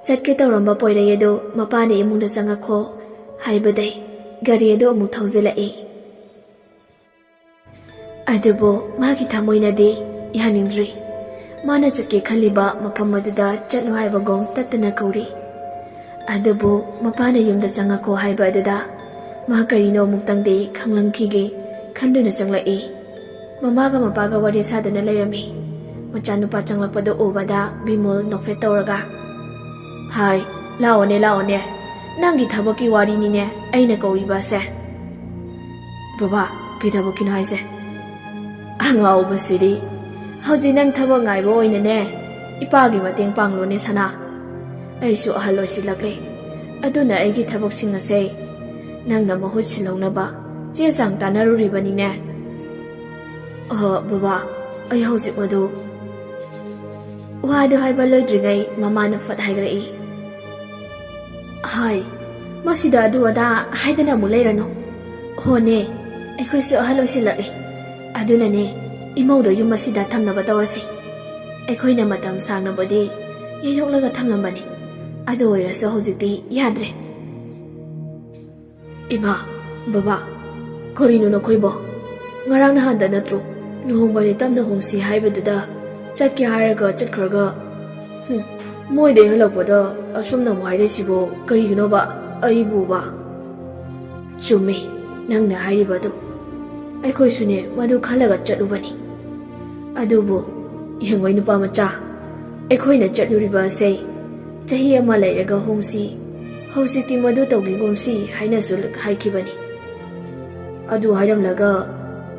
ꯆꯠꯀꯦ ꯇꯧꯔꯝꯕ ꯄꯣꯏꯔꯩ ꯑꯗꯨ ꯃꯄꯥꯅ ꯏꯃꯨꯡꯗ ꯆꯪꯉꯛꯈꯣ ꯍꯥꯏꯕꯗꯩ ꯒꯥꯔꯤ ꯑꯗꯨ ꯑꯃꯨꯛ ꯊꯧꯖꯤꯜꯂꯛꯏ꯫ ꯑꯗꯨꯕꯨ ꯃꯥꯒꯤ ꯊꯃꯣꯏꯅꯗꯤ ꯌꯥꯅꯤꯡꯗ꯭ꯔꯤ꯫ ꯃꯥꯅ ꯆꯠꯀꯦ ꯈꯜꯂꯤꯕ ꯃꯐꯝ ꯑꯗꯨꯗ ꯆꯠꯂꯨ ꯍꯥꯏꯕꯒꯨꯝ ꯇꯠꯇꯅ ꯀꯧꯔꯤ꯫ ꯑꯗꯨꯕꯨ ꯃꯄꯥꯅ ꯌꯨꯝꯗ ꯆꯪꯉꯛꯈꯣ ꯍꯥꯏꯕ ꯑꯗꯨꯗ ꯃꯥ ꯀꯔꯤꯅꯣ ꯑꯃꯨꯛꯇꯪꯗꯤ ꯈꯪꯂꯝꯈꯤꯒꯦ ꯈꯟꯗꯨꯅ ꯆꯪꯂꯛꯏ꯫ ꯃꯃꯥꯒ ꯃꯄꯥꯒ ꯋꯥꯔꯤ ꯁꯥꯗꯨꯅ ꯂꯩꯔꯝꯃꯤ꯫ ꯃꯆꯥꯅꯨꯄꯥ ꯆꯪꯂꯛꯄꯗꯨ ꯎꯕꯗ ꯕꯤꯃꯣꯜ ꯅꯣꯛꯐꯦꯠ ꯇꯧꯔꯒ, "ꯍꯥꯏ, ꯂꯥꯛꯑꯣꯅꯦ ꯂꯥꯛꯑꯣꯅꯦ, ꯅꯪꯒꯤ ꯊꯕꯛꯀꯤ ꯋꯥꯔꯤꯅꯤꯅꯦ ꯑꯩꯅ ꯀꯧꯔꯤꯕꯁꯦ." "ꯕꯕꯥ, ꯀꯩ ꯊꯕꯛꯀꯤꯅꯣ ꯍꯥꯏꯁꯦ?" "ꯑꯉꯥꯎꯕꯁꯤꯗꯤ, ꯍꯧꯖꯤꯛ ꯅꯪ ꯊꯕꯛ ꯉꯥꯏꯕ ꯑꯣꯏꯅꯅꯦ ꯏꯄꯥꯒꯤ ꯃꯇꯦꯡ ꯄꯥꯡꯂꯣꯅꯦ ꯁꯅꯥ꯫ ꯑꯩꯁꯨ ꯑꯍꯜ ꯑꯣꯏꯁꯤꯜꯂꯛꯂꯦ, ꯑꯗꯨꯅ ꯑꯩꯒꯤ ꯊꯕꯛꯁꯤꯡ ꯑꯁꯦ ꯅꯪꯅ ꯃꯍꯨꯠ ꯁꯤꯜꯍꯧꯅꯕ ꯆꯦ ꯆꯥꯡ ꯇꯥꯟꯅꯔꯨꯔꯤꯕꯅꯤꯅꯦ." "ꯕꯕꯥ, ꯑꯩ ꯍꯧꯖꯤꯛ ꯃꯗꯨ..." ꯋꯥꯗꯨ ꯍꯥꯏꯕ ꯂꯣꯏꯗ꯭ꯔꯤꯉꯩ ꯃꯃꯥꯅ ꯐꯠ ꯍꯥꯏꯒꯔꯛꯏ, "ꯍꯥꯏ, ꯃꯁꯤꯗ ꯑꯗꯨ ꯑꯗꯥ ꯍꯥꯏꯗꯅ ꯑꯃꯨꯛ ꯂꯩꯔꯅꯨ꯫ ꯍꯣꯅꯦ, ꯑꯩꯈꯣꯏꯁꯨ ꯑꯍꯜ ꯑꯣꯏꯁꯤꯜꯂꯛꯂꯦ, ꯑꯗꯨꯅꯅꯦ ꯏꯃꯧꯗꯣ ꯌꯨꯝ ꯑꯁꯤꯗ ꯊꯝꯅꯕ ꯇꯧꯔꯁꯤ꯫ ꯑꯩꯈꯣꯏꯅ ꯃꯇꯝ ꯁꯥꯡꯅꯕꯨꯗꯤ ꯌꯩꯊꯣꯛꯂꯒ ꯊꯝꯂꯝꯕꯅꯤ, ꯑꯗꯨ ꯑꯣꯏꯔꯁꯨ ꯍꯧꯖꯤꯛꯇꯤ ꯌꯥꯗ꯭ꯔꯦ." "ꯏꯃꯥ, ꯕꯕꯥ, ꯀꯔꯤꯅꯣ ꯅꯈꯣꯏꯕꯣ? ꯉꯔꯥꯡ ꯅꯍꯥꯟꯗ ꯅꯠꯇ꯭ꯔꯣ ꯂꯨꯍꯣꯡꯕꯗꯤ ꯇꯞꯅ ꯍꯣꯡꯁꯤ ꯍꯥꯏꯕꯗꯨꯗ ꯆꯠꯀꯦ ꯍꯥꯏꯔꯒ ꯆꯠꯈ꯭ꯔꯒ ꯃꯣꯏꯗꯩ ꯍꯜꯂꯛꯄꯗ ꯑꯁꯨꯝꯅ ꯑꯃꯨꯛ ꯍꯥꯏꯔꯛꯏꯁꯤꯕꯣ ꯀꯔꯤꯒꯤꯅꯣꯕ ꯑꯩꯕꯨꯕ?" "ꯆꯨꯝꯃꯤ ꯅꯪꯅ ꯍꯥꯏꯔꯤꯕꯗꯨ, ꯑꯩꯈꯣꯏꯁꯨꯅꯦ ꯃꯗꯨ ꯈꯜꯂꯒ ꯆꯠꯂꯨꯕꯅꯤ꯫ ꯑꯗꯨꯕꯨ ꯌꯦꯡꯉꯣꯏ ꯅꯨꯄꯥ ꯃꯆꯥ, ꯑꯩꯈꯣꯏꯅ ꯆꯠꯂꯨꯔꯤꯕ ꯑꯁꯦ ꯆꯍꯤ ꯑꯃ ꯂꯩꯔꯒ ꯍꯣꯡꯁꯤ, ꯍꯧꯖꯤꯛꯇꯤ ꯃꯗꯨ ꯇꯧꯈꯤꯒꯨꯝꯁꯤ ꯍꯥꯏꯅꯁꯨ ꯍꯥꯏꯈꯤꯕꯅꯤ꯫ ꯑꯗꯨ ꯍꯥꯏꯔꯝꯂꯒ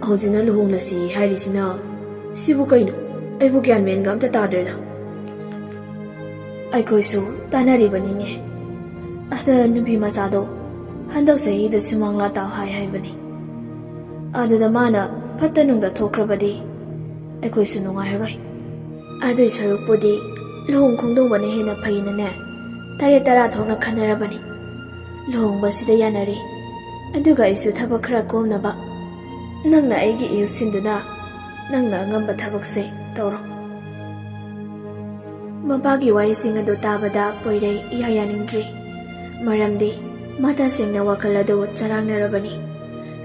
ꯍꯧꯖꯤꯛꯅ ꯂꯨꯍꯣꯡꯂꯁꯤ ꯍꯥꯏꯔꯤꯁꯤꯅ ꯁꯤꯕꯨ ꯀꯩꯅꯣ? ꯑꯩꯕꯨ ꯒ꯭ꯌꯥꯟ ꯃꯦꯟꯒ ꯑꯝꯇ ꯇꯥꯗ꯭ꯔꯦꯗ." "ꯑꯩꯈꯣꯏꯁꯨ ꯇꯥꯟꯅꯔꯤꯕꯅꯤꯅꯦ, ꯑꯗ ꯅꯨꯄꯤ ꯃꯆꯥꯗꯣ ꯍꯟꯗꯛ ꯆꯍꯤꯗ ꯁꯨꯃꯥꯡ ꯂꯥꯇꯥ ꯍꯥꯏꯕꯅꯤ꯫ ꯑꯗꯨꯗ ꯃꯥꯅ ꯐꯠꯇ ꯅꯨꯡꯗ ꯊꯣꯛꯈ꯭ꯔꯕꯗꯤ ꯑꯩꯈꯣꯏꯁꯨ ꯅꯨꯡꯉꯥꯏꯔꯔꯣꯏ꯫ ꯑꯗꯨꯏ ꯁꯔꯨꯛꯄꯨꯗꯤ ꯂꯨꯍꯣꯡ ꯈꯣꯡꯗꯣꯡꯕꯅ ꯍꯦꯟꯅ ꯐꯩꯅꯅꯦ ꯇꯔꯦꯠ ꯇꯔꯥ ꯊꯣꯛꯅ ꯈꯟꯅꯔꯕꯅꯤ꯫ ꯂꯨꯍꯣꯡꯕꯁꯤꯗ ꯌꯥꯅꯔꯤ, ꯑꯗꯨꯒ ꯑꯩꯁꯨ ꯊꯕꯛ ꯈꯔ ꯀꯣꯝꯅꯕ ꯅꯪꯅ ꯑꯩꯒꯤ ꯏꯍꯨꯠ ꯁꯤꯟꯗꯨꯅ ꯅꯪꯅ ꯑꯉꯝꯕ ꯊꯕꯛꯁꯦ ꯇꯧꯔꯣ." ꯃꯄꯥꯒꯤ ꯋꯥꯍꯩꯁꯤꯡ ꯑꯗꯨ ꯇꯥꯕꯗ ꯄꯣꯏꯔꯩ ꯏꯌꯥ ꯌꯥꯅꯤꯡꯗ꯭ꯔꯤ꯫ ꯃꯔꯝꯗꯤ ꯃꯥ ꯇꯁꯦꯡꯅ ꯋꯥꯈꯜ ꯑꯗꯨ ꯆꯔꯥꯡꯅꯔꯕꯅꯤ꯫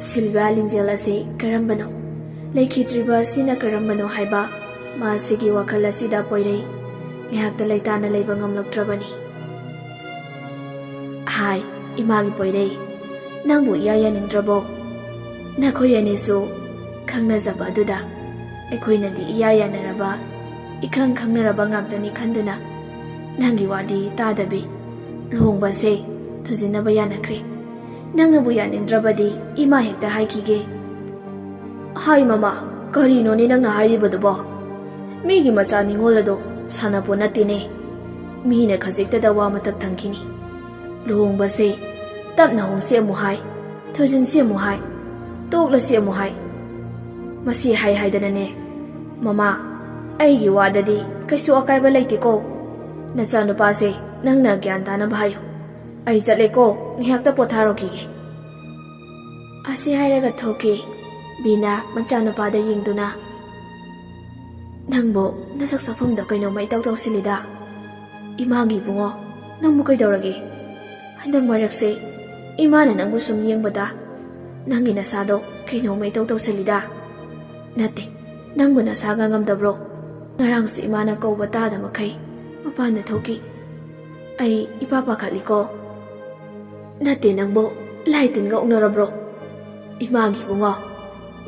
ꯁꯤꯜꯚꯤꯌꯥ ꯂꯤꯡꯖꯦꯜ ꯑꯁꯤ ꯀꯔꯝꯕꯅꯣ, ꯂꯩꯈꯤꯗ꯭ꯔꯤꯕ ꯑꯁꯤꯅ ꯀꯔꯝꯕꯅꯣ ꯍꯥꯏꯕ ꯃꯥꯁꯤꯒꯤ ꯋꯥꯈꯜ ꯑꯁꯤꯗ ꯄꯣꯏꯔꯩ ꯉꯥꯏꯍꯥꯛꯇ ꯂꯩꯇꯥꯅ ꯂꯩꯕ ꯉꯝꯂꯛꯇ꯭ꯔꯕꯅꯤ꯫ "ꯍꯥꯏ, ꯏꯃꯥꯒꯤ ꯄꯣꯏꯔꯩ, ꯅꯪꯕꯨ ꯏꯌꯥ ꯌꯥꯅꯤꯡꯗ꯭ꯔꯕꯣ? ꯅꯈꯣꯏ ꯑꯅꯤꯁꯨ ꯈꯪꯅꯖꯕ ꯑꯗꯨꯗ ꯑꯩꯈꯣꯏꯅꯗꯤ ꯏꯌꯥ ꯌꯥꯅꯔꯕ, ꯏꯈꯪ ꯈꯪꯅꯔꯕ ꯉꯥꯛꯇꯅꯤ ꯈꯟꯗꯨꯅ ꯅꯪꯒꯤ ꯋꯥꯗꯤ ꯇꯥꯗꯕꯤ ꯂꯨꯍꯣꯡꯕꯁꯦ ꯊꯨꯖꯤꯟꯅꯕ ꯌꯥꯅꯈ꯭ꯔꯦ꯫ ꯅꯪꯅꯕꯨ ꯌꯥꯅꯤꯡꯗ꯭ꯔꯕꯗꯤ ꯏꯃꯥ ꯍꯦꯛꯇ ꯍꯥꯏꯈꯤꯒꯦ." "ꯍꯥꯏ ꯃꯃꯥ, ꯀꯔꯤꯅꯣꯅꯦ ꯅꯪꯅ ꯍꯥꯏꯔꯤꯕꯗꯨꯕꯣ? ꯃꯤꯒꯤ ꯃꯆꯥ ꯅꯤꯉꯣꯜ ꯑꯗꯣ ꯁꯥꯟꯅꯄꯣꯠ ꯅꯠꯇꯦꯅꯦ꯫ ꯃꯤꯅ ꯈꯖꯤꯛꯇꯗ ꯋꯥ ꯃꯊꯛ ꯊꯪꯈꯤꯅꯤ꯫ ꯂꯨꯍꯣꯡꯕꯁꯦ ꯇꯞꯅ ꯍꯣꯡꯁꯤ ꯑꯃꯨꯛ ꯍꯥꯏ, ꯊꯨꯖꯤꯟꯁꯤ ꯑꯃꯨꯛ ꯍꯥꯏ, ꯇꯣꯛꯂꯁꯤ ꯑꯃꯨꯛ ꯍꯥꯏ꯫ ꯃꯁꯤ ꯍꯥꯏꯗꯅꯅꯦ ꯃꯃꯥ, ꯑꯩꯒꯤ ꯋꯥꯗꯗꯤ ꯀꯩꯁꯨ ꯑꯀꯥꯏꯕ ꯂꯩꯇꯦꯀꯣ꯫ ꯅꯆꯥꯅꯨꯄꯥꯁꯦ ꯅꯪꯅ ꯒ꯭ꯌꯥꯟ ꯇꯥꯅꯕ ꯍꯥꯏꯌꯨ꯫ ꯑꯩ ꯆꯠꯂꯦꯀꯣ, ꯉꯥꯏꯍꯥꯛꯇ ꯄꯣꯊꯥꯔꯨꯈꯤꯒꯦ." ꯑꯁꯤ ꯍꯥꯏꯔꯒ ꯊꯣꯛꯈꯤ ꯕꯤꯅꯥ ꯃꯆꯥꯅꯨꯄꯥꯗ ꯌꯦꯡꯗꯨꯅ꯫ "ꯅꯪꯕꯨ ꯅꯁꯛ ꯁꯛꯐꯝꯗ ꯀꯩꯅꯣꯝꯃ ꯏꯇꯧ ꯇꯧꯁꯤꯜꯂꯤꯗ꯫ ꯏꯃꯥꯒꯤ ꯏꯕꯨꯡꯉꯣ, ꯅꯪꯕꯨ ꯀꯩꯗꯧꯔꯒꯦ? ꯍꯟꯗꯛ ꯃꯔꯛꯁꯦ ꯏꯃꯥꯅ ꯅꯪꯕꯨ ꯁꯨꯝ ꯌꯦꯡꯕꯗ ꯅꯪꯒꯤ ꯅꯁꯥꯗꯣ ꯀꯩꯅꯣꯝꯃ ꯏꯇꯧ ꯇꯧꯁꯤꯜꯂꯤꯗ꯫ ꯅꯠꯇꯦ, ꯅꯪꯕꯨ ꯅꯁꯥꯒ ꯉꯝꯗꯕ꯭ꯔோ? ꯉꯔꯥꯡꯁꯨ ꯏꯃꯥꯅ ꯀꯧꯕ ꯇꯥꯗꯃꯈꯩ ꯃꯄꯥꯟꯗ ꯊꯣꯛꯈꯤ꯫ ꯑꯩ ꯏꯄꯥ ꯄꯥꯈꯠꯂꯤꯀꯣ꯫ ꯅꯠꯇꯦ, ꯅꯪꯕꯨ ꯂꯥꯏ ꯇꯤꯟꯒ ꯎꯅꯔꯕ꯭ꯔꯣ? ꯏꯃꯥꯒꯤ ꯏꯕꯨꯡꯉꯣ,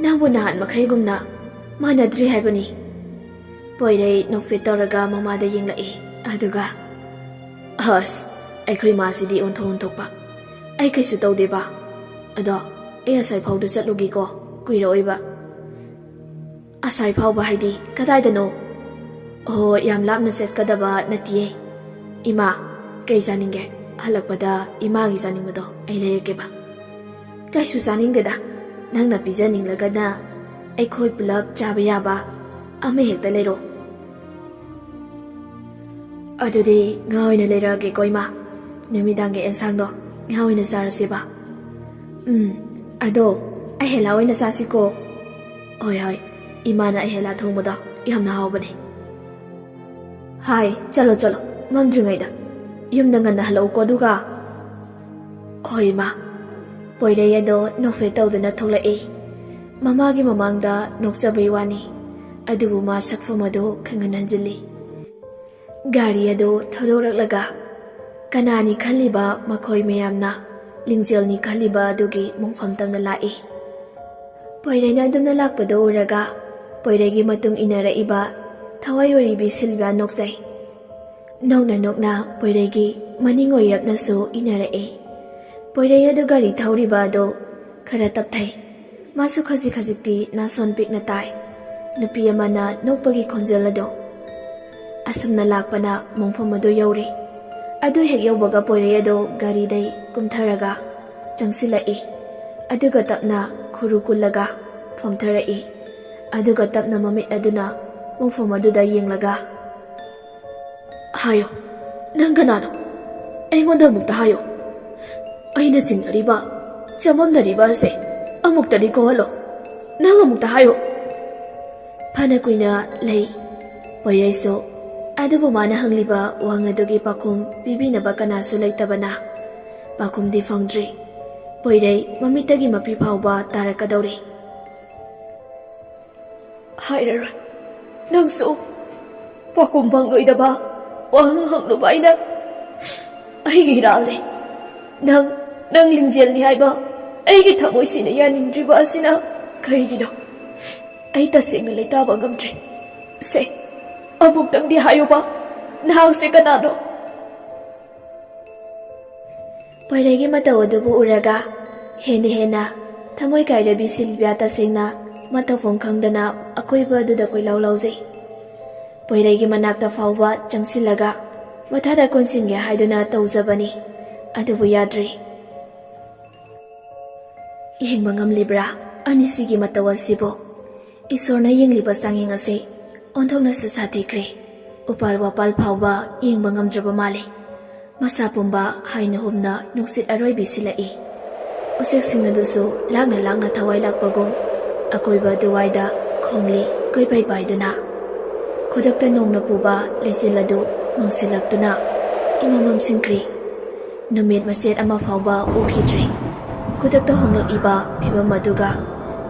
ꯅꯪꯕꯨ ꯅꯍꯥꯟ ꯃꯈꯩꯒꯨꯝꯅ ꯃꯥꯟꯅꯗ꯭ꯔꯤ ꯍꯥꯏꯕꯅꯤ." ꯄꯣꯏꯔꯩ ꯅꯣꯛꯐꯦꯠ ꯇꯧꯔꯒ ꯃꯃꯥꯗ ꯌꯦꯡꯂꯛꯏ꯫ ꯑꯗꯨꯒ, "ꯑꯁ, ꯑꯩꯈꯣꯏ ꯃꯥꯁꯤꯗꯤ ꯑꯣꯟꯊꯣꯛ ꯑꯣꯟꯊꯣꯛꯄ꯫ ꯑꯩ ꯀꯩꯁꯨ ꯇꯧꯗꯦꯕ. ꯑꯗꯣ ꯑꯩ ꯑꯁꯥꯏ ꯐꯥꯎꯗ ꯆꯠꯂꯨꯒꯦꯀꯣ, ꯀꯨꯏꯔꯛꯑꯣꯏꯕ." "ꯑꯁꯥꯏ ꯐꯥꯎꯕ ꯍꯥꯏꯗꯤ ꯀꯗꯥꯏꯗꯅꯣ?" "ꯑꯣ, ꯌꯥꯝ ꯂꯥꯞꯅ ꯆꯠꯀꯗꯕ ꯅꯠꯇꯤꯌꯦ. ꯏꯃꯥ, ꯀꯩ ꯆꯥꯅꯤꯡꯒꯦ? ꯍꯜꯂꯛꯄꯗ ꯏꯃꯥꯒꯤ ꯆꯥꯅꯤꯡꯕꯗꯣ ꯑꯩ ꯂꯩꯔꯛꯀꯦꯕ." "ꯀꯩꯁꯨ ꯆꯥꯅꯤꯡꯗꯦꯗ. ꯅꯪꯅ ꯄꯤꯖꯅꯤꯡꯂꯒꯅ ꯑꯩꯈꯣꯏ ꯄꯨꯂꯞ ꯆꯥꯕ ꯌꯥꯕ ꯑꯃ ꯍꯦꯛꯇ ꯂꯩꯔꯣ." "ꯑꯗꯨꯗꯤ ꯉꯥ ꯑꯣꯏꯅ ꯂꯩꯔꯛꯑꯒꯦꯀꯣ ꯏꯃꯥ. ꯅꯨꯃꯤꯗꯥꯡꯒꯤ ꯑꯦꯟꯁꯥꯡꯗꯣ ꯉꯥ ꯑꯣꯏꯅ ꯆꯥꯔꯁꯦꯕ." "ꯑꯗꯣ ꯑꯍꯦꯂꯥ ꯑꯣꯏꯅ ꯆꯥꯁꯤꯀꯣ." "ꯍꯣꯏ ꯍꯣꯏ, ꯏꯃꯥꯅ ꯑꯍꯦꯂꯥ ꯊꯣꯡꯕꯗꯣ ꯌꯥꯝꯅ ꯍꯥꯎꯕꯅꯦ." "ꯍꯥꯏ, ꯆꯠꯂꯣ ꯆꯠꯂꯣ, ꯃꯝꯗ꯭ꯔꯤꯉꯩꯗ ꯌꯨꯝꯗ ꯉꯟꯅ ꯍꯜꯂꯛꯎꯀꯣ ꯑꯗꯨꯒ." "ꯍꯣꯏ ꯏꯃꯥ." ꯄꯣꯏꯔꯩ ꯑꯗꯣ ꯅꯣꯛꯐꯦꯠ ꯇꯧꯗꯨꯅ ꯊꯣꯛꯂꯛꯏ꯫ ꯃꯃꯥꯒꯤ ꯃꯃꯥꯡꯗ ꯅꯣꯛꯆꯕꯩ ꯋꯥꯅꯤ, ꯑꯗꯨꯕꯨ ꯃꯥ ꯁꯛꯐꯝ ꯑꯗꯨ ꯈꯪꯍꯟ ꯍꯟꯖꯤꯜꯂꯤ꯫ ꯒꯥꯔꯤ ꯑꯗꯨ ꯊꯧꯗꯣꯔꯛꯂꯒ ꯀꯅꯥꯅꯤ ꯈꯜꯂꯤꯕ ꯃꯈꯣꯏ ꯃꯌꯥꯝꯅ ꯂꯤꯡꯖꯦꯜꯅꯤ ꯈꯜꯂꯤꯕ ꯑꯗꯨꯒꯤ ꯃꯣꯡꯐꯝ ꯇꯝꯅ ꯂꯥꯛꯏ꯫ ꯄꯣꯏꯔꯩꯅ ꯑꯗꯨꯝꯅ ꯂꯥꯛꯄꯗꯨ ꯎꯔꯒ ꯄꯣꯏꯔꯩꯒꯤ ꯃꯇꯨꯡ ꯏꯟꯅꯔꯛꯏꯕ ꯊꯋꯥꯏ ꯑꯣꯏꯔꯤꯕꯤ ꯁꯤꯜꯚꯤꯌꯥ ꯅꯣꯛꯆꯩ꯫ ꯅꯣꯛꯅ ꯅꯣꯛꯅ ꯄꯣꯏꯔꯩꯒꯤ ꯃꯅꯤꯡ ꯑꯣꯏꯔꯞꯅꯁꯨ ꯏꯟꯅꯔꯛꯏ꯫ ꯄꯣꯏꯔꯩ ꯑꯗꯨ ꯒꯥꯔꯤ ꯊꯧꯔꯤꯕ ꯑꯗꯨ ꯈꯔ ꯇꯞꯊꯩ꯫ ꯃꯥꯁꯨ ꯈꯖꯤꯛ ꯈꯖꯤꯛꯇꯤ ꯅꯥꯁꯣꯟ ꯄꯤꯛꯅ ꯇꯥꯏ ꯅꯨꯄꯤ ꯑꯃꯅ ꯅꯣꯛꯄꯒꯤ ꯈꯣꯟꯖꯦꯜ ꯑꯗꯨ꯫ ꯑꯁꯨꯝꯅ ꯂꯥꯛꯄꯅ ꯃꯣꯡꯐꯝ ꯑꯗꯨ ꯌꯧꯔꯦ꯫ ꯑꯗꯨ ꯍꯦꯛ ꯌꯧꯕꯒ ꯄꯣꯏꯔꯩ ꯑꯗꯨ ꯒꯥꯔꯤꯗꯩ ꯀꯨꯝꯊꯔꯒ ꯆꯪꯁꯤꯜꯂꯛꯏ꯫ ꯑꯗꯨꯒ ꯇꯞꯅ ꯈꯨꯔꯨ ꯀꯨꯜꯂꯒ ꯐꯝꯊꯔꯛꯏ꯫ ꯑꯗꯨꯒ ꯇꯞꯅ ꯃꯃꯤꯠ ꯑꯗꯨꯅ ꯃꯣꯡꯐꯝ ꯑꯗꯨꯗ ꯌꯦꯡꯂꯒ "ꯍꯥꯏꯌꯣ, ꯅꯪ ꯀꯅꯥꯅꯣ? ꯑꯩꯉꯣꯟꯗ ꯑꯃꯨꯛꯇ ꯍꯥꯏꯌꯣ꯫ ꯑꯩꯅ ꯆꯤꯡꯅꯔꯤꯕ, ꯆꯃꯝꯅꯔꯤꯕ ꯑꯁꯦ ꯑꯃꯨꯛꯇꯗꯤ ꯀꯣꯛꯍꯜꯂꯣ꯫ ꯅꯪ ꯑꯃꯨꯛꯇ ꯍꯥꯏꯌꯣ"꯫ ꯐꯅ ꯀꯨꯏꯅ ꯂꯩ ꯄꯣꯏꯔꯩꯁꯨ, ꯑꯗꯨꯕꯨ ꯃꯥꯅ ꯍꯪꯂꯤꯕ ꯋꯥꯍꯪ ꯑꯗꯨꯒꯤ ꯄꯥꯎꯈꯨꯝ ꯄꯤꯕꯤꯅꯕ ꯀꯅꯥꯁꯨ ꯂꯩꯇꯕꯅ ꯄꯥꯎꯈꯨꯝꯗꯤ ꯐꯪꯗ꯭ꯔꯤ꯫ ꯄꯣꯏꯔꯩ ꯃꯃꯤꯠꯇꯒꯤ ꯃꯄꯤ ꯐꯥꯎꯕ ꯇꯥꯔꯛꯀꯗꯧꯔꯤ꯫ "ꯍꯥꯏꯔꯔꯣꯏ, ꯅꯪꯁꯨ ꯄꯥꯎꯈꯨꯝ ꯐꯪꯂꯣꯏꯗꯕ ꯋꯥꯍꯪ ꯍꯪꯂꯨꯕ ꯑꯩꯒꯤ ꯏꯔꯥꯜꯅꯤ꯫ ꯅꯪ ꯂꯤꯡꯖꯦꯜꯅꯤ ꯍꯥꯏꯕ ꯑꯩꯒꯤ ꯊꯃꯣꯏꯁꯤꯅ ꯌꯥꯅꯤꯡꯗ꯭ꯔꯤꯕ ꯑꯁꯤꯅ ꯀꯔꯤꯒꯤꯅꯣ? ꯑꯩ ꯇꯁꯦꯡꯅ ꯂꯩꯇꯥꯕ ꯉꯝꯗ꯭ꯔꯦ꯫ ꯁꯦ, ꯑꯃꯨꯛꯇꯪꯗꯤ ꯍꯥꯏꯌꯨꯕ, ꯅꯍꯥꯛꯁꯦ ꯀꯅꯥꯅꯣ?" ꯄꯣꯏꯔꯩꯒꯤ ꯃꯇꯧ ꯑꯗꯨꯕꯨ ꯎꯔꯒ ꯍꯦꯟꯅ ꯊꯃꯣꯏ ꯀꯥꯏꯔꯕꯤ ꯁꯤꯜꯚꯤꯌꯥ ꯇꯁꯦꯡꯅ ꯃꯇꯧꯐꯝ ꯈꯪꯗꯅ ꯑꯀꯣꯏꯕ ꯑꯗꯨꯗ ꯀꯣꯏꯂꯥꯎ ꯂꯥꯎꯖꯩ꯫ ꯄꯣꯏꯔꯩꯒꯤ ꯃꯅꯥꯛꯇ ꯐꯥꯎꯕ ꯆꯪꯁꯤꯜꯂꯒ ꯃꯊꯥꯗ ꯀꯣꯟꯁꯤꯟꯒꯦ ꯍꯥꯏꯗꯨꯅ ꯇꯧꯖꯕꯅꯤ, ꯑꯗꯨꯕꯨ ꯌꯥꯗ꯭ꯔꯤ꯫ ꯌꯦꯡꯕ ꯉꯝꯂꯤꯕ꯭ꯔꯥ ꯑꯅꯤꯁꯤꯒꯤ ꯃꯇꯧ ꯑꯁꯤꯕꯨ? ꯏꯁꯣꯔꯅ ꯌꯦꯡꯂꯤꯕ ꯆꯥꯡꯌꯦꯡ ꯑꯁꯤ ꯑꯣꯟꯊꯣꯛꯅꯁꯨ ꯁꯥꯊꯤꯈ꯭ꯔꯦ꯫ ꯎꯄꯥꯜ ꯋꯥꯄꯥꯜ ꯐꯥꯎꯕ ꯌꯦꯡꯕ ꯉꯝꯗ꯭ꯔꯕ ꯃꯥꯜꯂꯤ꯫ ꯃꯁꯥ ꯄꯨꯝꯕ ꯍꯥꯏꯅ ꯍꯨꯝꯅ ꯅꯨꯡꯁꯤꯠ ꯑꯔꯣꯏꯕꯤ ꯁꯤꯜꯂꯛꯏ꯫ ꯎꯆꯦꯛꯁꯤꯡ ꯑꯗꯨꯁꯨ ꯂꯥꯛꯅ ꯊꯋꯥꯏ ꯂꯥꯛꯄꯒꯨꯝ ꯑꯀꯣꯏꯕ ꯑꯗꯨꯋꯥꯏꯗ ꯈꯣꯡꯂꯤ ꯀꯣꯏꯄꯥꯏ ꯄꯥꯏꯗꯨꯅ꯫ ꯈꯨꯗꯛꯇ ꯅꯣꯡꯅ ꯄꯨꯕ ꯂꯩꯆꯤꯜ ꯑꯗꯨ ꯃꯪꯁꯤꯜꯂꯛꯇꯨꯅ ꯏꯃꯝ ꯃꯝꯁꯤꯟꯈ꯭ꯔꯦ꯫ ꯅꯨꯃꯤꯠ ꯃꯆꯦꯠ ꯑꯃ ꯐꯥꯎꯕ ꯎꯈꯤꯗ꯭ꯔꯦ꯫ ꯈꯨꯗꯛꯇ ꯍꯣꯡꯂꯛꯏꯕ ꯐꯤꯚꯝ ꯑꯗꯨꯒ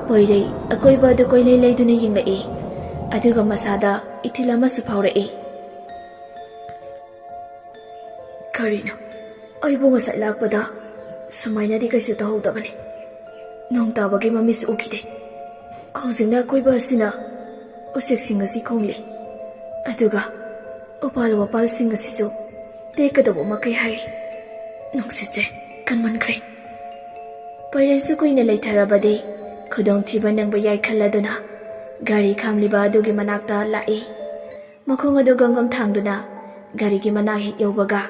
ꯄꯣꯏꯔꯩ ꯑꯀꯣꯏꯕ ꯑꯗꯨ ꯀꯣꯏꯂꯩ ꯂꯩꯗꯨꯅ ꯌꯦꯡꯂꯛꯏ꯫ ꯑꯗꯨꯒ ꯃꯁꯥꯗ ꯏꯊꯤꯜ ꯑꯃꯁꯨ ꯐꯥꯎꯔꯛꯏ꯫ ꯀꯔꯤꯅꯣ? ꯑꯩꯕꯨ ꯉꯁꯥꯏ ꯂꯥꯛꯄꯗ ꯁꯨꯃꯥꯏꯅꯗꯤ ꯀꯩꯁꯨ ꯇꯧꯍꯧꯗꯕꯅꯤ꯫ ꯅꯣꯡ ꯇꯥꯕꯒꯤ ꯃꯃꯤꯁꯨ ꯎꯈꯤꯗꯦ꯫ ꯍꯧꯖꯤꯛꯅ ꯑꯀꯣꯏꯕ ꯑꯁꯤꯅ ꯎꯆꯦꯛꯁꯤꯡ ꯑꯁꯤ ꯈꯣꯡꯂꯤ, ꯑꯗꯨꯒ ꯎꯄꯥꯜ ꯋꯥꯄꯥꯜꯁꯤꯡ ꯑꯁꯤꯁꯨ ꯇꯦꯛꯀꯗꯧꯕ ꯃꯈꯩ ꯍꯥꯏꯔꯤ꯫ ꯅꯨꯡꯁꯤꯠꯁꯦ ꯀꯟꯃꯟꯈ꯭ꯔꯦ꯫ ꯄꯣꯏꯔꯩꯁꯨ ꯀꯨꯏꯅ ꯂꯩꯊꯔꯕꯗꯤ ꯈꯨꯗꯣꯡꯊꯤꯕ ꯅꯪꯕ ꯌꯥꯏ ꯈꯜꯂꯗꯨꯅ ꯒꯥꯔꯤ ꯈꯥꯝꯂꯤꯕ ꯑꯗꯨꯒꯤ ꯃꯅꯥꯛꯇ ꯂꯥꯛꯏ꯫ ꯃꯈꯣꯡ ꯑꯗꯨ ꯒꯝꯒꯝ ꯊꯥꯡꯗꯨꯅ ꯒꯥꯔꯤꯒꯤ ꯃꯅꯥꯛ ꯍꯦꯛ ꯌꯧꯕꯒ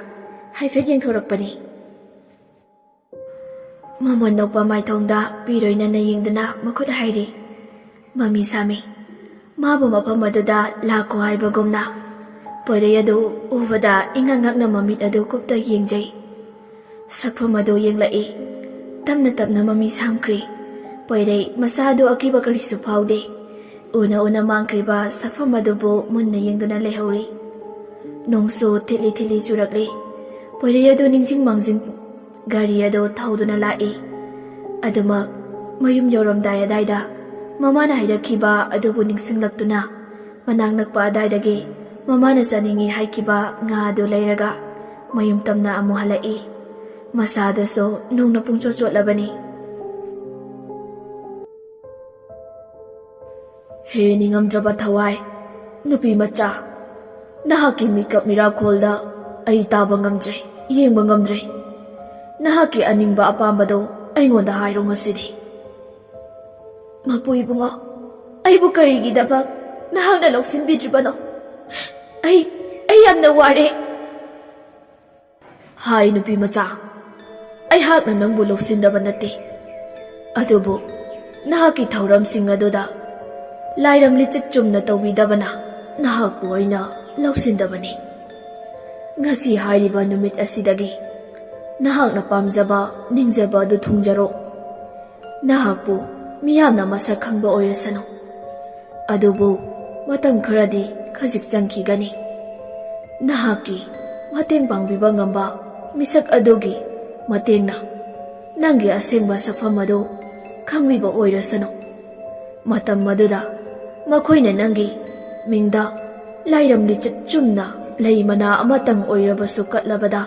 ꯍꯥꯏꯐꯦꯠ ꯌꯦꯡꯊꯣꯔꯛꯄꯅꯤ꯫ ꯃꯃꯣꯟ ꯅꯣꯛꯄ ꯃꯥꯏꯊꯣꯡꯗ ꯄꯤꯔꯣꯏꯅꯅ ꯌꯦꯡꯗꯨꯅ ꯃꯈꯨꯠ ꯍꯥꯏꯔꯤ꯫ ꯃꯃꯤ ꯁꯥꯃꯤ, ꯃꯥꯕꯨ ꯃꯐꯝ ꯑꯗꯨꯗ ꯂꯥꯛꯈꯣ ꯍꯥꯏꯕꯒꯨꯝꯅ꯫ ꯄꯣꯏꯔꯩ ꯑꯗꯨ ꯎꯕꯗ ꯏꯉꯛ ꯉꯛꯅ ꯃꯃꯤꯠ ꯑꯗꯨ ꯀꯨꯞꯇ ꯌꯦꯡꯖꯩ꯫ ꯁꯛꯐꯝ ꯑꯗꯨ ꯌꯦꯡꯂꯛꯏ꯫ ꯇꯞꯅ ꯃꯃꯤ ꯁꯥꯝꯈ꯭ꯔꯤ꯫ ꯄꯣꯏꯔꯩ ꯃꯁꯥ ꯑꯗꯨ ꯑꯀꯤꯕ ꯀꯔꯤꯁꯨ ꯐꯥꯎꯗꯦ꯫ ꯎꯅ ꯃꯥꯡꯈ꯭ꯔꯤꯕ ꯁꯛꯐꯝ ꯑꯗꯨꯕꯨ ꯃꯨꯟꯅ ꯌꯦꯡꯗꯨꯅ ꯂꯩꯍꯧꯔꯤ꯫ ꯅꯣꯡꯁꯨ ꯊꯤꯠꯂꯤ ꯆꯨꯔꯛꯂꯤ꯫ ꯄꯣꯏꯔꯩ ꯑꯗꯨ ꯅꯤꯡꯖꯤꯡ ꯃꯥꯡꯖꯤꯡ ꯒꯥꯔꯤ ꯑꯗꯨ ꯊꯧꯗꯨꯅ ꯂꯥꯛꯏ꯫ ꯑꯗꯨꯃꯛ ꯃꯌꯨꯝ ꯌꯧꯔꯝꯗꯥꯏ ꯑꯗꯥꯏꯗ ꯃꯃꯥꯅ ꯍꯥꯏꯔꯛꯈꯤꯕ ꯑꯗꯨꯕꯨ ꯅꯤꯡꯁꯤꯡꯂꯛꯇꯨꯅ ꯃꯅꯥꯛ ꯅꯛꯄ ꯑꯗꯥꯏꯗꯒꯤ ꯃꯃꯥꯅ ꯆꯥꯅꯤꯡꯏ ꯍꯥꯏꯈꯤꯕ ꯉꯥ ꯑꯗꯨ ꯂꯩꯔꯒ ꯃꯌꯨꯝ ꯇꯝꯅ ꯑꯃꯨꯛ ꯍꯜꯂꯛꯏ꯫ ꯃꯁꯥꯗꯨꯁꯨ ꯅꯣꯡꯅ ꯄꯨꯡꯆꯣꯠ ꯆꯣꯠꯂꯕꯅꯤ꯫ ꯍꯦ ꯅꯤꯡꯉꯝꯗ꯭ꯔꯕ ꯊꯋꯥꯏ, ꯅꯨꯄꯤ ꯃꯆꯥ, ꯅꯍꯥꯛꯀꯤ ꯃꯤꯀꯞ ꯃꯤꯔꯥꯈꯣꯜꯗ ꯑꯩ ꯇꯥꯕ ꯉꯝꯗ꯭ꯔꯦ, ꯌꯦꯡꯕ ꯉꯝꯗ꯭ꯔꯦ꯫ ꯅꯍꯥꯛꯀꯤ ꯑꯅꯤꯡꯕ ꯑꯄꯥꯝꯕꯗꯣ ꯑꯩꯉꯣꯟꯗ ꯍꯥꯏꯔꯣ ꯉꯁꯤꯗꯤ꯫ ꯃꯄꯨ ꯏꯕꯨꯡꯉꯣ, ꯑꯩꯕꯨ ꯀꯔꯤꯒꯤꯗꯃꯛ ꯅꯍꯥꯛꯅ ꯂꯧꯁꯤꯟꯕꯤꯗ꯭ꯔꯤꯕꯅꯣ? ꯑꯩ ꯌꯥꯝꯅ ꯋꯥꯔꯦ꯫ ꯍꯥꯏ ꯅꯨꯄꯤ ꯃꯆꯥ, ꯑꯩꯍꯥꯛꯅ ꯅꯪꯕꯨ ꯂꯧꯁꯤꯟꯗꯕ ꯅꯠꯇꯦ, ꯑꯗꯨꯕꯨ ꯅꯍꯥꯛꯀꯤ ꯊꯧꯔꯝꯁꯤꯡ ꯑꯗꯨꯗ ꯂꯥꯏꯔꯝ ꯂꯤꯆꯠ ꯆꯨꯝꯅ ꯇꯧꯕꯤꯗꯕꯅ ꯅꯍꯥꯛꯄꯨ ꯑꯩꯅ ꯂꯧꯁꯤꯟꯗꯕꯅꯤ꯫ ꯉꯁꯤ ꯍꯥꯏꯔꯤꯕ ꯅꯨꯃꯤꯠ ꯑꯁꯤꯗꯒꯤ ꯅꯍꯥꯛꯅ ꯄꯥꯝꯖꯕ ꯅꯤꯡꯖꯕ ꯑꯗꯨ ꯊꯨꯡꯖꯔꯣ꯫ ꯅꯍꯥꯛꯄꯨ ꯃꯤꯌꯥꯝꯅ ꯃꯁꯛ ꯈꯪꯕ ꯑꯣꯏꯔꯁꯅꯨ, ꯑꯗꯨꯕꯨ ꯃꯇꯝ ꯈꯔꯗꯤ ꯈꯖꯤꯛ ꯆꯪꯈꯤꯒꯅꯤ꯫ ꯅꯍꯥꯛꯀꯤ ꯃꯇꯦꯡ ꯄꯥꯡꯕꯤꯕ ꯉꯝꯕ ꯃꯤꯁꯛ ꯑꯗꯨꯒꯤ ꯃꯇꯦꯡꯅ ꯅꯪꯒꯤ ꯑꯁꯦꯡꯕ ꯁꯛꯐꯝ ꯑꯗꯨ ꯈꯪꯕꯤꯕ ꯑꯣꯏꯔꯁꯅꯨ꯫ ꯃꯇꯝ ꯑꯗꯨꯗ ꯃꯈꯣꯏꯅ ꯅꯪꯒꯤ ꯃꯤꯡꯗ ꯂꯥꯏꯔꯝ ꯂꯤꯆꯠ ꯆꯨꯝꯅ ꯂꯩ ꯃꯅꯥ ꯑꯃꯇꯪ ꯑꯣꯏꯔꯕꯁꯨ ꯀꯠꯂꯕꯗ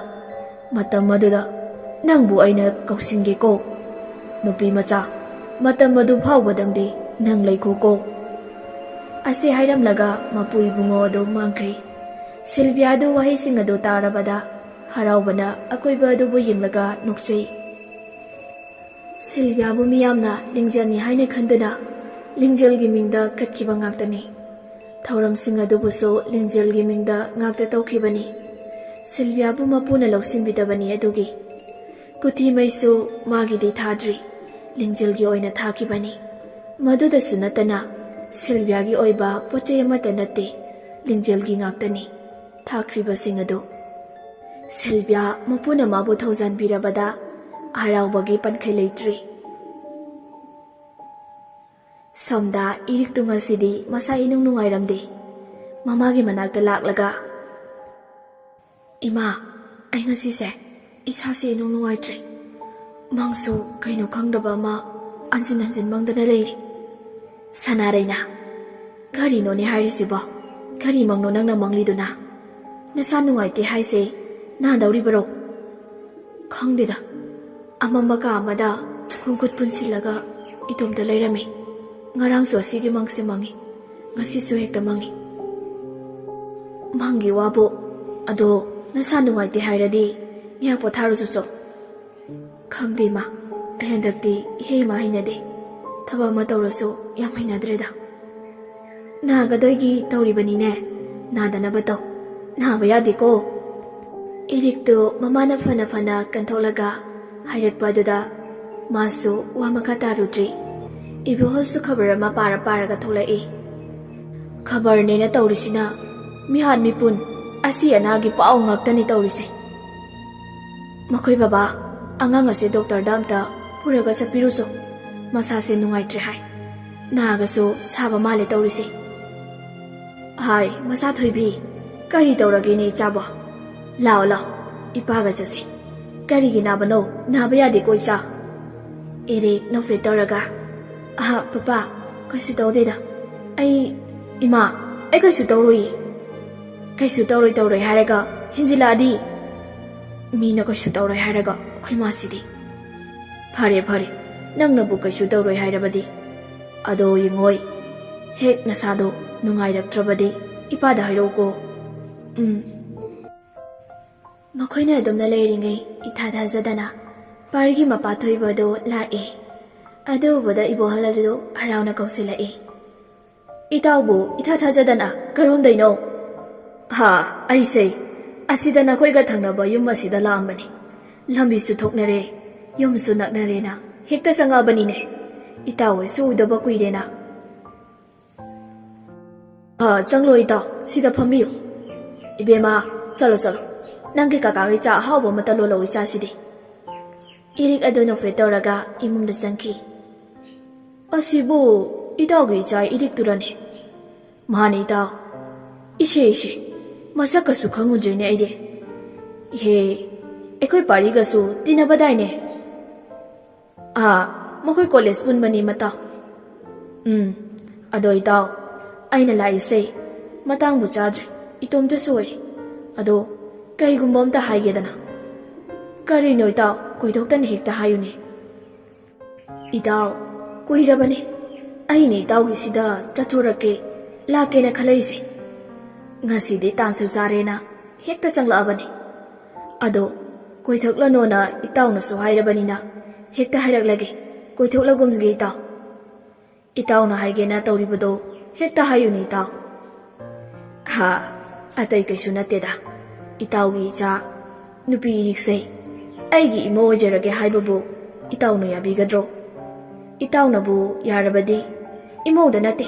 ꯃꯇꯝ ꯑꯗꯨꯗ ꯅꯪꯕꯨ ꯑꯩꯅ ꯀꯧꯁꯤꯟꯒꯦꯀꯣ ꯅꯨꯄꯤ ꯃꯆꯥ ꯃꯇꯝ ꯑꯗꯨ ꯐꯥꯎꯕꯗꯪꯗꯤ ꯅꯪ ꯂꯩꯈꯣꯀꯣ ꯑꯁꯤ ꯍꯥꯏꯔꯝꯂꯒ ꯃꯄꯨ ꯏꯕꯨꯡꯉꯣ ꯑꯗꯨ ꯃꯥꯡꯈ꯭ꯔꯦ ꯁꯤꯜꯚꯤꯌꯥꯗꯨ ꯋꯥꯍꯩꯁꯤꯡ ꯑꯗꯨ ꯇꯥꯔꯕꯗ ꯍꯔꯥꯎꯕꯅ ꯑꯀꯣꯏꯕ ꯑꯗꯨꯕꯨ ꯌꯦꯡꯂꯒ ꯅꯣꯛꯆꯩ ꯁꯤꯜꯚꯤꯌꯥꯕꯨ ꯃꯤꯌꯥꯝꯅ ꯂꯤꯡꯖꯦꯜꯅꯤ ꯍꯥꯏꯅ ꯈꯟꯗꯨꯅ ꯂꯤꯡꯖꯦꯜꯒꯤ ꯃꯤꯡꯗ ꯀꯠꯈꯤꯕ ꯉꯥꯛꯇꯅꯤ ꯊꯧꯔꯝꯁꯤꯡ ꯑꯗꯨꯕꯨꯁꯨ ꯂꯤꯡꯖꯦꯜꯒꯤ ꯃꯤꯡꯗ ꯉꯥꯛꯇ ꯇꯧꯈꯤꯕꯅꯤ ꯁꯤꯜꯚꯤꯌꯥꯕꯨ ꯃꯄꯨꯅ ꯂꯧꯁꯤꯟꯕꯤꯗꯕꯅꯤ ꯑꯗꯨꯒꯤ ꯀꯨꯊꯤꯃꯩꯁꯨ ꯃꯥꯒꯤꯗꯤ ꯊꯥꯗ꯭ꯔꯤ ꯂꯤꯡꯖꯦꯜꯒꯤ ꯑꯣꯏꯅ ꯊꯥꯈꯤꯕꯅꯤ ꯃꯗꯨꯗꯁꯨ ꯅꯠꯇꯅ ꯁꯤꯜꯚꯤꯌꯥꯒꯤ ꯑꯣꯏꯕ ꯄꯣꯠꯆꯩ ꯑꯃꯠꯇ ꯅꯠꯇꯦ ꯂꯤꯡꯖꯦꯜꯒꯤ ꯉꯥꯛꯇꯅꯤ ꯊꯥꯈ꯭ꯔꯤꯕꯁꯤꯡ ꯑꯗꯨ ꯁꯤꯜꯚꯤꯌꯥ ꯃꯄꯨꯅ ꯃꯥꯕꯨ ꯊꯧꯖꯥꯟꯕꯤꯔꯕꯗ ꯍꯔꯥꯎꯕꯒꯤ ꯄꯟꯈꯩ ꯂꯩꯇ꯭ꯔꯤ ꯁꯣꯝꯗ ꯏꯔꯤꯛꯇꯨ ꯉꯁꯤꯗꯤ ꯃꯁꯥ ꯏꯅꯨꯡ ꯅꯨꯡꯉꯥꯏꯔꯝꯗꯦ ꯃꯃꯥꯒꯤ ꯃꯅꯥꯛꯇ ꯂꯥꯛꯂꯒ ꯏꯃꯥ ꯑꯩ ꯉꯁꯤꯁꯦ ꯏꯁꯥꯁꯦ ꯏꯅꯨꯡ ꯅꯨꯡꯉꯥꯏꯇ꯭ꯔꯦ ꯃꯪꯁꯨ ꯀꯩꯅꯣ ꯈꯪꯗꯕ ꯑꯃ ꯍꯟꯖꯤꯟ ꯍꯟꯖꯤꯟ ꯃꯪꯗꯅ ꯂꯩꯔꯤ ꯁꯅꯥꯔꯩꯅ ꯀꯔꯤꯅꯣꯅꯦ ꯍꯥꯏꯔꯤꯁꯤꯕꯣ ꯀꯔꯤ ꯃꯪꯅꯣ ꯅꯪꯅ ꯃꯪꯂꯤꯗꯨꯅ ꯅꯁꯥ ꯅꯨꯡꯉꯥꯏꯇꯦ ꯍꯥꯏꯁꯦ ꯅꯥꯗꯧꯔꯤꯕꯔꯣ ꯈꯪꯗꯦꯗ ꯑꯃꯝꯕ ꯀꯥ ꯑꯃꯗ ꯈꯣꯡꯈꯨꯠ ꯄꯨꯟꯁꯤꯜꯂꯒ ꯏꯇꯣꯝꯇ ꯂꯩꯔꯝꯃꯤ ꯉꯔꯥꯡꯁꯨ ꯑꯁꯤꯒꯤ ꯃꯪꯁꯤ ꯃꯪꯉꯤ ꯉꯁꯤꯁꯨ ꯍꯦꯛꯇ ꯃꯪꯉꯤ ꯃꯪꯒꯤ ꯋꯥꯕꯨ ꯑꯗꯣ ꯅꯁꯥ ꯅꯨꯡꯉꯥꯏꯇꯦ ꯍꯥꯏꯔꯗꯤ ꯉꯥꯏꯍꯥꯛ ꯄꯣꯊꯥꯔꯨꯆꯣ ꯈꯪꯗꯦ ꯃꯥ ꯑꯩ ꯍꯟꯗꯛꯇꯤ ꯏꯍꯦ ꯏꯃꯥ ꯍꯩꯅꯗꯦ ꯊꯕꯛ ꯑꯃ ꯇꯧꯔꯁꯨ ꯌꯥꯝ ꯍꯩꯅꯗ꯭ꯔꯦꯗ ꯅꯥꯒꯗꯣꯏꯒꯤ ꯇꯧꯔꯤꯕꯅꯤꯅꯦ ꯅꯥꯗꯅꯕ ꯇꯧ ꯅꯥꯕ ꯌꯥꯗꯦꯀꯣ ꯏꯔꯤꯛꯇꯨ ꯃꯃꯥꯅ ꯐꯅ ꯐꯅ ꯀꯟꯊꯣꯛꯂꯒ ꯍꯥꯏꯔꯛꯄ ꯑꯗꯨꯗ ꯃꯥꯁꯨ ꯋꯥ ꯃꯈꯥ ꯇꯥꯔꯨꯗ꯭ꯔꯤ ꯏꯕꯣꯍꯜꯁꯨ ꯈꯕꯔ ꯑꯃ ꯄꯥꯔꯒ ꯊꯣꯛꯂꯛꯏ ꯈꯕꯔꯅꯦꯅ ꯇꯧꯔꯤꯁꯤꯅ ꯃꯤꯍꯥꯠ ꯃꯤꯄꯨꯟ ꯑꯁꯤ ꯑꯅꯥꯒꯤ ꯄꯥꯎ ꯉꯥꯛꯇꯅꯤ ꯇꯧꯔꯤꯁꯦ ꯃꯈꯣꯏ ꯕꯕꯥ ꯑꯉꯥꯡ ꯑꯁꯤ ꯗꯣꯛꯇꯔꯗ ꯑꯝꯇ ꯄꯨꯔꯒ ꯆꯠꯄꯤꯔꯨꯆꯣ ꯃꯁꯥꯁꯦ ꯅꯨꯡꯉꯥꯏꯇ꯭ꯔꯦ ꯍꯥꯏ ꯅꯥꯒꯁꯨ ꯁꯥꯕ ꯃꯥꯜꯂꯦ ꯇꯧꯔꯤꯁꯦ ꯍꯥꯏ ꯃꯆꯥ ꯊꯣꯏꯕꯤ ꯀꯔꯤ ꯇꯧꯔꯒꯦꯅꯦ ꯏꯆꯥꯕꯣ ꯂꯥꯎ ꯂꯥꯎ ꯏꯄꯥꯒ ꯆꯠꯁꯤ ꯀꯔꯤꯒꯤ ꯅꯥꯕꯅꯣ ꯅꯥꯕ ꯌꯥꯗꯦꯀꯣ ꯏꯆꯥ ꯏꯔꯤꯛ ꯅꯣꯛꯐꯦꯠ ꯇꯧꯔꯒ ꯄꯄꯥ ꯀꯩꯁꯨ ꯇꯧꯗꯦꯗ ꯏꯃꯥ ꯑꯩ ꯀꯩꯁꯨ ꯇꯧꯔꯣꯏ ꯀꯩꯁꯨ ꯇꯧꯔꯣꯏ ꯍꯥꯏꯔꯒ ꯍꯦꯟꯖꯤꯜꯂꯛꯑꯗꯤ ꯃꯤꯅ ꯀꯩꯁꯨ ꯇꯧꯔꯣꯏ ꯍꯥꯏꯔꯒ ꯑꯩꯈꯣꯏ ꯃꯥꯁꯤꯗꯤ ꯐꯔꯦ ꯅꯪꯅꯕꯨ ꯀꯩꯁꯨ ꯇꯧꯔꯣꯏ ꯍꯥꯏꯔꯕꯗꯤ ꯑꯗꯣ ꯌꯦꯡꯉꯣꯏ ꯍꯦꯛ ꯅꯁꯥꯗꯣ ꯅꯨꯡꯉꯥꯏꯔꯛꯇ꯭ꯔꯕꯗꯤ ꯏꯄꯥꯗ ꯍꯥꯏꯔꯛꯎꯀꯣ ꯃꯈꯣꯏꯅ ꯑꯗꯨꯝꯅ ꯂꯩꯔꯤꯉꯩ ꯏꯊꯥ ꯊꯥꯖꯗꯅ ꯄꯥꯔꯤꯒꯤ ꯃꯄꯥ ꯊꯣꯏꯕꯗꯣ ꯂꯥꯛꯑꯦ ꯑꯗꯨ ꯎꯕꯗ ꯏꯕꯣꯍꯜ ꯑꯗꯨ ꯍꯔꯥꯎꯅ ꯀꯧꯁꯤꯜꯂꯛꯏ ꯏꯇꯥꯎꯕꯨ ꯏꯊꯥ ꯊꯥꯖꯗꯅ ꯀꯔꯣꯝꯗꯩꯅꯣ ꯑꯩꯁꯦ ꯑꯁꯤꯗ ꯅꯈꯣꯏꯒ ꯊꯪꯅꯕ ꯌꯨꯝ ꯑꯁꯤꯗ ꯂꯥꯛꯑꯝꯕꯅꯤ ꯂꯝꯕꯤꯁꯨ ꯊꯣꯛꯅꯔꯦ ꯌꯨꯝꯁꯨ ꯅꯛꯅꯔꯦꯅ ꯍꯦꯛꯇ ꯆꯪꯉꯛꯑꯕꯅꯤꯅꯦ ꯏꯇꯥꯎ ꯍꯣꯏꯁꯨ ꯎꯗꯕ ꯀꯨꯏꯔꯦꯅ ꯆꯪꯂꯣ ꯏꯇꯥꯎ ꯁꯤꯗ ꯐꯝꯕꯤꯌꯨ ꯏꯕꯦꯝꯃ ꯆꯠꯂꯣ ꯅꯪꯒꯤ ꯀꯀꯥꯒꯤ ꯆꯥꯛ ꯑꯍꯥꯎꯕ ꯑꯃꯇ ꯂꯣꯜꯂꯛꯎ ꯏꯆꯥꯁꯤꯗꯤ ꯏꯔꯤꯛ ꯑꯗꯨ ꯅꯣꯛꯐꯦꯠ ꯇꯧꯔꯒ ꯏꯃꯨꯡꯗ ꯆꯪꯈꯤ ꯑꯁꯤꯕꯨ ꯏꯇꯥꯎꯒꯤ ꯏꯆꯥ ꯏꯔꯤꯛꯇꯨꯔꯅꯦ ꯃꯥꯅꯤ ꯏꯇꯥꯎ ꯏꯁꯦ ꯃꯁꯛꯀꯁꯨ ꯈꯪꯉꯨꯗ꯭ꯔꯤꯅꯦ ꯑꯩꯗꯤ ꯏꯍꯦ ꯑꯩꯈꯣꯏ ꯄꯥꯔꯤꯒꯁꯨ ꯇꯤꯟꯅꯕꯗꯥꯏꯅꯦ ꯃꯈꯣꯏ ꯀꯣꯂꯦꯖ ꯄꯨꯟꯕꯅꯤ ꯃꯇꯥꯎ ꯑꯗꯣ ꯏꯇꯥꯎ ꯑꯩꯅ ꯂꯥꯛꯏꯁꯦ ꯃꯇꯥꯡꯕꯨ ꯆꯥꯗ꯭ꯔꯦ ꯏꯇꯣꯝꯇꯁꯨ ꯑꯣꯏꯔꯦ ꯑꯗꯣ ꯀꯩꯒꯨꯝꯕ ꯑꯝꯇ ꯍꯥꯏꯒꯦꯗꯅ ꯀꯔꯤꯅꯣ ꯏꯇꯥꯎ ꯀꯣꯏꯗꯣꯛꯇꯅ ꯍꯦꯛꯇ ꯍꯥꯏꯌꯨꯅꯦ ꯏꯇꯥꯎ ꯀꯨꯏꯔꯕꯅꯦ ꯑꯩꯅ ꯏꯇꯥꯎꯒꯤꯁꯤꯗ ꯆꯠꯊꯣꯔꯛꯀꯦ ꯂꯥꯛꯀꯦꯅ ꯈꯜꯂꯛꯏꯁꯦ ꯉꯁꯤꯗꯤ ꯇꯥꯟꯁꯨ ꯆꯥꯔꯦꯅ ꯍꯦꯛꯇ ꯆꯪꯂꯛꯑꯕꯅꯤ ꯑꯗꯣ ꯀꯣꯏꯊꯣꯛꯂꯅꯣꯅ ꯏꯇꯥꯎꯅꯁꯨ ꯍꯥꯏꯔꯕꯅꯤꯅ ꯍꯦꯛꯇ ꯍꯥꯏꯔꯛꯂꯒꯦ ꯀꯣꯏꯊꯣꯛꯂꯒꯨꯝꯁꯤꯒꯦ ꯏꯇꯥꯎꯅ ꯍꯥꯏꯒꯦꯅ ꯇꯧꯔꯤꯕꯗꯣ ꯍꯦꯛꯇ ꯍꯥꯏꯌꯨꯅꯦ ꯏꯇꯥꯎ ꯑꯇꯩ ꯀꯩꯁꯨ ꯅꯠꯇꯦꯗ ꯏꯇꯥꯎꯒꯤ ꯏꯆꯥ ꯅꯨꯄꯤ ꯏꯔꯤꯛꯁꯦ ꯑꯩꯒꯤ ꯏꯃꯧ ꯑꯣꯏꯖꯔꯒꯦ ꯍꯥꯏꯕꯕꯨ ꯏꯇꯥꯎꯅ ꯌꯥꯕꯤꯒꯗ꯭ꯔꯣ ꯏꯇꯥꯎꯅꯕꯨ ꯌꯥꯔꯕꯗꯤ ꯏꯃꯧꯗ ꯅꯠꯇꯦ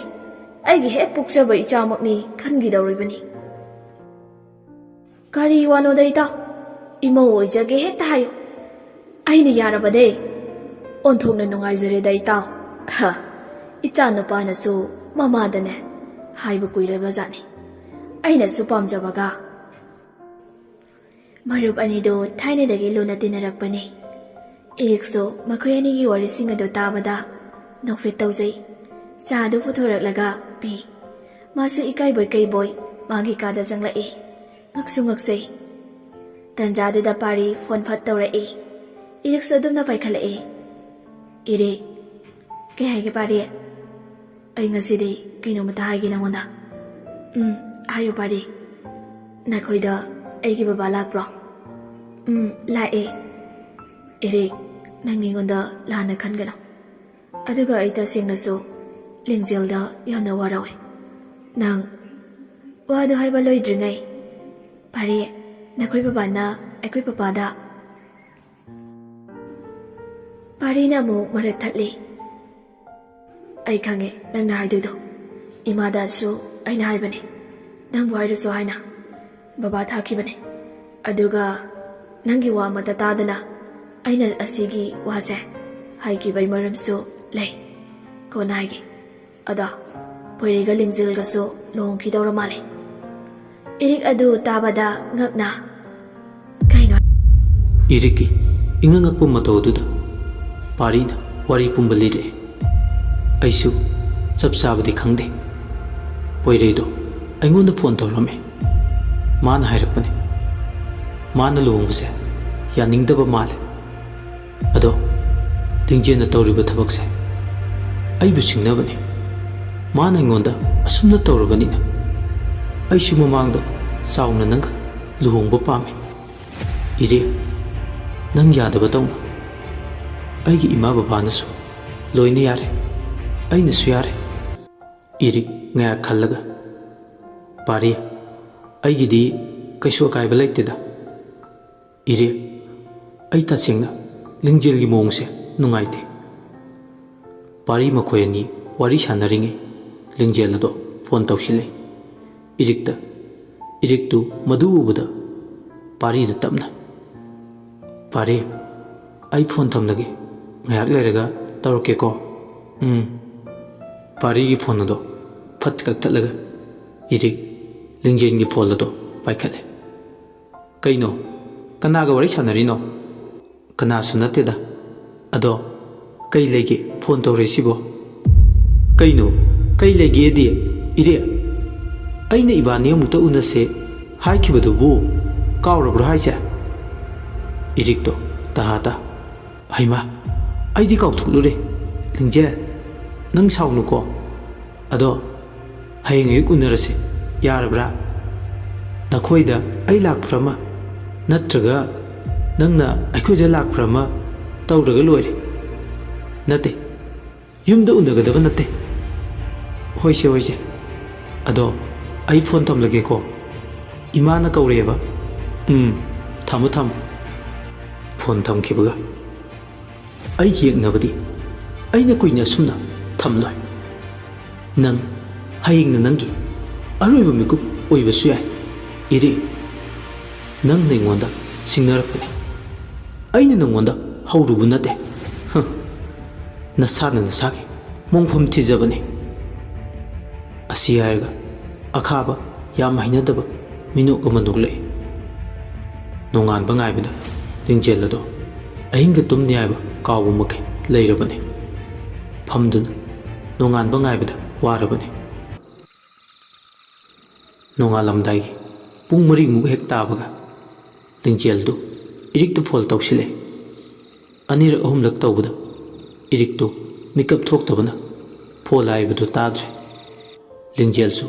ꯑꯩꯒꯤ ꯍꯦꯛ ꯄꯣꯛꯆꯕ ꯏꯆꯥꯃꯛꯅꯤ ꯈꯟꯈꯤꯗꯧꯔꯤꯕꯅꯤ ꯀꯔꯤ ꯋꯥꯅꯣꯗ ꯏꯇꯥꯎ ꯏꯃꯧ ꯑꯣꯏꯖꯒꯦ ꯍꯦꯛꯇ ꯍꯥꯏꯌꯨ ꯑꯩꯅ ꯌꯥꯔꯕꯗꯤ ꯑꯣꯟꯊꯣꯛꯅ ꯅꯨꯡꯉꯥꯏꯖꯔꯦꯗ ꯏꯇꯥꯎ ꯏꯆꯥ ꯅꯨꯄꯥꯅꯁꯨ ꯃꯃꯥꯗꯅꯦ ꯍꯥꯏꯕ ꯀꯨꯏꯔꯕꯖꯥꯠꯅꯤ ꯑꯩꯅꯁꯨ ꯄꯥꯝꯖꯕꯒ ꯃꯔꯨꯞ ꯑꯅꯤꯗꯨ ꯊꯥꯏꯅꯗꯒꯤ ꯂꯨꯅ ꯇꯤꯟꯅꯔꯛꯄꯅꯤ ꯏꯔꯤꯛꯁꯨ ꯃꯈꯣꯏ ꯑꯅꯤꯒꯤ ꯋꯥꯔꯤꯁꯤꯡ ꯑꯗꯨ ꯇꯥꯕꯗ ꯅꯣꯛꯐꯦꯠ ꯇꯧꯖꯩ ꯆꯥꯗꯨ ꯄꯨꯊꯣꯔꯛꯂꯒ ꯄꯤ ꯃꯥꯁꯨ ꯏꯀꯥꯏꯕꯣꯏ ꯀꯩꯕꯣꯏ ꯃꯥꯒꯤ ꯀꯥꯗ ꯆꯪꯂꯛꯏ ꯉꯛꯁꯨ ꯉꯛꯆꯩ ꯇꯟꯖꯥꯗꯨꯗ ꯄꯥꯔꯤ ꯐꯣꯟ ꯐꯠ ꯇꯧꯔꯛꯏ ꯏꯔꯤꯛꯁꯨ ꯑꯗꯨꯝꯅ ꯄꯥꯏꯈꯠꯂꯛꯏ ꯏꯔꯤꯛ ꯀꯩ ꯍꯥꯏꯒꯦ ꯄꯥꯔꯤ ꯑꯩ ꯉꯁꯤꯗꯤ ꯀꯩꯅꯣꯝꯃꯇ ꯍꯥꯏꯒꯦ ꯅꯉꯣꯟꯗ ꯍꯥꯏꯌꯨ ꯄꯥꯔꯤ ꯅꯈꯣꯏꯗ ꯑꯩꯒꯤ ꯕꯕꯥ ꯂꯥꯛꯄ꯭ꯔꯣ ꯂꯥꯛꯑꯦ ꯏꯔꯤꯛ ꯅꯪ ꯑꯩꯉꯣꯟꯗ ꯂꯥꯟꯅ ꯈꯟꯒꯅꯣ ꯑꯗꯨꯒ ꯑꯩ ꯇꯁꯦꯡꯅꯁꯨ ꯂꯤꯡꯖꯦꯜꯗ ꯌꯥꯝꯅ ꯋꯥꯔꯧꯏ ꯅꯪ ꯋꯥꯗꯣ ꯍꯥꯏꯕ ꯂꯣꯏꯗ꯭ꯔꯤꯉꯩ ꯄꯥꯔꯤ ꯅꯈꯣꯏ ꯕꯕꯥꯅ ꯑꯩꯈꯣꯏ ꯄꯄꯥꯗ ꯄꯥꯔꯤꯅ ꯑꯃꯨꯛ ꯃꯔꯛ ꯊꯠꯂꯤ ꯑꯩ ꯈꯪꯉꯦ ꯅꯪꯅ ꯍꯥꯏꯗꯣꯏꯗꯣ ꯏꯃꯥꯗꯁꯨ ꯑꯩꯅ ꯍꯥꯏꯕꯅꯦ ꯅꯪꯕꯨ ꯍꯥꯏꯔꯁꯨ ꯍꯥꯏꯅ ꯕꯕꯥ ꯊꯥꯈꯤꯕꯅꯦ ꯑꯗꯨꯒ ꯅꯪꯒꯤ ꯋꯥ ꯑꯃꯠꯇ ꯇꯥꯗꯅ ꯑꯩꯅ ꯑꯁꯤꯒꯤ ꯋꯥꯁꯦ ꯍꯥꯏꯈꯤꯕꯩ ꯃꯔꯝꯁꯨ ꯂꯩ ꯀꯣꯟꯅ ꯍꯥꯏꯒꯦ ꯑꯗꯣ ꯄꯣꯏꯔꯩꯒ ꯂꯤꯡꯖꯦꯜꯒꯁꯨ ꯂꯨꯍꯣꯡꯈꯤꯗꯧꯔ ꯃꯥꯜꯂꯦ ꯏꯔꯤꯛ ꯑꯗꯨ ꯇꯥꯕꯗ ꯉꯛꯅ ꯀꯩꯅꯣ ꯏꯔꯤꯛꯀꯤ ꯏꯉꯛꯉꯛꯄ ꯃꯇꯧ ꯑꯗꯨꯗ ꯄꯥꯔꯤꯅ ꯋꯥꯔꯤ ꯄꯨꯝꯕ ꯂꯤꯔꯛꯏ ꯑꯩꯁꯨ ꯆꯞ ꯆꯥꯕꯗꯤ ꯈꯪꯗꯦ ꯄꯣꯏꯔꯩꯗꯣ ꯑꯩꯉꯣꯟꯗ ꯐꯣꯟ ꯇꯧꯔꯝꯃꯦ ꯃꯥꯅ ꯍꯥꯏꯔꯛꯄꯅꯦ ꯃꯥꯅ ꯂꯨꯍꯣꯡꯕꯁꯦ ꯌꯥꯅꯤꯡꯗꯕ ꯃꯥꯜꯂꯦ ꯑꯗꯣ ꯂꯤꯡꯖꯦꯜꯅ ꯇꯧꯔꯤꯕ ꯊꯕꯛꯁꯦ ꯑꯩꯕꯨ ꯁꯤꯡꯅꯕꯅꯦ ꯃꯥꯅ ꯑꯩꯉꯣꯟꯗ ꯑꯁꯨꯝꯅ ꯇꯧꯔꯕꯅꯤꯅ ꯑꯩꯁꯨ ꯃꯃꯥꯡꯗ ꯆꯥꯎꯅ ꯅꯪꯒ ꯂꯨꯍꯣꯡꯕ ꯄꯥꯝꯃꯤ ꯏꯔꯦ ꯅꯪ ꯌꯥꯗꯕ ꯇꯧꯅ ꯑꯩꯒꯤ ꯏꯃꯥ ꯕꯕꯥꯅꯁꯨ ꯂꯣꯏꯅ ꯌꯥꯔꯦ ꯑꯩꯅꯁꯨ ꯌꯥꯔꯦ ꯏꯔꯤꯛ ꯉꯥꯏꯍꯥꯛ ꯈꯜꯂꯒ ꯄꯥꯔꯤ ꯑꯩꯒꯤꯗꯤ ꯀꯩꯁꯨ ꯑꯀꯥꯏꯕ ꯂꯩꯇꯦꯗ ꯏꯔꯦ ꯑꯩ ꯇꯁꯦꯡꯅ ꯂꯤꯡꯖꯦꯜꯒꯤ ꯃꯑꯣꯡꯁꯦ ꯅꯨꯡꯉꯥꯏꯇꯦ ꯄꯥꯔꯤ ꯃꯈꯣꯏ ꯑꯅꯤ ꯋꯥꯔꯤ ꯁꯥꯟꯅꯔꯤꯉꯩ ꯂꯤꯡꯖꯦꯜ ꯑꯗꯣ ꯐꯣꯟ ꯇꯧꯁꯤꯜꯂꯦ ꯏꯔꯤꯛꯇꯨ ꯃꯗꯨ ꯎꯕꯗ ꯄꯥꯔꯤꯗ ꯇꯞꯅ ꯄꯥꯔꯤ ꯑꯩ ꯐꯣꯟ ꯊꯝꯂꯒꯦ ꯉꯥꯏꯍꯥꯛ ꯂꯩꯔꯒ ꯇꯧꯔꯛꯀꯦꯀꯣ ꯄꯥꯔꯤꯒꯤ ꯐꯣꯟ ꯑꯗꯣ ꯐꯠ ꯀꯛꯊꯠꯂꯒ ꯏꯔꯤꯛ ꯂꯤꯡꯖꯦꯜꯒꯤ ꯐꯣꯟ ꯑꯗꯣ ꯄꯥꯏꯈꯠꯂꯦ ꯀꯩꯅꯣ ꯀꯅꯥꯒ ꯋꯥꯔꯤ ꯁꯥꯟꯅꯔꯤꯅꯣ ꯀꯅꯥꯁꯨ ꯅꯠꯇꯦꯗ ꯑꯗꯣ ꯀꯩ ꯂꯩꯒꯦ ꯐꯣꯟ ꯇꯧꯔꯛꯏꯁꯤꯕꯣ ꯀꯩꯅꯣ ꯀꯩ ꯂꯩꯒꯦꯗꯤ ꯏꯔꯦ ꯑꯩꯅ ꯏꯕꯥꯅꯤ ꯑꯃꯨꯛꯇ ꯎꯅꯁꯦ ꯍꯥꯏꯈꯤꯕꯗꯨꯕꯨ ꯀꯥꯎꯔꯕ꯭ꯔꯣ ꯍꯥꯏꯁꯦ ꯏꯔꯤꯛꯇꯣ ꯇꯍꯥ ꯍꯩꯃꯥ ꯑꯩꯗꯤ ꯀꯥꯎꯊꯣꯛꯂꯨꯔꯦ ꯂꯤꯡꯖꯦꯜ ꯅꯪ ꯁꯥꯎꯅꯨꯀꯣ ꯑꯗꯣ ꯍꯌꯦꯡ ꯑꯌꯨꯛ ꯎꯅꯔꯁꯦ ꯌꯥꯔꯕ꯭ꯔꯥ ꯅꯈꯣꯏꯗ ꯑꯩ ꯂꯥꯛꯄ꯭ꯔ ꯑꯃ ꯅꯠꯇ꯭ꯔꯒ ꯅꯪꯅ ꯑꯩꯈꯣꯏꯗ ꯂꯥꯛꯄ꯭ꯔ ꯑꯃ ꯇꯧꯔꯒ ꯂꯣꯏꯔꯦ ꯅꯠꯇꯦ ꯌꯨꯝꯗ ꯎꯅꯒꯗꯕ ꯅꯠꯇꯦ ꯍꯣꯏꯁꯦ ꯑꯗꯣ ꯑꯩ ꯐꯣꯟ ꯊꯝꯂꯒꯦꯀꯣ ꯏꯃꯥꯅ ꯀꯧꯔꯦꯕ ꯊꯝꯃꯣ ꯐꯣꯟ ꯊꯝꯈꯤꯕꯒ ꯑꯩ ꯌꯦꯛꯅꯕꯗꯤ ꯑꯩꯅ ꯀꯨꯏꯅ ꯑꯁꯨꯝꯅ ꯊꯝꯂꯣꯏ ꯅꯪ ꯍꯌꯦꯡꯅ ꯅꯪꯒꯤ ꯑꯔꯣꯏꯕ ꯃꯤꯀꯨꯞ ꯑꯣꯏꯕꯁꯨ ꯌꯥꯏ ꯏꯔꯦ ꯅꯪꯅ ꯑꯩꯉꯣꯟꯗ ꯁꯤꯡꯅꯔꯛꯄꯅꯤ ꯑꯩꯅ ꯅꯪꯉꯣꯟꯗ ꯍꯧꯔꯨꯕ ꯅꯠꯇꯦ ꯅꯁꯥꯅ ꯅꯁꯥꯒꯤ ꯃꯣꯡꯐꯝ ꯊꯤꯖꯕꯅꯤ ꯑꯁꯤ ꯍꯥꯏꯔꯒ ꯑꯈꯥꯕ ꯌꯥꯝ ꯍꯩꯅꯗꯕ ꯃꯤꯅꯣꯛ ꯑꯃ ꯅꯣꯛꯂꯛꯏ ꯅꯣꯡꯉꯥꯟꯕ ꯉꯥꯏꯕꯗ ꯂꯤꯡꯖꯦꯜ ꯑꯗꯣ ꯑꯍꯤꯡꯒ ꯇꯨꯝꯅꯤ ꯍꯥꯏꯕ ꯀꯥꯎꯕ ꯃꯈꯩ ꯂꯩꯔꯕꯅꯤ ꯐꯝꯗꯨꯅ ꯅꯣꯡꯉꯥꯟꯕ ꯉꯥꯏꯕꯗ ꯋꯥꯔꯕꯅꯤ ꯅꯣꯡꯉꯥꯜꯂꯝꯗꯥꯏꯒꯤ ꯄꯨꯡ 4 ꯍꯦꯛ ꯇꯥꯕꯒ ꯂꯤꯡꯖꯦꯜꯗꯨ ꯏꯔꯤꯛꯇ ꯐꯣꯟ ꯇꯧꯁꯤꯜꯂꯦ ꯑꯅꯤꯔꯛ ꯑꯍꯨꯝꯂꯛ ꯇꯧꯕꯗ ꯏꯔꯤꯛꯇꯨ ꯃꯤꯀꯞ ꯊꯣꯛꯇꯕꯅ ꯐꯣꯟ ꯍꯥꯏꯕꯗꯨ ꯇꯥꯗ꯭ꯔꯦ ꯂꯤꯡꯖꯦꯜꯁꯨ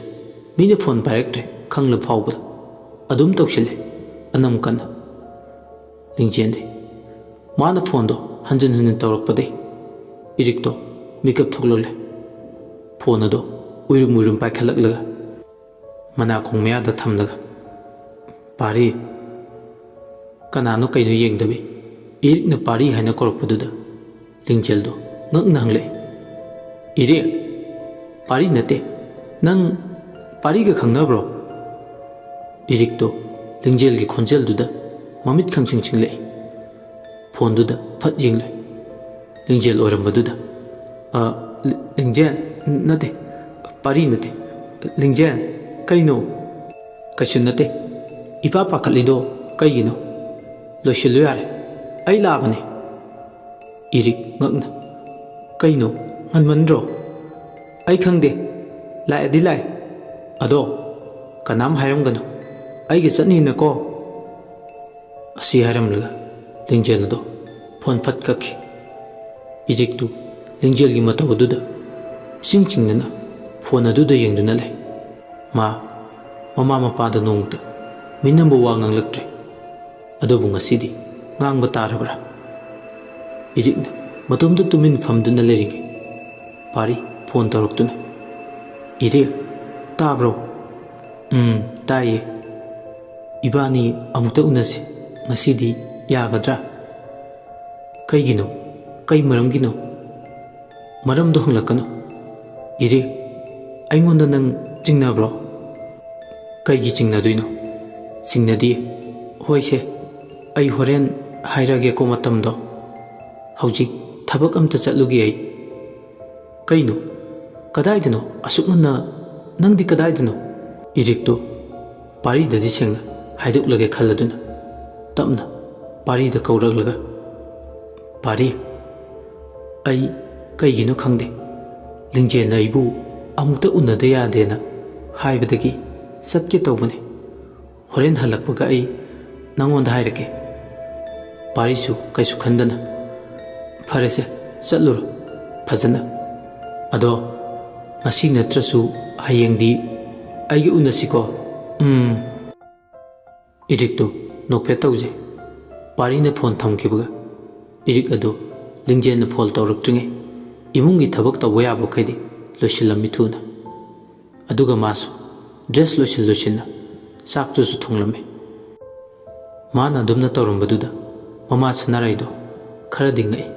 ꯃꯤꯅ ꯐꯣꯟ ꯄꯥꯏꯔꯛꯇ꯭ꯔꯦ ꯈꯪꯂ ꯐꯥꯎꯕꯗ ꯑꯗꯨꯝ ꯇꯧꯁꯤꯜꯂꯦ ꯑꯅꯝ ꯀꯟꯅ ꯂꯤꯡꯖꯦꯜꯗꯤ ꯃꯥꯅ ꯐꯣꯟꯗꯣ ꯍꯟꯖꯤꯟ ꯇꯧꯔꯛꯄꯗꯩ ꯏꯔꯤꯛꯇꯣ ꯃꯤꯀꯞ ꯊꯣꯛꯂꯛꯂꯦ ꯐꯣꯟ ꯑꯗꯣ ꯎꯏꯔꯨꯝ ꯄꯥꯏꯈꯠꯂꯛꯂꯒ ꯃꯅꯥꯀꯣꯡ ꯃꯌꯥꯗ ꯊꯝꯂꯒ ꯄꯥꯔꯤ ꯀꯅꯥꯅꯣ ꯀꯩꯅꯣ ꯌꯦꯡꯗꯕꯤ ꯏꯔꯤꯛꯅ ꯄꯥꯔꯤ ꯍꯥꯏꯅ ꯀꯧꯔꯛꯄꯗꯨꯗ ꯂꯤꯡꯖꯦꯜꯗꯣ ꯉꯛꯅ ꯍꯪꯂꯛꯏ ꯏꯔꯤꯛ ꯄꯥꯔꯤ ꯅꯠꯇꯦ ꯅꯪ ꯄꯥꯔꯤꯒ ꯈꯪꯅꯕ꯭ꯔꯣ ꯏꯔꯤꯛꯇꯣ ꯂꯤꯡꯖꯦꯜꯒꯤ ꯈꯣꯟꯖꯦꯜꯗꯨꯗ ꯃꯃꯤꯠ ꯈꯪꯁꯤꯡ ꯁꯤꯡꯂꯛꯏ ꯐꯣꯟꯗꯨꯗ ꯐꯠ ꯌꯦꯡꯂꯨꯏ ꯂꯤꯡꯖꯦꯜ ꯑꯣꯏꯔꯝꯕꯗꯨꯗ ꯂꯤꯡꯖꯦꯜ ꯅꯠꯇꯦ ꯄꯥꯔꯤ ꯅꯠꯇꯦ ꯂꯤꯡꯖꯦꯜ ꯀꯩꯅꯣ ꯀꯩꯁꯨ ꯅꯠꯇꯦ ꯏꯄꯥ ꯄꯥꯈꯠꯂꯤꯗꯣ ꯀꯩꯒꯤꯅꯣ ꯂꯣꯏꯁꯤꯜꯂꯨ ꯌꯥꯔꯦ ꯑꯩ ꯂꯥꯛꯑꯕꯅꯤ ꯏꯔꯤꯛ ꯉꯛꯅ ꯀꯩꯅꯣ ꯉꯟꯃꯟꯗ꯭ꯔꯣ ꯑꯩ ꯈꯪꯗꯦ ꯂꯥꯛꯑꯗꯤ ꯂꯥꯛꯑꯦ ꯑꯗꯣ ꯀꯅꯥꯝ ꯍꯥꯏꯔꯝꯒꯅꯨ ꯑꯩꯒ ꯆꯠꯅꯤꯅꯀꯣ ꯑꯁꯤ ꯍꯥꯏꯔꯝꯂꯒ ꯂꯤꯡꯖꯦꯜ ꯑꯗꯣ ꯐꯣꯟ ꯐꯠ ꯀꯛꯈꯤ ꯏꯔꯤꯛꯇꯨ ꯂꯤꯡꯖꯦꯜꯒꯤ ꯃꯇꯧ ꯑꯗꯨꯗ ꯏꯁꯤꯡ ꯆꯤꯡꯅꯅ ꯐꯣꯟ ꯑꯗꯨꯗ ꯌꯦꯡꯗꯨꯅ ꯂꯩ ꯃꯥ ꯃꯃꯥ ꯃꯄꯥꯗ ꯅꯣꯡꯃꯇ ꯃꯤꯅꯝꯕ ꯋꯥ ꯉꯥꯡꯂꯛꯇ꯭ꯔꯦ ꯑꯗꯨꯕꯨ ꯉꯁꯤꯗꯤ ꯉꯥꯡꯕ ꯇꯥꯔꯕ꯭ꯔꯥ ꯏꯔꯤꯛꯅ ꯃꯇꯣꯝꯗ ꯇꯨꯃꯤꯟ ꯐꯝꯗꯨꯅ ꯂꯩꯔꯤꯉꯩ ꯄꯥꯔꯤ ꯐꯣꯟ ꯇꯧꯔꯛꯇꯨꯅ ꯏꯔꯤꯛ ꯇꯥꯕ꯭ꯔꯣ ꯇꯥꯏꯌꯦ ꯏꯕꯥꯅꯤ ꯑꯃꯨꯛꯇ ꯎꯅꯁꯤ ꯉꯁꯤꯗꯤ ꯌꯥꯒꯗ꯭ꯔꯥ ꯀꯩꯒꯤꯅꯣ ꯀꯩ ꯃꯔꯝꯒꯤꯅꯣ ꯃꯔꯝꯗꯣ ꯍꯪꯂꯛꯀꯅꯨ ꯏꯔꯤꯛ ꯑꯩꯉꯣꯟꯗ ꯅꯪ ꯆꯤꯡꯅꯕ꯭ꯔꯣ ꯀꯩꯒꯤ ꯆꯤꯡꯅꯗꯣꯏꯅꯣ ꯆꯤꯡꯅꯗꯤꯌꯦ ꯍꯣꯏꯁꯦ ꯑꯩ ꯍꯣꯔꯦꯟ ꯍꯥꯏꯔꯒꯦꯀꯣ ꯃꯇꯝꯗꯣ ꯍꯧꯖꯤꯛ ꯊꯕꯛ ꯑꯝꯇ ꯆꯠꯂꯨꯒꯦ ꯑꯩ ꯀꯩꯅꯣ ꯀꯗꯥꯏꯗꯅꯣ ꯑꯁꯨꯛ ꯉꯟꯅ ꯅꯪꯗꯤ ꯀꯗꯥꯏꯗꯅꯣ ꯏꯔꯤꯛꯇꯣ ꯄꯥꯔꯤꯗꯗꯤ ꯁꯦꯡꯅ ꯍꯥꯏꯗꯣꯛꯂꯒꯦ ꯈꯜꯂꯗꯨꯅ ꯇꯞꯅ ꯄꯥꯔꯤꯗ ꯀꯧꯔꯛꯂꯒ ꯄꯥꯔꯤ ꯑꯩ ꯀꯩꯒꯤꯅꯣ ꯈꯪꯗꯦ ꯂꯤꯡꯖꯦꯜꯅ ꯑꯩꯕꯨ ꯑꯃꯨꯛꯇ ꯎꯅꯗ ꯌꯥꯗꯦꯅ ꯍꯥꯏꯕꯗꯒꯤ ꯆꯠꯀꯦ ꯇꯧꯕꯅꯤ ꯍꯣꯔꯦꯟ ꯍꯜꯂꯛꯄꯒ ꯑꯩ ꯅꯪꯉꯣꯟꯗ ꯍꯥꯏꯔꯛꯀꯦ ꯄꯥꯔꯤꯁꯨ ꯀꯩꯁꯨ ꯈꯟꯗꯅ ꯐꯔꯦꯁꯦ ꯆꯠꯂꯨꯔꯣ ꯐꯖꯅ ꯑꯗꯣ ꯉꯁꯤ ꯅꯠꯇ꯭ꯔꯁꯨ ꯍꯌꯦꯡꯗꯤ ꯑꯩꯒ ꯎꯅꯁꯤꯀꯣ ꯏꯔꯤꯛꯇꯨ ꯅꯣꯛꯐꯦꯠ ꯇꯧꯖꯩ ꯄꯥꯔꯤꯅ ꯐꯣꯟ ꯊꯝꯈꯤꯕꯒ ꯏꯔꯤꯛ ꯑꯗꯨ ꯂꯤꯡꯖꯦꯜꯅ ꯐꯣꯟ ꯇꯧꯔꯛꯇ꯭ꯔꯤꯉꯩ ꯏꯃꯨꯡꯒꯤ ꯊꯕꯛ ꯇꯧꯕ ꯌꯥꯕꯈꯩꯗꯤ ꯂꯣꯏꯁꯤꯜꯂꯝꯃꯤ ꯊꯨꯅ ꯑꯗꯨꯒ ꯃꯥꯁꯨ ꯗ꯭ꯔꯦꯁ ꯂꯣꯏꯁꯤꯟꯅ ꯆꯥꯛꯇꯨꯁꯨ ꯊꯣꯡꯂꯝꯃꯤ ꯃꯥꯅ ꯑꯗꯨꯝꯅ ꯇꯧꯔꯝꯕꯗꯨꯗ ꯃꯃꯥ ꯁꯅꯥꯔꯩꯗꯣ ꯈꯔꯗꯤ ꯉꯛꯏ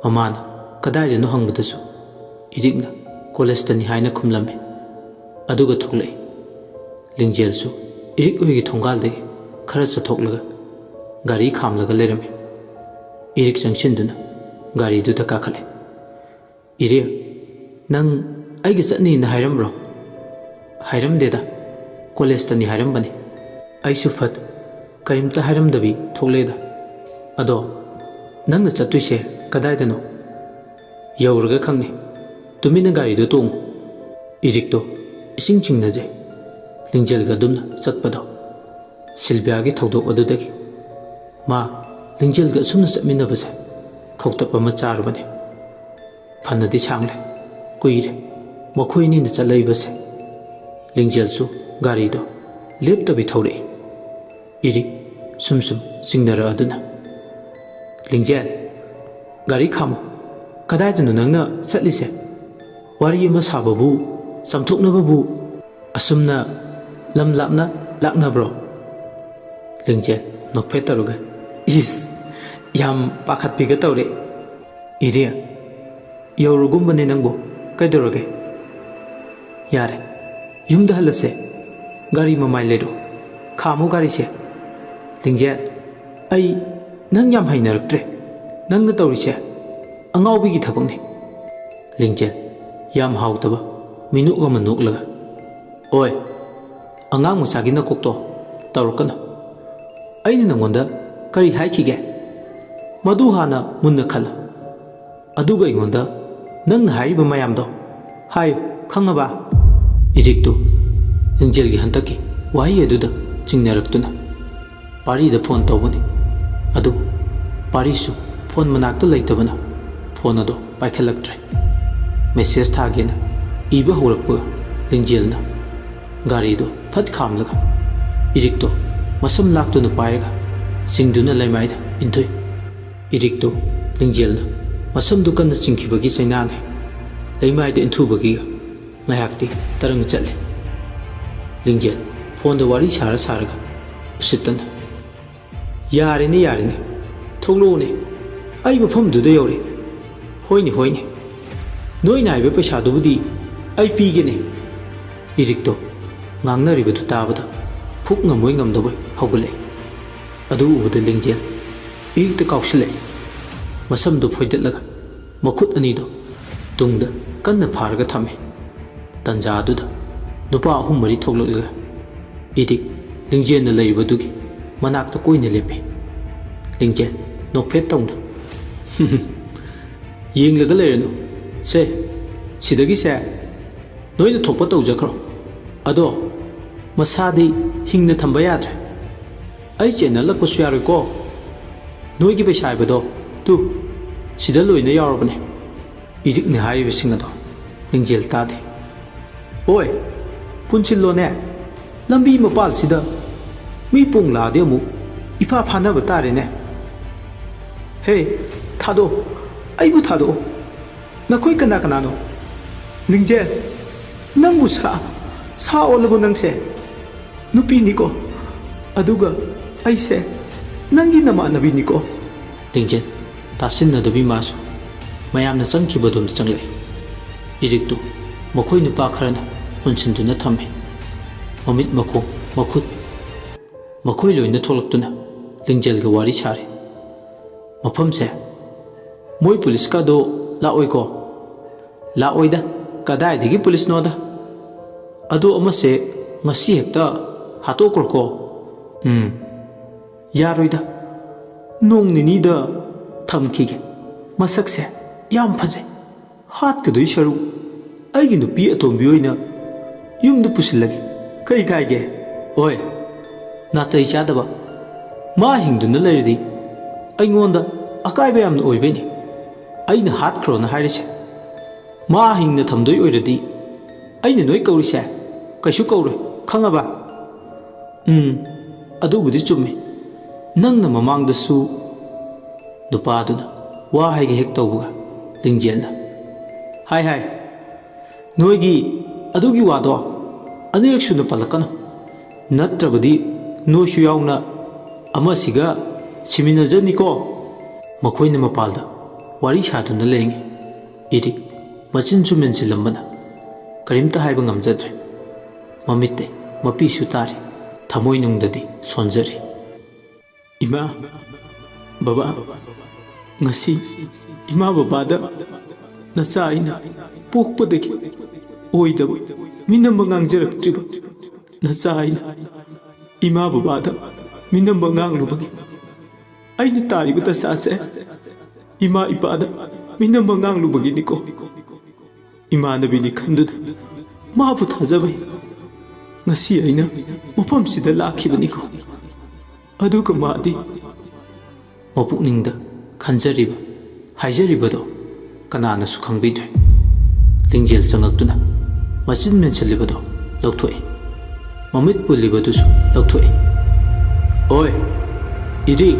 ꯃꯃꯥꯅ ꯀꯗꯥꯏꯗꯅꯣ ꯍꯪꯕꯗꯁꯨ ꯏꯔꯤꯛꯅ ꯀꯣꯂꯦꯖꯇꯅꯤ ꯍꯥꯏꯅ ꯈꯨꯝꯂꯝꯃꯤ ꯑꯗꯨꯒ ꯊꯣꯛꯂꯛꯏ ꯂꯤꯡꯖꯦꯜꯁꯨ ꯏꯔꯤꯛ ꯍꯣꯏꯒꯤ ꯊꯣꯡꯒꯥꯜꯗꯒꯤ ꯈꯔ ꯆꯠꯊꯣꯛꯂꯒ ꯒꯥꯔꯤ ꯈꯥꯝꯂꯒ ꯂꯩꯔꯝꯃꯤ ꯏꯔꯤꯛ ꯆꯪꯁꯤꯟꯗꯨꯅ ꯒꯥꯔꯤꯗꯨꯗ ꯀꯥꯈꯠꯂꯦ ꯏꯔꯤꯛ ꯅꯪ ꯑꯩꯒ ꯆꯠꯅꯤꯅ ꯍꯥꯏꯔꯝꯕ꯭ꯔꯣ ꯍꯥꯏꯔꯝꯗꯦꯗ ꯀꯣꯂꯦꯖꯇꯅꯤ ꯍꯥꯏꯔꯝꯕꯅꯤ ꯑꯩꯁꯨ ꯐꯠ ꯀꯔꯤꯝꯇ ꯍꯥꯏꯔꯝꯗꯕꯤ ꯊꯣꯛꯂꯛꯑꯦꯗ ꯑꯗꯣ ꯅꯪꯅ ꯆꯠꯇꯣꯏꯁꯦ ꯀꯗꯥꯏꯗꯅꯣ ꯌꯧꯔꯒ ꯈꯪꯅꯤ ꯇꯨꯃꯤꯟꯅ ꯒꯥꯔꯤꯗꯣ ꯇꯣꯡꯉꯨ ꯏꯔꯤꯛꯇꯣ ꯏꯁꯤꯡ ꯆꯤꯡꯅꯖꯩ ꯂꯤꯡꯖꯦꯜꯒ ꯑꯗꯨꯝꯅ ꯆꯠꯄꯗꯣ ꯁꯤꯜꯚꯤꯌꯥꯒꯤ ꯊꯧꯗꯣꯛ ꯑꯗꯨꯗꯒꯤ ꯃꯥ ꯂꯤꯡꯖꯦꯜꯒ ꯑꯁꯨꯝꯅ ꯆꯠꯃꯤꯟꯅꯕꯁꯦ ꯈꯧꯇꯛ ꯑꯃ ꯆꯥꯔꯕꯅꯤ ꯐꯅꯗꯤ ꯁꯥꯡꯂꯦ ꯀꯨꯏꯔꯦ ꯃꯈꯣꯏ ꯑꯅꯤꯅ ꯆꯠꯂꯛꯏꯕꯁꯦ ꯂꯤꯡꯖꯦꯜꯁꯨ ꯒꯥꯔꯤꯗꯣ ꯂꯦꯞꯇꯕꯤ ꯊꯧꯔꯛꯏ ꯏꯔꯤꯛ ꯁꯨꯝ ꯆꯤꯡꯅꯔꯛꯑꯗꯨꯅ ꯂꯤꯡꯖꯦꯜ ꯒꯥꯔꯤ ꯈꯥꯝꯃꯨ ꯀꯗꯥꯏꯗꯅꯣ ꯅꯪꯅ ꯆꯠꯂꯤꯁꯦ ꯋꯥꯔꯤ ꯑꯃ ꯁꯥꯕꯕꯨ ꯆꯥꯝꯊꯣꯛꯅꯕꯕꯨ ꯑꯁꯨꯝꯅ ꯂꯝ ꯂꯥꯞꯅ ꯂꯥꯛꯅꯕ꯭ꯔꯣ ꯂꯤꯡꯖꯦꯜ ꯅꯣꯛꯐꯦꯠ ꯇꯧꯔꯒ ꯏꯁ ꯌꯥꯝ ꯄꯥꯈꯠꯄꯤꯒ ꯇꯧꯔꯦ ꯏꯔꯤꯛ ꯌꯧꯔꯒꯨꯝꯕꯅꯦ ꯅꯪꯕꯨ ꯀꯩꯗꯧꯔꯒꯦ ꯌꯥꯔꯦ ꯌꯨꯝꯗ ꯍꯜꯂꯁꯦ ꯒꯥꯔꯤ ꯃꯃꯥꯏ ꯂꯩꯔꯣ ꯈꯥꯝꯃꯨ ꯒꯥꯔꯤꯁꯦ ꯂꯤꯡꯖꯦꯜ ꯑꯩ ꯅꯪ ꯌꯥꯝ ꯍꯩꯅꯔꯛꯇ꯭ꯔꯦ ꯅꯪꯅ ꯇꯧꯔꯤꯁꯦ ꯑꯉꯥꯎꯕꯤꯒꯤ ꯊꯕꯛꯅꯤ ꯂꯤꯡꯖꯦꯜ ꯌꯥꯝ ꯍꯥꯎꯇꯕ ꯃꯤꯅꯨꯛ ꯑꯃ ꯅꯣꯛꯂꯒ ꯑꯣꯏ ꯑꯉꯥꯡ ꯃꯆꯥꯒꯤ ꯅꯀꯣꯛꯇꯣ ꯇꯧꯔꯛꯀꯅꯨ ꯑꯩꯅ ꯅꯪꯉꯣꯟꯗ ꯀꯔꯤ ꯍꯥꯏꯈꯤꯒꯦ ꯃꯗꯨ ꯍꯥꯟꯅ ꯃꯨꯟꯅ ꯈꯜꯂꯨ ꯑꯗꯨꯒ ꯑꯩꯉꯣꯟꯗ ꯅꯪꯅ ꯍꯥꯏꯔꯤꯕ ꯃꯌꯥꯝꯗꯣ ꯍꯥꯏꯌꯨ ꯈꯪꯉꯕ ꯏꯔꯤꯛꯇꯨ ꯂꯤꯡꯖꯦꯜꯒꯤ ꯍꯟꯗꯛꯀꯤ ꯋꯥꯍꯩ ꯑꯗꯨꯗ ꯆꯤꯡꯅꯔꯛꯇꯨꯅ ꯄꯥꯔꯤꯗ ꯐꯣꯟ ꯇꯧꯕꯅꯤ ꯑꯗꯨꯕꯨ ꯄꯥꯔꯤꯁꯨ ꯐꯣꯟ ꯃꯅꯥꯛꯇ ꯂꯩꯇꯕꯅ ꯐꯣꯟ ꯑꯗꯣ ꯄꯥꯏꯈꯠꯂꯛꯇ꯭ꯔꯦ ꯃꯦꯁꯦꯖ ꯊꯥꯒꯦꯅ ꯏꯕ ꯍꯧꯔꯛꯄꯒ ꯂꯤꯡꯖꯦꯜꯅ ꯒꯥꯔꯤꯗꯣ ꯐꯠ ꯈꯥꯝꯂꯒ ꯏꯔꯤꯛꯇꯣ ꯃꯁꯝ ꯂꯥꯛꯇꯨꯅ ꯄꯥꯏꯔꯒ ꯆꯤꯡꯗꯨꯅ ꯂꯩꯃꯥꯏꯗ ꯏꯟꯊꯨꯏ ꯏꯔꯤꯛꯇꯣ ꯂꯤꯡꯖꯦꯜꯅ ꯃꯁꯝꯗꯨ ꯀꯟꯅ ꯆꯤꯡꯈꯤꯕꯒꯤ ꯆꯩꯅꯥꯅꯤ ꯂꯩꯃꯥꯏꯗ ꯏꯟꯊꯨꯕꯒꯤꯒ ꯉꯥꯏꯍꯥꯛꯇꯤ ꯇꯔꯪ ꯆꯠꯂꯦ ꯂꯤꯡꯖꯦꯜ ꯐꯣꯟꯗ ꯋꯥꯔꯤ ꯁꯥꯔꯒ ꯎꯁꯤꯠꯇꯅ ꯌꯥꯔꯦꯅꯦ ꯊꯣꯛꯂꯛꯎꯅꯦ ꯑꯩ ꯃꯐꯝꯗꯨꯗ ꯌꯧꯔꯦ ꯍꯣꯏꯅꯦ ꯅꯣꯏꯅ ꯍꯥꯏꯕ ꯄꯩꯁꯥꯗꯨꯕꯨꯗꯤ ꯑꯩ ꯄꯤꯒꯦꯅꯦ ꯏꯔꯤꯛꯇꯣ ꯉꯥꯡꯅꯔꯤꯕꯗꯨ ꯇꯥꯕꯗ ꯐꯨꯛ ꯉꯝꯗꯕꯣꯏ ꯍꯧꯒꯠꯂꯛꯏ ꯑꯗꯨ ꯎꯕꯗ ꯂꯤꯡꯖꯦꯜ ꯏꯔꯤꯛꯇ ꯀꯥꯎꯁꯤꯜꯂꯛꯏ ꯃꯁꯝꯗꯨ ꯐꯣꯏꯗꯠꯂꯒ ꯃꯈꯨꯠ ꯑꯅꯤꯗꯣ ꯇꯨꯡꯗ ꯀꯟꯅ ꯐꯥꯔꯒ ꯊꯝꯃꯤ ꯇꯟꯖꯥꯗꯨꯗ ꯅꯨꯄꯥ 3-4 ꯊꯣꯛꯂꯛꯂꯒ ꯏꯔꯤꯛ ꯂꯤꯡꯖꯦꯜꯅ ꯂꯩꯔꯤꯕꯗꯨꯒꯤ ꯃꯅꯥꯛꯇ ꯀꯣꯏꯅ ꯂꯦꯞꯄꯤ ꯂꯤꯡꯖꯦꯜ ꯅꯣꯛꯐꯦꯠ ꯇꯧꯅ ꯌꯦꯡꯂꯒ ꯂꯩꯔꯅꯨ ꯁꯦ ꯁꯤꯗꯒꯤꯁꯦ ꯅꯣꯏꯅ ꯊꯣꯛꯄ ꯇꯧꯖꯈ꯭ꯔꯣ ꯑꯗꯣ ꯃꯁꯥꯗꯤ ꯍꯤꯡꯅ ꯊꯝꯕ ꯌꯥꯗ꯭ꯔꯦ ꯑꯩ ꯆꯦꯟꯅꯜꯂꯛꯄꯁꯨ ꯌꯥꯔꯣꯏꯀꯣ ꯅꯣꯏꯒꯤ ꯄꯩꯁꯥ ꯍꯥꯏꯕꯗꯣ ꯇꯨ ꯁꯤꯗ ꯂꯣꯏꯅ ꯌꯥꯎꯔꯕꯅꯦ ꯏꯔꯤꯛꯅ ꯍꯥꯏꯔꯤꯕꯁꯤꯡ ꯑꯗꯣ ꯂꯤꯡꯖꯦꯜ ꯇꯥꯗꯦ ꯍꯣꯏ ꯄꯨꯟꯁꯤꯜꯂꯣꯅꯦ ꯂꯝꯕꯤ ꯃꯄꯥꯜꯁꯤꯗ ꯃꯤ ꯄꯣꯡ ꯂꯥꯛꯑꯗꯤ ꯑꯃꯨꯛ ꯏꯐꯥ ꯐꯥꯅꯕ ꯇꯥꯔꯦꯅꯦ ꯍꯦ ꯊꯥꯗꯣꯛ ꯑꯩꯕꯨ ꯊꯥꯗꯣꯛꯑꯣ ꯅꯈꯣꯏ ꯀꯅꯥ ꯀꯅꯥꯅꯣ ꯂꯤꯡꯖꯦꯜ ꯅꯪꯕꯨ ꯁꯥ ꯑꯣꯜꯂꯕꯣ ꯅꯪꯁꯦ ꯅꯨꯄꯤꯅꯤꯀꯣ ꯑꯗꯨꯒ ꯑꯩꯁꯦ ꯅꯪꯒꯤ ꯅꯃꯥꯟꯅꯕꯤꯅꯤꯀꯣ ꯂꯤꯡꯖꯦꯜ ꯇꯥꯁꯤꯟꯅꯗꯕꯤ ꯃꯥꯁꯨ ꯃꯌꯥꯝꯅ ꯆꯪꯈꯤꯕꯗꯣꯝꯗ ꯆꯪꯂꯛꯏ ꯏꯔꯤꯛꯇꯨ ꯃꯈꯣꯏ ꯅꯨꯄꯥ ꯈꯔꯅ ꯄꯨꯟꯁꯤꯟꯗꯨꯅ ꯊꯝꯃꯤ ꯃꯃꯤꯠ ꯃꯈꯣꯡ ꯃꯈꯨꯠ ꯃꯈꯣꯏ ꯂꯣꯏꯅ ꯊꯣꯛꯂꯛꯇꯨꯅ ꯂꯤꯡꯖꯦꯜꯒ ꯋꯥꯔꯤ ꯁꯥꯔꯤ ꯃꯐꯝꯁꯦ ꯃꯣꯏ ꯄꯨꯂꯤꯁꯀꯗꯣ ꯂꯥꯛꯑꯣꯏꯀꯣ ꯂꯥꯛꯑꯣꯏꯗ ꯀꯗꯥꯏꯗꯒꯤ ꯄꯨꯂꯤꯁꯅꯣꯗ ꯑꯗꯣ ꯑꯃꯁꯦ ꯉꯁꯤ ꯍꯦꯛꯇ ꯍꯥꯠꯇꯣꯛꯈ꯭ꯔꯣꯀꯣ ꯌꯥꯔꯣꯏꯗ ꯅꯣꯡ ꯅꯤꯅꯤꯗ ꯊꯝꯈꯤꯒꯦ ꯃꯁꯛꯁꯦ ꯌꯥꯝ ꯐꯖꯩ ꯍꯥꯠꯀꯗꯣꯏ ꯁꯔꯨꯛ ꯑꯩꯒꯤ ꯅꯨꯄꯤ ꯑꯇꯣꯝꯕꯤ ꯑꯣꯏꯅ ꯌꯨꯝꯗ ꯄꯨꯁꯤꯜꯂꯒꯦ ꯀꯩ ꯀꯥꯏꯒꯦ ꯍꯣꯏ ꯅꯥꯇꯩ ꯆꯥꯗꯕ ꯃꯥ ꯍꯤꯡꯗꯨꯅ ꯂꯩꯔꯗꯤ ꯑꯩꯉꯣꯟꯗ ꯑꯀꯥꯏꯕ ꯌꯥꯝꯅ ꯑꯣꯏꯕꯩꯅꯤ ꯑꯩꯅ ꯍꯥꯠꯈ꯭ꯔꯣꯅ ꯍꯥꯏꯔꯤꯁꯦ ꯃꯥ ꯍꯤꯡꯅ ꯊꯝꯗꯣꯏ ꯑꯣꯏꯔꯗꯤ ꯑꯩꯅ ꯅꯣꯏ ꯀꯧꯔꯤꯁꯦ ꯀꯩꯁꯨ ꯀꯧꯔꯣꯏ ꯈꯪꯉꯕ ꯑꯗꯨꯕꯨꯗꯤ ꯆꯨꯝꯃꯤ ꯅꯪꯅ ꯃꯃꯥꯡꯗꯁꯨ ꯅꯨꯄꯥꯗꯨꯅ ꯋꯥ ꯍꯥꯏꯒꯦ ꯍꯦꯛ ꯇꯧꯕꯒ ꯂꯤꯡꯖꯦꯜꯅ ꯍꯥꯏ ꯅꯣꯏꯒꯤ ꯑꯗꯨꯒꯤ ꯋꯥꯗꯣ ꯑꯅꯤꯔꯛ ꯁꯨꯅ ꯄꯜꯂꯛꯀꯅꯨ ꯅꯠꯇ꯭ꯔꯕꯗꯤ ꯅꯣꯏꯁꯨ ꯌꯥꯎꯅ ꯑꯃꯁꯤꯒ ꯁꯤꯃꯤꯟꯅꯖꯅꯤꯀꯣ ꯃꯈꯣꯏꯅ ꯃꯄꯥꯜꯗ ꯋꯥꯔꯤ ꯁꯥꯗꯨꯅ ꯂꯩꯔꯤꯉꯩ ꯏꯔꯤꯛ ꯃꯆꯤꯟꯁꯨ ꯃꯦꯟꯁꯤꯜꯂꯝꯕꯅ ꯀꯔꯤꯝꯇ ꯍꯥꯏꯕ ꯉꯝꯖꯗ꯭ꯔꯦ ꯃꯃꯤꯠꯇꯩ ꯃꯄꯤꯁꯨ ꯇꯥꯔꯤ ꯊꯃꯣꯏꯅꯨꯡꯗꯗꯤ ꯁꯣꯟꯖꯔꯤ ꯏꯃꯥ ꯕꯕꯥ ꯉꯁꯤ ꯏꯃꯥ ꯕꯕꯥꯗ ꯅꯆꯥ ꯑꯩꯅ ꯄꯣꯛꯄꯗꯒꯤ ꯑꯣꯏꯗꯕ ꯃꯤꯅꯝꯕ ꯉꯥꯡꯖꯔꯛꯇ꯭ꯔꯤꯕ ꯅꯆꯥ ꯑꯩꯅ ꯏꯃꯥ ꯕꯕꯥꯗ ꯃꯤꯅꯝꯕ ꯉꯥꯡꯂꯨꯕꯒꯤ ꯑꯩꯅ ꯇꯥꯔꯤꯕ ꯗꯁꯥꯁꯦ ꯏꯃꯥ ꯏꯄꯥꯗ ꯃꯤꯅꯝꯕ ꯉꯥꯡꯂꯨꯕꯒꯤꯅꯤꯀꯣ ꯏꯃꯥꯟꯅꯕꯤꯅꯤ ꯈꯟꯗꯨꯅ ꯃꯥꯕꯨ ꯊꯥꯖꯕꯩ ꯉꯁꯤ ꯑꯩꯅ ꯃꯐꯝꯁꯤꯗ ꯂꯥꯛꯈꯤꯕꯅꯤꯀꯣ ꯑꯗꯨꯒ ꯃꯥꯗꯤ ꯃꯄꯨꯛꯅꯤꯡꯗ ꯈꯟꯖꯔꯤꯕ ꯍꯥꯏꯖꯔꯤꯕꯗꯣ ꯀꯅꯥꯅꯁꯨ ꯈꯪꯕꯤꯗ꯭ꯔꯦ ꯂꯤꯡꯖꯦꯜ ꯆꯪꯉꯛꯇꯨꯅ ꯃꯆꯤꯟ ꯃꯦꯟꯁꯤꯜꯂꯤꯕꯗꯣ ꯂꯧꯊꯣꯛꯏ ꯃꯃꯤꯠ ꯄꯨꯜꯂꯤꯕꯗꯨꯁꯨ ꯂꯧꯊꯣꯛꯏ ꯑꯣꯏ ꯏꯔꯤꯛ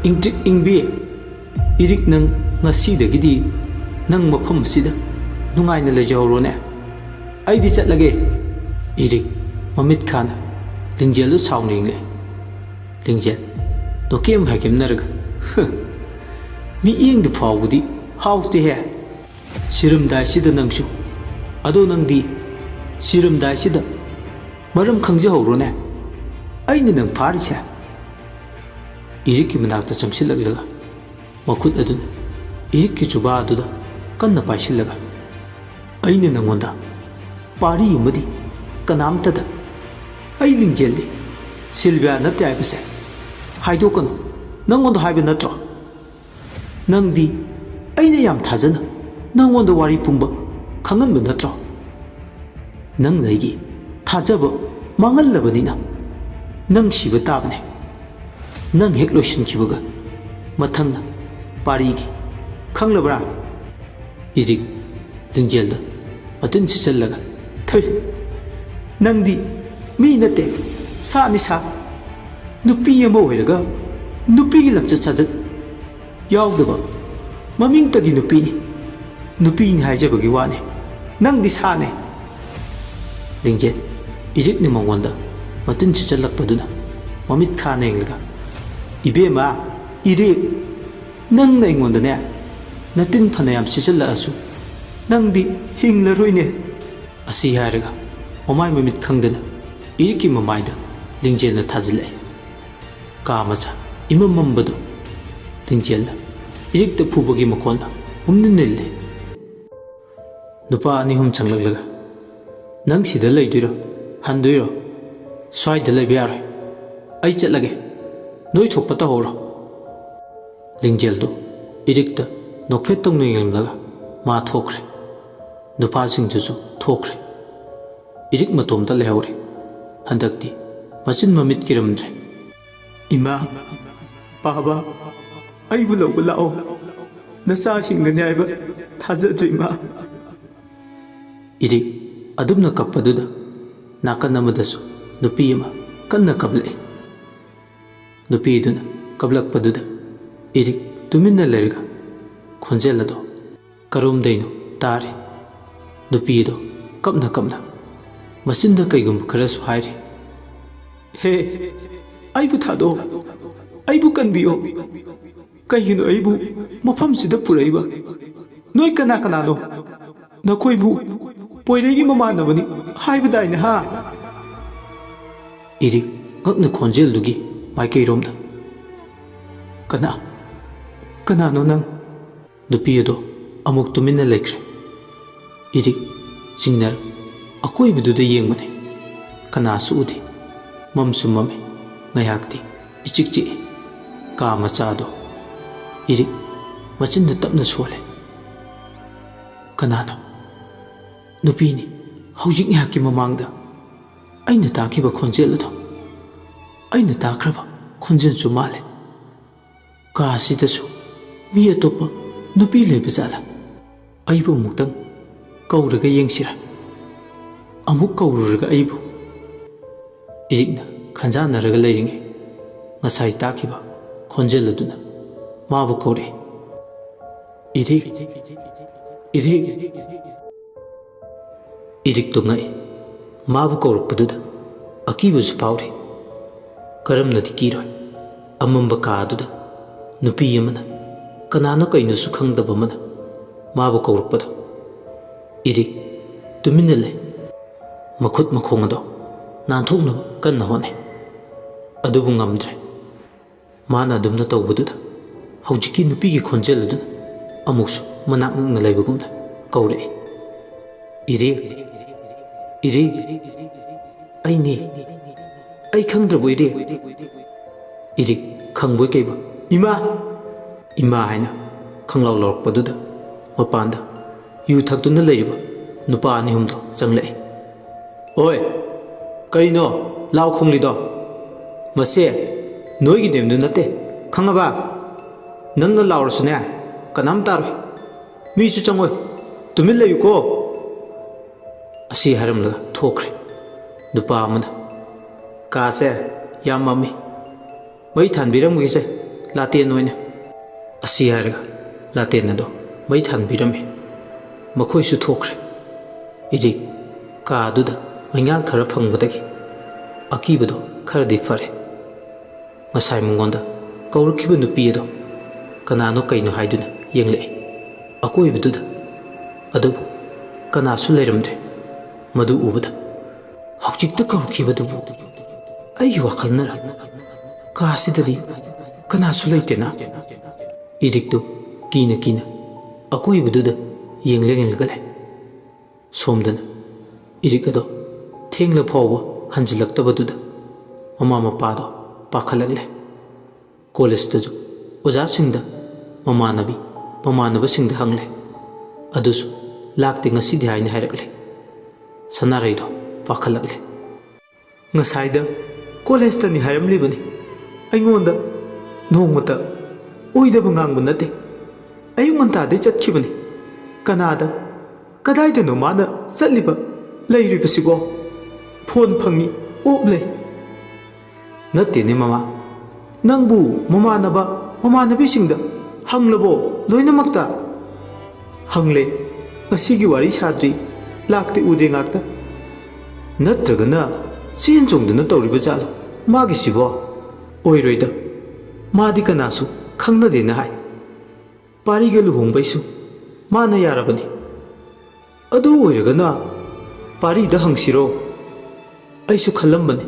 ꯏꯪꯇ꯭ꯔꯤꯛ ꯏꯪꯕꯤ ꯏꯔꯤꯛ ꯅꯪ ꯉꯁꯤꯗꯒꯤꯗꯤ ꯅꯪ ꯃꯐꯝ ꯑꯁꯤꯗ ꯅꯨꯡꯉꯥꯏꯅ ꯂꯩꯖꯍꯧꯔꯣꯅꯦ ꯑꯩꯗꯤ ꯆꯠꯂꯒꯦ ꯏꯔꯤꯛ ꯃꯃꯤꯠ ꯈꯥꯅ ꯂꯤꯡꯖꯦꯜꯗꯨ ꯁꯥꯎꯅ ꯌꯦꯡꯂꯛꯏ ꯂꯤꯡꯖꯦꯜ ꯅꯣꯀꯦꯝ ꯍꯥꯏꯒꯦꯝꯅꯔꯒ ꯃꯤꯠꯌꯦꯡꯗꯨ ꯐꯥꯎꯕꯗꯤ ꯍꯥꯎꯇꯦꯍꯦ ꯁꯤꯔꯝꯗꯥꯏꯁꯤꯗ ꯅꯪꯁꯨ ꯑꯗꯣ ꯅꯪꯗꯤ ꯁꯤꯔꯝꯗꯥꯏꯁꯤꯗ ꯃꯔꯝ ꯈꯪꯖꯍꯧꯔꯣꯅꯦ ꯑꯩꯅ ꯅꯪ ꯐꯥꯔꯤꯁꯦ ꯏꯔꯤꯛꯀꯤ ꯃꯅꯥꯛꯇ ꯆꯪꯁꯤꯜꯂꯛꯂꯒ ꯃꯈꯨꯠ ꯑꯗꯨꯅ ꯏꯔꯤꯛꯀꯤ ꯆꯨꯕꯥ ꯑꯗꯨꯗ ꯀꯟꯅ ꯄꯥꯏꯁꯤꯜꯂꯒ ꯑꯩꯅ ꯅꯪꯉꯣꯟꯗ ꯄꯥꯔꯤ ꯑꯃꯗꯤ ꯀꯅꯥꯝꯇꯗ ꯑꯩ ꯂꯤꯡꯖꯦꯜꯗꯤ ꯁꯤꯜꯚꯤꯌꯥ ꯅꯠꯇꯦ ꯍꯥꯏꯕꯁꯦ ꯍꯥꯏꯗꯣꯛꯀꯅꯨ ꯅꯪꯉꯣꯟꯗ ꯍꯥꯏꯕ ꯅꯠꯇ꯭ꯔꯣ ꯅꯪꯗꯤ ꯑꯩꯅ ꯌꯥꯝ ꯊꯥꯖꯅ ꯅꯪꯉꯣꯟꯗ ꯋꯥꯔꯤ ꯄꯨꯝꯕ ꯈꯪꯍꯟꯕ ꯅꯠꯇ꯭ꯔꯣ ꯅꯪꯅ ꯑꯩꯒꯤ ꯊꯥꯖꯕ ꯃꯥꯡꯍꯜꯂꯕꯅꯤꯅ ꯅꯪ ꯁꯤꯕ ꯇꯥꯕꯅꯦ ꯅꯪ ꯍꯦꯛ ꯂꯣꯏꯁꯤꯟꯈꯤꯕꯒ ꯃꯊꯪꯅ ꯄꯥꯔꯤꯒꯤ ꯈꯪꯂꯕ꯭ꯔꯥ ꯏꯔꯤꯛ ꯂꯤꯡꯖꯦꯜꯗ ꯃꯇꯤꯟ ꯁꯤꯠꯆꯜꯂꯒ ꯊꯨꯏ ꯅꯪꯗꯤ ꯃꯤ ꯅꯠꯇꯦ ꯁꯥꯅꯤ ꯁꯥ ꯅꯨꯄꯤ ꯑꯃ ꯑꯣꯏꯔꯒ ꯅꯨꯄꯤꯒꯤ ꯂꯝꯆꯠ ꯁꯥꯖꯠ ꯌꯥꯎꯗꯕ ꯃꯃꯤꯡꯇꯒꯤ ꯅꯨꯄꯤꯅꯤ ꯅꯨꯄꯤꯅꯤ ꯍꯥꯏꯖꯕꯒꯤ ꯋꯥꯅꯤ ꯅꯪꯗꯤ ꯁꯥꯅꯦ ꯂꯤꯡꯖꯦꯜ ꯏꯔꯤꯛꯅ ꯃꯉꯣꯟꯗ ꯃꯇꯤꯟ ꯁꯤꯠꯆꯜꯂꯛꯄꯗꯨꯅ ꯃꯃꯤꯠ ꯈꯥꯅ ꯌꯦꯡꯂꯒ 이베마 이리 ꯅꯪꯅ ꯑꯩꯉꯣꯟꯗꯅꯦ ꯅꯇꯤꯟ ꯐꯅꯌꯥꯝ ꯁꯤꯆꯜꯂꯛꯑꯁꯨ ꯅꯪꯗꯤ ꯍꯤꯡꯂꯔꯣꯏꯅꯦ ꯑꯁꯤ ꯍꯥꯏꯔꯒ ꯃꯃꯥꯏ ꯃꯃꯤꯠ ꯈꯪꯗꯅ ꯏꯔꯤꯛꯀꯤ ꯃꯃꯥꯏꯗ ꯂꯤꯡꯖꯦꯜꯅ ꯊꯥꯖꯤꯜꯂꯛꯏ ꯀꯥ ꯃꯆꯥ ꯏꯃꯝ ꯃꯝꯕꯗꯣ ꯂꯤꯡꯖꯦꯜꯅ ꯏꯔꯤꯛꯇ ꯐꯨꯕꯒꯤ ꯃꯈꯣꯟꯅ ꯄꯨꯝꯅ ꯅꯤꯜꯂꯤ ꯅꯨꯄꯥ ꯑꯅꯤ ꯑꯍꯨꯝ ꯆꯪꯂꯛꯂꯒ ꯅꯪ ꯁꯤꯗ ꯂꯩꯗꯣꯏꯔꯣ ꯍꯟꯗꯣꯏꯔꯣ ꯁ꯭ꯋꯥꯏꯗ ꯂꯩꯕ ꯌꯥꯔꯣꯏ ꯑꯩ ꯆꯠꯂꯒꯦ ꯅꯣꯏ ꯊꯣꯛꯄ ꯇꯧꯍꯧꯔꯣ ꯂꯤꯡꯖꯦꯜꯗꯣ ꯏꯔꯤꯛꯇ ꯅꯣꯛꯐꯦꯠ ꯇꯧꯅ ꯌꯦꯡꯂꯒ ꯃꯥ ꯊꯣꯛꯈ꯭ꯔꯦ नुपासिंदुसु थोख्रे इरिक मतोमता लेहौरे हंदक्ति मचिन ममित किरमद्रे इमा पाबा अइबु लौबु लाओ नसा हिंगने आइबा थाजद्रे इमा इरिक अदुमना कप्पदुदा नाकन अमदसु नुपी अमा कन्ना कबले नुपीदुना कबलक्पदुदा इरिक तुमिन्ना लेरगा खोंजेलदो करोमदैनो तारे नुपीदो कपना कपना मसिंदा कईगुम खरसु हायरे हे आइबु थादो आइबु कनबियो कईगिनो आइबु मफमसिदा पुरैबा नोय कना कनानो नखोइबु पोइरेगी ममानबनी हाइबदाइने हा इरि गक्न खोंजेलदुगी माइकैरोमदा कना कनानो नंग नुपीदो अमुक तुमिन्ना लेख्रे इरि चिंगनर अकोइबदुदा येंगमने कनासु उदे ममसु ममे ngayakti ichikchi ka machado iri machinda tapna sole kanano nupini hojik ngaki mamangda aina takiba khonjel do aina takraba khonjel chu male ka sidasu mi atopa nupi lebajala aibu muktang kauraga yengsira amuk kaururaga aibu irikna खंजानरगा लेरिंगे ngасai takiba khonjel aduna mabu kore irik to ngai mabu korpduda akibu su paure karam nati kiroi amamba ka aduda nupi yamana kanana kainu su khangdaba mana mabu korpada irik tuminale makhut makhongado nanthoknaba kanna hone अदुबु ngamdre mana adumna tawbududa hojiki nupi gi khonjel aduna amuksu manak nang laibagumna kaure ire aini ai khangdrabo ire iri khangboi keiba ima haina khanglaw lorpaduda mapanda yu thakduna leiba nupa ani humdo changlei oi karino law khonglido मसे नोगी देमदु नते खंगबा नंग लावरसुने कनाम तारो मीसु चंगोय तुमिल लेयुको असी हरमला थोखरे दुपा अमना कासे याम मम्मी मई थानबिरमगिसे लातेन ओइने असी हरगा लातेन दो मई थानबिरमे मखोइसु थोखरे इरि कादुदा मंगाल खरा फंगबदगी अकीबदो खरदी फरे ngasai mungonda kaurkiba nupi ado kanano kaino haiduna yengle akoi biduda adu kanasu leiramde madu ubada hawjikta kaurkiba dubu ai wakhalnara kasidadi kanasu leitena iriktu kina akoi biduda yengle somdana irikado thengla phawa hanjilaktabaduda mama mapado पाखलगले कॉलेज तजु ओजा सिंगदा ममानबी सिंगदा हंगले अदुसु लाक्ते ngasi हाइने हाइरकले सनारैदो पाखलगले ngसाइदा कॉलेज तनि हाइरमलिबनि अइंगोंदा नोंगमता ओइदब ngang नते अयुंगंतादे चतखिबनि कनादा कदाइदनो माना चलिबा लैरिबसिबो फोन फंगी ओबले नत्तेने ममा नंबू ममानबी सिंगदा हंगलबो लोइनमक्ता हंगले ngasiगी वारी साद्री लाक्ते उदे ngakta नत्रगना चेन चोंगदना तौरिबा जालो मागी सिबो ओइरोइदा मादी कनासु खंगनदेना हाय पारिगा लुहोंबैसु माना यारबनी अदु ओइरगना पारिदा हंगसिरो ऐसु खलंबने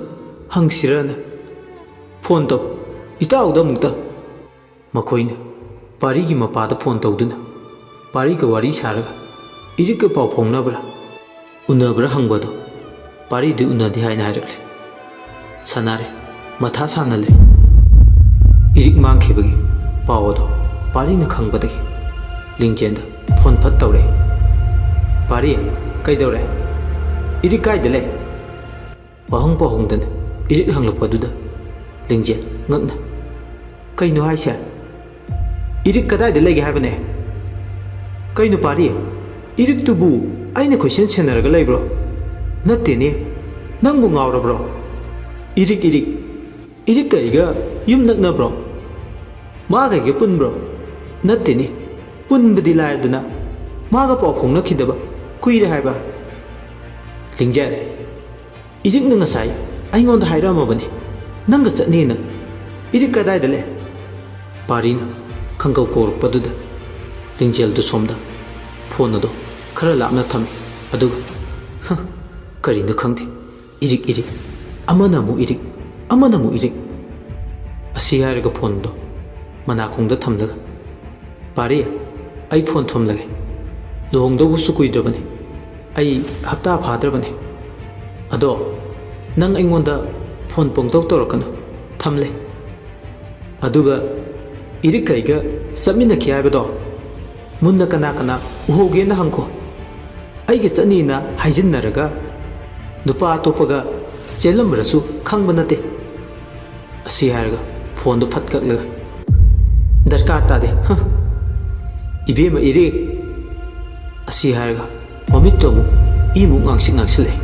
हंगसिराना फोन तो इताउदा मुक्ता मखोइना पारिगी मपादा फोन तौदुना पारिगा वारी सारगा इरिका पाव फोंनाब्रा उनाब्रा हंगबदो पारिदि उनादि हाइना हाइरकले सनारे मथा सानले इरिक मांगखिबगी पावदो पारिना खंगबदगी लिंगजेंदा फोन फत तौरे ꯄꯥꯔꯤ ꯀꯩꯗꯧꯔꯦ ꯏꯔꯤꯛ ꯀꯥꯏꯗ ꯂꯩ ꯋꯥꯍꯪ ꯄꯥꯎꯍꯪꯗꯅ ꯏꯔꯤꯛ ꯍꯪꯂꯛꯄꯗꯨꯗ ꯂꯤꯡꯖꯦꯜ ꯉꯛꯅ ꯀꯩꯅꯣ ꯍꯥꯏꯁꯦ ꯏꯔꯤꯛ ꯀꯗꯥꯏꯗ ꯂꯩꯒꯦ ꯍꯥꯏꯕꯅꯦ ꯀꯩꯅꯣ ꯄꯥꯔꯤ ꯏꯔꯤꯛꯇꯨꯕꯨ ꯑꯩꯅ ꯀꯣꯏꯁꯦꯟ ꯁꯦꯟꯅꯔꯒ ꯂꯩꯕ꯭ꯔꯣ ꯅꯠꯇꯦꯅꯦ ꯅꯪꯕꯨ ꯉꯥꯎꯔꯕ꯭ꯔോ ꯏꯔꯤꯛ ꯏꯔꯤꯛꯀ ꯑꯩꯒ ꯌꯨꯝ ꯅꯛꯅꯕ꯭ꯔꯣ ꯃꯥꯒ ꯑꯩꯒ ꯄꯨꯟꯕ꯭ꯔꯣ ꯅꯠꯇꯦꯅꯦ ꯄꯨꯟꯕꯗꯤ ꯂꯥꯏꯔꯗꯅ ꯃꯥꯒ ꯄꯥꯎ ꯐꯥꯎꯅꯈꯤꯗꯕ ꯀꯨꯏꯔꯦ ꯍꯥꯏꯕ ꯂꯤꯡꯖꯦꯜ ꯏꯔꯤꯛꯅ ꯉꯁꯥꯏ ꯑꯩꯉꯣꯟꯗ ꯍꯥꯏꯔꯛꯑꯝꯃꯕꯅꯤ ꯅꯪꯒ ꯆꯠꯅꯤꯅ ꯏꯔꯤꯛ ꯀꯗꯥꯏꯗ ꯂꯩ ꯄꯥꯔꯤꯅ ꯈꯪꯀꯧ ꯀꯧꯔꯛꯄꯗꯨꯗ ꯂꯤꯡꯖꯦꯜꯗꯨ ꯁꯣꯝꯗ ꯐꯣꯟ ꯑꯗꯣ ꯈꯔ ꯂꯥꯞꯅ ꯊꯝꯃꯤ ꯑꯗꯨꯒ ꯀꯔꯤꯅꯣ ꯈꯪꯗꯦ ꯏꯔꯤꯛ ꯑꯃꯅ ꯑꯃꯨꯛ ꯏꯔꯤꯛ ꯑꯃꯅ ꯑꯃꯨꯛ ꯏꯔꯤꯛ ꯑꯁꯤ ꯍꯥꯏꯔꯒ ꯐꯣꯟꯗꯣ ꯃꯅꯥꯀꯣꯡꯗ ꯊꯝꯂꯒ ꯄꯥꯔꯤ ꯑꯩ ꯐꯣꯟ ꯊꯝꯂꯒꯦ ꯂꯨꯍꯣꯡꯗꯧꯕꯁꯨ ꯀꯨꯏꯗ꯭ꯔꯕꯅꯤ ꯑꯩ ꯍꯞꯇꯥ ꯐꯥꯗ꯭ꯔꯕꯅꯤ ꯑꯗꯣ ꯅꯪ ꯑꯩꯉꯣꯟꯗ ꯐꯣꯟ ꯄꯪꯇꯧ ꯇꯧꯔꯛꯀꯅꯨ ꯊꯝꯂꯦ ꯑꯗꯨꯒ ꯏꯔꯤꯛꯀ ꯑꯩꯒ ꯆꯠꯃꯤꯟꯅꯈꯤ ꯍꯥꯏꯕꯗꯣ ꯃꯨꯟꯅ ꯀꯅꯥ ꯀꯅꯥ ꯎꯍꯧꯒꯦꯅ ꯍꯪꯈꯣ ꯑꯩꯒ ꯆꯠꯅꯤꯅ ꯍꯥꯏꯖꯤꯟꯅꯔꯒ ꯅꯨꯄꯥ ꯑꯇꯣꯞꯄꯒ ꯆꯦꯜꯂꯝꯕꯔꯁꯨ ꯈꯪꯕ ꯅꯠꯇꯦ ꯑꯁꯤ ꯍꯥꯏꯔꯒ ꯐꯣꯟꯗꯣ ꯐꯠ ꯀꯛꯂꯒ ꯗꯔꯀꯥꯔ ꯇꯥꯗꯦ ꯏꯕꯦꯝꯃ ꯏꯔꯤꯛ ꯑꯁꯤ ꯍꯥꯏꯔꯒ ꯃꯃꯤꯠꯇꯣ ꯑꯃꯨꯛ ꯏꯃꯨꯛ ꯉꯥꯡꯁꯤꯜꯂꯛꯑꯦ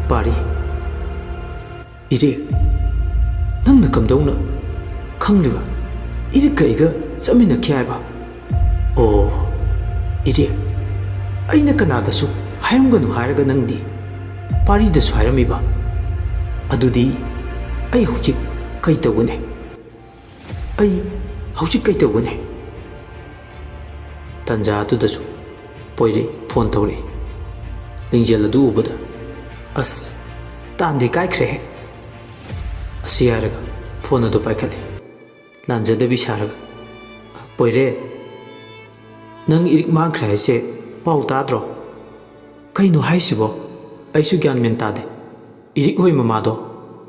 ꯄꯥꯔꯤ ꯏꯔꯤꯛ ꯅꯪꯅ ꯀꯝꯗꯧꯅ ꯈꯪꯂꯤꯕ ꯏꯔꯤꯛꯀ ꯑꯩꯒ ꯆꯠꯃꯤꯟꯅꯈꯤ ꯍꯥꯏꯕ ꯑꯣ ꯏꯔꯤꯛ ꯑꯩꯅ ꯀꯅꯥꯗꯁꯨ ꯍꯥꯏꯔꯝꯒꯅꯨ ꯍꯥꯏꯔꯒ ꯅꯪꯗꯤ ꯄꯥꯔꯤꯗꯁꯨ ꯍꯥꯏꯔꯝꯃꯤꯕ ꯑꯗꯨꯗꯤ ꯑꯩ ꯍꯧꯖꯤꯛ ꯀꯩ ꯇꯧꯒꯅꯤ ꯑꯩ ꯍꯧꯖꯤꯛ ꯀꯩ ꯇꯧꯒꯅꯤ ꯇꯟꯖꯥ ꯑꯗꯨꯗꯁꯨ ꯄꯣꯏꯔꯩ ꯐꯣꯟ ꯇꯧꯔꯛꯏ ꯂꯤꯡꯖꯦꯜ ꯑꯗꯨ ꯎꯕꯗ ꯑꯁ ꯇꯥꯟꯗꯤ ꯀꯥꯏꯈ꯭ꯔꯦꯍꯦ ꯑꯁꯤ ꯍꯥꯏꯔꯒ ꯐꯣꯟ ꯑꯗꯨ ꯄꯥꯏꯈꯠꯂꯤ ꯂꯥꯟꯖꯗꯕꯤ ꯁꯥꯔꯒ ꯄꯣꯏꯔꯦ ꯅꯪ ꯏꯔꯤꯛ ꯃꯥꯡꯈ꯭ꯔꯦ ꯍꯥꯏꯁꯦ ꯄꯥꯎ ꯇꯥꯗ꯭ꯔꯣ ꯀꯩꯅꯣ ꯍꯥꯏꯁꯤꯕꯣ ꯑꯩꯁꯨ ꯒ꯭ꯌꯥꯟ ꯃꯦꯟ ꯇꯥꯗꯦ ꯏꯔꯤꯛ ꯍꯣꯏ ꯃꯃꯥꯗꯣ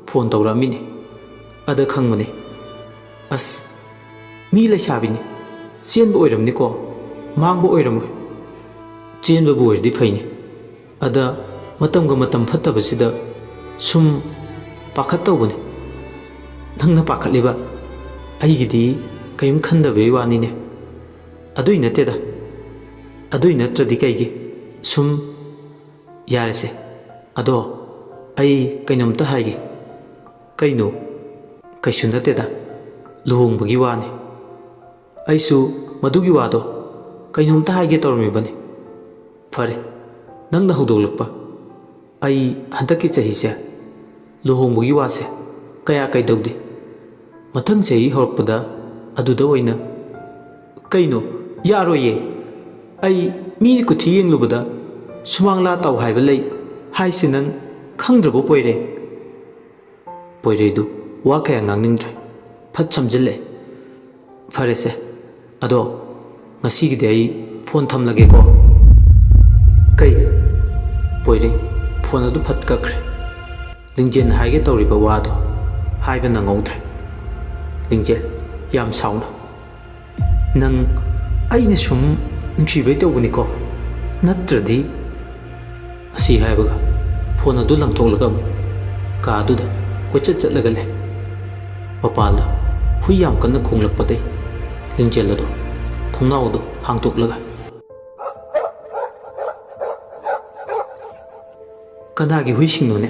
ꯐꯣꯟ ꯇꯧꯔꯛꯑꯝꯃꯤꯅꯤ ꯑꯗ ꯈꯪꯕꯅꯤ ꯑꯁ ꯃꯤ ꯂꯩꯁꯥꯕꯤꯅꯤ ꯆꯦꯟꯕ ꯑꯣꯏꯔꯝꯅꯤꯀꯣ ꯃꯥꯡꯕ ꯑꯣꯏꯔꯝꯃꯣꯏ ꯆꯦꯟꯕꯕꯨ ꯑꯣꯏꯔꯗꯤ ꯐꯩꯅꯤ ꯑꯗ ꯃꯇꯝꯒ ꯃꯇꯝ ꯐꯠꯇꯕꯁꯤꯗ ꯁꯨꯝ ꯄꯥꯈꯠꯇꯧꯕꯅꯤ ꯅꯪꯅ ꯄꯥꯈꯠꯂꯤꯕ ꯑꯩꯒꯤꯗꯤ ꯀꯔꯤꯝ ꯈꯟꯗꯕꯒꯤ ꯋꯥꯅꯤꯅꯦ ꯑꯗꯨꯏ ꯅꯠꯇꯦꯗ ꯑꯗꯨꯏ ꯅꯠꯇ꯭ꯔꯗꯤ ꯀꯩꯒꯤ ꯁꯨꯝ ꯌꯥꯔꯦꯁꯦ ꯑꯗꯣ ꯑꯩ ꯀꯩꯅꯣꯝꯇ ꯍꯥꯏꯒꯦ ꯀꯩꯅꯣ ꯀꯩꯁꯨ ꯅꯠꯇꯦꯗ ꯂꯨꯍꯣꯡꯕꯒꯤ ꯋꯥꯅꯤ ꯑꯩꯁꯨ ꯃꯗꯨꯒꯤ ꯋꯥꯗꯣ ꯀꯩꯅꯣꯝꯇ ꯍꯥꯏꯒꯦ ꯇꯧꯔꯝꯃꯤꯕꯅꯤ ꯐꯔꯦ ꯅꯪꯅ ꯍꯧꯗꯣꯛꯂꯛꯄ ꯑꯩ ꯍꯟꯗꯛꯀꯤ ꯆꯍꯤꯁꯦ ꯂꯨꯍꯣꯡꯕꯒꯤ ꯋꯥꯁꯦ ꯀꯌꯥ ꯀꯩꯗꯧꯗꯦ ꯃꯊꯪ ꯆꯍꯤ ꯍꯧꯔꯛꯄꯗ ꯑꯗꯨꯗ ꯑꯣꯏꯅ ꯀꯩꯅꯣ ꯌꯥꯔꯣꯏꯌꯦ ꯑꯩ ꯃꯤ ꯀꯨꯊꯤ ꯌꯦꯡꯂꯨꯕꯗ ꯁꯨꯃꯥꯡꯂꯥ ꯇꯥꯎ ꯍꯥꯏꯕ ꯂꯩ ꯍꯥꯏꯁꯤ ꯅꯪ ꯈꯪꯗ꯭ꯔꯕꯣ ꯄꯣꯏꯔꯦ ꯄꯣꯏꯔꯩꯗꯨ ꯋꯥ ꯀꯌꯥ ꯉꯥꯡꯅꯤꯡꯗ꯭ꯔꯦ ꯐꯠ ꯁꯝꯖꯤꯜꯂꯦ ꯐꯔꯦꯁꯦ ꯑꯗꯣ ꯉꯁꯤꯒꯤꯗꯤ ꯑꯩ ꯐꯣꯟ ꯊꯝꯂꯒꯦꯀꯣ ꯀꯩ ꯄꯣꯏꯔꯩ ꯐꯣꯟ ꯑꯗꯨ ꯐꯠ ꯀꯛꯈ꯭ꯔꯦ ꯂꯤꯡꯖꯦꯜ ꯍꯥꯏꯒꯦ ꯇꯧꯔꯤꯕ ꯋꯥꯗꯣ ꯍꯥꯏꯕ ꯅꯪꯍꯧꯗ꯭ꯔꯦ ꯂꯤꯡꯖꯦꯜ ꯌꯥꯝ ꯁꯥꯎꯅ ꯅꯪ ꯑꯩꯅ ꯁꯨꯝ ꯅꯨꯡꯁꯤꯕꯩ ꯇꯧꯕꯅꯤꯀꯣ ꯅꯠꯇ꯭ꯔꯗꯤ ꯑꯁꯤ ꯍꯥꯏꯕꯒ ꯐꯣꯟ ꯑꯗꯨ ꯂꯪꯊꯣꯛꯂꯒ ꯑꯃꯨꯛ ꯀꯥꯗꯨꯗ ꯀꯣꯏꯆꯠ ꯆꯠꯂꯒ ꯂꯩ ꯃꯄꯥꯟꯗ ꯍꯨꯏ ꯌꯥꯝ ꯀꯟꯅ ꯈꯣꯡꯂꯛꯄꯗꯩ ꯂꯤꯡꯖꯦꯜ ꯑꯗꯣ ꯊꯣꯡꯅꯥꯎ ꯑꯗꯨ ꯍꯥꯡꯇꯣꯛꯂꯒ ꯀꯅꯥꯒꯤ ꯍꯨꯏꯁꯤꯡꯅꯣꯅꯦ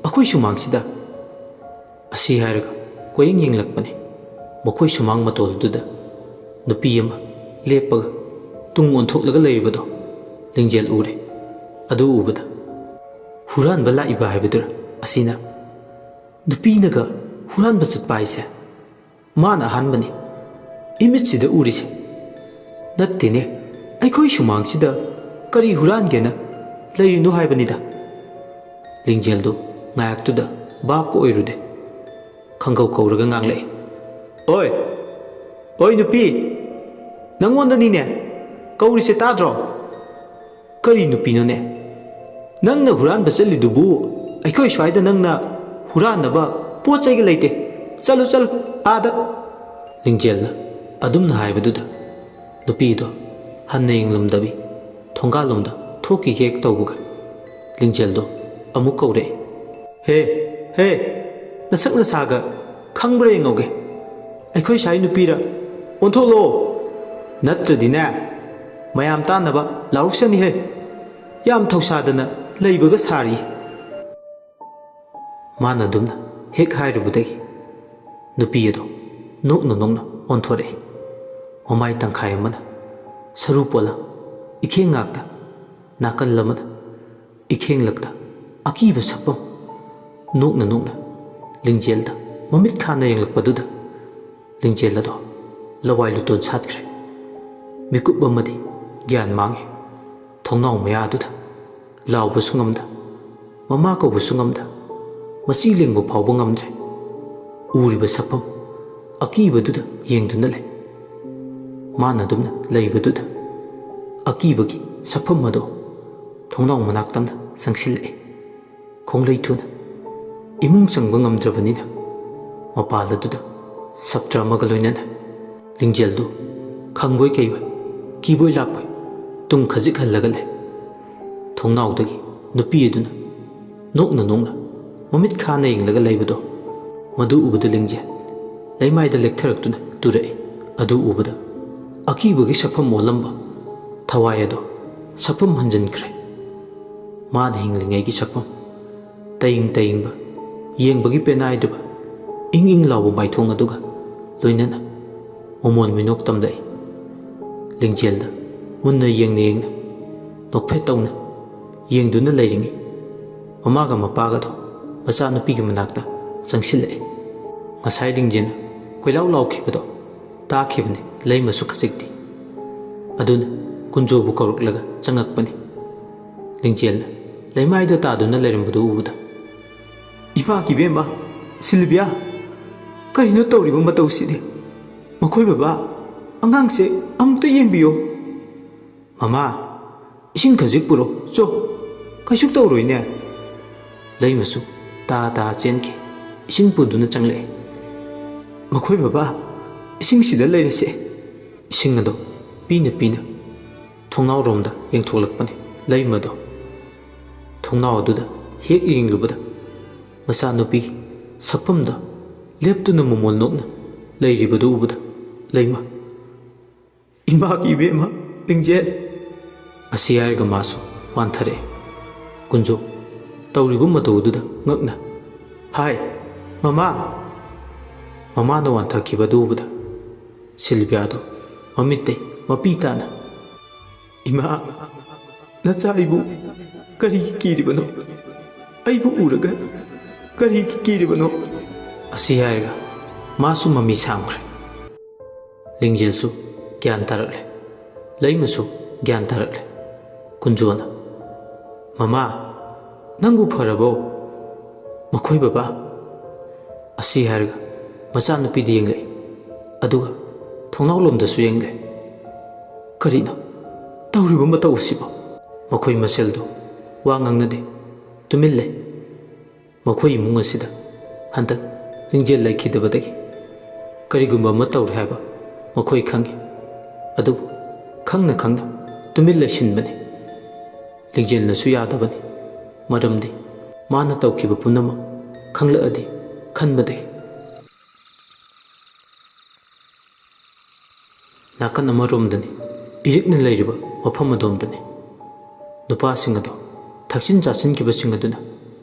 ꯑꯩꯈꯣꯏ ꯁꯨꯃꯥꯡꯁꯤꯗ ꯑꯁꯤ ꯍꯥꯏꯔꯒ ꯀꯣꯏꯌꯦꯡ ꯌꯦꯡꯂꯛꯄꯅꯤ ꯃꯈꯣꯏ ꯁꯨꯃꯥꯡ ꯃꯇꯣꯜꯗꯨꯗ ꯅꯨꯄꯤ ꯑꯃ ꯂꯦꯞꯄꯒ ꯇꯨꯡ ꯑꯣꯟꯊꯣꯛꯂꯒ ꯂꯩꯔꯤꯕꯗꯣ ꯂꯤꯡꯖꯦꯜ ꯎꯔꯦ ꯑꯗꯨ ꯎꯕꯗ ꯍꯨꯔꯥꯟꯕ ꯂꯥꯛꯏꯕ ꯍꯥꯏꯕꯗꯨꯔ ꯑꯁꯤꯅ ꯅꯨꯄꯤꯅꯒ ꯍꯨꯔꯥꯟꯕ ꯆꯠꯄ ꯍꯥꯏꯁꯦ ꯃꯥꯅ ꯑꯍꯥꯟꯕꯅꯤ ꯏꯃꯤꯠꯁꯤꯗ ꯎꯔꯤꯁꯦ ꯅꯠꯇꯦꯅꯦ ꯑꯩꯈꯣꯏ ꯁꯨꯃꯥꯡꯁꯤꯗ ꯀꯔꯤ ꯍꯨꯔꯥꯟꯒꯦꯅ ꯂꯩꯔꯤꯅꯣ ꯍꯥꯏꯕꯅꯤꯗ ꯂꯤꯡꯖꯦꯜꯗꯨ ꯉꯥꯏꯍꯥꯛꯇꯨꯗ ꯚꯥꯞꯀ ꯑꯣꯏꯔꯨꯗꯦ ꯈꯪꯒꯧ ꯀꯧꯔꯒ ꯉꯥꯡꯂꯛꯏ ꯑꯣꯏ ꯑꯣꯏ ꯅꯨꯄꯤ ꯅꯪꯉꯣꯟꯗꯅꯤꯅꯦ ꯀꯧꯔꯤꯁꯦ ꯇꯥꯗ꯭ꯔꯣ ꯀꯔꯤ ꯅꯨꯄꯤꯅꯣꯅꯦ ꯅꯪꯅ ꯍꯨꯔꯥꯟꯕ ꯆꯠꯂꯤꯗꯨꯕꯨ ꯑꯩꯈꯣꯏ ꯁ꯭ꯋꯥꯏꯗ ꯅꯪꯅ ꯍꯨꯔꯥꯟꯅꯕ ꯄꯣꯠ ꯆꯩꯒ ꯂꯩꯇꯦ ꯆꯠꯂꯨ ꯆꯠꯂꯨ ꯑꯥꯗ ꯂꯤꯡꯖꯦꯜꯅ ꯑꯗꯨꯝꯅ ꯍꯥꯏꯕꯗꯨꯗ ꯅꯨꯄꯤꯗꯣ ꯍꯟꯅ ꯌꯦꯡꯂꯝꯗꯕꯤ ꯊꯣꯡꯒꯥꯜꯂꯣꯝꯗ ꯊꯣꯛꯈꯤꯒꯦ ꯇꯧꯕꯒ ꯂꯤꯡꯖꯦꯜꯗꯣ ꯑꯃꯨꯛ ꯀꯧꯔꯛꯑꯦ꯫ ꯍꯦ ꯍꯦ, ꯅꯁꯛ ꯅꯁꯥꯒ ꯈꯪꯕ꯭ꯔꯥ ꯌꯦꯡꯍꯧꯒꯦ꯫ ꯑꯩꯈꯣꯏ ꯁꯥꯏ ꯅꯨꯄꯤꯔ ꯑꯣꯟꯊꯣꯛꯂꯛꯑꯣ, ꯅꯠꯇ꯭ꯔꯗꯤꯅꯦ ꯃꯌꯥꯝ ꯇꯥꯟꯅꯕ ꯂꯥꯎꯔꯛꯁꯅꯤꯍꯦ꯫ ꯌꯥꯝ ꯊꯧꯁꯥꯗꯅ ꯂꯩꯕꯒ ꯁꯥꯔꯤ꯫ ꯃꯥꯅ ꯑꯗꯨꯝꯅ ꯍꯦꯛ ꯍꯥꯏꯔꯨꯕꯗꯒꯤ ꯅꯨꯄꯤ ꯑꯗꯣ ꯅꯣꯛꯅ ꯅꯣꯛꯅ ꯑꯣꯟꯊꯣꯔꯛꯑꯦ꯫ ꯃꯃꯥꯏ ꯇꯪꯈꯥꯏ ꯑꯃꯅ ꯁꯔꯨ ꯄꯣꯂꯥꯡ ꯏꯈꯦꯡ ꯉꯥꯛꯇ, ꯅꯥꯀꯜ ꯑꯃꯅ ꯏꯈꯦꯡꯂꯛꯇ ꯑꯀꯤꯕ ꯁꯛꯐꯝ꯫ ꯅꯣꯛꯅ ꯅꯣꯛꯅ ꯂꯤꯡꯖꯦꯜꯗ ꯃꯃꯤꯠ ꯈꯥꯅ ꯌꯦꯡꯂꯛꯄꯗꯨꯗ ꯂꯤꯡꯖꯦꯜ ꯑꯗꯣ ꯂꯋꯥꯏ ꯂꯨꯇꯣꯟ ꯁꯥꯠꯈ꯭ꯔꯦ꯫ ꯃꯤꯀꯨꯞ ꯑꯃꯗꯤ ꯒ꯭ꯌꯥꯟ ꯃꯥꯡꯉꯦ꯫ ꯊꯣꯡꯅꯥꯎ ꯃꯌꯥꯗꯨꯗ ꯂꯥꯎꯕꯁꯨ ꯉꯝꯗ, ꯃꯃꯥ ꯀꯧꯕꯁꯨ ꯉꯝꯗ, ꯃꯆꯤ ꯂꯦꯡꯕ ꯐꯥꯎꯕ ꯉꯝꯗ꯭ꯔꯦ꯫ ꯎꯔꯤꯕ ꯁꯛꯐꯝ ꯑꯀꯤꯕꯗꯨꯗ ꯌꯦꯡꯗꯨꯅ ꯂꯩ꯫ ꯃꯥꯅ ꯑꯗꯨꯝꯅ ꯂꯩꯕꯗꯨꯗ ꯑꯀꯤꯕꯒꯤ ꯁꯛꯐꯝ ꯑꯗꯣ ꯊꯣꯡꯅꯥꯎ ꯃꯅꯥꯛꯇꯝꯅ ꯆꯪꯁꯤꯜꯂꯛꯑꯦ꯫ ꯈꯣꯡꯂꯩ ꯊꯨꯅ ꯏꯃꯨꯡ ꯆꯪꯕ ꯉꯝꯗ꯭ꯔꯕꯅꯤꯅ ꯃꯄꯥꯜ ꯑꯗꯨꯗ ꯁꯞꯇ꯭ꯔ ꯑꯃꯒ ꯂꯣꯏꯅꯅ ꯂꯤꯡꯖꯦꯜꯗꯨ ꯈꯪꯕꯣꯏ ꯀꯩꯕꯣꯏ ꯀꯤꯕꯣꯏ ꯂꯥꯛꯄꯣꯏ ꯇꯨꯡ ꯈꯖꯤꯛ ꯍꯜꯂꯒ ꯂꯩ꯫ ꯊꯣꯡꯅꯥꯎꯗꯒꯤ ꯅꯨꯄꯤ ꯑꯗꯨꯅ ꯅꯣꯛꯅ ꯅꯣꯛꯅ ꯃꯃꯤꯠ ꯈꯥꯅ ꯌꯦꯡꯂꯒ ꯂꯩꯕꯗꯣ, ꯃꯗꯨ ꯎꯕꯗ ꯂꯤꯡꯖꯦꯜ ꯂꯩꯃꯥꯏꯗ ꯂꯦꯛꯊꯔꯛꯇꯨꯅ ꯇꯨꯔꯛꯏ꯫ ꯑꯗꯨ ꯎꯕꯗ ꯑꯀꯤꯕꯒꯤ ꯁꯛꯐꯝ ꯑꯣꯜꯂꯝꯕ ꯊꯋꯥꯏ ꯑꯗꯣ ꯁꯛꯐꯝ ꯍꯟꯖꯤꯟꯈ꯭ꯔꯦ꯫ ꯃꯥꯅ ꯍꯤꯡꯂꯤꯉꯩꯒꯤ ꯁꯛꯐꯝ, ꯇꯌꯤꯡ ꯇꯌꯤꯡꯕ, ꯌꯦꯡꯕꯒꯤ ꯄꯦꯅꯥꯏꯗꯕ ꯏꯪ ꯏꯪ ꯂꯥꯎꯕ ꯃꯥꯏꯊꯣꯡ ꯑꯗꯨꯒ ꯂꯣꯏꯅꯅ ꯃꯃꯣꯟ ꯃꯤꯅꯣꯛ ꯇꯝꯂꯛꯏ꯫ ꯂꯤꯡꯖꯦꯜꯗ ꯃꯨꯟꯅ ꯌꯦꯡꯅ ꯌꯦꯡꯅ ꯅꯣꯛꯐꯦꯠ ꯇꯧꯅ ꯌꯦꯡꯗꯨꯅ ꯂꯩꯔꯤꯉꯩ ꯃꯃꯥꯒ ꯃꯄꯥꯒꯗꯣ ꯃꯆꯥꯅꯨꯄꯤꯒꯤ ꯃꯅꯥꯛꯇ ꯆꯪꯁꯤꯜꯂꯛꯑꯦ꯫ ꯉꯁꯥꯏ ꯂꯤꯡꯖꯦꯜꯅ ꯀꯣꯏꯂꯥꯎ ꯂꯥꯎꯈꯤꯕꯗꯣ ꯇꯥꯈꯤꯕꯅꯤ ꯂꯩꯃꯁꯨ ꯈꯖꯤꯛꯇꯤ꯫ ꯑꯗꯨꯅ ꯀꯨꯟꯖꯣꯕꯨ ꯀꯧꯔꯛꯂꯒ ꯆꯪꯉꯛꯄꯅꯤ꯫ ꯂꯤꯡꯖꯦꯜꯅ ꯂꯩꯃꯥꯏꯗ ꯇꯥꯗꯨꯅ ꯂꯩꯔꯝꯕꯗꯨ ꯎꯕꯗ, ꯏꯃꯥꯒꯤ ꯏꯕꯦꯝꯃ ꯁꯤꯜꯚꯤꯌꯥ, ꯀꯔꯤꯅꯣ ꯇꯧꯔꯤꯕ ꯃꯇꯧꯁꯤꯗꯤ? ꯃꯈꯣꯏ ꯕꯕꯥ, ꯑꯉꯥꯡꯁꯦ ꯑꯃꯨꯛꯇ ꯌꯦꯡꯕꯤꯌꯣ꯫ ꯃꯃꯥ, ꯏꯁꯤꯡ ꯈꯖꯤꯛ ꯄꯨꯔꯣ ꯆꯣ, ꯀꯩꯁꯨ ꯇꯧꯔꯣꯏꯅꯦ꯫ ꯂꯩꯃꯁꯨ ꯇꯥ ꯇꯥ ꯆꯦꯟꯈꯤ ꯏꯁꯤꯡ ꯄꯨꯗꯨꯅ ꯆꯪꯂꯛꯑꯦ꯫ ꯃꯈꯣꯏ ꯕꯕꯥ, ꯏꯁꯤꯡꯁꯤꯗ ꯂꯩꯔꯁꯦ꯫ ꯏꯁꯤꯡ ꯑꯗꯣ ꯄꯤꯅ ꯄꯤꯅ ꯊꯣꯡꯅꯥꯎꯔꯣꯝꯗ ꯌꯦꯡꯊꯣꯛꯂꯛꯄꯅꯤ ꯂꯩꯃꯗꯣ꯫ ꯊꯣꯡꯅꯥꯎ ꯑꯗꯨꯗ ꯍꯦꯛ ꯌꯦꯡꯂꯨꯕꯗ ꯃꯆꯥꯅꯨꯄꯤꯒꯤ ꯁꯛꯐꯝꯗ ꯂꯦꯞꯇꯨꯅ ꯃꯃꯣꯟ ꯅꯣꯛꯅ ꯂꯩꯔꯤꯕꯗꯨ ꯎꯕꯗ ꯂꯩꯃ, ꯏꯃꯥꯒꯤ ꯏꯕꯦꯝꯃ ꯂꯤꯡꯖꯦꯜ, ꯑꯁꯤ ꯍꯥꯏꯔꯒ ꯃꯥꯁꯨ ꯋꯥꯟꯊꯔꯛꯑꯦ꯫ ꯀꯨꯟꯖꯣ ꯇꯧꯔꯤꯕ ꯃꯇꯧ ꯑꯗꯨꯗ ꯉꯛꯅ, ꯍꯥꯏ ꯃꯃꯥ꯫ ꯃꯃꯥꯅ ꯋꯥꯟꯊꯈꯤꯕꯗꯨ ꯎꯕꯗ ꯁꯤꯜꯚꯤꯌꯥꯗꯣ ꯃꯃꯤꯠꯇꯩ ꯃꯄꯤ ꯇꯥꯅ, ꯏꯃꯥ, ꯅꯆꯥ ꯑꯩꯕꯨ ꯀꯔꯤꯒꯤ ꯀꯤꯔꯤꯕꯅꯣ? ꯑꯩꯕꯨ ꯎꯔꯒ ꯀꯔꯤꯒꯤ ꯀꯤꯔꯤꯕꯅꯣ? ꯑꯁꯤ ꯍꯥꯏꯔꯒ ꯃꯥꯁꯨ ꯃꯃꯤ ꯁꯥꯝꯈ꯭ꯔꯦ꯫ ꯂꯤꯡꯖꯦꯜꯁꯨ ꯒ꯭ꯌꯥꯟ ꯇꯥꯔꯛꯂꯦ, ꯂꯩꯃꯁꯨ ꯒ꯭ꯌꯥꯟ ꯇꯥꯔꯛꯂꯦ꯫ ꯀꯨꯟꯖꯣꯅ, ꯃꯃꯥ, ꯅꯪꯕꯨ ꯐꯔꯕꯣ? ꯃꯈꯣꯏ ꯕꯕꯥ, ꯑꯁꯤ ꯍꯥꯏꯔꯒ ꯃꯆꯥꯅꯨꯄꯤꯗ ꯌꯦꯡꯂꯛꯏ, ꯑꯗꯨꯒ ꯊꯣꯡꯅꯥꯎꯂꯣꯝꯗꯁꯨ ꯌꯦꯡꯂꯛꯏ꯫ ꯀꯔꯤꯅꯣ ꯇꯧꯔꯤꯕ ꯃꯇꯧ ꯑꯁꯤꯕꯣ? ꯃꯈꯣꯏ ꯃꯁꯦꯜꯗꯨ ꯋꯥ ꯉꯥꯡꯅꯗꯦ, ꯇꯨꯃꯤꯟ ꯂꯩ꯫ ꯃꯈꯣꯏ ꯏꯃꯨꯡ ꯑꯁꯤꯗ ꯍꯟꯗꯛ ꯂꯤꯡꯖꯦꯜ ꯂꯩꯈꯤꯗꯕꯗꯒꯤ ꯀꯔꯤꯒꯨꯝꯕ ꯑꯃ ꯇꯧꯔꯦ ꯍꯥꯏꯕ ꯃꯈꯣꯏ ꯈꯪꯉꯤ꯫ ꯑꯗꯨꯕꯨ ꯈꯪꯅ ꯈꯪꯅ ꯇꯨꯃꯤꯟ ꯂꯩꯁꯤꯟꯕꯅꯤ꯫ ꯂꯤꯡꯖꯦꯜꯅꯁꯨ ꯌꯥꯗꯕꯅꯤ, ꯃꯔꯝꯗꯤ ꯃꯥꯅ ꯇꯧꯈꯤꯕ ꯄꯨꯝꯅꯃꯛ ꯈꯪꯂꯛꯑꯗꯤ ꯈꯟꯕꯗꯒꯤ꯫ ꯅꯥꯀꯟ ꯑꯃꯔꯣꯝꯗꯅꯤ ꯏꯔꯤꯛꯅ ꯂꯩꯔꯤꯕ ꯃꯐꯝ ꯑꯗꯣꯝꯗꯅꯤ ꯅꯨꯄꯥꯁꯤꯡ ꯑꯗꯣ ꯊꯛꯆꯤꯟ ꯆꯥꯁꯤꯟꯈꯤꯕꯁꯤꯡ ꯑꯗꯨꯅ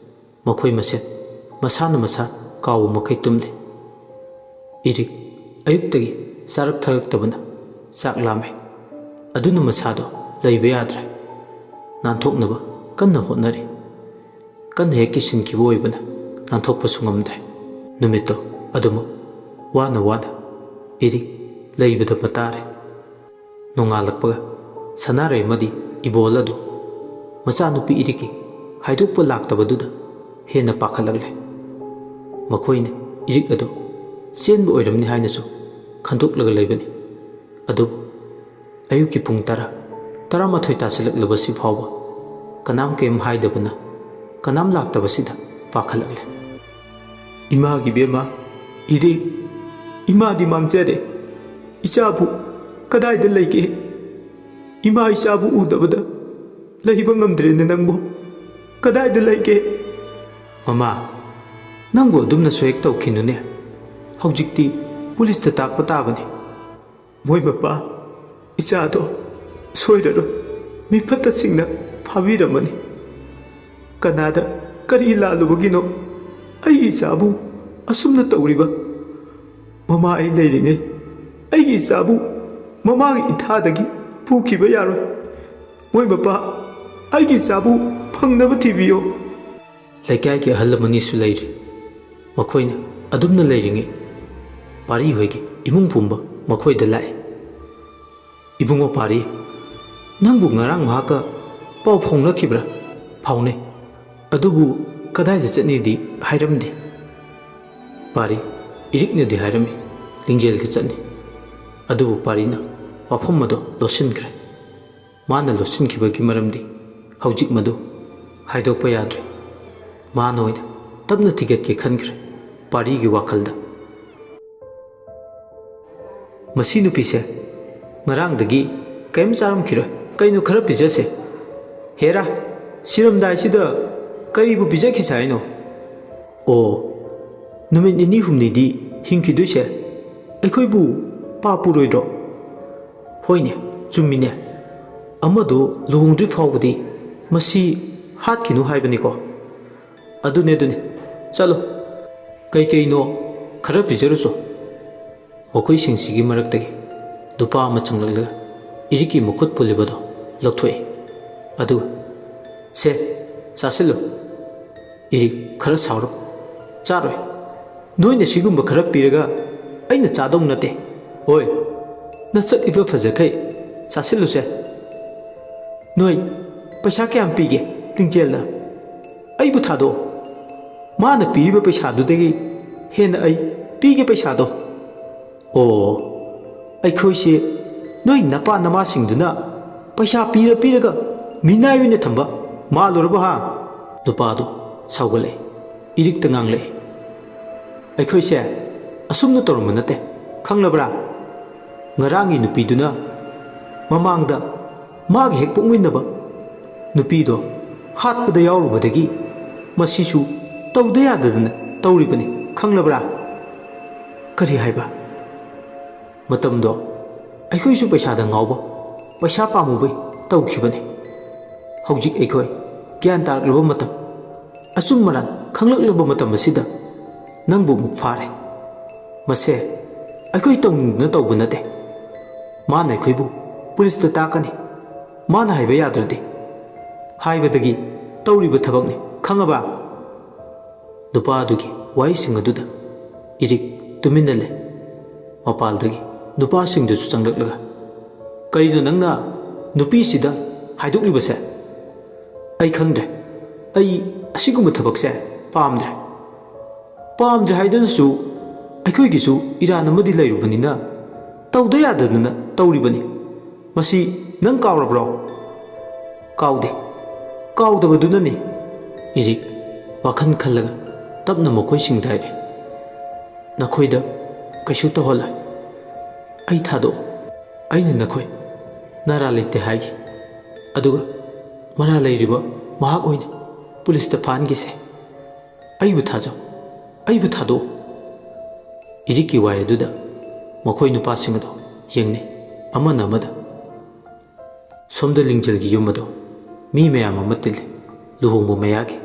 ꯃꯈꯣꯏ ꯃꯁꯦꯟ ꯃꯁꯥꯅ ꯃꯁꯥ ꯀꯥꯎꯕ ꯃꯈꯩ ꯇꯨꯝꯂꯤ꯫ ꯏꯔꯤꯛ ꯑꯌꯨꯛꯇꯒꯤ ꯆꯥꯔꯛ ꯊꯛꯂꯛꯇꯕꯅ ꯆꯥꯛ ꯂꯥꯝꯃꯦ, ꯑꯗꯨꯅ ꯃꯁꯥꯗꯣ ꯂꯩꯕ ꯌꯥꯗ꯭ꯔꯦ꯫ ꯅꯥꯟꯊꯣꯛꯅꯕ ꯀꯟꯅ ꯍꯣꯠꯅꯔꯤ, ꯀꯟꯅ ꯍꯦꯛ ꯀꯤꯁꯤꯟꯈꯤꯕ ꯑꯣꯏꯕꯅ ꯅꯥꯟꯊꯣꯛꯄꯁꯨ ꯉꯝꯗ꯭ꯔꯦ꯫ ꯅꯨꯃꯤꯠꯇꯣ ꯑꯗꯨꯃꯛ ꯋꯥꯅ ꯋꯥꯅ ꯏꯔꯤꯛ ꯂꯩꯕꯗ ꯃꯇꯥꯔꯦ꯫ ꯅꯣꯡꯉꯥꯜꯂꯛꯄꯒ ꯁꯅꯥꯔꯩ ꯑꯃꯗꯤ ꯏꯕꯣꯜ ꯑꯗꯨ ꯃꯆꯥꯅꯨꯄꯤ ꯏꯔꯤꯛꯀꯤ ꯍꯥꯏꯗꯣꯛꯄ ꯂꯥꯛꯇꯕꯗꯨꯗ ꯍꯦꯟꯅ ꯄꯥꯈꯠꯂꯛꯂꯦ꯫ ꯃꯈꯣꯏꯅ ꯏꯔꯤꯛ ꯑꯗꯨ ꯆꯦꯟꯕ ꯑꯣꯏꯔꯝꯅꯤ ꯍꯥꯏꯅꯁꯨ ꯈꯟꯗꯣꯛꯂꯒ ꯂꯩꯕꯅꯤ꯫ ꯑꯗꯨꯕꯨ ꯑꯌꯨꯛꯀꯤ ꯄꯨꯡ 10, 11 ꯇꯥꯁꯤꯜꯂꯛꯂꯕꯁꯤ ꯐꯥꯎꯕ ꯀꯅꯥꯝ ꯀꯔꯤꯝ ꯍꯥꯏꯗꯕꯅ ꯀꯅꯥꯝ ꯂꯥꯛꯇꯕꯁꯤꯗ ꯄꯥꯈꯠꯂꯛꯂꯦ꯫ ꯏꯃꯥꯒꯤ ꯏꯕꯦꯝꯃ ꯏꯔꯤꯛ, ꯏꯃꯥꯗꯤ ꯃꯥꯡꯖꯔꯦ꯫ ꯏꯆꯥꯕꯨ ꯀꯗꯥꯏꯗ ꯂꯩꯒꯦ? ꯏꯃꯥ ꯏꯆꯥꯕꯨ ꯎꯗꯕꯗ ꯂꯩꯕ ꯉꯝꯗ꯭ꯔꯦꯅꯦ ꯅꯪꯕꯨ ꯀꯗꯥꯏꯗ ꯂꯩꯒꯦ ꯃꯃꯥ ꯅꯪꯕꯨ ꯑꯗꯨꯝꯅꯁꯨ ꯍꯦꯛ ꯇꯧꯈꯤꯅꯨꯅꯦ ꯍꯧꯖꯤꯛꯇꯤ ꯄꯨꯂꯤꯁꯇ ꯇꯥꯛꯄ ꯇꯥꯕꯅꯤ ꯃꯣꯏ ꯃꯄꯥ ꯏꯆꯥꯗꯣ ꯁꯣꯏꯔꯔꯣꯏ ꯃꯤꯐꯠꯇꯁꯤꯡꯅ ꯐꯥꯕꯤꯔꯝꯃꯅꯤ ꯀꯅꯥꯗ ꯀꯔꯤ ꯂꯥꯜꯂꯨꯕꯒꯤꯅꯣ ꯑꯩꯒꯤ ꯏꯆꯥꯕꯨ ꯑꯁꯨꯝꯅ ꯇꯧꯔꯤꯕ ꯃꯃꯥ ꯑꯩ ꯂꯩꯔꯤꯉꯩ ꯑꯩꯒꯤ ꯏꯆꯥꯕꯨ ꯃꯃꯥꯒꯤ ꯏꯊꯥꯗꯒꯤ ꯄꯨꯈꯤꯕ ꯌꯥꯔꯣꯏ ꯃꯣꯏ ꯃꯄꯥ ꯑꯩꯒꯤ ꯏꯆꯥꯕꯨ ꯐꯪꯅꯕ ꯊꯤꯕꯤꯌꯣ ꯂꯩꯀꯥꯏꯒꯤ ꯑꯍꯜ ꯂꯃꯟꯁꯨ ꯂꯩꯔꯤ ꯃꯈꯣꯏꯅ ꯑꯗꯨꯝꯅ ꯂꯩꯔꯤꯉꯩ ꯄꯥꯔꯤ ꯍꯣꯏꯒꯤ ꯏꯃꯨꯡ ꯄꯨꯝꯕ ꯃꯈꯣꯏꯗ ꯂꯥꯛꯏ ꯏꯕꯨꯡꯉꯣ ꯄꯥꯔꯤ ꯅꯪꯕꯨ ꯉꯔꯥꯡ ꯃꯍꯥꯛꯀ ꯄꯥꯎ ꯐꯥꯎꯅꯈꯤꯕ꯭ꯔꯥ ꯐꯥꯎꯅꯩ ꯑꯗꯨꯕꯨ ꯀꯗꯥꯏꯗ ꯆꯠꯅꯤꯗꯤ ꯍꯥꯏꯔꯝꯗꯦ ꯄꯥꯔꯤ ꯏꯔꯤꯛꯅꯗꯤ ꯍꯥꯏꯔꯝꯃꯤ ꯂꯤꯡꯖꯦꯜꯒ ꯆꯠꯅꯤ ꯑꯗꯨꯕꯨ ꯄꯥꯔꯤꯅ ꯋꯥꯐꯝ ꯑꯗꯨ ꯂꯣꯠꯁꯤꯟꯈ꯭ꯔꯦ ꯃꯥꯅ ꯂꯣꯠꯁꯤꯟꯈꯤꯕꯒꯤ ꯃꯔꯝꯗꯤ ꯍꯧꯖꯤꯛ ꯃꯗꯨ ꯍꯥꯏꯗꯣꯛꯄ ꯌꯥꯗ꯭ꯔꯦ ꯃꯥꯅ ꯑꯣꯏꯅ ꯇꯞꯅ ꯊꯤꯒꯠꯀꯦ ꯈꯟꯈ꯭ꯔꯦ ꯄꯥꯔꯤꯒꯤ ꯋꯥꯈꯜꯗ ꯃꯁꯤ ꯅꯨꯄꯤꯁꯦ ꯉꯔꯥꯡꯗꯒꯤ ꯀꯔꯤꯝ ꯆꯥꯔꯝꯈꯤꯔꯣꯏ ꯀꯩꯅꯣ ꯈꯔ ꯄꯤꯖꯁꯦ ꯍꯦꯔꯥ ꯁꯤꯔꯝꯗꯥꯏꯁꯤꯗ ꯀꯔꯤꯕꯨ ꯄꯤꯖꯈꯤꯁꯦ ꯍꯥꯏꯅꯣ ꯑꯣ ꯅꯨꯃꯤꯠ ꯅꯤꯅꯤ ꯍꯨꯝꯅꯤꯗꯤ ꯍꯤꯡꯈꯤꯗꯣꯏꯁꯦ ꯑꯩꯈꯣꯏꯕꯨ ꯄꯥꯞ ꯄꯨꯔꯣꯏꯗ꯭ꯔꯣ ꯍꯣꯏꯅꯦ ꯆꯨꯝꯃꯤꯅꯦ ꯑꯃꯗꯣ ꯂꯨꯍꯣꯡꯗ꯭ꯔꯤ ꯐꯥꯎꯕꯗꯤ ꯃꯁꯤ ꯍꯥꯠꯈꯤꯅꯨ ꯍꯥꯏꯕꯅꯤꯀꯣ ꯑꯗꯨꯅꯦ ꯆꯠꯂꯣ ꯀꯩꯀꯩꯅꯣ ꯈꯔ ꯄꯤꯖꯔꯨꯆꯣ ꯃꯈꯣꯏꯁꯤꯡꯁꯤꯒꯤ ꯃꯔꯛꯇꯒꯤ ꯅꯨꯄꯥ ꯑꯃ ꯆꯪꯂꯛꯂꯒ ꯏꯔꯤꯛꯀꯤ ꯃꯈꯨꯠ ꯄꯨꯜꯂꯤꯕꯗꯣ ꯂꯧꯊꯣꯛꯏ ꯑꯗꯨꯒ ꯁꯦ ꯆꯥꯁꯤꯜꯂꯨ ꯏꯔꯤꯛ ꯈꯔ ꯁꯥꯎꯔꯣ ꯆꯥꯔꯣꯏ ꯅꯣꯏꯅ ꯁꯤꯒꯨꯝꯕ ꯈꯔ ꯄꯤꯔꯒ ꯑꯩꯅ ꯆꯥꯗꯧ ꯅꯠꯇꯦ ꯍꯣꯏ ꯅꯁꯛ ꯐꯖꯈꯩ ꯆꯥꯁꯤꯜꯂꯨꯁꯦ ꯅꯣꯏ ꯄꯩꯁꯥ ꯀꯌꯥꯝ ꯄꯤꯒꯦ ꯂꯤꯡꯖꯦꯜꯅ ꯑꯩꯕꯨ ꯊꯥꯗꯣꯛꯑꯣ ꯃꯥꯅ ꯄꯤꯔꯤꯕ ꯄꯩꯁꯥꯗꯨꯗꯒꯤ ꯍꯦꯟꯅ ꯑꯩ ꯄꯤꯒꯦ ꯄꯩꯁꯥꯗꯣ ꯑꯣ ꯑꯩꯈꯣꯏꯁꯦ ꯅꯣꯏ ꯅꯄꯥ ꯅꯃꯥꯁꯤꯡꯗꯨꯅ ꯄꯩꯁꯥ ꯄꯤꯔꯒ ꯃꯤꯅꯥꯏ ꯑꯣꯏꯅ ꯊꯝꯕ ꯃꯥꯜꯂꯨꯔꯕ ꯍꯥ ꯅꯨꯄꯥꯗꯣ ꯁꯥꯎꯒꯠꯂꯛꯏ ꯏꯔꯤꯛꯇ ꯉꯥꯡꯂꯛꯏ ꯑꯩꯈꯣꯏꯁꯦ ꯑꯁꯨꯝꯅ ꯇꯧꯔꯝꯕ ꯅꯠꯇꯦ ꯈꯪꯂꯕ꯭ꯔꯥ ꯉꯔꯥꯡꯒꯤ ꯅꯨꯄꯤꯗꯨꯅ ꯃꯃꯥꯡꯗ ꯃꯥꯒꯤ ꯍꯦꯛ ꯄꯣꯛꯃꯤꯟꯅꯕ ꯅꯨꯄꯤꯗꯣ ꯍꯥꯠꯄꯗ ꯌꯥꯎꯔꯨꯕꯗꯒꯤ ꯃꯁꯤꯁꯨ ꯇꯧꯗ ꯌꯥꯗꯗꯅ ꯇꯧꯔꯤꯕꯅꯤ ꯈꯪꯂꯕ꯭ꯔꯥ ꯀꯔꯤ ꯍꯥꯏꯕ ꯃꯇꯝꯗꯣ ꯑꯩꯈꯣꯏꯁꯨ ꯄꯩꯁꯥꯗ ꯉꯥꯎꯕ ꯄꯩꯁꯥ ꯄꯥꯝꯃꯨꯕꯩ ꯇꯧꯈꯤꯕꯅꯤ ꯍꯧꯖꯤꯛ ꯑꯩꯈꯣꯏ ꯒ꯭ꯌꯥꯟ ꯇꯥꯔꯛꯂꯕ ꯃꯇꯝ ꯑꯆꯨꯝ ꯃꯔꯥꯟ ꯈꯪꯂꯛꯂꯕ ꯃꯇꯝ ꯑꯁꯤꯗ ꯅꯪꯕꯨ ꯑꯃꯨꯛ ꯐꯥꯔꯦ ꯃꯁꯦ ꯑꯩꯈꯣꯏ ꯇꯧꯅꯤꯡꯗꯅ ꯇꯧꯕ ꯅꯠꯇꯦ ꯃꯥꯅ ꯑꯩꯈꯣꯏꯕꯨ ꯄꯨꯂꯤꯁꯇ ꯇꯥꯛꯀꯅꯤ ꯃꯥꯅ ꯍꯥꯏꯕ ꯌꯥꯗ꯭ꯔꯗꯤ ꯍꯥꯏꯕꯗꯒꯤ ꯇꯧꯔꯤꯕ ꯊꯕꯛꯅꯤ ꯈꯪꯉꯕ ꯅꯨꯄꯥ ꯑꯗꯨꯒꯤ ꯋꯥꯍꯩꯁꯤꯡ ꯑꯗꯨꯗ ꯏꯔꯤꯛ ꯇꯨꯃꯤꯟꯅ ꯂꯩ ꯃꯄꯥꯜꯗꯒꯤ ꯅꯨꯄꯥꯁꯤꯡꯗꯨꯁꯨ ꯆꯪꯂꯛꯂꯒ ꯀꯔꯤꯅꯣ ꯅꯪꯅ ꯅꯨꯄꯤꯁꯤꯗ ꯍꯥꯏꯗꯣꯛꯂꯤꯕꯁꯦ ꯑꯩ ꯈꯪꯗ꯭ꯔꯦ ꯑꯩ ꯑꯁꯤꯒꯨꯝꯕ ꯊꯕꯛꯁꯦ ꯄꯥꯝꯗ꯭ꯔꯦ ꯍꯥꯏꯗꯨꯅꯁꯨ ꯑꯩꯈꯣꯏꯒꯤꯁꯨ ꯏꯔꯥꯟ ꯑꯃꯗꯤ ꯂꯩꯔꯨꯕꯅꯤꯅ ꯇꯧꯗ ꯌꯥꯗꯗꯅ ꯇꯧꯔꯤꯕꯅꯤ ꯃꯁꯤ ꯅꯪ ꯀꯥꯎꯔꯕ꯭ꯔꯣ ꯀꯥꯎꯗꯦ ꯀꯥꯎꯗꯕꯗꯨꯅꯅꯤ ꯏꯔꯤꯛ ꯋꯥꯈꯜ ꯈꯜꯂꯒ ꯇꯞꯅ ꯃꯈꯣꯏꯁꯤꯡꯗ ꯍꯥꯏꯔꯦ ꯅꯈꯣꯏꯗ ꯀꯩꯁꯨ ꯇꯧꯍꯜꯂꯣꯏ ꯑꯩ ꯊꯥꯗꯣꯛꯑꯣ ꯑꯩꯅ ꯅꯈꯣꯏ ꯅꯔꯥ ꯂꯩꯇꯦ ꯍꯥꯏꯒꯦ ꯑꯗꯨꯒ ꯃꯔꯥ ꯂꯩꯔꯤꯕ ꯃꯍꯥꯛ ꯑꯣꯏꯅ ꯄꯨꯂꯤꯁꯇ ꯐꯥꯍꯟꯒꯦꯁꯦ ꯑꯩꯕꯨ ꯊꯥꯖꯧ ꯑꯩꯕꯨ ꯊꯥꯗꯣꯛꯑꯣ ꯏꯔꯤꯛꯀꯤ ꯋꯥꯏ ꯑꯗꯨꯗ ꯃꯈꯣꯏ ꯅꯨꯄꯥꯁꯤꯡ ꯑꯗꯣ ꯌꯦꯡꯅꯩ ꯑꯃꯅ ꯑꯃꯗ ꯁꯣꯝꯗ ꯂꯤꯡꯖꯦꯜꯒꯤ ꯌꯨꯝ ꯑꯗꯣ ꯃꯤ ꯃꯌꯥꯝ ꯑꯃ ꯇꯤꯜꯂꯤ ꯂꯨꯍꯣꯡꯕ ꯃꯌꯥꯒꯤ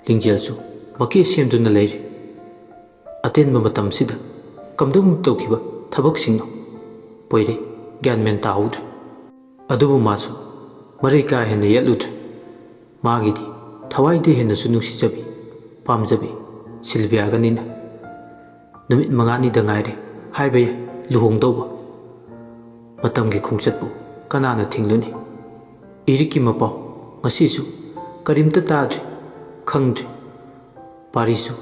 ꯂꯤꯡꯖꯦꯜꯁꯨ ꯃꯀꯦ ꯁꯦꯝꯗꯨꯅ ꯂꯩꯔꯤ ꯑꯇꯦꯟꯕ ꯃꯇꯝꯁꯤꯗ ꯀꯝꯗꯧꯅ ꯇꯧꯈꯤꯕ ꯊꯕꯛꯁꯤꯡꯅꯣ ꯄꯣꯏꯔꯩ ꯒ꯭ꯌꯥꯟ ꯃꯦꯟ ꯇꯥꯍꯧꯗ꯭ꯔꯦ ꯑꯗꯨꯕꯨ ꯃꯥꯁꯨ ꯃꯔꯩ ꯀꯥ ꯍꯦꯟꯅ ꯌꯦꯠꯂꯨꯗ꯭ꯔꯦ ꯃꯥꯒꯤꯗꯤ ꯊꯋꯥꯏꯗ ꯍꯦꯟꯅꯁꯨ ꯅꯨꯡꯁꯤꯖꯕꯤ ꯄꯥꯝꯖꯕꯤ ꯁꯤꯜꯚꯤꯌꯥꯒꯅꯤꯅ ꯅꯨꯃꯤꯠ 5ꯅꯤꯗ ꯉꯥꯏꯔꯦ ꯍꯥꯏꯕ ꯌꯥꯏ ꯂꯨꯍꯣꯡꯗꯧꯕ ꯃꯇꯝꯒꯤ ꯈꯣꯡꯆꯠꯄꯨ ꯀꯅꯥꯅ ꯊꯤꯡꯂꯨꯅꯤ ꯏꯔꯤꯛꯀꯤ ꯃꯄꯥꯎ ꯉꯁꯤꯁꯨ ꯀꯔꯤꯝꯇ ꯇꯥꯗ꯭ꯔꯤ ꯈꯪꯗ꯭ꯔꯤ ꯄꯥꯔꯤꯁꯨ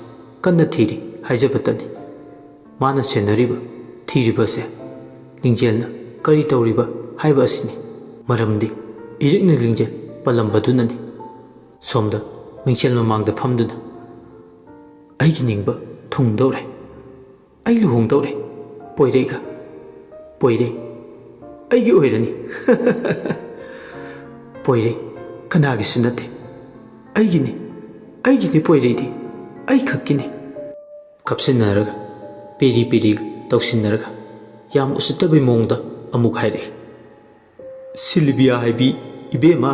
ꯀꯟꯅ ꯊꯤꯔꯤ ꯍꯥꯏꯖꯕꯇꯅꯤ ꯃꯥꯅ ꯁꯦꯟꯅꯔꯤꯕ ꯊꯤꯔꯤꯕꯁꯦ ꯂꯤꯡꯖꯦꯜꯅ ꯀꯔꯤ ꯇꯧꯔꯤꯕ ꯍꯥꯏꯕ ꯑꯁꯤꯅꯤ ꯃꯔꯝꯗꯤ ꯏꯔꯤꯛꯅ ꯂꯤꯡꯖꯦꯜ ꯄꯜꯂꯝꯕꯗꯨꯅꯅꯤ ꯁꯣꯝꯗ ꯃꯤꯡꯁꯦꯜ ꯃꯃꯥꯡꯗ ꯐꯝꯗꯨꯅ ꯑꯩꯒꯤ ꯅꯤꯡꯕ ꯊꯨꯡꯗꯧꯔꯦ ꯑꯩ ꯂꯨꯍꯣꯡꯗꯧꯔꯦ ꯄꯣꯏꯔꯩꯒ ꯄꯣꯏꯔꯩ ꯑꯩꯒꯤ ꯑꯣꯏꯔꯅꯤ ꯄꯣꯏꯔꯩ ꯀꯅꯥꯒꯤꯁꯨ ꯅꯠꯇꯦ ꯑꯩꯒꯤꯅꯤ ꯑꯩꯒꯤꯅꯤ ꯄꯣꯏꯔꯩꯗꯤ ꯑꯩ ꯈꯛꯀꯤꯅꯤ ꯀꯞꯁꯤꯟꯅꯔꯒ ꯄꯦꯔꯤ ꯄꯦꯔꯤꯒ ꯇꯧꯁꯤꯟꯅꯔꯒ ꯌꯥꯝ ꯎꯁꯤꯠꯇꯕꯩ ꯃꯑꯣꯡꯗ ꯑꯃꯨꯛ ꯍꯥꯏꯔꯛꯏ ꯁꯤꯜꯕꯤꯌꯥ ꯍꯥꯏꯕꯤ ꯏꯕꯦꯝꯃ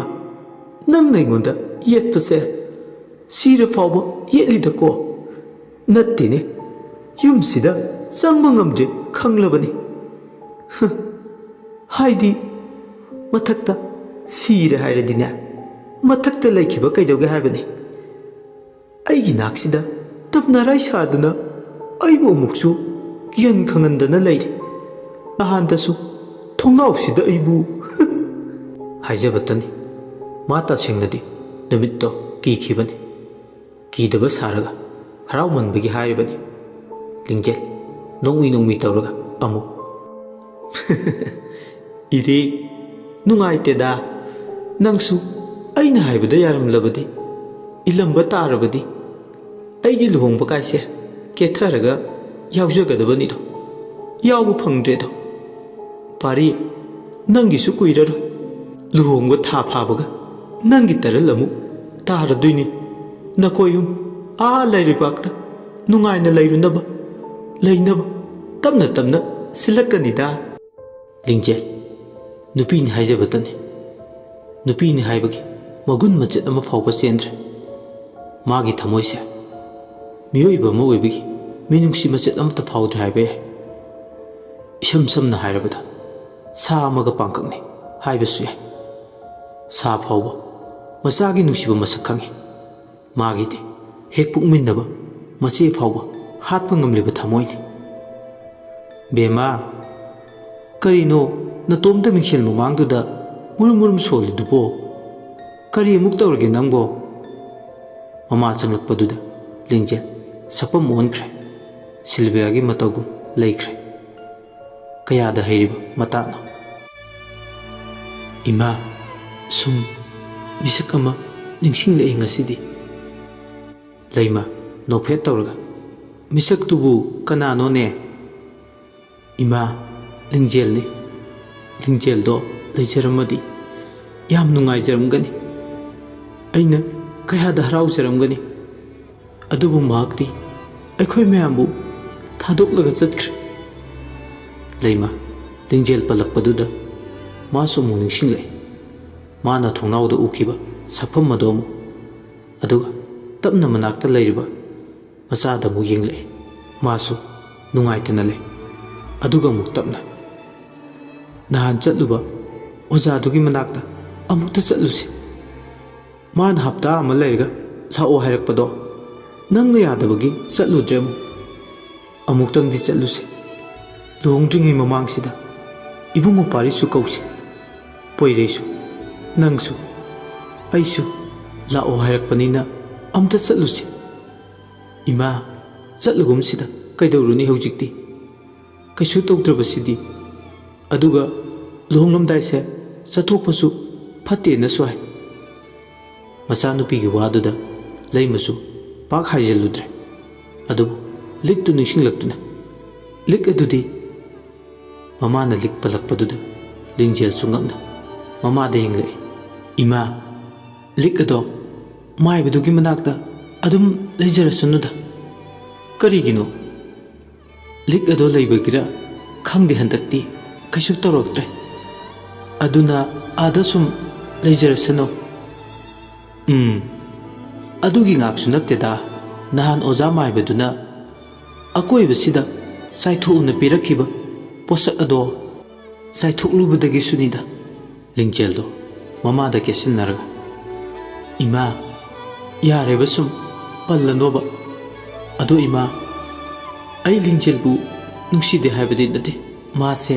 ꯅꯪꯅ ꯑꯩꯉꯣꯟꯗ ꯌꯦꯠꯄꯁꯦ ꯁꯤꯔ ꯐꯥꯎꯕ ꯌꯦꯠꯂꯤꯗꯀꯣ ꯅꯠꯇꯦꯅꯦ ꯌꯨꯝꯁꯤꯗ ꯆꯪꯕ ꯉꯝꯗ꯭ꯔꯦ ꯈꯪꯂꯕꯅꯤ ꯍꯥꯏꯗꯤ ꯃꯊꯛꯇ ꯁꯤꯔꯦ ꯍꯥꯏꯔꯗꯤꯅꯦ ꯃꯊꯛꯇ ꯂꯩꯈꯤꯕ ꯀꯩꯗꯧꯒꯦ ꯍꯥꯏꯕꯅꯤ ꯑꯩꯒꯤ ꯅꯥꯛꯁꯤꯗ ꯇꯞꯅꯔꯥꯏ ꯁꯥꯗꯨꯅ ꯑꯩꯕꯨ ꯑꯃꯨꯛꯁꯨ ꯒ꯭ꯌꯥꯟ ꯈꯪꯍꯟꯗꯅ ꯂꯩꯔꯤ ꯅꯍꯥꯟꯗꯁꯨ ꯊꯣꯡꯅꯥꯎꯁꯤꯗ ꯑꯩꯕꯨ ꯍꯥꯏꯖꯕꯇꯅꯤ ꯃꯥ ꯇꯁꯦꯡꯅꯗꯤ ꯅꯨꯃꯤꯠꯇꯣ ꯀꯤꯈꯤꯕꯅꯤ ꯀꯤꯗꯕ ꯁꯥꯔꯒ ꯍꯔꯥꯎꯃꯟꯕꯒꯤ ꯍꯥꯏꯔꯤꯕꯅꯤ ꯂꯤꯡꯖꯦꯜ ꯅꯣꯡꯃꯤ ꯅꯣꯡꯃꯤ ꯇꯧꯔꯒ ꯑꯃꯨꯛ ꯏꯔꯦ ꯅꯨꯡꯉꯥꯏꯇꯦꯗ ꯅꯪꯁꯨ ꯑꯩꯅ ꯍꯥꯏꯕꯗ ꯌꯥꯔꯝꯂꯕꯗꯤ इलंब तारबदी अैगी लुहोंग कायसे केथरग यावजगदबनीदो याव फंग्रेदो पारी नंगीसु कुइररो लुहोंग था फाबग नंगी तरल अमु तारदुइनी नकोयुम आ लैरिबाक्ता नुंगाइना लैरुनब लैनब तमना तमना सिलकनिदा लिंगजेल नुपीनि हाइजबतने नुपीनि हाइबगी मगुन मचेत अमा फावबा चेंद्रे मागी थमोइसे मियोइबा अमा ओइबगी मिनुंगसी मचेत अमता फावद्रे हाइबे इसम समना हाइरबदा सा अमगा पांककने हाइबसु याइ सा फावबा मचागी नुंसीबा मसक खंगे मागीदि हेक पुकमिन्नबा मचे फावबा हातपा ngamलिबा थमोइनि बेमा करिनो नतोमदा मिक्सेल ममांगदुदा मुरुम मुरुम सोलिदुबो करी अमुक तौरगे नंगबो ममा चंगलकपदुदा लिंगजेल सपम ओनख्रे सिल्वियागी मतौगु लैख्रे कयादा हैरिबा मतानो इमा सुम मिसक अमा निंगसिंग ले ngasiदी लैमा नोफेट तौरगा मिसक तुबु कनानो ने इमा लिंगजेल ने लिंगजेल दो लैजरमदी याम नुंगाइजरमगनी अइना कयादा हराउजरमगनी अदुबु मागदी अखोय मयामबु थादोकलगा चतख्रे लैमा लिंगजेल पलकपदुदा मासु मु निंगसिंगले माना थोंनाउदा उखिबा सफम मदोमु अदुगा तपना मनाक्ता लैरिबा मचादा मु येंगले मासु नुंगाइतना ले अदुगा मुक तपना नहान चलुबा ओजादुगी मनाक्ता अमुक्ता चलुसी मान हप्ता अमा लैरगा लाओ हाइरकपदो नंगना यादबगी चलुद्रेमु अमुक्तंगदि चलुसी लुहोंद्रिङै ममांगसिदा इबुंगो पारिसु कौसी पोइरेसु नंगसु अइसु लाओ हाइरकपनिना अमता चलुसी इमा चलुगुमसिदा कैदौरुनी हौजिक्ति कैसु तौद्रबसिदी अदुगा लुहोंगलमदाइसे चथोकपसु फत्तेनसु हाइ मचानुपीगी वादुदा लैमसु पाक हाइजलुद्रे अदुबु लिक्तु निंगसिंगलक्तुना लिक अदुदि ममाना लिक पलकपदुदा लिंगजेल सुंगंगना ममादा येंगले इमा लिक अदो माइबदुगी मनाक्ता अदुम लैजरसनुदा करिगिनो लिक अदो लैबगिरा खंगदे हंदक्ति कैसु तौरक्त्रे अदुना आदा सुम लैजरसनो अदुगी ngaksu natteda nahan oja maibaduna akoibasida saithuna pirakhiba posak ado saithulubadagi sunida lingjeldo mama da kesinaraga ima yare basum pallanoba ado ima ai lingjelbu nungside haibadi nade mase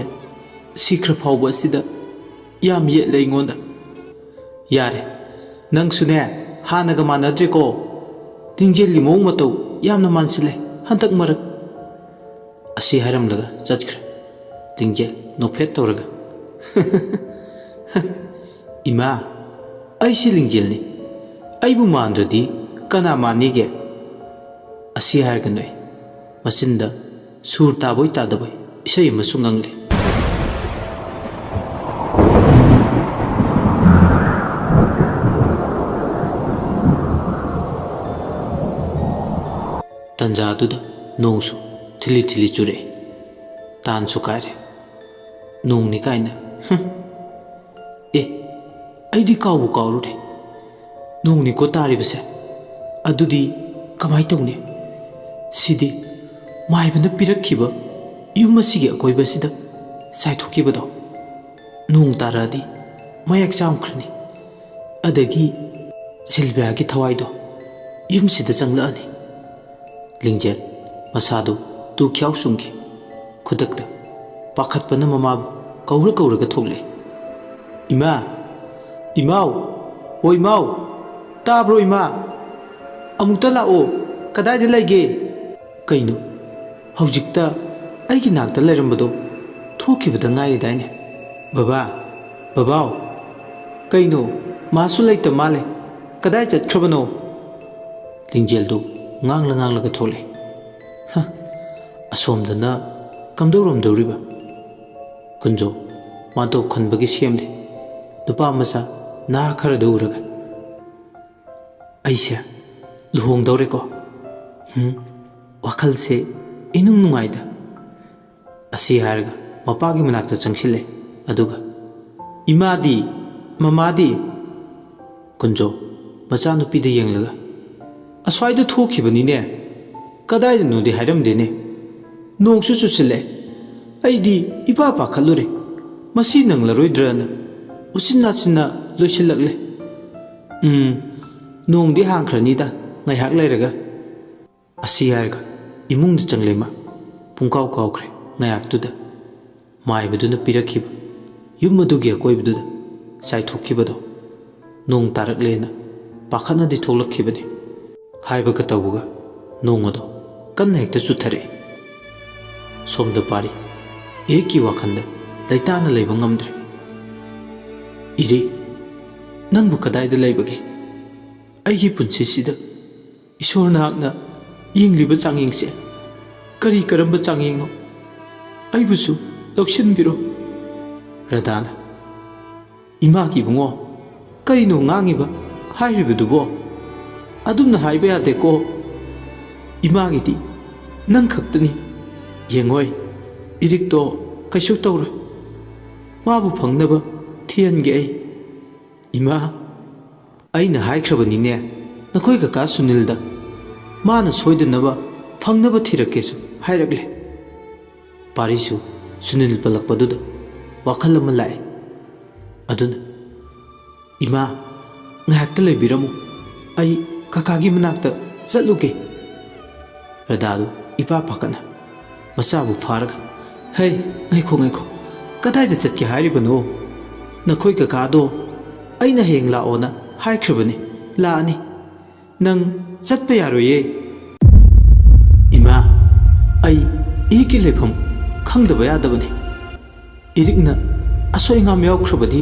sikra phawba sida yam ye leingonda yare नंग सुने हानग मानद्रेको लिंगजेलगी मौंग मतौ यामना मानसिले हंतक मरक असी हारमलगा चतख्रे लिंगजेल नोफेट तौरगा इमा ऐसी लिंगजेलनी अइबु मानद्रदी कना मानिगे असी हारगनोय मचिंदा सुर ताबोय तादबोय इसै अमसु ngangle ꯇꯥꯟꯖꯥꯗꯨꯗ ꯅꯣꯡꯁꯨ ꯊꯤꯂꯤ ꯊꯤꯂꯤ ꯆꯨꯔꯛꯏ ꯇꯥꯟꯁꯨ ꯀꯥꯏꯔꯦ ꯅꯣꯡꯅꯤ ꯀꯥꯏꯅ ꯑꯦ ꯑꯩꯗꯤ ꯀꯥꯎꯕꯨ ꯀꯥꯎꯔꯨꯔꯦ ꯅꯣꯡꯅꯤꯀꯣ ꯇꯥꯔꯤꯕꯁꯦ ꯑꯗꯨꯗꯤ ꯀꯃꯥꯏꯅ ꯇꯧꯅꯤ ꯁꯤꯗꯤ ꯃꯥꯏꯕꯅ ꯄꯤꯔꯛꯈꯤꯕ ꯌꯨꯝ ꯑꯁꯤꯒꯤ ꯑꯀꯣꯏꯕꯁꯤꯗ ꯆꯥꯏꯊꯣꯛꯈꯤꯕꯗꯣ ꯅꯣꯡ ꯇꯥꯔꯛꯑꯗꯤ ꯃꯌꯦꯛ ꯆꯥꯝꯈ꯭ꯔꯅꯤ ꯑꯗꯒꯤ ꯁꯤꯜꯚꯤꯌꯥꯒꯤ ꯊꯋꯥꯏꯗꯣ ꯌꯨꯝꯁꯤꯗ ꯆꯪꯂꯛꯑꯅꯤ ꯂꯤꯡꯖꯦꯜ ꯃꯁꯥꯗꯨ ꯇꯨ ꯈ꯭ꯌꯥꯎ ꯆꯨꯡꯈꯤ ꯈꯨꯗꯛꯇ ꯄꯥꯈꯠꯄꯅ ꯃꯃꯥꯕꯨ ꯀꯧꯔꯒ ꯊꯣꯛꯂꯛꯏ ꯏꯃꯥ ꯏꯃꯥꯎ ꯍꯣ ꯏꯃꯥꯎ ꯇꯥꯕ꯭ꯔꯣ ꯏꯃꯥ ꯑꯃꯨꯛꯇ ꯂꯥꯛꯑꯣ ꯀꯗꯥꯏꯗ ꯂꯩꯒꯦ ꯀꯩꯅꯣ ꯍꯧꯖꯤꯛꯇ ꯑꯩꯒꯤ ꯅꯥꯛꯇ ꯂꯩꯔꯝꯕꯗꯣ ꯊꯣꯛꯈꯤꯕꯗ ꯉꯥꯏꯔꯤꯗꯥꯏꯅꯦ ꯕꯕꯥ ꯕꯕꯥꯎ ꯀꯩꯅꯣ ꯃꯥꯁꯨ ꯂꯩꯇ ꯃꯥꯜꯂꯦ ꯀꯗꯥꯏ ꯆꯠꯈ꯭ꯔꯕꯅꯣ ꯂꯤꯡꯖꯦꯜꯗꯨ ꯉꯥꯡꯂꯒ ꯊꯣꯛꯂꯛꯏ ꯑꯁꯣꯝꯗꯅ ꯀꯝꯗꯧꯔꯝꯗꯧꯔꯤꯕ ꯀꯨꯟꯖꯣ ꯃꯥꯟꯇꯣꯞ ꯈꯟꯕꯒꯤ ꯁꯦꯝꯂꯤ ꯅꯨꯄꯥ ꯃꯆꯥ ꯅꯍꯥ ꯈꯔꯗ ꯎꯔꯒ ꯑꯩꯁꯦ ꯂꯨꯍꯣꯡꯗꯧꯔꯦꯀꯣ ꯋꯥꯈꯜꯁꯦ ꯏꯅꯨꯡ ꯅꯨꯡꯉꯥꯏꯗ ꯑꯁꯤ ꯍꯥꯏꯔꯒ ꯃꯄꯥꯒꯤ ꯃꯅꯥꯛꯇ ꯆꯪꯁꯤꯜꯂꯦ ꯑꯗꯨꯒ ꯏꯃꯥꯗꯤ ꯃꯃꯥꯗꯤ ꯀꯨꯟꯖꯣ ꯃꯆꯥꯅꯨꯄꯤꯗ ꯌꯦꯡꯂꯒ ꯑꯁ꯭ꯋꯥꯏꯗ ꯊꯣꯛꯈꯤꯕꯅꯤꯅꯦ ꯀꯗꯥꯏꯗꯅꯣꯗꯤ ꯍꯥꯏꯔꯝꯗꯦꯅꯦ ꯅꯣꯡꯁꯨ ꯆꯨꯁꯤꯜꯂꯦ ꯑꯩꯗꯤ ꯏꯄꯥ ꯄꯥꯈꯠꯂꯨꯔꯦ ꯃꯁꯤ ꯅꯪꯂꯔꯣꯏꯗ꯭ꯔꯅ ꯎꯆꯤꯟ ꯅꯥꯆꯤꯟꯅ ꯂꯣꯏꯁꯤꯜꯂꯛꯂꯦ ꯅꯣꯡꯗꯤ ꯍꯥꯡꯈ꯭ꯔꯅꯤꯗ ꯉꯥꯏꯍꯥꯛ ꯂꯩꯔꯒ ꯑꯁꯤ ꯍꯥꯏꯔꯒ ꯏꯃꯨꯡꯗ ꯆꯪꯂꯦꯃ ꯄꯨꯡꯀꯥꯎ ꯀꯥꯎꯈ꯭ꯔꯦ ꯉꯥꯏꯍꯥꯛꯇꯨꯗ ꯃꯥꯏꯕꯗꯨꯅ ꯄꯤꯔꯛꯈꯤꯕ ꯌꯨꯝ ꯑꯗꯨꯒꯤ ꯑꯀꯣꯏꯕꯗꯨꯗ ꯆꯥꯏꯊꯣꯛꯈꯤꯕꯗꯣ ꯅꯣꯡ ꯇꯥꯔꯛꯂꯦꯅ ꯄꯥꯈꯠꯅꯗꯤ ꯊꯣꯛꯂꯛꯈꯤꯕꯅꯤ ꯍꯥꯏꯕꯒ ꯇꯧꯕꯒ ꯅꯣꯡ ꯑꯗꯣ ꯀꯟꯅ ꯍꯦꯛꯇ ꯆꯨꯊꯔꯛꯏ ꯁꯣꯝꯗ ꯄꯥꯔꯤ ꯏꯔꯤꯛꯀꯤ ꯋꯥꯈꯜꯗ ꯂꯩꯇꯥꯅ ꯂꯩꯕ ꯉꯝꯗ꯭ꯔꯦ ꯏꯔꯤꯛ ꯅꯪꯕꯨ ꯀꯗꯥꯏꯗ ꯂꯩꯕꯒꯦ ꯑꯩꯒꯤ ꯄꯨꯟꯁꯤꯁꯤꯗ ꯏꯁꯣꯔ ꯅꯍꯥꯛꯅ ꯌꯦꯡꯂꯤꯕ ꯆꯥꯡꯌꯦꯡꯁꯦ ꯀꯔꯤ ꯀꯔꯝꯕ ꯆꯥꯡꯌꯦꯡꯅꯣ ꯑꯩꯕꯨꯁꯨ ꯂꯧꯁꯤꯟꯕꯤꯔꯣ ꯔꯙꯥꯅ ꯏꯃꯥꯒꯤ ꯏꯕꯨꯡꯉꯣ ꯀꯔꯤꯅꯣ ꯉꯥꯡꯉꯤꯕ ꯍꯥꯏꯔꯤꯕꯗꯨꯕꯣ ꯑꯗꯨꯝꯅ ꯍꯥꯏꯕ ꯌꯥꯗꯦꯀꯣ ꯏꯃꯥꯒꯤꯗꯤ ꯅꯪ ꯈꯛꯇꯅꯤ ꯌꯦꯡꯉꯣꯏ ꯏꯔꯤꯛꯇꯣ ꯀꯩꯁꯨ ꯇꯧꯔꯣꯏ ꯃꯥꯕꯨ ꯐꯪꯅꯕ ꯊꯤꯍꯟꯒꯦ ꯑꯩ ꯏꯃꯥ ꯑꯩꯅ ꯍꯥꯏꯈ꯭ꯔꯕꯅꯤꯅꯦ ꯅꯈꯣꯏ ꯀꯀꯥ ꯁꯨꯅꯤꯜꯗ ꯃꯥꯅ ꯁꯣꯏꯗꯅꯕ ꯐꯪꯅꯕ ꯊꯤꯔꯛꯀꯦꯁꯨ ꯍꯥꯏꯔꯛꯂꯦ ꯄꯥꯔꯤꯁꯨ ꯁꯨꯅꯤꯜ ꯄꯜꯂꯛꯄꯗꯨꯗ ꯋꯥꯈꯜ ꯑꯃ ꯂꯥꯛꯑꯦ ꯑꯗꯨꯅ ꯏꯃꯥ ꯉꯥꯏꯍꯥꯛꯇ ꯂꯩꯕꯤꯔꯝꯃꯨ ꯑꯩ ꯀꯀꯥꯒꯤ ꯃꯅꯥꯛꯇ ꯆꯠꯂꯨꯒꯦ ꯔꯙꯥꯗꯨ ꯏꯄꯥ ꯄꯥꯈꯠꯅ ꯃꯆꯥꯕꯨ ꯐꯥꯔꯒ ꯍꯩ ꯉꯥꯏꯈꯣ ꯀꯗꯥꯏꯗ ꯆꯠꯀꯦ ꯍꯥꯏꯔꯤꯕꯅꯣ ꯅꯈꯣꯏ ꯀꯀꯥꯗꯣ ꯑꯩꯅ ꯍꯌꯦꯡ ꯂꯥꯛꯑꯣꯅ ꯍꯥꯏꯈ꯭ꯔꯕꯅꯤ ꯂꯥꯛꯑꯅꯤ ꯅꯪ ꯆꯠꯄ ꯌꯥꯔꯣꯏꯌꯦ ꯏꯃꯥ ꯑꯩ ꯏꯔꯤꯛꯀꯤ ꯂꯩꯐꯝ ꯈꯪꯗꯕ ꯌꯥꯗꯕꯅꯤ ꯏꯔꯤꯛꯅ ꯑꯁꯣꯏ ꯑꯉꯥꯝ ꯌꯥꯎꯈ꯭ꯔꯕꯗꯤ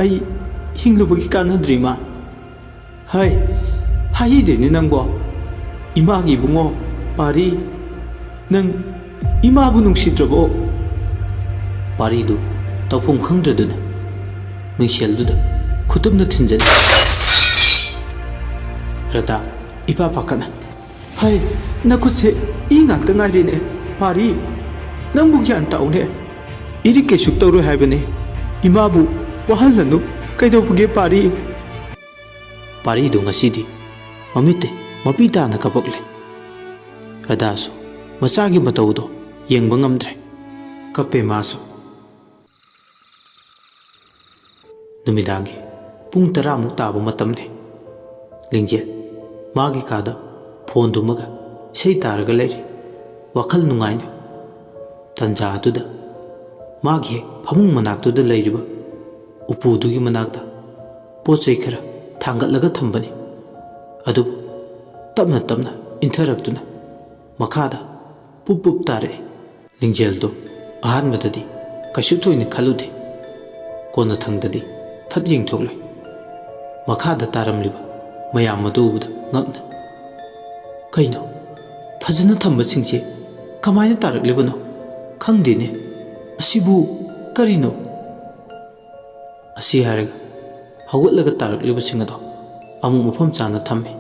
ꯑꯩ ꯍꯤꯡꯂꯨꯕꯒꯤ ꯀꯥꯟꯅꯗ꯭ꯔꯤ ꯏꯃꯥ ꯍꯩ ꯍꯥꯏꯗꯦꯅꯦ ꯅꯪꯕꯣ ꯏꯃꯥꯒꯤ ꯏꯕꯨꯡꯉꯣ ꯄꯥꯔꯤ ꯅꯪ ꯏꯃꯥꯕꯨ ꯅꯨꯡꯁꯤꯗ꯭ꯔꯕꯣ ꯄꯥꯔꯤꯗꯨ ꯇꯧꯐꯝ ꯈꯪꯗ꯭ꯔꯗꯨꯅ ꯃꯤꯡꯁꯦꯜꯗꯨꯗ ꯈꯨꯇꯨꯝꯅ ꯊꯤꯟꯖꯟ ꯔꯙꯥ ꯏꯄꯥ ꯄꯥꯈꯠꯅ ꯍꯩ ꯅꯈꯨꯠꯁꯦ ꯏ ꯉꯥꯛꯇ ꯉꯥꯏꯔꯦꯅꯦ ꯄꯥꯔꯤ ꯅꯪꯕꯨ ꯒ꯭ꯌꯥꯟ ꯇꯥꯎꯅꯦ ꯏꯔꯤꯛ ꯀꯩꯁꯨ ꯇꯧꯔꯣꯏ ꯍꯥꯏꯕꯅꯦ ꯏꯃꯥꯕꯨ ꯋꯥꯍꯜꯂꯅꯨ ꯀꯩꯗꯧꯕꯒꯦ ꯄꯥꯔꯤ ꯄꯥꯔꯤꯗꯨ ꯉꯁꯤꯗꯤ ꯃꯃꯤꯠꯇꯩ ꯃꯄꯤ ꯇꯥꯅ ꯀꯞꯄꯛꯂꯦ ꯔꯙꯥꯁꯨ ꯃꯆꯥꯒꯤ ꯃꯇꯧꯗꯣ ꯌꯦꯡꯕ ꯉꯝꯗ꯭ꯔꯦ ꯀꯞꯄꯦ ꯃꯥꯁꯨ ꯅꯨꯃꯤꯗꯥꯡꯒꯤ ꯄꯨꯡ 10 ꯇꯥꯕ ꯃꯇꯝꯅꯤ ꯂꯤꯡꯖꯦꯜ ꯃꯥꯒꯤ ꯀꯥꯗ ꯐꯣꯟꯗꯨꯃꯒ ꯏꯁꯩ ꯇꯥꯔꯒ ꯂꯩꯔꯤ ꯋꯥꯈꯜ ꯅꯨꯡꯉꯥꯏꯅ ꯇꯟꯖꯥ ꯑꯗꯨꯗ ꯃꯥꯒꯤ ꯍꯦꯛ ꯐꯃꯨꯡ ꯃꯅꯥꯛꯇꯨꯗ ꯂꯩꯔꯤꯕ ꯎꯄꯨꯗꯨꯒꯤ ꯃꯅꯥꯛꯇ ꯄꯣꯠ ꯆꯩ ꯈꯔ ꯊꯥꯡꯒꯠꯂꯒ ꯊꯝꯕꯅꯤ ꯑꯗꯨꯕꯨ ꯇꯞꯅ ꯏꯟꯊꯔꯛꯇꯨꯅ ꯃꯈꯥꯗ ꯄꯨꯞ ꯇꯥꯔꯛꯏ ꯂꯤꯡꯖꯦꯜꯗꯣ ꯑꯍꯥꯟꯕꯗꯗꯤ ꯀꯩꯁꯨ ꯊꯣꯏꯅ ꯈꯜꯂꯨꯗꯦ ꯀꯣꯟꯅꯊꯪꯗꯗꯤ ꯐꯠ ꯌꯦꯡꯊꯣꯛꯂꯦ ꯃꯈꯥꯗ ꯇꯥꯔꯝꯂꯤꯕ ꯃꯌꯥꯝ ꯑꯗꯨ ꯎꯕꯗ ꯉꯛꯅ ꯀꯩꯅꯣ ꯐꯖꯅ ꯊꯝꯕꯁꯤꯡꯁꯦ ꯀꯃꯥꯏꯅ ꯇꯥꯔꯛꯂꯤꯕꯅꯣ ꯈꯪꯗꯦꯅꯦ ꯑꯁꯤꯕꯨ ꯀꯔꯤꯅꯣ ꯑꯁꯤ ꯍꯥꯏꯔꯒ ꯍꯧꯒꯠꯂꯒ ꯇꯥꯔꯛꯂꯤꯕꯁꯤꯡ ꯑꯗꯣ ꯑꯃꯨꯛ ꯃꯐꯝ ꯆꯥꯅ ꯊꯝꯃꯤ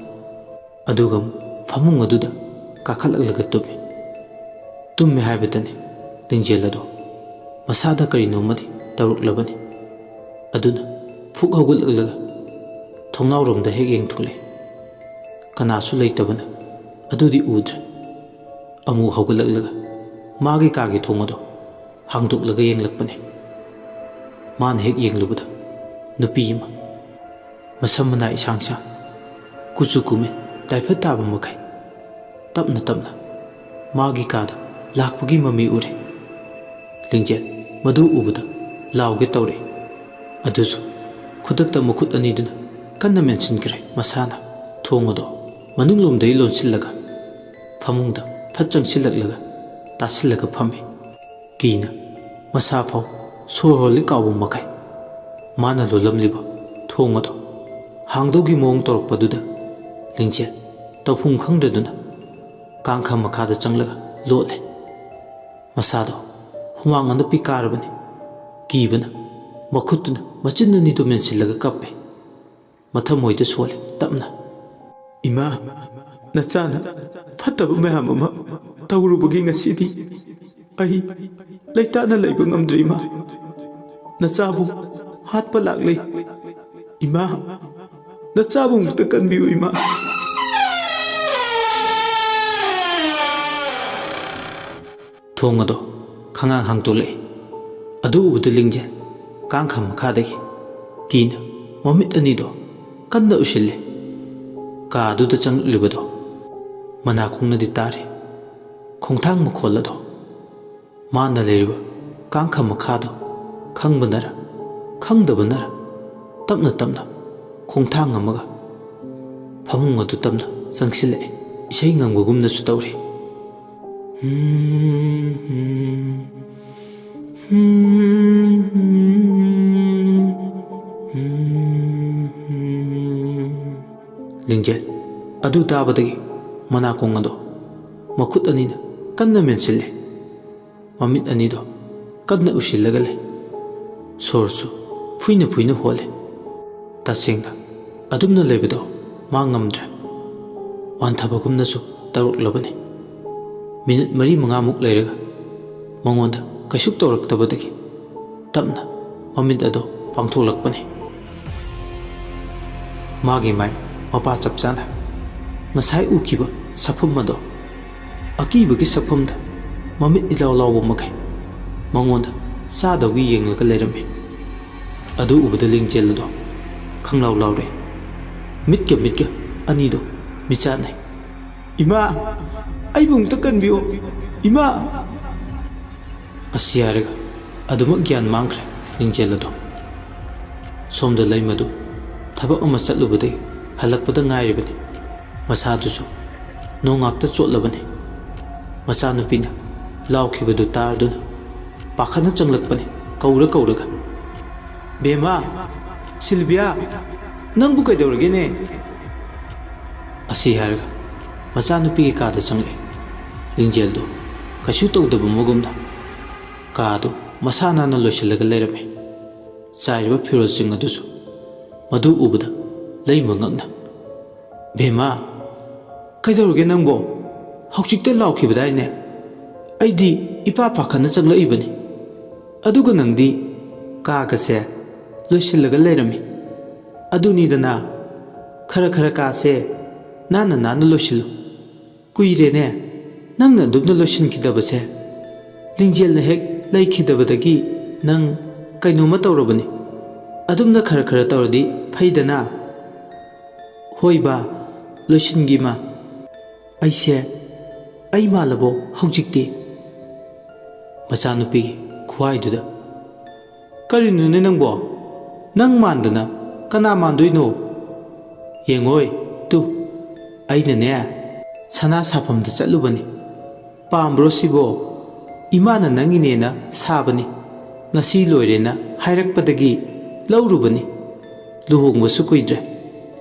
ꯑꯗꯨꯒ ꯐꯃꯨꯡ ꯑꯗꯨꯗ ꯀꯥꯈꯠꯂꯛꯂꯒ ꯇꯨꯝꯃꯤ꯫ ꯇꯨꯝꯃꯦ ꯍꯥꯏꯕꯗꯅꯤ ꯂꯤꯡꯖꯦꯜ ꯑꯗꯣ ꯃꯁꯥꯗ ꯀꯔꯤꯅꯣꯃꯗꯤ ꯇꯧꯔꯛꯂꯕꯅꯤ꯫ ꯑꯗꯨꯅ ꯐꯨꯛ ꯍꯧꯒꯠꯂꯛꯂꯒ ꯊꯣꯡꯅꯥꯎꯔꯣꯝꯗ ꯍꯦꯛ ꯌꯦꯡꯊꯣꯛꯂꯛꯏ꯫ ꯀꯅꯥꯁꯨ ꯂꯩꯇꯕꯅ ꯑꯗꯨꯗꯤ ꯎꯗ꯭ꯔꯦ꯫ ꯑꯃꯨꯛ ꯍꯧꯒꯠꯂꯛꯂꯒ ꯃꯥꯒꯤ ꯀꯥꯒꯤ ꯊꯣꯡ ꯑꯗꯣ ꯍꯥꯡꯗꯣꯛꯂꯒ ꯌꯦꯡꯂꯛꯄꯅꯤ꯫ ꯃꯥꯅ ꯍꯦꯛ ꯌꯦꯡꯂꯨꯕꯗ ꯅꯨꯄꯤ ꯑꯃ ꯃꯁꯝ ꯃꯅꯥ ꯏꯁꯥꯡ ꯁꯥꯡ, ꯀꯨꯆꯨ ꯀꯨꯃꯦꯟ ꯇꯥꯏꯐꯠ ꯇꯥꯕ ꯃꯈꯩ ꯇꯞꯅ ꯇꯞꯅ ꯃꯥꯒꯤ ꯀꯥꯗ ꯂꯥꯛꯄꯒꯤ ꯃꯃꯤ ꯎꯔꯦ꯫ ꯂꯤꯡꯖꯦꯜ ꯃꯗꯨ ꯎꯕꯗ ꯂꯥꯎꯒꯦ ꯇꯧꯔꯛꯏ꯫ ꯑꯗꯨꯁꯨ ꯈꯨꯗꯛꯇ ꯃꯈꯨꯠ ꯑꯅꯤꯗꯨꯅ ꯀꯟꯅ ꯃꯦꯟꯁꯤꯟꯈ꯭ꯔꯦ꯫ ꯃꯁꯥꯅ ꯊꯣꯡ ꯑꯗꯣ ꯃꯅꯨꯡꯂꯣꯝꯗꯒꯤ ꯂꯣꯟꯁꯤꯜꯂꯒ ꯐꯃꯨꯡꯗ ꯐꯠ ꯆꯪꯁꯤꯜꯂꯛꯂꯒ ꯇꯥꯁꯤꯜꯂꯒ ꯐꯝꯃꯤ꯫ ꯀꯤꯅ ꯃꯁꯥ ꯐꯥꯎ ꯁꯣꯔ ꯍꯣꯜꯂꯤ ꯀꯥꯎꯕ ꯃꯈꯩ ꯃꯥꯅ ꯂꯣꯜꯂꯝꯂꯤꯕ ꯊꯣꯡ ꯑꯗꯣ ꯍꯥꯡꯗꯧꯒꯤ ꯃꯑꯣꯡ ꯇꯧꯔꯛꯄꯗꯨꯗ ꯂꯤꯡꯖꯦꯜ ꯇꯧꯐꯝ ꯈꯪꯗꯗꯨꯅ ꯀꯥꯡꯈ ꯃꯈꯥꯗ ꯆꯪꯂꯒ ꯂꯣꯠꯂꯦ꯫ ꯃꯁꯥꯗꯣ ꯍꯨꯃꯥꯡ ꯑꯅꯞꯄꯤ ꯀꯥꯔꯕꯅꯤ꯫ ꯀꯤꯕꯅ ꯃꯈꯨꯠꯇꯨꯅ ꯃꯆꯤꯟ ꯑꯅꯤꯗꯨ ꯃꯦꯟꯁꯤꯜꯂꯒ ꯀꯞꯄꯦ꯫ ꯃꯊꯃꯣꯏꯗ ꯁꯣꯜꯂꯦ ꯇꯞꯅ, "ꯏꯃꯥ, ꯅꯆꯥꯅ ꯐꯠꯇꯕ ꯃꯌꯥꯝ ꯑꯃ ꯇꯧꯔꯨꯕꯒꯤ ꯉꯁꯤꯗꯤ ꯑꯩ ꯂꯩꯇꯥꯅ ꯂꯩꯕ ꯉꯝꯗ꯭ꯔꯦ ꯏꯃꯥ꯫ ꯅꯆꯥꯕꯨ ꯍꯥꯠꯄ ꯂꯥꯛꯂꯦ ꯏꯃꯥ, ꯅꯆꯥꯕꯨ ꯑꯃꯨꯛꯇ ꯀꯟꯕꯤꯌꯨ ꯏꯃꯥ"꯫ ꯊꯣꯡ ꯑꯗꯣ ꯈꯪꯍꯥꯡ ꯍꯥꯡꯗꯣꯛꯂꯛꯏ꯫ ꯑꯗꯨ ꯎꯕꯗ ꯂꯤꯡꯖꯦꯜ ꯀꯥꯡꯈ ꯃꯈꯥꯗꯒꯤ ꯀꯤꯅ ꯃꯃꯤꯠ ꯑꯅꯤꯗꯣ ꯀꯟꯅ ꯎꯏꯁꯤꯜꯂꯦ꯫ ꯀꯥꯗꯨꯗ ꯆꯪꯂꯛꯂꯤꯕꯗꯣ ꯃꯅꯥꯀꯣꯡꯅꯗꯤ ꯇꯥꯔꯤ꯫ ꯈꯣꯡꯊꯥꯡ ꯃꯈꯣꯜ ꯑꯗꯣ ꯃꯥꯅ ꯂꯩꯔꯤꯕ ꯀꯥꯡꯈ ꯃꯈꯥꯗꯣ ꯈꯪꯕꯅꯔ ꯈꯪꯗꯕꯅꯔ ꯇꯞꯅ ꯇꯞꯅ ꯈꯣꯡꯊꯥꯡ ꯑꯃꯒ ꯐꯃꯨꯡ ꯑꯗꯨ ꯇꯞꯅ ꯆꯪꯁꯤꯜꯂꯛꯏ꯫ ꯏꯁꯩ ꯉꯪꯕꯒꯨꯝꯅꯁꯨ ꯇꯧꯔꯤ꯫ ꯂꯤꯡꯖꯦꯜ ꯑꯗꯨ ꯇꯥꯕꯗꯒꯤ ꯃꯅꯥꯀꯣꯡ ꯑꯗꯣ ꯃꯈꯨꯠ ꯑꯅꯤꯅ ꯀꯟꯅ ꯃꯦꯟꯁꯤꯜꯂꯦ꯫ ꯃꯃꯤꯠ ꯑꯅꯤꯗꯣ ꯀꯟꯅ ꯎꯏꯁꯤꯜꯂꯒ ꯂꯩ꯫ ꯁꯣꯔꯁꯨ ꯐꯨꯏꯅ ꯐꯨꯏꯅ ꯍꯣꯜꯂꯦ꯫ ꯇꯁꯦꯡꯅ ꯑꯗꯨꯝꯅ ꯂꯩꯕꯗꯣ ꯃꯥ ꯉꯝꯗ꯭ꯔꯦ꯫ ꯋꯥꯟꯊꯕꯒꯨꯝꯅꯁꯨ ꯇꯧꯔꯛꯂꯕꯅꯤ꯫ ꯃꯤꯅꯤꯠ 4-5ꯃꯨꯛ ꯂꯩꯔꯒ ꯃꯉꯣꯟꯗ ꯀꯩꯁꯨ ꯇꯧꯔꯛꯇꯕꯗꯒꯤ ꯇꯞꯅ ꯃꯃꯤꯠ ꯑꯗꯣ ꯄꯥꯡꯊꯣꯛꯂꯛꯄꯅꯤ꯫ ꯃꯥꯒꯤ ꯃꯥꯏ ꯃꯄꯥ ꯆꯞ ꯆꯥꯅ ꯉꯁꯥꯏ ꯎꯈꯤꯕ ꯁꯛꯐꯝ ꯑꯗꯣ ꯑꯀꯤꯕꯒꯤ ꯁꯛꯐꯝꯗ ꯃꯃꯤꯠ ꯏꯂꯥꯎ ꯂꯥꯎꯕ ꯃꯈꯩ ꯃꯉꯣꯟꯗ ꯆꯥꯗꯧꯒꯤ ꯌꯦꯡꯂꯒ ꯂꯩꯔꯝꯃꯤ꯫ ꯑꯗꯨ ꯎꯕꯗ ꯂꯤꯡꯖꯦꯜ ꯑꯗꯣ ꯈꯪꯂꯥꯎ ꯂꯥꯎꯔꯦ꯫ ꯃꯤꯠꯀ ꯑꯅꯤꯗꯣ ꯃꯤꯆꯥꯠꯅꯩ꯫ "ꯏꯃꯥ, ꯑꯩꯕꯨ ꯑꯃꯨꯛꯇ ꯀꯟꯕꯤꯌꯨ ꯏꯃꯥ"꯫ ꯑꯁꯤ ꯍꯥꯏꯔꯒ ꯑꯗꯨꯃꯛ ꯒ꯭ꯌꯥꯟ ꯃꯥꯡꯈ꯭ꯔꯦ ꯂꯤꯡꯖꯦꯜ ꯑꯗꯣ꯫ ꯁꯣꯝꯗ ꯂꯩꯃꯗꯨ ꯊꯕꯛ ꯑꯃ ꯆꯠꯂꯨꯕꯗꯒꯤ ꯍꯜꯂꯛꯄꯗ ꯉꯥꯏꯔꯤꯕꯅꯤ꯫ ꯃꯁꯥꯗꯨꯁꯨ ꯅꯣꯡꯉꯥꯛꯇ ꯆꯣꯠꯂꯕꯅꯤ꯫ ꯃꯆꯥꯅꯨꯄꯤꯅ ꯂꯥꯎꯈꯤꯕꯗꯨ ꯇꯥꯔꯗꯨꯅ ꯄꯥꯈꯠꯅ ꯆꯪꯂꯛꯄꯅꯤ ꯀꯧꯔꯒ, "ꯕꯦꯝꯃ, ꯁꯤꯜꯚꯤꯌꯥ, ꯅꯪꯕꯨ ꯀꯩꯗꯧꯔꯒꯦꯅꯦ?" ꯑꯁꯤ ꯍꯥꯏꯔꯒ ꯃꯆꯥꯅꯨꯄꯤꯒꯤ ꯀꯥꯗ ꯆꯪꯂꯛꯏ꯫ ꯂꯤꯡꯖꯦꯜꯗꯨ ꯀꯩꯁꯨ ꯇꯧꯗꯕ ꯃꯒꯨꯝꯅ ꯀꯥꯗꯨ ꯃꯁꯥ ꯅꯥꯟꯅ ꯂꯣꯏꯁꯤꯜꯂꯒ ꯂꯩꯔꯝꯃꯤ꯫ ꯆꯥꯏꯔꯤꯕ ꯐꯤꯔꯣꯜꯁꯤꯡ ꯑꯗꯨꯁꯨ ꯃꯗꯨ ꯎꯕꯗ ꯂꯩꯃ ꯉꯛꯅ, "ꯕꯦꯝꯃ, ꯀꯩꯗꯧꯔꯒꯦ ꯅꯪꯕꯣ? ꯍꯧꯖꯤꯛꯇ ꯂꯥꯎꯈꯤꯕꯗꯥꯏꯅꯦ? ꯑꯩꯗꯤ ꯏꯄꯥ ꯄꯥꯈꯠꯅ ꯆꯪꯂꯛꯏꯕꯅꯤ꯫ ꯑꯗꯨꯒ ꯅꯪꯗꯤ ꯀꯥꯒꯁꯦ ꯂꯣꯏꯁꯤꯜꯂꯒ ꯂꯩꯔꯝꯃꯤ꯫ ꯑꯗꯨꯅꯤꯗꯅ, ꯈꯔ ꯀꯥꯁꯦ ꯅꯥꯟꯅ ꯂꯣꯏꯁꯤꯜꯂꯨ꯫ ꯀꯨꯏꯔꯦꯅꯦ ꯅꯪꯅ ꯑꯗꯨꯝꯅ ꯂꯣꯏꯁꯤꯟꯈꯤꯗꯕꯁꯦ꯫ ꯂꯤꯡꯖꯦꯜꯅ ꯍꯦꯛ ꯂꯩꯈꯤꯗꯕꯗꯒꯤ ꯅꯪ ꯀꯩꯅꯣꯝꯃ ꯇꯧꯔꯕꯅꯤ꯫ ꯑꯗꯨꯝꯅ ꯈꯔ ꯇꯧꯔꯗꯤ ꯐꯩꯗꯅ." "ꯍꯣꯏ ꯕꯥ, ꯂꯣꯏꯁꯤꯟꯒꯤꯃꯥ꯫ ꯑꯩ ꯃꯥꯜꯂꯕꯣ ꯍꯧꯖꯤꯛꯇꯤ?" ꯃꯆꯥꯅꯨꯄꯤꯒꯤ ꯈꯨꯍꯥꯏꯗꯨꯗ, "ꯀꯔꯤꯅꯣꯅꯦ ꯅꯪꯕꯣ? ꯅꯪ ꯃꯥꯟꯗꯅ ꯀꯅꯥ ꯃꯥꯟꯗꯣꯏꯅꯣ? ꯌꯦꯡꯉꯣꯏ ꯇꯨ, ꯑꯩꯅꯅꯦ ꯁꯅꯥ ꯁꯥꯐꯝꯗ ꯆꯠꯂꯨꯕꯅꯤ꯫ ꯄꯥꯝꯕ꯭ꯔꯣ ꯁꯤꯕꯣ? ꯏꯃꯥꯅ ꯅꯪꯒꯤꯅꯦꯅ ꯁꯥꯕꯅꯤ꯫ ꯉꯁꯤ ꯂꯣꯏꯔꯦꯅ ꯍꯥꯏꯔꯛꯄꯗꯒꯤ ꯂꯧꯔꯨꯕꯅꯤ꯫ ꯂꯨꯍꯣꯡꯕꯁꯨ ꯀꯨꯏꯗ꯭ꯔꯦ꯫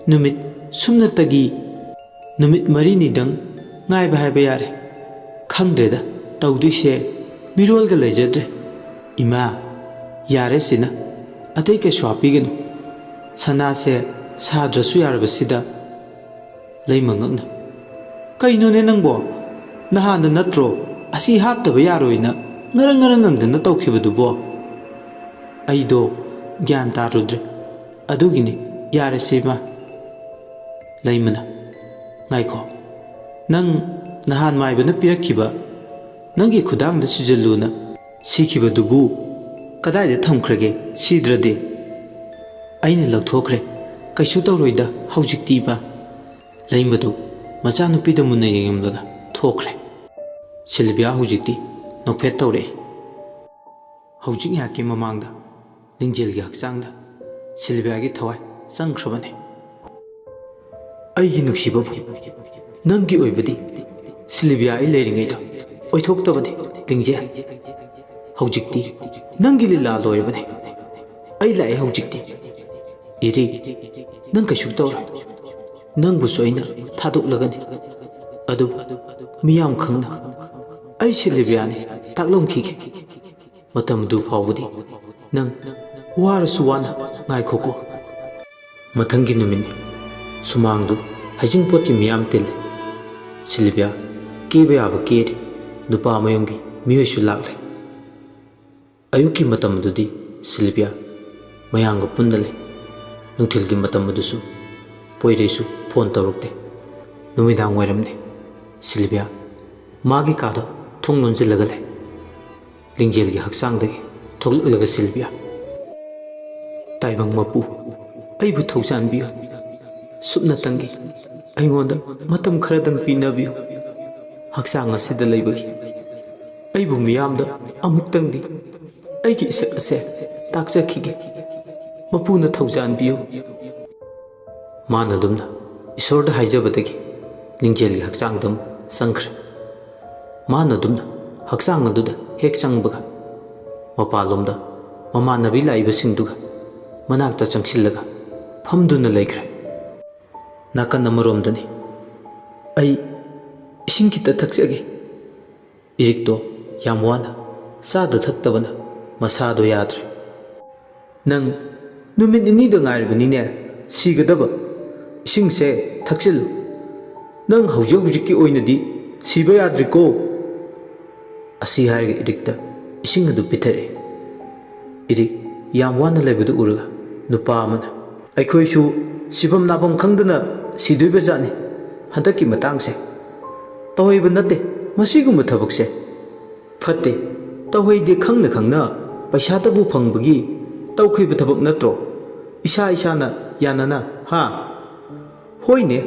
ꯅꯨꯃꯤꯠ ꯁꯨꯞꯅꯇꯒꯤ ꯅꯨꯃꯤꯠ 4ꯅꯤꯗꯪ ꯉꯥꯏꯕ ꯍꯥꯏꯕ ꯌꯥꯔꯦ꯫ ꯈꯪꯗ꯭ꯔꯦꯗ ꯇꯧꯗꯣꯏꯁꯦ, ꯃꯤꯔꯣꯜꯒ ꯂꯩꯖꯗ꯭ꯔꯦ꯫ ꯏꯃꯥ, ꯌꯥꯔꯦ ꯁꯤꯅ, ꯑꯇꯩ ꯀꯩꯁꯨ ꯍꯥꯞꯄꯤꯒꯅꯨ꯫ ꯁꯅꯥꯁꯦ ꯁꯥꯗ꯭ꯔꯁꯨ ꯌꯥꯔꯕꯁꯤꯗ." ꯂꯩꯃ ꯉꯛꯅ, "ꯀꯩꯅꯣꯅꯦ ꯅꯪꯕꯣ? ꯅꯍꯥꯟꯗ ꯅꯠꯇ꯭ꯔꯣ ꯑꯁꯤ ꯍꯥꯞꯇꯕ ꯌꯥꯔꯣꯏꯅ ꯉꯔꯪ ꯉꯔꯪ ꯉꯪꯗꯅ ꯇꯧꯈꯤꯕꯗꯨꯕꯣ? ꯑꯩꯗꯣ ꯒ꯭ꯌꯥꯟ ꯇꯥꯔꯨꯗ꯭ꯔꯦ, ꯑꯗꯨꯒꯤꯅꯤ꯫ ꯌꯥꯔꯦꯁꯦ ꯏꯃꯥ꯫ ꯂꯩꯃꯅ: ꯉꯥꯏꯈꯣ, ꯅꯪ ꯅꯍꯥꯟ ꯃꯥꯏꯕꯅ ꯄꯤꯔꯛꯈꯤꯕ ꯅꯪꯒꯤ ꯈꯨꯗꯥꯡꯗ ꯁꯤꯖꯜꯂꯨꯅ ꯁꯤꯈꯤꯕꯗꯨꯕꯨ ꯀꯗꯥꯏꯗ ꯊꯝꯈ꯭ꯔꯒꯦ? ꯁꯤꯗ꯭ꯔꯗꯤ? ꯑꯩꯅ ꯂꯧꯊꯣꯛꯈ꯭ꯔꯦ, ꯀꯩꯁꯨ ꯇꯧꯔꯣꯏꯗ ꯍꯧꯖꯤꯛꯇꯤ ꯏꯃꯥ꯫ ꯂꯩꯃꯗꯨ ꯃꯆꯥꯅꯨꯄꯤꯗ ꯃꯨꯟꯅ ꯌꯦꯡꯂꯒ ꯊꯣꯛꯈ꯭ꯔꯦ꯫ ꯁꯤꯜꯚꯤꯌꯥ ꯍꯧꯖꯤꯛꯇꯤ ꯅꯣꯛꯐꯦꯠ ꯇꯧꯔꯛꯏ꯫ ꯍꯧꯖꯤꯛ ꯉꯥꯏꯍꯥꯛꯀꯤ ꯃꯃꯥꯡꯗ ꯂꯤꯡꯖꯦꯜꯒꯤ ꯍꯛꯆꯥꯡꯗ ꯁꯤꯜꯚꯤꯌꯥꯒꯤ ꯊꯋꯥꯏ ꯆꯪꯈ꯭ꯔꯕꯅꯤ꯫ ꯑꯩꯒꯤ ꯅꯨꯡꯁꯤꯕꯕꯨ, ꯅꯪꯒꯤ ꯑꯣꯏꯕꯗꯤ ꯁꯤꯜꯚꯤꯌꯥ ꯑꯩ ꯂꯩꯔꯤꯉꯩꯗ ꯑꯣꯏꯊꯣꯛꯇꯕꯅꯤ ꯂꯤꯡꯖꯦꯜ꯫ ꯍꯧꯖꯤꯛꯇꯤ ꯅꯪꯒꯤ ꯂꯤꯂꯥ ꯂꯣꯏꯔꯕꯅꯤ꯫ ꯑꯩ ꯂꯥꯛꯑꯦ ꯍꯧꯖꯤꯛꯇꯤ꯫ ꯏꯔꯤꯛ, ꯅꯪ ꯀꯩꯁꯨ ꯇꯧꯔꯣꯏ꯫ ꯅꯪꯕꯨꯁꯨ ꯑꯩꯅ ꯊꯥꯗꯣꯛꯂꯒꯅꯤ, ꯑꯗꯨꯕꯨ ꯃꯤꯌꯥꯝ ꯈꯪꯅ ꯑꯩ ꯁꯤꯜꯚꯤꯌꯥꯅꯤ ꯇꯥꯛꯂꯝꯈꯤꯒꯦ꯫ ꯃꯇꯝꯗꯨ ꯐꯥꯎꯕꯗꯤ ꯅꯪ ꯋꯥꯔꯁꯨ ꯋꯥꯅ ꯉꯥꯏꯈꯣꯀꯣ꯫ ꯃꯊꯪꯒꯤ ꯅꯨꯃꯤꯠꯅꯤ꯫ ꯁꯨꯃꯥꯡꯗꯨ ꯍꯩꯖꯤꯡꯄꯣꯠꯀꯤ ꯃꯤꯌꯥꯝ ꯇꯤꯜꯂꯤ꯫ ꯁꯤꯜꯚꯤꯌꯥ ꯀꯦꯕ ꯌꯥꯕ ꯀꯦꯔꯤ, ꯅꯨꯄꯥ ꯃꯌꯨꯝꯒꯤ ꯃꯤꯑꯣꯏꯁꯨ ꯂꯥꯛꯂꯦ꯫ ꯑꯌꯨꯛꯀꯤ ꯃꯇꯝꯗꯨꯗꯤ ꯁꯤꯜꯚꯤꯌꯥ ꯃꯌꯥꯝꯒ ꯄꯨꯟꯅ ꯂꯩ꯫ ꯅꯨꯡꯊꯤꯜꯒꯤ ꯃꯇꯝ ꯑꯗꯨꯁꯨ ꯄꯣꯏꯔꯩꯁꯨ ꯐꯣꯟ ꯇꯧꯔꯛꯇꯦ꯫ ꯅꯨꯃꯤꯗꯥꯡ ꯋꯥꯏꯔꯝꯅꯤ꯫ ꯁꯤꯜꯚꯤꯌꯥ ꯃꯥꯒꯤ ꯀꯥꯗ ꯊꯣꯡ ꯂꯣꯟꯁꯤꯜꯂꯒ ꯂꯩ꯫ ꯂꯤꯡꯖꯦꯜꯒꯤ ꯍꯛꯆꯥꯡꯗꯒꯤ ꯊꯣꯛꯂꯛꯂꯒ ꯁꯤꯜꯚꯤꯌꯥ: ꯇꯥꯏꯕꯪ ꯃꯄꯨ, ꯑꯩꯕꯨ ꯊꯧꯖꯥꯟꯕꯤꯌꯨ꯫ ꯁꯨꯞꯅꯇꯪꯒꯤ ꯑꯩꯉꯣꯟꯗ ꯃꯇꯝ ꯈꯔꯗꯪ ꯄꯤꯅꯕꯤꯌꯨ꯫ ꯍꯛꯆꯥꯡ ꯑꯁꯤꯗ ꯂꯩꯕꯒꯤ ꯑꯩꯕꯨ ꯃꯤꯌꯥꯝꯗ ꯑꯃꯨꯛꯇꯪꯗꯤ ꯑꯩꯒꯤ ꯏꯁꯛ ꯑꯁꯦ ꯇꯥꯛꯆꯈꯤꯒꯦ꯫ ꯃꯄꯨꯅ ꯊꯧꯖꯥꯟꯕꯤꯌꯨ꯫ ꯃꯥꯅ ꯑꯗꯨꯝꯅ ꯏꯁꯣꯔꯗ ꯍꯥꯏꯖꯕꯗꯒꯤ ꯂꯤꯡꯖꯦꯜꯒꯤ ꯍꯛꯆꯥꯡꯗ ꯑꯃꯨꯛ ꯆꯪꯈ꯭ꯔꯦ꯫ ꯃꯥꯅ ꯑꯗꯨꯝꯅ ꯍꯛꯆꯥꯡ ꯑꯗꯨꯗ ꯍꯦꯛ ꯆꯪꯕꯒ ꯃꯄꯥꯟꯂꯣꯝꯗ ꯃꯃꯥꯟꯅꯕꯤ ꯂꯥꯛꯏꯕꯁꯤꯡꯗꯨꯒ ꯃꯅꯥꯛꯇ ꯆꯪꯁꯤꯜꯂꯒ ꯐꯝꯗꯨꯅ ꯂꯩꯈ꯭ꯔꯦ꯫ ꯅꯥꯀꯟ ꯑꯃꯔꯣꯝꯗꯅꯤ꯫ ꯑꯩ ꯏꯁꯤꯡ ꯈꯤꯇ ꯊꯛꯆꯒꯦ꯫ ꯏꯔꯤꯛꯇꯣ ꯌꯥꯝ ꯋꯥꯅ ꯆꯥꯗ ꯊꯛꯇꯕꯅ ꯃꯁꯥꯗꯣ ꯌꯥꯗ꯭ꯔꯦ꯫ ꯅꯪ ꯅꯨꯃꯤꯠ ꯅꯤꯅꯤꯗ ꯉꯥꯏꯔꯕꯅꯤꯅꯦ ꯁꯤꯒꯗꯕ꯫ ꯏꯁꯤꯡꯁꯦ ꯊꯛꯆꯤꯜꯂꯨ꯫ ꯅꯪ ꯍꯧꯖꯤꯛ ꯍꯧꯖꯤꯛꯀꯤ ꯑꯣꯏꯅꯗꯤ ꯁꯤꯕ ꯌꯥꯗ꯭ꯔꯤꯀꯣ꯫ ꯑꯁꯤ ꯍꯥꯏꯔꯒ ꯏꯔꯤꯛꯇ ꯏꯁꯤꯡ ꯑꯗꯨ ꯄꯤꯊꯛꯑꯦ꯫ ꯏꯔꯤꯛ ꯌꯥꯝ ꯋꯥꯅ ꯂꯩꯕꯗꯨ ꯎꯔꯒ ꯅꯨꯄꯥ ꯑꯃꯅ: ꯑꯩꯈꯣꯏꯁꯨ ꯁꯤꯐꯝ ꯅꯥꯐꯝ ꯈꯪꯗꯅ ꯁꯤꯗꯣꯏꯕ ꯖꯥꯠꯅꯤ ꯍꯟꯗꯛꯀꯤ ꯃꯇꯥꯡꯁꯦ꯫ ꯇꯧꯍꯩꯕ ꯅꯠꯇꯦ ꯃꯁꯤꯒꯨꯝꯕ ꯊꯕꯛꯁꯦ꯫ ꯐꯠꯇꯦ, ꯇꯧꯍꯩꯗꯦ ꯈꯪꯅ ꯈꯪꯅ ꯄꯩꯁꯥꯇꯕꯨ ꯐꯪꯕꯒꯤ ꯇꯧꯈꯤꯕ ꯊꯕꯛ ꯅꯠꯇ꯭ꯔꯣ? ꯏꯁꯥ ꯏꯁꯥꯅ ꯌꯥꯅꯅ, ꯍꯥ? ꯍꯣꯏꯅꯦ,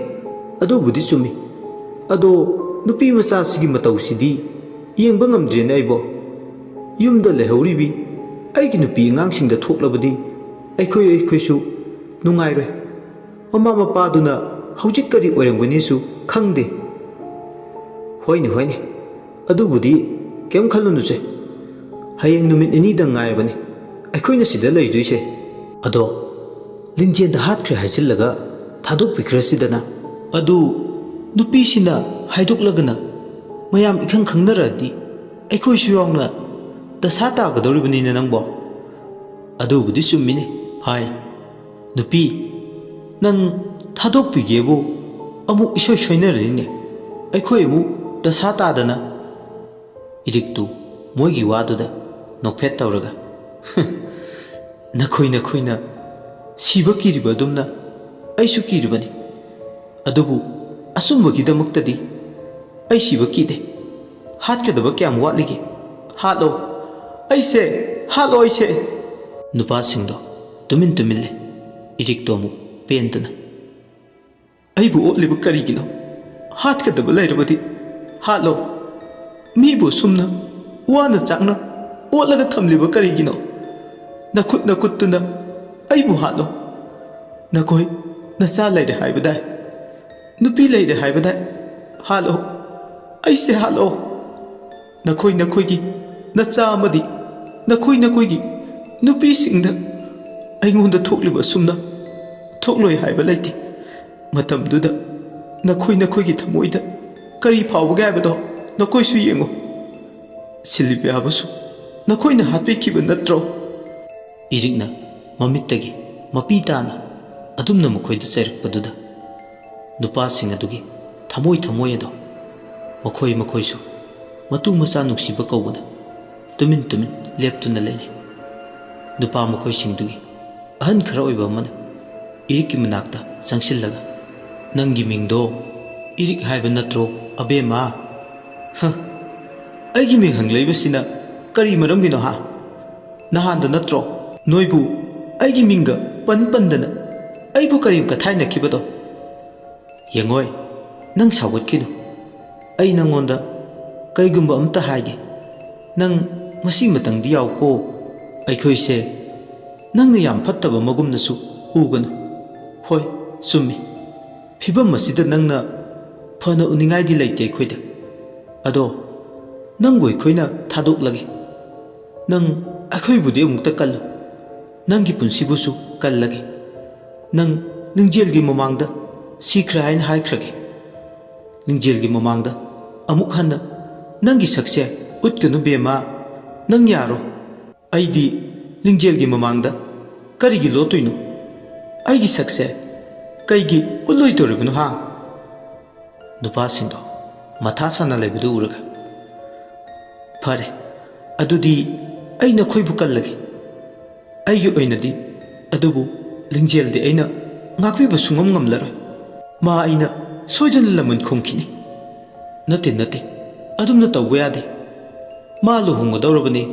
ꯑꯗꯨꯕꯨꯗꯤ ꯆꯨꯝꯃꯤ꯫ ꯑꯗꯣ ꯅꯨꯄꯤ ꯃꯆꯥꯁꯤꯒꯤ ꯃꯇꯧꯁꯤꯗꯤ ꯌꯦꯡꯕ ꯉꯝꯗ꯭ꯔꯦꯅꯦ ꯑꯩꯕꯣ꯫ ꯌꯨꯝꯗ ꯂꯩꯍꯧꯔꯤꯕꯤ ꯑꯩꯒꯤ ꯅꯨꯄꯤ ꯑꯉꯥꯡꯁꯤꯡꯗ ꯊꯣꯛꯂꯕꯗꯤ ꯑꯩꯈꯣꯏꯁꯨ ꯅꯨꯡꯉꯥꯏꯔꯣꯏ꯫ ꯃꯃꯥ ꯃꯄꯥꯗꯨꯅ ꯍꯧꯖꯤꯛ ꯀꯔꯤ ꯑꯣꯏꯔꯝꯒꯅꯤꯁꯨ ꯈꯪꯗꯦ꯫ ꯍꯣꯏꯅꯦ ꯍꯣꯏꯅꯦ, ꯑꯗꯨꯕꯨꯗꯤ ꯀꯩꯝ ꯈꯜꯂꯨꯅꯨꯁꯦ꯫ ꯍꯌꯦꯡ ꯅꯨꯃꯤꯠ ꯅꯤꯅꯤꯗ ꯉꯥꯏꯔꯕꯅꯤ ꯑꯩꯈꯣꯏꯅ ꯁꯤꯗ ꯂꯩꯗꯣꯏꯁꯦ꯫ ꯑꯗꯣ ꯂꯤꯡꯖꯦꯜꯗ ꯍꯥꯠꯈ꯭ꯔꯦ ꯍꯥꯏꯖꯤꯜꯂꯒ ꯊꯥꯗꯣꯛꯄꯤꯈ꯭ꯔꯁꯤꯗꯅ꯫ ꯑꯗꯨ ꯅꯨꯄꯤꯁꯤꯅ ꯍꯥꯏꯗꯣꯛꯂꯒꯅ ꯃꯌꯥꯝ ꯏꯈꯪ ꯈꯪꯅꯔꯛꯑꯗꯤ ꯑꯩꯈꯣꯏꯁꯨ ꯌꯥꯎꯅ ꯗꯁꯥ ꯇꯥꯒꯗꯧꯔꯤꯕꯅꯤꯅꯦ ꯅꯪꯕꯣ꯫ ꯑꯗꯨꯕꯨꯗꯤ ꯆꯨꯝꯃꯤꯅꯦ꯫ ꯍꯥꯏ ꯅꯨꯄꯤ, ꯅꯪ ꯊꯥꯗꯣꯛꯄꯤꯒꯦꯕꯨ ꯑꯃꯨꯛ ꯏꯁꯣꯏ ꯁꯣꯏꯅꯔꯅꯤꯅꯦ꯫ ꯑꯩꯈꯣꯏ ꯑꯃꯨꯛ ꯗꯁꯥ ꯇꯥꯗꯅ꯫ ꯏꯔꯤꯛꯇꯨ ꯃꯣꯏꯒꯤ ꯋꯥꯗꯨꯗ ꯅꯣꯛꯐꯦꯠ ꯇꯧꯔꯒ: ꯅꯈꯣꯏꯅ ꯁꯤꯕ ꯀꯤꯔꯤꯕ ꯑꯗꯨꯝꯅ ꯑꯩꯁꯨ ꯀꯤꯔꯤꯕꯅꯤ꯫ ꯑꯗꯨꯕꯨ ꯑꯆꯨꯝꯕꯒꯤꯗꯃꯛꯇꯗꯤ ꯑꯩ ꯁꯤꯕ ꯀꯤꯗꯦ꯫ ꯍꯥꯠꯀꯗꯕ ꯀꯌꯥꯝ ꯋꯥꯠꯂꯤꯒꯦ? ꯍꯥꯠꯂꯣ ꯑꯩꯁꯦ, ꯍꯥꯠꯂꯣ ꯑꯩꯁꯦ꯫ ꯅꯨꯄꯥꯁꯤꯡꯗꯣ ꯇꯨꯃꯤꯟ ꯂꯩ꯫ ꯏꯔꯤꯛꯇꯣ ꯑꯃꯨꯛ ꯄꯦꯟꯗꯅ: ꯑꯩꯕꯨ ꯑꯣꯠꯂꯤꯕ ꯀꯔꯤꯒꯤꯅꯣ? ꯍꯥꯠꯀꯗꯕ ꯂꯩꯔꯕꯗꯤ ꯍꯥꯠꯂꯣ꯫ ꯃꯤꯕꯨ ꯁꯨꯝꯅ ꯋꯥꯅ ꯆꯥꯛꯅ ꯑꯣꯠꯂꯒ ꯊꯝꯂꯤꯕ ꯀꯔꯤꯒꯤꯅꯣ? ꯅꯈꯨꯠꯇꯨꯅ ꯑꯩꯕꯨ ꯍꯥꯠꯂꯣ꯫ ꯅꯈꯣꯏ ꯅꯆꯥ ꯂꯩꯔꯦ ꯍꯥꯏꯕꯗꯥꯏ, ꯅꯨꯄꯤ ꯂꯩꯔꯦ ꯍꯥꯏꯕꯗꯥꯏ? ꯍꯥꯠꯂꯣ, ꯑꯩꯁꯦ ꯍꯥꯠꯂꯣ꯫ ꯅꯈꯣꯏꯒꯤ ꯅꯆꯥ ꯑꯃꯗꯤ ꯅꯈꯣꯏꯒꯤ ꯅꯨꯄꯤꯁꯤꯡꯗ ꯑꯩꯉꯣꯟꯗ ꯊꯣꯛꯂꯤꯕ ꯑꯁꯨꯝꯅ ꯊꯣꯛꯂꯣꯏ ꯍꯥꯏꯕ ꯂꯩꯇꯦ꯫ ꯃꯇꯝꯗꯨꯗ ꯅꯈꯣꯏꯒꯤ ꯊꯃꯣꯏꯗ ꯀꯔꯤ ꯐꯥꯎꯕꯒꯦ ꯍꯥꯏꯕꯗꯣ ꯅꯈꯣꯏꯁꯨ ꯌꯦꯡꯉꯨ꯫ ꯁꯤꯜꯚꯤꯌꯥꯕꯨꯁꯨ ꯅꯈꯣꯏꯅ ꯍꯥꯠꯄꯤꯈꯤꯕ ꯅꯠꯇ꯭ꯔꯣ? ꯏꯔꯤꯛꯅ ꯃꯃꯤꯠꯇꯒꯤ ꯃꯄꯤ ꯇꯥꯅ ꯑꯗꯨꯝꯅ ꯃꯈꯣꯏꯗ ꯆꯩꯔꯛꯄꯗꯨꯗ ꯅꯨꯄꯥꯁꯤꯡ ꯑꯗꯨꯒꯤ ꯊꯃꯣꯏ ꯑꯗꯣ ꯃꯈꯣꯏꯁꯨ ꯃꯇꯨ ꯃꯆꯥ ꯅꯨꯡꯁꯤꯕ ꯀꯧꯕꯅ ꯇꯨꯃꯤꯟ ꯂꯦꯞꯇꯨꯅ ꯂꯩꯅꯩ꯫ ꯅꯨꯄꯥ ꯃꯈꯣꯏꯁꯤꯡꯗꯨꯒꯤ ꯑꯍꯟ ꯈꯔ ꯑꯣꯏꯕ ꯑꯃꯅ ꯏꯔꯤꯛꯀꯤ ꯃꯅꯥꯛꯇ ꯆꯪꯁꯤꯜꯂꯒ "ꯅꯪꯒꯤ ꯃꯤꯡꯗꯣ ꯏꯔꯤꯛ ꯍꯥꯏꯕ ꯅꯠꯇ꯭ꯔꯣ ꯑꯕꯦꯝꯃ?" "ꯑꯩꯒꯤ ꯃꯤꯡ ꯍꯪꯂꯛꯏꯕꯁꯤꯅ ꯀꯔꯤ ꯃꯔꯝꯒꯤꯅꯣ ꯍꯥ? ꯅꯍꯥꯟꯗ ꯅꯠꯇ꯭ꯔꯣ ꯅꯣꯏꯕꯨ ꯑꯩꯒꯤ ꯃꯤꯡꯒ ꯄꯟꯗꯅ ꯑꯩꯕꯨ ꯀꯔꯤꯝ ꯀꯊꯥꯏꯅꯈꯤꯕꯗꯣ? ꯌꯦꯡꯉꯣꯏ, ꯅꯪ ꯁꯥꯎꯒꯠꯈꯤꯅꯨ꯫ ꯑꯩ ꯅꯪꯉꯣꯟꯗ ꯀꯔꯤꯒꯨꯝꯕ ꯑꯝꯇ ꯍꯥꯏꯒꯦ꯫ ꯅꯪ ꯃꯁꯤꯃꯇꯪꯗꯤ ꯌꯥꯎꯀꯣ, ꯑꯩꯈꯣꯏꯁꯦ ꯅꯪꯅ ꯌꯥꯝ ꯐꯠꯇꯕ ꯃꯒꯨꯝꯅꯁꯨ ꯎꯒꯅꯨ꯫ ꯍꯣꯏ, ꯆꯨꯝꯃꯤ, ꯐꯤꯚꯝ ꯑꯁꯤꯗ ꯅꯪꯅ ꯐꯅ ꯎꯅꯤꯡꯉꯥꯏꯗꯤ ꯂꯩꯇꯦ ꯑꯩꯈꯣꯏꯗ꯫ ꯑꯗꯣ ꯅꯪꯕꯨ ꯑꯩꯈꯣꯏꯅ ꯊꯥꯗꯣꯛꯂꯒꯦ꯫ ꯅꯪ ꯑꯩꯈꯣꯏꯕꯨꯗꯤ ꯑꯃꯨꯛꯇ ꯀꯜꯂꯨ, ꯅꯪꯒꯤ ꯄꯨꯟꯁꯤꯕꯨꯁꯨ ꯀꯜꯂꯒꯦ꯫ ꯅꯪ ꯂꯤꯡꯖꯦꯜꯒꯤ ꯃꯃꯥꯡꯗ ꯁꯤꯈ꯭ꯔꯦ ꯍꯥꯏꯅ ꯍꯥꯏꯈ꯭ꯔꯒꯦ꯫ ꯂꯤꯡꯖꯦꯜꯒꯤ ꯃꯃꯥꯡꯗ ꯑꯃꯨꯛ ꯍꯟꯅ ꯅꯪꯒꯤ ꯁꯛꯁꯦ ꯎꯠꯀꯅꯨ ꯕꯦꯝꯃ, ꯅꯪ ꯌꯥꯔꯣ꯫ ꯑꯩꯗꯤ ꯂꯤꯡꯖꯦꯜꯒꯤ ꯃꯃꯥꯡꯗ ꯀꯔꯤꯒꯤ ꯂꯣꯠꯇꯣꯏꯅꯣ? ꯑꯩꯒꯤ ꯁꯛꯁꯦ ꯀꯩꯒꯤ ꯎꯠꯂꯣꯏꯗꯧꯔꯤꯕꯅꯣ ꯍꯥ?" ꯅꯨꯄꯥꯁꯤꯡꯗꯣ ꯃꯊꯥ ꯁꯥꯅ ꯂꯩꯕꯗꯨ ꯎꯔꯒ, "ꯐꯔꯦ, ꯑꯗꯨꯗꯤ ꯑꯩ ꯅꯈꯣꯏꯕꯨ ꯀꯜꯂꯒꯦ꯫ ꯑꯩꯒꯤ ꯑꯣꯏꯅꯗꯤ ꯑꯗꯨꯕꯨ ꯂꯤꯡꯖꯦꯜꯗꯤ ꯑꯩꯅ ꯉꯥꯛꯄꯤꯕ ꯁꯨꯡꯉꯝ ꯉꯝꯂꯔꯣꯏ꯫ ꯃꯥ ꯑꯩꯅ ꯁꯣꯏꯗꯅ ꯂꯃꯟ ꯈꯨꯝꯈꯤꯅꯤ." ꯅꯠꯇꯦ, ꯑꯗꯨꯝꯅ ꯇꯧꯕ ꯌꯥꯗꯦ꯫ ꯃꯥ ꯂꯨꯍꯣꯡꯒꯗꯧꯔꯕꯅꯤ,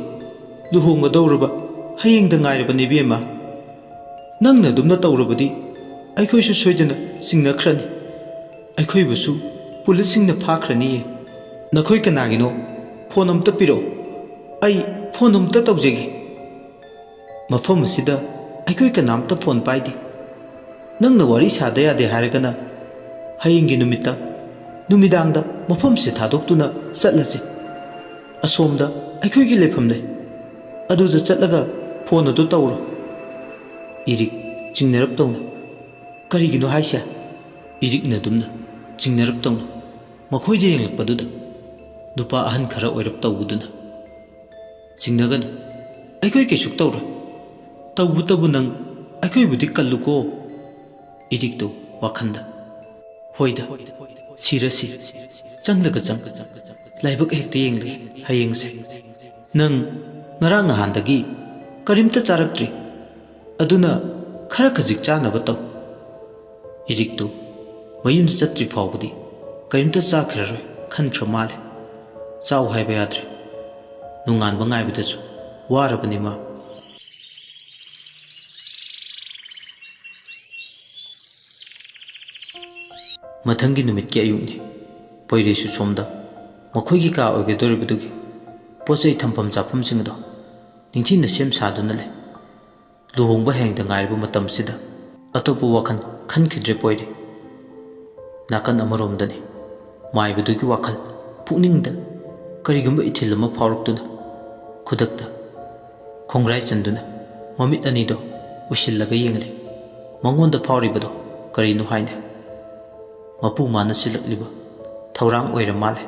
ꯂꯨꯍꯣꯡꯒꯗꯧꯔꯕ ꯍꯌꯦꯡꯗ ꯉꯥꯏꯔꯕꯅꯤ ꯏꯕꯦꯝꯃ꯫ ꯅꯪꯅ ꯑꯗꯨꯝꯅ ꯇꯧꯔꯕꯗꯤ ꯑꯩꯈꯣꯏꯁꯨ ꯁꯣꯏꯗꯅ ꯆꯤꯡꯅꯈ꯭ꯔꯅꯤ, ꯑꯩꯈꯣꯏꯕꯨꯁꯨ ꯄꯨꯂꯤꯁꯁꯤꯡꯅ ꯐꯥꯈ꯭ꯔꯅꯤꯌꯦ꯫ ꯅꯈꯣꯏ ꯀꯅꯥꯒꯤꯅꯣ? ꯐꯣꯟ ꯑꯝꯇ ꯄꯤꯔꯛꯑꯣ, ꯑꯩ ꯐꯣꯟ ꯑꯝꯇ ꯇꯧꯖꯒꯦ꯫ ꯃꯐꯝ ꯑꯁꯤꯗ ꯑꯩꯈꯣꯏ ꯀꯅꯥꯝꯇ ꯐꯣꯟ ꯄꯥꯏꯗꯦ꯫ ꯅꯪꯅ ꯋꯥꯔꯤ ꯁꯥꯗ ꯌꯥꯗꯦ ꯍꯥꯏꯔꯒꯅ ꯍꯌꯦꯡꯒꯤ ꯅꯨꯃꯤꯗꯥꯡꯗ ꯃꯐꯝꯁꯦ ꯊꯥꯗꯣꯛꯇꯨꯅ ꯆꯠꯂꯁꯤ꯫ ꯑꯁꯣꯝꯗ ꯑꯩꯈꯣꯏꯒꯤ ꯂꯩꯐꯝ ꯂꯩ, ꯑꯗꯨꯗ ꯆꯠꯂꯒ ꯐꯣꯟ ꯑꯗꯨ ꯇꯧꯔꯣ꯫ ꯏꯔꯤꯛ ꯆꯤꯡꯅꯔꯞ ꯇꯧꯅ, "ꯀꯔꯤꯒꯤꯅꯣ ꯍꯥꯏꯁꯦ?" ꯏꯔꯤꯛꯅ ꯑꯗꯨꯝꯅ ꯆꯤꯡꯅꯔꯞ ꯇꯧꯅ ꯃꯈꯣꯏꯗ ꯌꯦꯡꯂꯛꯄꯗꯨꯗ ꯅꯨꯄꯥ ꯑꯍꯟ ꯈꯔ ꯑꯣꯏꯔꯞ ꯇꯧꯕꯗꯨꯅ, "ꯆꯤꯡꯅꯒꯅꯨ, ꯑꯩꯈꯣꯏ ꯀꯩꯁꯨ ꯇꯧꯔꯣꯏ꯫ ꯇꯧꯕꯇꯕꯨ ꯅꯪ ꯑꯩꯈꯣꯏꯕꯨꯗꯤ ꯀꯜꯂꯨꯀꯣ." ꯏꯔꯤꯛꯇꯨ ꯋꯥꯈꯟꯗ, "ꯍꯣꯏꯗ, ꯁꯤꯔꯁꯤ, ꯆꯪꯂꯒ ꯂꯥꯏꯕꯛ ꯍꯦꯛꯇ ꯌꯦꯡꯂꯒꯦ ꯍꯌꯦꯡꯁꯦ꯫ ꯅꯪ ꯉꯔꯥꯡ ꯅꯍꯥꯟꯗꯒꯤ ꯀꯔꯤꯝꯇ ꯆꯥꯔꯛꯇ꯭ꯔꯤ, ꯑꯗꯨꯅ ꯈꯔ ꯈꯖꯤꯛ ꯆꯥꯅꯕ ꯇꯧ." ꯏꯔꯤꯛꯇꯨ ꯃꯌꯨꯝꯗ ꯆꯠꯇ꯭ꯔꯤ ꯐꯥꯎꯕꯗꯤ ꯀꯔꯤꯝꯇ ꯆꯥꯈꯤꯔꯔꯣꯏ ꯈꯟꯈ꯭ꯔ ꯃꯥꯜꯂꯦ꯫ ꯆꯥꯎ ꯍꯥꯏꯕ ꯌꯥꯗ꯭ꯔꯦ, ꯅꯣꯡꯉꯥꯟꯕ ꯉꯥꯏꯕꯗꯁꯨ ꯋꯥꯔꯕꯅꯤ ꯃꯥ꯫ ꯃꯊꯪꯒꯤ ꯅꯨꯃꯤꯠꯀꯤ ꯑꯌꯨꯛꯅꯤ꯫ ꯄꯣꯏꯔꯩꯁꯨ ꯁꯣꯝꯗ ꯃꯈꯣꯏꯒꯤ ꯀꯥ ꯑꯣꯏꯒꯗꯧꯔꯤꯕꯗꯨꯒꯤ ꯄꯣꯠꯆꯩ ꯊꯝꯐꯝ ꯆꯥꯐꯝꯁꯤꯡ ꯑꯗꯣ ꯅꯤꯡꯊꯤꯅ ꯁꯦꯝ ꯁꯥꯗꯨꯅ ꯂꯩ꯫ ꯂꯨꯍꯣꯡꯕ ꯍꯌꯦꯡꯗ ꯉꯥꯏꯔꯤꯕ ꯃꯇꯝꯁꯤꯗ ꯑꯇꯣꯞꯄ ꯋꯥꯈꯜ ꯈꯟꯈꯤꯗ꯭ꯔꯦ ꯄꯣꯏꯔꯩ꯫ ꯅꯥꯀꯟ ꯑꯃꯔꯣꯝꯗꯅꯤ ꯃꯥꯏꯕꯗꯨꯒꯤ ꯋꯥꯈꯜ ꯄꯨꯛꯅꯤꯡꯗ ꯀꯔꯤꯒꯨꯝꯕ ꯏꯊꯤꯜ ꯑꯃ ꯐꯥꯎꯔꯛꯇꯨꯅ ꯈꯨꯗꯛꯇ ꯈꯣꯡꯒ꯭ꯔꯥꯏ ꯆꯟꯗꯨꯅ ꯃꯃꯤꯠ ꯑꯅꯤꯗꯣ ꯎꯏꯁꯤꯜꯂꯒ ꯌꯦꯡꯂꯤ꯫ ꯃꯉꯣꯟꯗ ꯐꯥꯎꯔꯤꯕꯗꯣ ꯀꯔꯤꯅꯣ ꯍꯥꯏꯅ ꯃꯄꯨ ꯃꯥꯅ ꯁꯤꯜꯂꯛꯂꯤꯕ ꯊꯧꯔꯥꯡ ꯑꯣꯏꯔ ꯃꯥꯜꯂꯦ꯫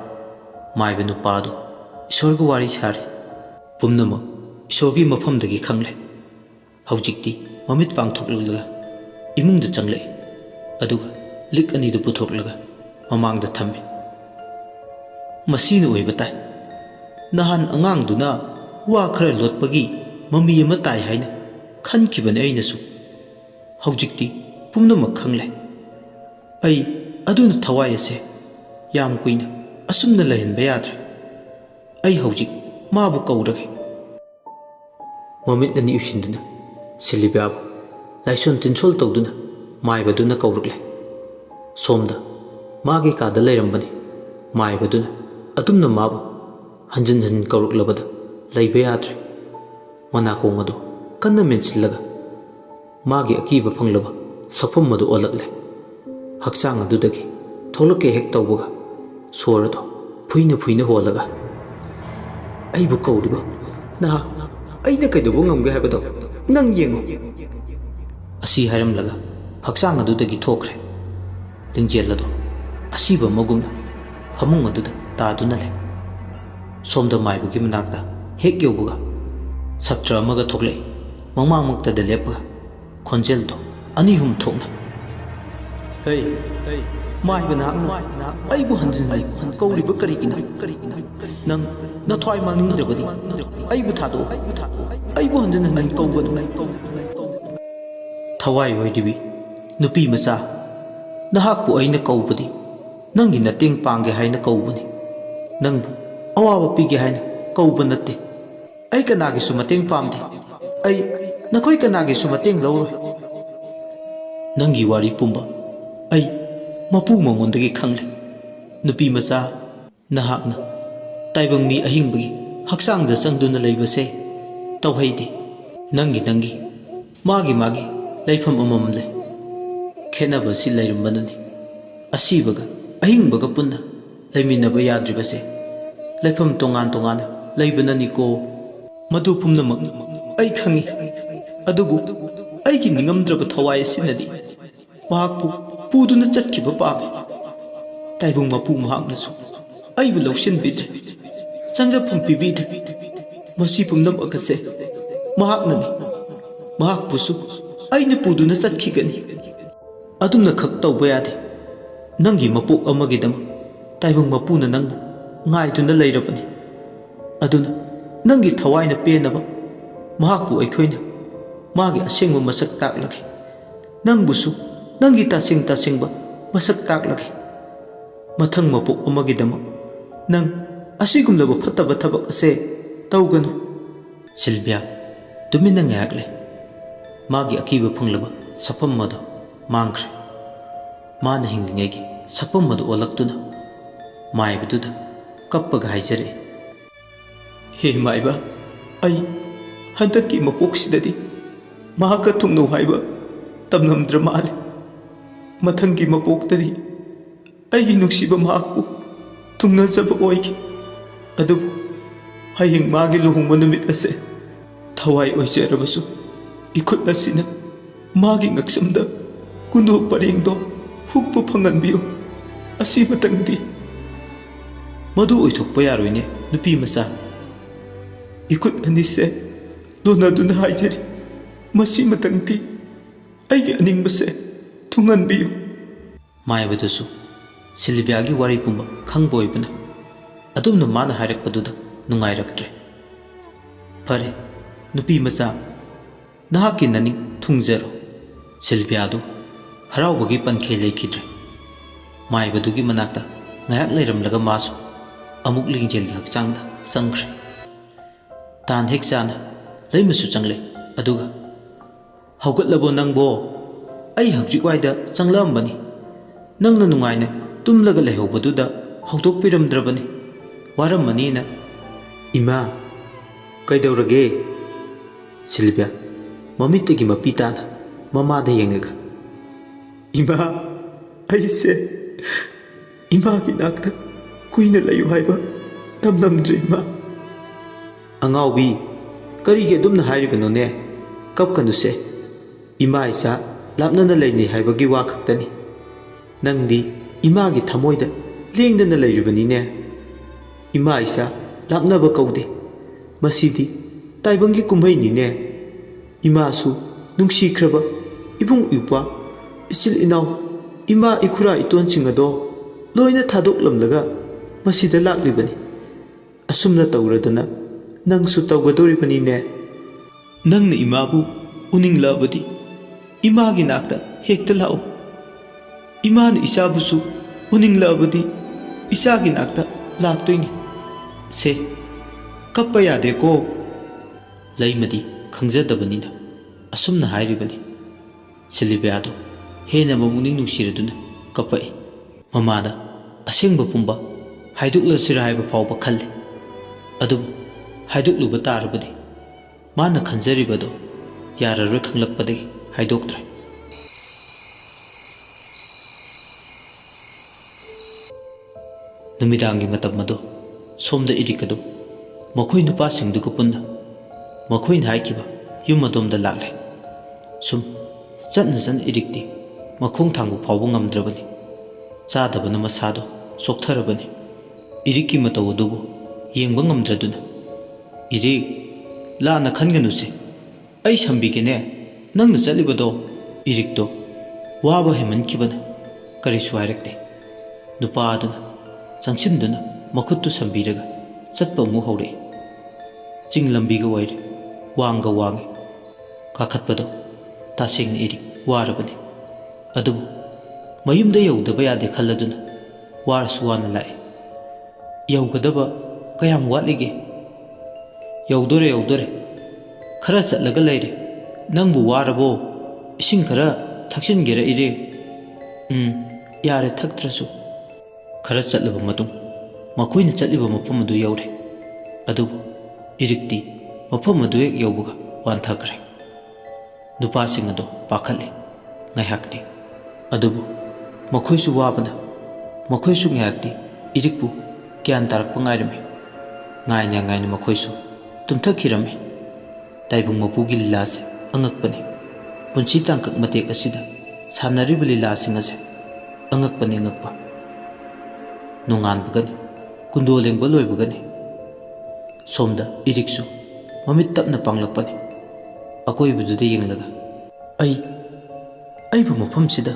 ꯃꯥꯏꯕ ꯅꯨꯄꯥꯗꯣ ꯏꯁꯣꯔꯒ ꯋꯥꯔꯤ ꯁꯥꯔꯤ꯫ ꯄꯨꯝꯅꯃꯛ ꯏꯁꯣꯔꯒꯤ ꯃꯐꯝꯗꯒꯤ ꯈꯪꯂꯦ꯫ ꯍꯧꯖꯤꯛꯇꯤ ꯃꯃꯤꯠ ꯄꯥꯡꯊꯣꯛꯂꯒ ꯏꯃꯨꯡꯗ ꯆꯪꯂꯛꯏ, ꯑꯗꯨꯒ ꯂꯤꯛ ꯑꯅꯤꯗꯨ ꯄꯨꯊꯣꯛꯂꯒ ꯃꯃꯥꯡꯗ ꯊꯝꯃꯤ꯫ ꯃꯁꯤꯅ ꯑꯣꯏꯕ ꯇꯥꯏ꯫ ꯅꯍꯥꯟ ꯑꯉꯥꯡꯗꯨꯅ ꯋꯥ ꯈꯔ ꯂꯣꯠꯄꯒꯤ ꯃꯃꯤ ꯑꯃ ꯇꯥꯏ ꯍꯥꯏꯅ ꯈꯟꯈꯤꯕꯅꯤ ꯑꯩꯅꯁꯨ꯫ ꯍꯧꯖꯤꯛꯇꯤ ꯄꯨꯝꯅꯃꯛ ꯈꯪꯂꯦ꯫ ꯑꯩ ꯑꯗꯨꯅ ꯊꯋꯥꯏ ꯑꯁꯦ ꯌꯥꯝ ꯀꯨꯏꯅ ꯑꯁꯨꯝꯅ ꯂꯩꯍꯟꯕ ꯌꯥꯗ꯭ꯔꯦ꯫ ꯑꯩ ꯍꯧꯖꯤꯛ ꯃꯥꯕꯨ ꯀꯧꯔꯒꯦ꯫ ꯃꯃꯤꯠ ꯑꯅꯤ ꯎꯏꯁꯤꯟꯗꯨꯅ ꯁꯤꯜꯚꯤꯌꯥꯕꯨ ꯂꯥꯏꯁꯣꯟ ꯇꯤꯟꯁꯣꯜ ꯇꯧꯗꯨꯅ ꯃꯥꯏꯕꯗꯨꯅ ꯀꯧꯔꯛꯂꯦ꯫ ꯁꯣꯝꯗ ꯃꯥꯒꯤ ꯀꯥꯗ ꯂꯩꯔꯝꯕꯅꯤ ꯃꯥꯏꯕꯗꯨꯅ ꯑꯗꯨꯝꯅ ꯃꯥꯕꯨ ꯍꯟꯖꯤꯟ ꯍꯟꯖꯤꯟ ꯀꯧꯔꯛꯂꯕꯗ ꯂꯩꯕ ꯌꯥꯗ꯭ꯔꯦ꯫ ꯃꯅꯥꯀꯣꯡ ꯑꯗꯨ ꯀꯟꯅ ꯃꯦꯟꯁꯤꯜꯂꯒ ꯃꯥꯒꯤ ꯑꯀꯤꯕ ꯐꯪꯂꯕ ꯁꯛꯐꯝ ꯑꯗꯨ ꯑꯣꯜꯂꯛꯂꯦ꯫ ꯍꯛꯆꯥꯡ ꯑꯗꯨꯗꯒꯤ ꯊꯣꯛꯂꯛꯀꯦ ꯍꯦꯛ ꯇꯧꯕꯒ ꯁꯣꯔ ꯑꯗꯨ ꯐꯨꯏꯅ ꯍꯣꯜꯂꯒ, "ꯑꯩꯕꯨ ꯀꯧꯔꯤꯕ ꯅꯍꯥꯛ ꯑꯩꯅ ꯀꯩꯗꯧꯕ ꯉꯝꯒꯦ ꯍꯥꯏꯕꯗꯣ ꯅꯪ ꯌꯦꯡꯉꯨ." ꯑꯁꯤ ꯍꯥꯏꯔꯝꯂꯒ ꯍꯛꯆꯥꯡ ꯑꯗꯨꯗꯒꯤ ꯊꯣꯛꯈ꯭ꯔꯦ꯫ ꯂꯤꯡꯖꯦꯜ ꯑꯗꯣ ꯑꯁꯤꯕ ꯑꯃꯒꯨꯝꯅ ꯐꯃꯨꯡ ꯑꯗꯨꯗ ꯇꯥꯗꯨꯅ ꯂꯩ꯫ ꯁꯣꯝꯗ ꯃꯥꯏꯕꯒꯤ ꯃꯅꯥꯛꯇ ꯍꯦꯛ ꯌꯧꯕꯒ ꯁꯞꯇ꯭ꯔ ꯑꯃꯒ ꯊꯣꯛꯂꯛꯏ ꯃꯃꯥꯡꯃꯛꯇꯗ ꯂꯦꯞꯄꯒ, ꯈꯣꯟꯖꯦꯜꯗꯣ ꯑꯅꯤ ꯑꯍꯨꯝ ꯊꯣꯛꯅ, Hey, ꯃꯥꯏꯕ ꯅꯍꯥꯛꯅ ꯑꯩꯕꯨ ꯍꯟꯖꯤꯟ ꯀꯧꯔꯤꯕ ꯀꯔꯤꯒꯤꯅꯣ? ꯅꯪ ꯅꯊ꯭ꯋꯥꯏ ꯃꯥꯡꯅꯤꯡꯗ꯭ꯔꯕꯗꯤ ꯑꯩꯕꯨ ꯊꯥꯗꯣꯛꯑꯣ, ꯑꯩꯕꯨ ꯍꯟꯖꯤꯟ ꯍꯟꯖꯤꯟ ꯀꯧꯒꯅꯨ꯫ ꯊꯋꯥꯏ ꯑꯣꯏꯔꯤꯕꯤ ꯅꯨꯄꯤ ꯃꯆꯥ, ꯅꯍꯥꯛꯄꯨ ꯑꯩꯅ ꯀꯧꯕꯗꯤ ꯅꯪꯒꯤ ꯃꯇꯦꯡ ꯄꯥꯡꯒꯦ ꯍꯥꯏꯅ ꯀꯧꯕꯅꯤ, ꯅꯪꯕꯨ ꯑꯋꯥꯕ ꯄꯤꯒꯦ ꯍꯥꯏꯅ ꯀꯧꯕ ꯅꯠꯇꯦ꯫ ꯑꯩ ꯀꯅꯥꯒꯤꯁꯨ ꯃꯇꯦꯡ ꯄꯥꯝꯗꯦ, ꯑꯩ ꯅꯈꯣꯏ ꯀꯅꯥꯒꯤꯁꯨ ꯃꯇꯦꯡ ꯂꯧꯔꯣꯏ꯫ ꯅꯪꯒꯤ ꯋꯥꯔꯤ ꯄꯨꯝꯕ ꯑꯩ ꯃꯄꯨ ꯃꯉꯣꯟꯗꯒꯤ ꯈꯪꯂꯦ꯫ ꯅꯨꯄꯤ ꯃꯆꯥ, ꯅꯍꯥꯛꯅ ꯇꯥꯏꯕꯪ ꯃꯤ ꯑꯍꯤꯡꯕꯒꯤ ꯍꯛꯆꯥꯡꯗ ꯆꯪꯗꯨꯅ ꯂꯩꯕꯁꯦ ꯇꯧꯍꯩꯗꯦ꯫ ꯅꯪꯒꯤ ꯃꯥꯒꯤ ꯂꯩꯐꯝ ꯑꯃꯃꯝ ꯂꯩ꯫ ꯈꯦꯠꯅꯕꯁꯤ ꯂꯩꯔꯝꯕꯅꯅꯤ ꯑꯁꯤꯕꯒ ꯑꯍꯤꯡꯕꯒ ꯄꯨꯟꯅ ꯂꯩꯃꯤꯟꯅꯕ ꯌꯥꯗ꯭ꯔꯤꯕꯁꯦ ꯂꯩꯐꯝ ꯇꯣꯉꯥꯟ ꯇꯣꯉꯥꯟꯅ ꯂꯩꯕꯅꯅꯤꯀꯣ꯫ ꯃꯗꯨ ꯄꯨꯝꯅꯃꯛ ꯑꯩ ꯈꯪꯏ, ꯑꯗꯨꯕꯨ ꯑꯩꯒꯤ ꯅꯤꯡꯉꯝꯗ꯭ꯔꯕ ꯊꯋꯥꯏ ꯑꯁꯤꯅꯗꯤ ꯃꯍꯥꯛꯄꯨ ꯄꯨꯗꯨꯅ ꯆꯠꯈꯤꯕ ꯄꯥꯝꯃꯤ꯫ ꯇꯥꯏꯕꯪ ꯃꯄꯨ ꯃꯍꯥꯛꯅꯁꯨ ꯑꯩꯕꯨ ꯂꯧꯁꯤꯟꯕꯤꯗ꯭ꯔꯦ, ꯆꯪꯖꯐꯝ ꯄꯤꯕꯤꯗ꯭ꯔꯦ꯫ ꯃꯁꯤ ꯄꯨꯝꯅꯃꯛ ꯑꯁꯦ ꯃꯍꯥꯛꯅꯅꯤ, ꯃꯍꯥꯛꯄꯨꯁꯨ ꯑꯩꯅ ꯄꯨꯗꯨꯅ ꯆꯠꯈꯤꯒꯅꯤ꯫ ꯑꯗꯨꯝꯅ ꯈꯛ ꯇꯧꯕ ꯌꯥꯗꯦ꯫ ꯅꯪꯒꯤ ꯃꯄꯣꯛ ꯑꯃꯒꯤꯗꯃꯛ ꯇꯥꯏꯕꯪ ꯃꯄꯨꯅ ꯅꯪꯕꯨ ꯉꯥꯏꯗꯨꯅ ꯂꯩꯔꯕꯅꯤ꯫ ꯑꯗꯨꯅ ꯅꯪꯒꯤ ꯊꯋꯥꯏꯅ ꯄꯦꯟꯅꯕ ꯃꯍꯥꯛꯄꯨ ꯑꯩꯈꯣꯏꯅ ꯃꯥꯒꯤ ꯑꯁꯦꯡꯕ ꯃꯁꯛ ꯇꯥꯛꯂꯒꯦ, ꯅꯪꯕꯨꯁꯨ ꯅꯪꯒꯤ ꯇꯁꯦꯡꯕ ꯃꯁꯛ ꯇꯥꯛꯂꯒꯦ꯫ ꯃꯊꯪ ꯃꯄꯣꯛ ꯑꯃꯒꯤꯗꯃꯛ ꯅꯪ ꯑꯁꯤꯒꯨꯝꯂꯕ ꯐꯠꯇꯕ ꯊꯕꯛ ꯑꯁꯦ ꯇꯧꯒꯅꯨ꯫ ꯁꯤꯜꯚꯤꯌꯥ ꯇꯨꯃꯤꯟꯅ ꯉꯥꯏꯍꯥꯛ ꯂꯩ꯫ ꯃꯥꯒꯤ ꯑꯀꯤꯕ ꯐꯪꯂꯕ ꯁꯛꯐꯝ ꯑꯗꯨ ꯃꯥꯡꯈ꯭ꯔꯦ꯫ ꯃꯥꯅ ꯍꯤꯡꯂꯤꯉꯩꯒꯤ ꯁꯛꯐꯝ ꯑꯗꯨ ꯑꯣꯜꯂꯛꯇꯨꯅ ꯃꯥꯏꯕꯗꯨꯗ ꯀꯞꯄꯒ ꯍꯥꯏꯖꯔꯛꯏ, ꯍꯦ ꯃꯥꯏꯕ, ꯑꯩ ꯍꯟꯗꯛꯀꯤ ꯃꯄꯣꯛꯁꯤꯗꯗꯤ ꯃꯍꯥꯛꯀ ꯊꯨꯡꯅꯧ ꯍꯥꯏꯕ ꯇꯝꯂꯝꯗ꯭ꯔ ꯃꯥꯜꯂꯦ꯫ ꯃꯊꯪꯒꯤ ꯃꯄꯣꯛꯇꯗꯤ ꯑꯩꯒꯤ ꯅꯨꯡꯁꯤꯕ ꯃꯍꯥꯛꯄꯨ ꯊꯨꯡꯅꯖꯕ ꯑꯣꯏꯈꯤ꯫ ꯑꯗꯨꯕꯨ ꯍꯌꯦꯡ ꯃꯥꯒꯤ ꯂꯨꯍꯣꯡꯕ ꯅꯨꯃꯤꯠ ꯑꯁꯦ ꯊꯋꯥꯏ ꯑꯣꯏꯖꯔꯕꯁꯨ इखुद असिना मागी ngaksamda कुंदो परेंगदो हुक्पु फंगनबियो असि मतंगदी मधु ओइथोकपा यारोइने नुपी मचा इखुद अनिसे दोनादुना हाइजरी मसी मतंगदी अइगे अनिंगबसे थुंगनबियो मायबदसु सिल्वियागी वारी पुंबा खंगबोइबना अदुमना माना हाइरकपदुदा नुंगाइरक्त्रे फरे नुपी मचा नहाकी ननी थुंगजरो सिल्वियादु हराउबगी पनखे लेखिद्रे माइबदुगी मनाक्ता ngayak leiramlaga masu amuk lingjelgi hakchangda sangkhre tan hek chana leimasu changle aduga haugatlabo nangbo ai hawjik waida changlambani nangna nungaina tumlaga lehobduda hawdok piramdrabani waramani na ima kaidawrage Silvia mamittagi mapitana mamada yengaga ima aise ima ki nakta kuina layu haiba tamlamdre ima angaubi karige dumna hairibano ne kapkanu se ima isa lapnana leini haibagi wa khaktani nangdi ima gi thamoida lengdana leiribani ne ima isa lapnaba kaude masidi taibangi kumhai ni ne ima su nungsi khraba ibung upa isil inaw ima ikura iton chingado loina thadok lamlaga masida laklibani asumna tawradana nangsu tawgadoribani ne nangna imabu uninglabadi imagi nakta hekta lao imana isabusu uninglabadi isagi nakta laktoini se kappa yade ko laimadi khangjadabanina asumna hairibani Silviado hena mamuning nungsiraduna kapai mamada asengba pumba haiduklasira haiba fawba khalle adubu haidukluba tarabadi mana khanjaribado yararoi khanglakpadagi haidoktre numidangi matam mado somda irikadu makhoi nupa singduga punna makhoi haikiba yum adomda lagle sum चटना चन इरिक्ति मखोंग थांगु फावबो ngamdrabani चादबना मसादो सोक्थरबनी इरिक्की मतौ अदुबु येंबा ngamdraduna इरिक लाना खनगनुसे ऐ संबिगेने नंगना चलिबदो इरिक्तो वाबा हेमनखिबने ꯀꯔꯤꯁꯨ ꯍꯥꯏꯔꯛꯇꯦ꯫ ꯅꯨꯄꯥ ꯑꯗꯨꯅ ꯆꯪꯁꯤꯟꯗꯨꯅ ꯃꯈꯨꯠꯇꯨ ꯁꯝꯕꯤꯔꯒ ꯆꯠꯄ ꯑꯃꯨꯛ ꯍꯧꯔꯛꯏ꯫ ꯆꯤꯡ ꯂꯝꯕꯤꯒ ꯑꯣꯏꯔꯦ, ꯋꯥꯡꯒ ꯋꯥꯡꯉꯤ꯫ ꯀꯥꯈꯠꯄꯗꯣ ꯇꯁꯦꯡꯅ ꯏꯔꯤꯛ ꯋꯥꯔꯕꯅꯤ꯫ ꯑꯗꯨꯕꯨ ꯃꯌꯨꯝꯗ ꯌꯧꯗꯕ ꯌꯥꯗꯦ ꯈꯜꯂꯗꯨꯅ ꯋꯥꯔꯁꯨ ꯋꯥꯅ ꯂꯥꯛꯏ꯫ ꯌꯧꯒꯗꯕ ꯀꯌꯥꯝ ꯋꯥꯠꯂꯤꯒꯦ? ꯌꯧꯗꯣꯔꯦ, ꯈꯔ ꯆꯠꯂꯒ ꯂꯩꯔꯦ꯫ ꯅꯪꯕꯨ ꯋꯥꯔꯕꯣ? ꯏꯁꯤꯡ ꯈꯔ ꯊꯛꯆꯤꯟꯒꯦꯔꯥ ꯏꯔꯤꯛ? ꯌꯥꯔꯦ ꯊꯛꯇ꯭ꯔꯁꯨ꯫ ꯈꯔ ꯆꯠꯂꯕ ꯃꯇꯨꯡ ꯃꯈꯣꯏꯅ ꯆꯠꯂꯤꯕ ꯃꯐꯝ ꯑꯗꯨ ꯌꯧꯔꯦ꯫ ꯑꯗꯨꯕꯨ ꯏꯔꯤꯛꯇꯤ ꯃꯐꯝ ꯑꯗꯨ ꯍꯦꯛ ꯌꯧꯕꯒ ꯋꯥꯟꯊꯈ꯭ꯔꯦ꯫ ꯅꯨꯄꯥꯁꯤꯡ ꯑꯗꯨ ꯄꯥꯈꯠꯂꯤ ꯉꯥꯏꯍꯥꯛꯇꯤ꯫ ꯑꯗꯨꯕꯨ ꯃꯈꯣꯏꯁꯨ ꯋꯥꯕꯅ ꯃꯈꯣꯏꯁꯨ ꯉꯥꯏꯍꯥꯛꯇꯤ ꯏꯔꯤꯛꯄꯨ ꯒ꯭ꯌꯥꯟ ꯇꯥꯔꯛꯄ ꯉꯥꯏꯔꯝꯃꯤ꯫ ꯉꯥꯏꯅ ꯃꯈꯣꯏꯁꯨ ꯇꯨꯝꯊꯈꯤꯔꯝꯃꯤ꯫ ꯇꯥꯏꯕꯪ ꯃꯄꯨꯒꯤ ꯂꯤꯂꯥꯁꯦ ꯑꯉꯛꯄꯅꯤ꯫ ꯄꯨꯟꯁꯤ ꯇꯥꯡꯀꯛ ꯃꯇꯦꯛ ꯑꯁꯤꯗ ꯁꯥꯟꯅꯔꯤꯕ ꯂꯤꯂꯥꯁꯤꯡ ꯑꯁꯦ ꯑꯉꯛꯄꯅꯤ ꯑꯉꯛꯄ꯫ ꯅꯣꯡꯉꯥꯟꯕꯒꯅꯤ, ꯀꯨꯟꯗꯣ ꯂꯦꯡꯕ ꯂꯣꯏꯕꯒꯅꯤ꯫ ꯁꯣꯝꯗ ꯏꯔꯤꯛꯁꯨ ꯃꯃꯤꯠ ꯇꯞꯅ ꯄꯥꯡꯂꯛꯄꯅꯤ꯫ ꯑꯀꯣꯏꯕꯗꯨꯗ ꯌꯦꯡꯂꯒ ꯑꯩꯕꯨ ꯃꯐꯝꯁꯤꯗ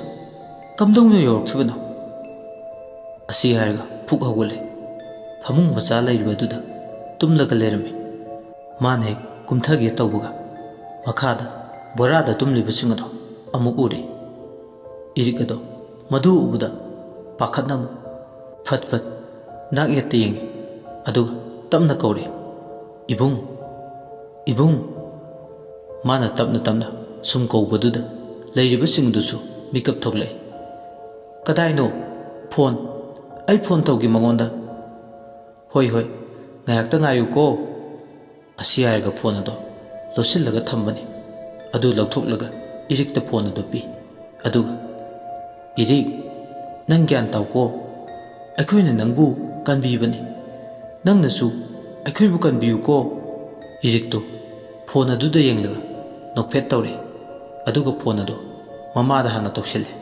ꯀꯝꯗꯧꯅ ꯌꯧꯔꯛꯈꯤꯕꯅꯣ? ꯑꯁꯤ ꯍꯥꯏꯔꯒ ꯐꯨꯛ ꯍꯧꯒꯠꯂꯦ꯫ ꯐꯃꯨꯡ ꯃꯆꯥ ꯂꯩꯔꯤꯕ ꯑꯗꯨꯗ ꯇꯨꯝꯂꯒ ꯂꯩꯔꯝꯃꯤ꯫ ꯃꯥꯅ ꯍꯦꯛ ꯀꯨꯝꯊꯒꯦ ꯇꯧꯕꯒ ꯃꯈꯥꯗ ꯕꯣꯔꯥꯗ ꯇꯨꯝꯂꯤꯕꯁꯤꯡ ꯑꯗꯣ ꯑꯃꯨꯛ ꯎꯔꯦ꯫ ꯏꯔꯤꯛ ꯑꯗꯣ ꯃꯗꯨ ꯎꯕꯗ ꯄꯥꯈꯠꯅ ꯑꯃꯨꯛ ꯐꯠ ꯅꯥꯛ ꯌꯦꯠꯇ ꯌꯦꯡꯉꯤ꯫ ꯑꯗꯨꯒ ꯇꯞꯅ ꯀꯧꯔꯦ, ꯏꯕꯨꯡ꯫ ꯃꯥꯅ ꯇꯞꯅ ꯁꯨꯝ ꯀꯧꯕꯗꯨꯗ ꯂꯩꯔꯤꯕꯁꯤꯡꯗꯨꯁꯨ ꯃꯤꯀꯞ ꯊꯣꯛꯂꯛꯏ꯫ ꯀꯗꯥꯏꯅꯣ? ꯑꯩ ꯐꯣꯟ ꯇꯧꯒꯦ ꯃꯉꯣꯟꯗ꯫ ꯍꯣꯏ, ꯉꯥꯏꯍꯥꯛꯇ ꯉꯥꯏꯌꯨꯀꯣ꯫ ꯑꯁꯤ ꯍꯥꯏꯔꯒ ꯐꯣꯟ ꯑꯗꯣ ꯂꯣꯠꯁꯤꯜꯂꯒ ꯊꯝꯕꯅꯤ꯫ ꯑꯗꯨ ꯂꯧꯊꯣꯛꯂꯒ ꯏꯔꯤꯛꯇ ꯐꯣꯟ ꯑꯗꯨ ꯄꯤ꯫ ꯑꯗꯨꯒ ꯏꯔꯤꯛ, ꯅꯪ ꯒ꯭ꯌꯥꯟ ꯇꯥꯎꯀꯣ꯫ ꯑꯩꯈꯣꯏꯅ ꯅꯪꯕꯨ ꯀꯟꯕꯤꯕꯅꯤ, ꯅꯪꯅꯁꯨ ꯑꯩꯈꯣꯏꯕꯨ ꯀꯟꯕꯤꯌꯨꯀꯣ꯫ ꯏꯔꯤꯛꯇꯨ ꯐꯣꯟ ꯑꯗꯨꯗ ꯌꯦꯡꯂꯒ ꯅꯣꯛꯐꯦꯠ ꯇꯧꯔꯦ꯫ ꯑꯗꯨꯒ ꯐꯣꯟ ꯑꯗꯣ ꯃꯃꯥꯗ ꯍꯥꯟꯅ ꯇꯧꯁꯤꯜꯂꯦ꯫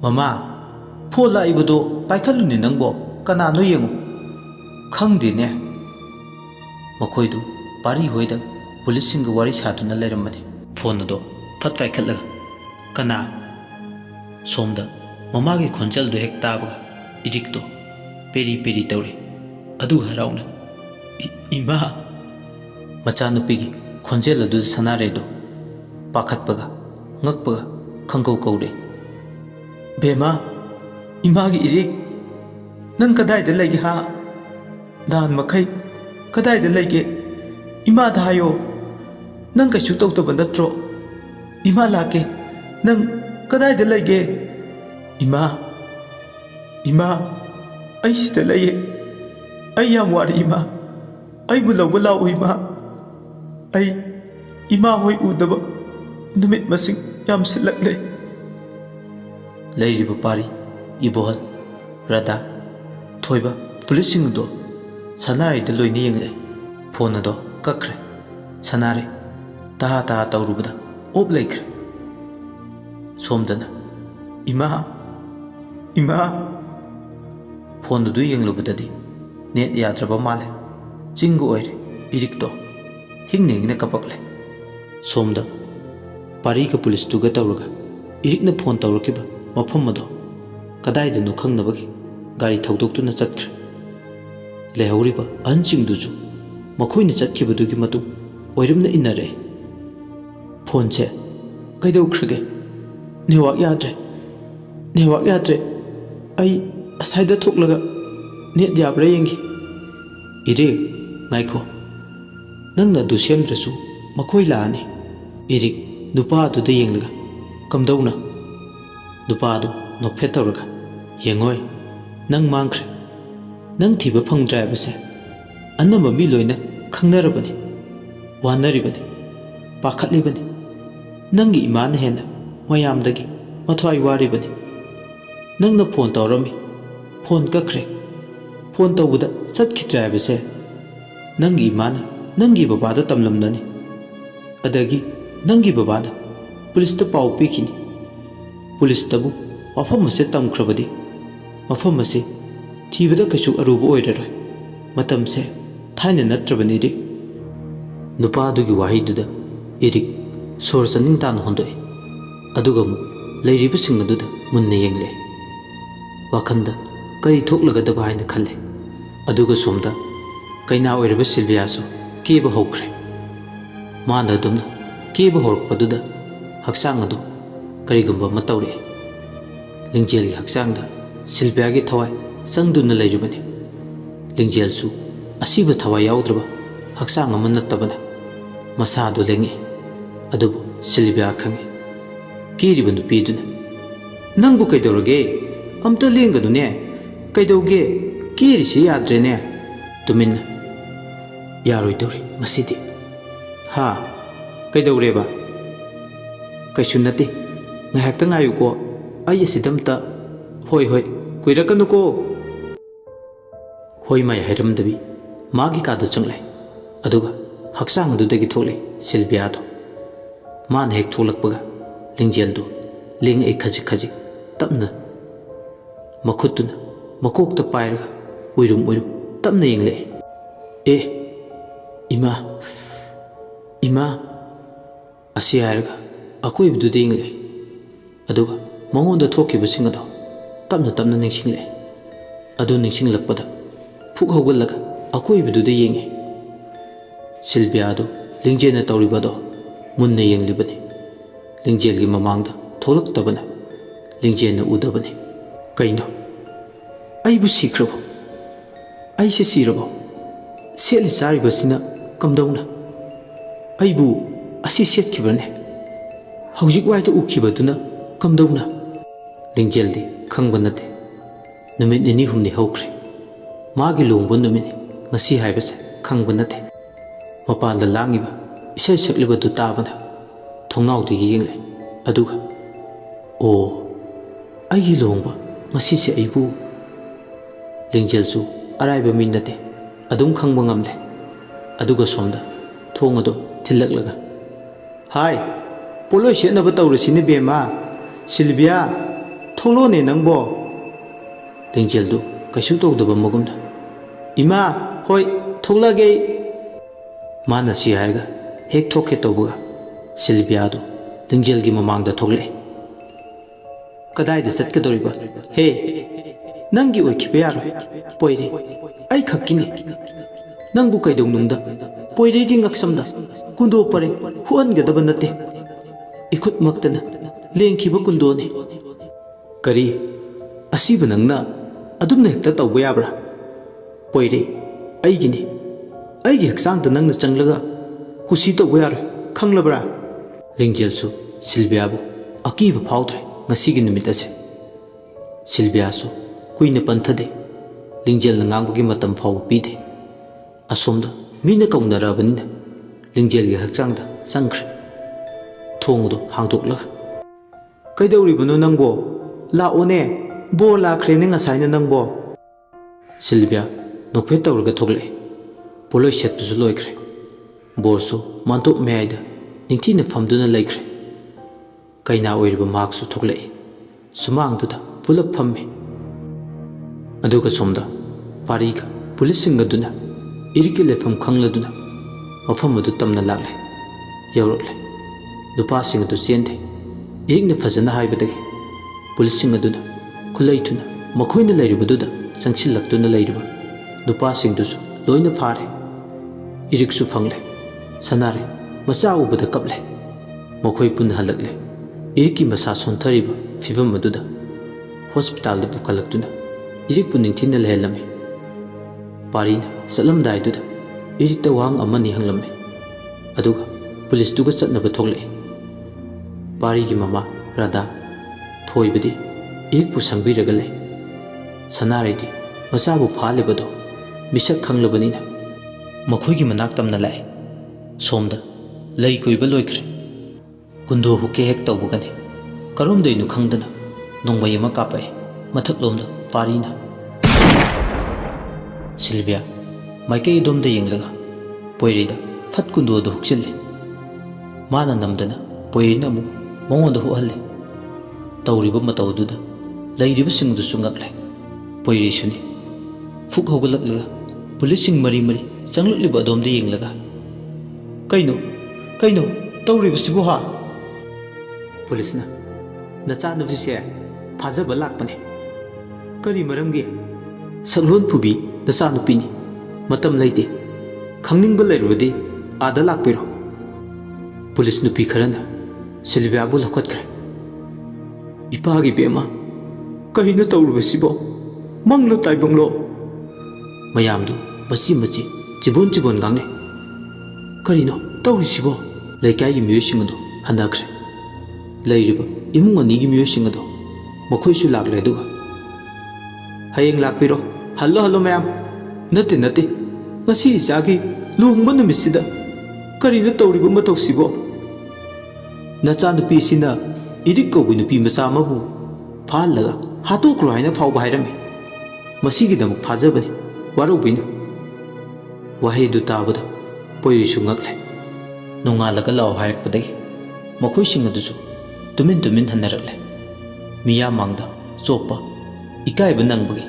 ꯃꯃꯥ, ꯐꯣꯟ ꯂꯥꯛꯏꯕꯗꯣ ꯄꯥꯏꯈꯠꯂꯨꯅꯦ ꯅꯪꯕꯣ, ꯀꯅꯥꯅꯣ ꯌꯦꯡꯉꯨ꯫ ꯈꯪꯗꯦꯅꯦ꯫ ꯃꯈꯣꯏꯗꯨ ꯄꯥꯔꯤ ꯍꯣꯏꯗ ꯄꯨꯂꯤꯁꯁꯤꯡꯒ ꯋꯥꯔꯤ ꯁꯥꯗꯨꯅ ꯂꯩꯔꯝꯕꯅꯤ꯫ ꯐꯣꯟ ꯑꯗꯣ ꯐꯠ ꯄꯥꯏꯈꯠꯂꯒ, ꯀꯅꯥ? ꯁꯣꯝꯗ ꯃꯃꯥꯒꯤ ꯈꯣꯟꯖꯦꯜꯗꯨ ꯍꯦꯛ ꯇꯥꯕꯒ ꯏꯔꯤꯛꯇꯣ ꯄꯦꯔꯤ ꯇꯧꯔꯦ꯫ ꯑꯗꯨꯒ ꯍꯔꯥꯎꯅ, ꯏꯃꯥ! ꯃꯆꯥꯅꯨꯄꯤꯒꯤ ꯈꯣꯟꯖꯦꯜ ꯑꯗꯨꯗ ꯁꯅꯥꯔꯩꯗꯣ ꯄꯥꯈꯠꯄꯒ ꯉꯛꯄꯒ ꯀꯧꯔꯦ꯫ ꯕꯦꯃꯥ, ꯏꯃꯥꯒꯤ ꯏꯔꯤꯛ, ꯅꯪ ꯀꯗꯥꯏꯗ ꯂꯩꯒꯦ ꯍꯥ? ꯅꯍꯥꯟ ꯃꯈꯩ ꯀꯗꯥꯏꯗ ꯂꯩꯒꯦ? ꯏꯃꯥꯗ ꯍꯥꯏꯌꯣ, ꯅꯪ ꯀꯩꯁꯨ ꯇꯧꯗꯕ ꯅꯠꯇ꯭ꯔꯣ? ꯏꯃꯥ ꯂꯥꯛꯀꯦ, ꯅꯪ ꯀꯗꯥꯏꯗ ꯂꯩꯒꯦ? ꯏꯃꯥ, ꯑꯩ ꯁꯤꯗ ꯂꯩꯌꯦ꯫ ꯑꯩ ꯌꯥꯝ ꯋꯥꯔꯦ ꯏꯃꯥ, ꯑꯩꯕꯨ ꯂꯧꯕ ꯂꯥꯛꯎ ꯏꯃꯥ꯫ ꯑꯩ ꯏꯃꯥ ꯍꯣꯏ ꯎꯗꯕ ꯅꯨꯃꯤꯠ ꯃꯁꯤꯡ ꯌꯥꯝ ꯁꯤꯜꯂꯛꯂꯦ꯫ ꯂꯩꯔꯤꯕ ꯄꯥꯔꯤ, ꯏꯕꯣꯍꯜ, ꯔꯥꯙꯥ, ꯊꯣꯏꯕ, ꯄꯨꯂꯤꯁꯁꯤꯡ ꯑꯗꯣ ꯁꯅꯥꯔꯩꯗ ꯂꯣꯏꯅ ꯌꯦꯡꯂꯛꯏ꯫ ꯐꯣꯟ ꯑꯗꯣ ꯀꯛꯈ꯭ꯔꯦ꯫ ꯁꯅꯥꯔꯩ ꯇꯍꯥ ꯇꯧꯔꯨꯕꯗ ꯑꯣꯞ ꯂꯩꯈ꯭ꯔꯦ꯫ ꯁꯣꯝꯗꯅ ꯏꯃꯥ! ꯐꯣꯟ ꯑꯗꯨ ꯌꯦꯡꯂꯨꯕꯗꯗꯤ ꯅꯦꯠ ꯌꯥꯗ꯭ꯔꯕ ꯃꯥꯜꯂꯦ꯫ ꯆꯤꯡꯒ ꯑꯣꯏꯔꯦ꯫ ꯏꯔꯤꯛꯇꯣ ꯍꯤꯡꯅ ꯀꯞꯄꯛꯂꯦ꯫ ꯁꯣꯝꯗ ꯄꯥꯔꯤꯒ ꯄꯨꯂꯤꯁꯇꯨꯒ ꯇꯧꯔꯒ ꯏꯔꯤꯛꯅ ꯐꯣꯟ ꯇꯧꯔꯛꯈꯤꯕ ꯃꯐꯝ ꯑꯗꯣ ꯀꯗꯥꯏꯗꯅꯣ ꯈꯪꯅꯕꯒꯤ ꯒꯥꯔꯤ ꯊꯧꯗꯣꯛꯇꯨꯅ ꯆꯠꯈ꯭ꯔꯦ꯫ ꯂꯩꯍꯧꯔꯤꯕ ꯑꯍꯟꯁꯤꯡꯗꯨꯁꯨ ꯃꯈꯣꯏꯅ ꯆꯠꯈꯤꯕꯗꯨꯒꯤ ꯃꯇꯨꯡ ꯑꯣꯏꯔꯝꯅ ꯏꯟꯅꯔꯛꯏ꯫ ꯐꯣꯟꯁꯦ ꯀꯩꯗꯧꯈ꯭ꯔꯒꯦ? ꯅꯦꯠꯋꯥꯛ ꯌꯥꯗ꯭ꯔꯦ꯫ ꯑꯩ ꯑꯁꯥꯏꯗ ꯊꯣꯛꯂꯒ ꯅꯦꯠ ꯌꯥꯕ꯭ꯔꯥ ꯌꯦꯡꯒꯦ꯫ ꯏꯔꯤꯛ, ꯉꯥꯏꯈꯣ, ꯅꯪꯅ ꯑꯗꯨ ꯁꯦꯝꯗ꯭ꯔꯁꯨ ꯃꯈꯣꯏ ꯂꯥꯛꯑꯅꯤ꯫ ꯏꯔꯤꯛ ꯅꯨꯄꯥ ꯑꯗꯨꯗ ꯌꯦꯡꯂꯒ, ꯀꯝꯗꯧꯅ? ꯅꯨꯄꯥ ꯑꯗꯨ ꯅꯣꯛꯐꯦꯠ ꯇꯧꯔꯒ, ꯌꯦꯡꯉꯣꯏ, ꯅꯪ ꯃꯥꯡꯈ꯭ꯔꯦ꯫ ꯅꯪ ꯊꯤꯕ ꯐꯪꯗ꯭ꯔꯦ ꯍꯥꯏꯕꯁꯦ ꯑꯅꯝꯕ ꯃꯤ ꯂꯣꯏꯅ ꯈꯪꯅꯔꯕꯅꯤ, ꯋꯥꯅꯔꯤꯕꯅꯤ, ꯄꯥꯈꯠꯂꯤꯕꯅꯤ꯫ ꯅꯪꯒꯤ ꯏꯃꯥꯅ ꯍꯦꯟꯅ ꯃꯌꯥꯝꯗꯒꯤ ꯃꯊ꯭ꯋꯥꯏ ꯋꯥꯔꯤꯕꯅꯤ꯫ ꯅꯪꯅ ꯐꯣꯟ ꯇꯧꯔꯝꯃꯤ, ꯐꯣꯟ ꯀꯛꯈ꯭ꯔꯦ, ꯐꯣन तौबदा चटखिद्रे हाइबसे नंगी इमाना नंगी बाबादा तमलमदनी अदगी नंगी बाबादा पुलिसता पाव पीखिनी पुलिसताबु मफम असे तमख्रबदी मफम असे थीबदा कछु अरुब ओइररोय मतमसे थाइने नत्रबनीदि नुपादुगी वाहिदुदा इरिक सोर चनिंग तान होंदोई अदुगा मु लेरिबसिंग अदुदा मुन्ने येंगले वाखंदा कई थोकलगदबा हाइना खल्ले अदुगा सोमदा कईना ओइरबा सिल्वियासु केबा हौख्रे माना दुमना केबा हौरकपदुदा हक्सांग अदु करिगुंबा मा तौरे लिंजेलगी हक्सांगदा सिल्वियागी थवाई चंगदुना लेरिबने लिंजेलसु असीबा थवाई याउद्रबा हक्सांग अमा नत्तबना मसादु लेंगे अदुबु सिल्विया खंगे कीरिबा नुपीदुना नंगबु कैदौरगे अम्ता लेंगदुने कैदौगे कीरिसि याद्रेने तुमिन यारोइदौरि मसिदि हा कैदौरेबा कैसु नते ngahakta ngayu ko ai asidamta hoi hoi kuirakanu ko hoi mai hairam dabi magi ka da changlai aduga haksang adu dagi thole silvia do man hek tholakpaga lingjel do ling ei khaji khaji tapna makhutuna makok ta pairaga uirum tapna yengle ima ima asiaraga akoi bidu dingle aduga mangonda thokibasing ado tapna ningsingle adu ningsinglakpada phuk hogalaga akoi bidu de yenge silvia do lingjena tawribado munne yenglibani lingjelgi mamangda tholaktabana lingjena udabani kaino aibu sikrabo aise sirabo seli saribasina kamdauna aibu asi setkibane hojik waita ukibaduna kamdauna lingjeldi khangbanate numit ni humni hokre magi longbo numit ngasi haibase khangbanate mapanda langiba isai sakliba du tabana thongnaw di yengle aduga o ai longba ngasi se aibu lingjelsu araiba minate adum khangba ngamde aduga somda thongado thilaklaga hai poloi sena ba tawrasini bema silvia tholo ne nangbo lingjeldu kaisu tawdaba magumda ima hoi tholage mana si harga hek thoke tawbuga silvia do lingjelgi mamangda thogle kadai da chatkadoriba he nangi oikibe yaro poire ai khakkini nangbu kaidong nungda poire ri ngaksamda kundo pare huangadaba nate ikut maktana lengkiba kundo ne kari asiba nangna adumna hekta tawba yabra poire aigini aigi haksangda nangna changlaga kusi tawba yaro khanglabra lingjelsu silvia bu akiba phautre ngasigi numit ase silvia su kuina panthade lingjel na ngangbugi matam phau pide asomda mina kaunarabanina lingjel gi hakchangda changkhre thongdo hangdokla kaidawribano nangbo laone bo lakhre ne ngasaina nangbo silvia nokphe tawrga thogle poloi setpusu loikhre borsu mantok meaida ningthina phamduna laikhre kaina oiriba marksu thogle sumangduda pulap phamme aduga somda pariga pulising aduna iriki lefam khangladuna mafam adu tamna lagle yaurokle nupa sing adu chente irikna phajana haibadagi pulising aduna khulaituna makhoina leiribaduda changsillaktuna leiriba nupa sing dusu loina phare iriksu phangle sanare macha ubada kaple makhoi pun halakle iriki masa sonthariba fibam aduda hospital da pukalaktuna irik puning thina lehelame parina salam daiduda irita wang amani hanglame aduga police duga chatnaba thogle pari gi mama rada thoibadi irik pu sangbiragale sanaredi masabu phalebado misak khanglabanina makhoi gi manak tamna lai somda lei koiba loikre kundo huke hek tawbugani karom deinu khangdana nongbai ma kapai mathak lomda parina silvia maikei domda yenglaga poirida phat kundo do hukchille mana namdana poirina mu mongonda huhalle tawriba matawduda leiriba singdu sungakle poiri suni fuk hogalaklaga policing mari changlukliba domda yenglaga ꯀꯩꯅꯣ ꯇꯧꯔꯤꯕꯁꯤꯕꯨ ꯍꯥ ꯄꯨꯂꯤꯁꯅ ꯅꯆꯥꯅꯨꯄꯤꯁꯦ ꯐꯥꯖꯕ ꯂꯥꯛꯄꯅꯦ ꯀꯔꯤ ꯃꯔꯝꯒꯤ ꯁꯛꯂꯣꯟ ꯄꯨꯕꯤ ꯅꯆꯥꯅꯨꯄꯤꯅꯤ ꯃꯇꯝ ꯂꯩꯇꯦ ꯈꯪꯅꯤꯡꯕ ꯂꯩꯔꯕꯗꯤ ꯑꯥꯗ ꯂꯥꯛꯄꯤꯔꯣ ꯄꯨꯂꯤꯁ ꯅꯨꯄꯤ ꯈꯔꯅ ꯁꯤꯜꯚꯤꯌꯥꯕꯨ ꯂꯧꯈꯠꯈ꯭ꯔꯦ ꯏꯄꯥꯒꯤ ꯕꯦꯝꯃ ꯀꯔꯤꯅꯣ ꯇꯧꯔꯤꯕꯁꯤꯕꯣ ꯃꯪꯂꯣ ꯇꯥꯏꯕꯪꯂꯣ ꯃꯌꯥꯝꯗꯨ ꯃꯆꯤ ꯆꯤꯕꯣꯟ ꯉꯥꯡꯅꯩ ꯀꯔꯤꯅꯣ ꯇꯧꯔꯤꯁꯤꯕꯣ ꯂꯩꯀꯥꯏꯒꯤ ꯃꯤꯑꯣꯏꯁꯤꯡ ꯑꯗꯨ ꯍꯟꯅꯈ꯭ꯔꯦ ꯂꯩꯔꯤꯕ ꯏꯃꯨꯡ ꯑꯅꯤꯒꯤ ꯃꯤꯑꯣꯏꯁꯤꯡ ꯑꯗꯨ ꯃꯈꯣꯏꯁꯨ ꯂꯥꯛꯂꯦ ꯑꯗꯨꯒ ꯍꯌꯦꯡ ꯂꯥꯛꯄꯤꯔꯣ ꯍꯜꯂꯣ ꯃꯌꯥꯝ ꯅꯠꯇꯦ ꯉꯁꯤ ꯏꯆꯥꯒꯤ ꯂꯨꯍꯣꯡꯕ ꯅꯨꯃꯤꯠꯁꯤꯗ ꯀꯔꯤꯅꯣ ꯇꯧꯔꯤꯕ ꯃꯇꯧꯁꯤꯕꯣ ꯅꯆꯥꯅꯨꯄꯤꯁꯤꯅ ꯏꯔꯤꯛ ꯀꯧꯕ ꯅꯨꯄꯤ ꯃꯆꯥ ꯑꯃꯕꯨ ꯐꯥꯍꯜꯂꯒ ꯍꯥꯠꯇꯣꯛꯈ꯭ꯔꯣ ꯍꯥꯏꯅ ꯐꯥꯎꯕ ꯍꯥꯏꯔꯝꯃꯤ ꯃꯁꯤꯒꯤꯗꯃꯛ ꯐꯥꯖꯕꯅꯤ ꯋꯥꯔꯧꯕꯤꯅꯨ ꯋꯥꯍꯩꯗꯨ ꯇꯥꯕꯗ ꯄꯣꯏꯔꯤꯁꯨ ꯉꯛꯂꯦ ꯅꯣꯡꯉꯥꯜꯂꯒ ꯂꯥꯛꯑꯣ ꯍꯥꯏꯔꯛꯄꯗꯒꯤ ꯃꯈꯣꯏꯁꯤꯡ ꯑꯗꯨꯁꯨ ꯇꯨꯃꯤꯟ ꯍꯟꯅꯔꯛꯂꯦ ꯃꯤꯌꯥꯝ ꯃꯥꯡꯗ ꯆꯣꯞꯄ ꯏꯀꯥꯏꯕ ꯅꯪꯕꯒꯤ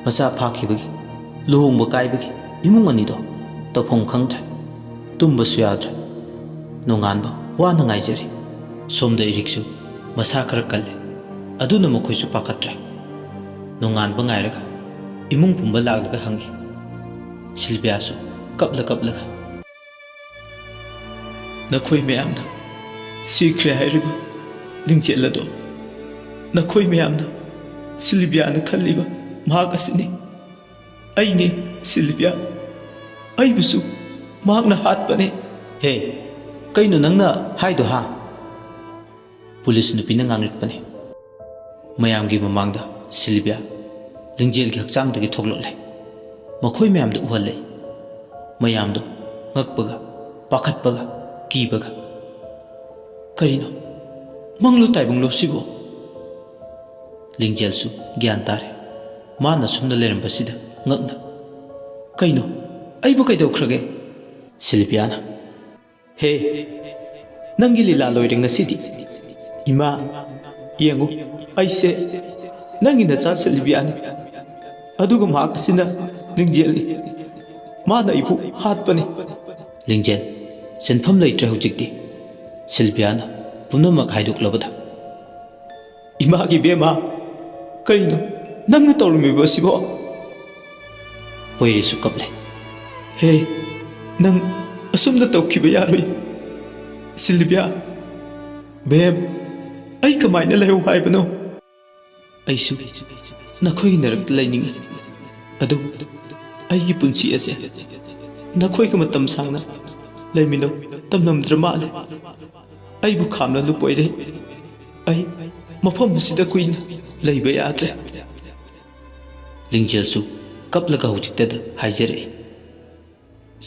ꯃꯆꯥ ꯐꯥꯈꯤꯕꯒꯤ ꯂꯨꯍꯣꯡꯕ ꯀꯥꯏꯕꯒꯤ ꯏꯃꯨꯡ ꯑꯅꯤꯗꯣ ꯇꯧꯐꯝ ꯈꯪꯗ꯭ꯔꯦ ꯇꯨꯝꯕꯁꯨ ꯌꯥꯗ꯭ꯔꯦ ꯅꯣꯡꯉꯥꯟꯕ ꯋꯥꯅ ꯉꯥꯏꯖꯔꯤ ꯁꯣꯝꯗ ꯏꯔꯤꯛꯁꯨ ꯃꯁꯥ ꯈꯔ ꯀꯜꯂꯦ ꯑꯗꯨꯅ ꯃꯈꯣꯏꯁꯨ ꯄꯥꯈꯠꯇ꯭ꯔꯦ ꯅꯣꯡꯉꯥꯟꯕ ꯉꯥꯏꯔꯒ ꯏꯃꯨꯡ ꯄꯨꯝꯕ ꯂꯥꯛꯂꯒ ꯍꯪꯉꯤ ꯁꯤꯜꯚꯤꯌꯥꯁꯨ ꯀꯞꯂꯒ ꯅꯈꯣꯏ ꯃꯌꯥꯝꯅ ꯁꯤꯈ꯭ꯔꯦ ꯍꯥꯏꯔꯤꯕ ꯂꯤꯡꯖꯦꯜ ꯑꯗꯣ ꯅꯈꯣꯏ ꯃꯌꯥꯝꯅ ꯁꯤꯜꯚꯤꯌꯥꯅ ꯈꯜꯂꯤꯕ ꯃꯍꯥꯛ ꯑꯁꯤꯅꯤ ꯑꯩꯅꯦ ꯁꯤꯜꯚꯤꯌꯥ ꯑꯩꯕꯨꯁꯨ ꯃꯍꯥꯛꯅ ꯍꯥꯠꯄꯅꯦ ꯍꯦ ꯀꯩꯅꯣ ꯅꯪꯅ ꯍꯥꯏꯗꯣ ꯍꯥ ꯄꯨꯂꯤꯁ ꯅꯨꯄꯤꯅ ꯉꯥꯡꯂꯛꯄꯅꯤ ꯃꯌꯥꯝꯒꯤ ꯃꯃꯥꯡꯗ ꯁꯤꯜꯚꯤꯌꯥ ꯂꯤꯡꯖꯦꯜꯒꯤ ꯍꯛꯆꯥꯡꯗꯒꯤ ꯊꯣꯛꯂꯛꯂꯦ ꯃꯈꯣꯏ ꯃꯌꯥꯝꯗ ꯎꯍꯜꯂꯦ ꯃꯌꯥꯝꯗꯣ ꯉꯛꯄꯒ ꯄꯥꯈꯠꯄꯒ ꯀꯤꯕꯒ ꯀꯔꯤꯅꯣ ꯃꯪꯂꯣ ꯇꯥꯏꯕꯪꯂꯣ ꯁꯤꯕꯣ ꯂꯤꯡꯖꯦꯜꯁꯨ ꯒ꯭ꯌꯥꯟ ꯇꯥꯔꯦ ꯃꯥꯅ ꯁꯨꯝꯅ ꯂꯩꯔꯝꯕꯁꯤꯗ ꯉꯛꯅ ꯀꯩꯅꯣ ꯑꯩꯕꯨ ꯀꯩꯗꯧꯈ꯭ꯔꯒꯦ ꯁꯤꯜꯚꯤꯌꯥꯅ ꯍꯦ ꯅꯪꯒꯤ ꯂꯤꯂꯥ ꯂꯣꯏꯔꯦ ꯉꯁꯤꯗꯤ ꯏꯃꯥ ꯌꯦꯡꯉꯨ ꯑꯩꯁꯦ ꯅꯪꯒꯤ ꯅꯆꯥ ꯁꯤꯜꯚꯤꯌꯥꯅꯤ ꯑꯗꯨꯒ ꯃꯍꯥꯛ ꯑꯁꯤꯅ ꯂꯤꯡꯖꯦꯜꯅꯤ ꯃꯥꯅ ꯑꯩꯕꯨ ꯍꯥꯠꯄꯅꯤ ꯂꯤꯡꯖꯦꯜ ꯁꯤꯟꯐꯝ ꯂꯩꯇ꯭ꯔꯦ ꯍꯧꯖꯤꯛꯇꯤ ꯁꯤꯜꯚꯤꯌꯥꯅ ꯄꯨꯝꯅꯃꯛ ꯍꯥꯏꯗꯣꯛꯂꯕꯗ ꯏꯃꯥꯒꯤ ꯕꯦꯝꯃ ꯀꯔꯤꯅꯣ ꯅꯪꯅ ꯇꯧꯔꯝꯃꯤꯕ ꯑꯁꯤꯕꯣ ꯄꯣꯏꯔꯤꯁꯨ ꯀꯞꯂꯦ ꯍꯦ ꯅꯪ ꯑꯁꯨꯝꯅ ꯇꯧꯈꯤꯕ ꯌꯥꯔꯣꯏ ꯁꯤꯜꯚꯤꯌꯥ ꯕꯦꯝ ꯑꯩ ꯀꯃꯥꯏꯅ ꯂꯩꯍꯧ ꯍꯥꯏꯕꯅꯣ ꯑꯩꯁꯨ ꯅꯈꯣꯏꯒꯤ ꯅꯔꯛꯇ ꯂꯩꯅꯤꯡꯉꯤ ꯑꯗꯨꯕꯨ ꯑꯩꯒꯤ ꯄꯨꯟꯁꯤ ꯑꯁꯦ ꯅꯈꯣꯏꯒ ꯃꯇꯝ ꯁꯥꯡꯅ ꯂꯩꯃꯤꯟꯅꯧ ꯇꯝꯂꯝꯗ꯭ꯔ ꯃꯥꯜꯂꯦ ꯑꯩꯕꯨ ꯈꯥꯝꯂꯅꯨ ꯄꯣꯏꯔꯩ ꯑꯩ ꯃꯐꯝ ꯑꯁꯤꯗ ꯀꯨꯏꯅ ꯂꯩꯕ ꯌꯥꯗ꯭ꯔꯦ ꯂꯤꯡꯖꯦꯜꯁꯨ ꯀꯞꯂꯒ ꯍꯧꯖꯤꯛꯇꯗ ꯍꯥꯏꯖꯔꯛꯏ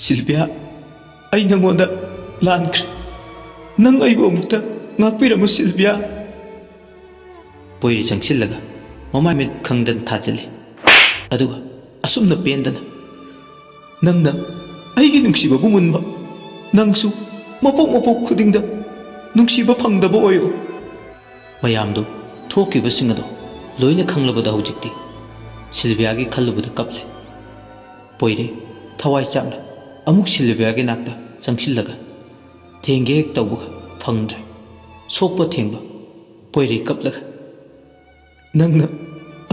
ꯁꯤꯜꯚꯤꯌꯥ ꯑꯩ ꯅꯉꯣꯟꯗ ꯂꯥꯟꯈ꯭ꯔꯦ ꯅꯪ ꯑꯩꯕꯨ ꯑꯃꯨꯛꯇ ꯉꯥꯛꯄꯤꯔꯝꯃꯨ ꯁꯤꯜꯚꯤꯌꯥ ꯄꯣꯏꯔꯤ ꯆꯪꯁꯤꯜꯂꯒ ꯃꯃꯥꯏ ꯃꯤꯠ ꯈꯪꯗꯅ ꯊꯥꯖꯤꯜꯂꯤ ꯑꯗꯨꯒ ꯑꯁꯨꯝꯅ ꯄꯦꯟꯗꯅ ꯅꯪꯅ ꯑꯩꯒꯤ ꯅꯨꯡꯁꯤꯕꯕꯨ ꯃꯨꯟꯕ ꯅꯪꯁꯨ ꯃꯄꯣꯛ ꯈꯨꯗꯤꯡꯗ ꯅꯨꯡꯁꯤꯕ ꯐꯪꯗꯕ ꯑꯣꯏꯌꯨ ꯃꯌꯥꯝꯗꯨ ꯊꯣꯛꯈꯤꯕꯁꯤꯡ ꯑꯗꯣ ꯂꯣꯏꯅ ꯈꯪꯂꯕꯗ ꯍꯧꯖꯤꯛꯇꯤ ꯁꯤꯜꯚꯤꯌꯥꯒꯤ ꯈꯜꯂꯨꯕꯗ ꯀꯞꯂꯦ ꯄꯣꯏꯔꯦ ꯊꯋꯥꯏ ꯆꯥꯛꯅ ꯑꯃꯨꯛ ꯁꯤꯜꯚꯤꯌꯥꯒꯤ ꯅꯥꯛꯇ ꯆꯪꯁꯤꯜꯂꯒ ꯊꯦꯡꯒꯦ ꯍꯦꯛ ꯇꯧꯕꯒ ꯐꯪꯗ꯭ꯔꯦ ꯁꯣꯛꯄ ꯊꯦꯡꯕ ꯄꯣꯏꯔꯦ ꯀꯞꯂꯒ ꯅꯪꯅ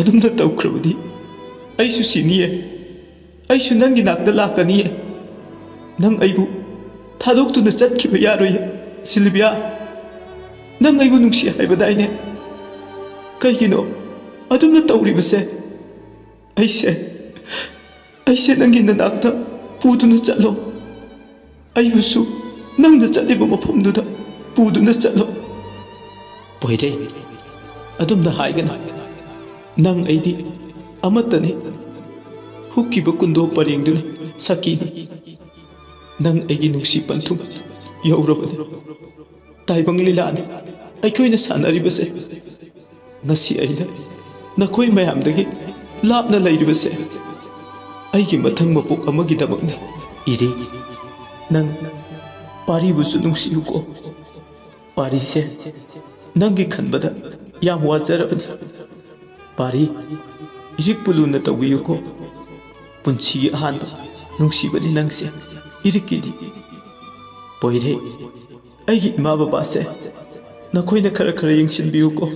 ꯑꯗꯨꯝꯅ ꯇꯧꯈ꯭ꯔꯕꯗꯤ ꯑꯩꯁꯨ ꯁꯤꯅꯤꯌꯦ ꯑꯩꯁꯨ ꯅꯪꯒꯤ ꯅꯥꯛꯇ ꯂꯥꯛꯀꯅꯤꯌꯦ ꯅꯪ ꯑꯩꯕꯨ ꯊꯥꯗꯣꯛꯇꯨꯅ ꯆꯠꯈꯤꯕ ꯌꯥꯔꯣꯏꯌꯦ ꯁꯤꯜꯚꯤꯌꯥ ꯅꯪ ꯑꯩꯕꯨ ꯅꯨꯡꯁꯤ ꯍꯥꯏꯕꯗꯥꯏꯅꯦ ꯀꯩꯒꯤꯅꯣ ꯑꯗꯨꯝꯅ ꯇꯧꯔꯤꯕꯁꯦ ꯑꯩꯁꯦ ꯅꯪꯒꯤ ꯅꯅꯥꯛꯇ ꯄꯨꯗꯨꯅ ꯆꯠꯂꯣ ꯑꯩꯕꯨꯁꯨ ꯅꯪꯅ ꯆꯠꯂꯤꯕ ꯃꯐꯝꯗꯨꯗ ꯄꯨꯗꯨꯅ ꯆꯠꯂꯣ ꯄꯣꯏꯔꯩ ꯑꯗꯨꯝꯅ ꯍꯥꯏꯒꯅ ꯅꯪ ꯑꯩꯗꯤ ꯑꯃꯠꯇꯅꯤ ꯍꯨꯛꯈꯤꯕ ꯀꯨꯟꯗꯣ ꯄꯔꯦꯡꯗꯨꯅꯤ ꯁꯈꯤꯅꯤ ꯅꯪ ꯑꯩꯒꯤ ꯅꯨꯡꯁꯤ ꯄꯟꯊꯨꯡ ꯌꯧꯔꯕꯅꯤ ꯇꯥꯏꯕꯪ ꯂꯤꯂꯥꯅꯤ ꯑꯩꯈꯣꯏꯅ ꯁꯥꯟꯅꯔꯤꯕꯁꯦ ꯉꯁꯤ ꯑꯩꯅ ꯅꯈꯣꯏ ꯃꯌꯥꯝꯗꯒꯤ ꯂꯥꯞꯅ ꯂꯩꯔꯤꯕꯁꯦ ꯑꯩꯒꯤ ꯃꯊꯪ ꯃꯄꯣꯛ ꯑꯃꯒꯤꯗꯃꯛꯅꯤ ꯏꯔꯤꯛ ꯅꯪ ꯄꯥꯔꯤꯕꯨꯁꯨ ꯅꯨꯡꯁꯤꯌꯨꯀꯣ ꯄꯥꯔꯤꯁꯦ ꯅꯪꯒꯤ ꯈꯟꯕꯗ ꯌꯥꯝ ꯋꯥꯖꯔꯕꯅꯤ ꯄꯥꯔꯤ ꯏꯔꯤꯛꯄꯨ ꯂꯨꯅ ꯇꯧꯕꯤꯌꯨꯀꯣ ꯄꯨꯟꯁꯤꯒꯤ ꯑꯍꯥꯟꯕ ꯅꯨꯡꯁꯤꯕꯅꯤ ꯅꯪꯁꯦ ꯏꯔꯤꯛꯀꯤꯗꯤ ꯄꯣꯏꯔꯩ ꯑꯩꯒꯤ ꯏꯃꯥ ꯕꯕꯥꯁꯦ ꯅꯈꯣꯏꯅ ꯈꯔ ꯌꯦꯡꯁꯤꯟꯕꯤꯌꯨꯀꯣ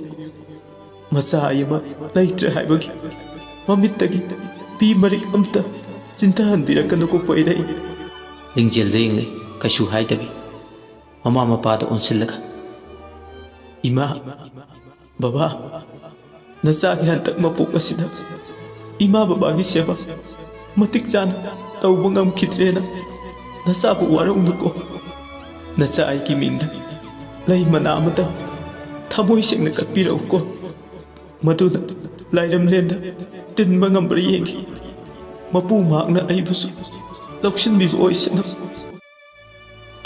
ꯃꯆꯥ ꯑꯃ ꯂꯩꯇ꯭ꯔꯦ ꯍꯥꯏꯕꯒꯤ ꯃꯃꯤꯠꯇꯒꯤ ꯄꯤ ꯃꯔꯤꯛ ꯑꯝꯇ ꯆꯤꯟꯊꯍꯟꯕꯤꯔꯛꯀꯅꯨꯀꯣ ꯄꯣꯏꯔꯩ ꯂꯤꯡꯖꯦꯜꯗ ꯌꯦꯡꯂꯩ ꯀꯩꯁꯨ ꯍꯥꯏꯗꯕꯤ ꯃꯃꯥ ꯃꯄꯥꯗ ꯑꯣꯟꯁꯤꯜꯂꯒ ꯏꯃꯥ ꯕꯕꯥ ꯅꯆꯥꯒꯤ ꯍꯟꯇꯛ ꯃꯄꯣꯛ ꯑꯁꯤꯗ ꯏꯃꯥ ꯕꯕꯥꯒꯤ ꯁꯦꯕꯥ ꯃꯇꯤꯛ ꯆꯥꯅ ꯇꯧꯕ ꯉꯝꯈꯤꯗ꯭ꯔꯦꯅ ꯅꯆꯥꯕꯨ ꯋꯥꯔꯧꯅꯨꯀꯣ ꯅꯆꯥ ꯑꯩꯒꯤ ꯃꯤꯡꯗ ꯂꯩ ꯃꯅꯥ ꯑꯃꯇ ꯊꯃꯣꯏ ꯁꯦꯡꯅ ꯀꯠꯄꯤꯔꯛꯎꯀꯣ ꯃꯗꯨꯅ ꯂꯥꯏꯔꯦꯝꯂꯦꯟꯗ ꯇꯤꯟꯕ ꯉꯝꯕ꯭ꯔꯥ ꯌꯦꯡꯈꯤ ꯃꯄꯨ ꯃꯍꯥꯛꯅ ꯑꯩꯕꯨꯁꯨ ꯂꯧꯁꯤꯟꯕꯤꯕ ꯑꯣꯏꯁꯅꯨ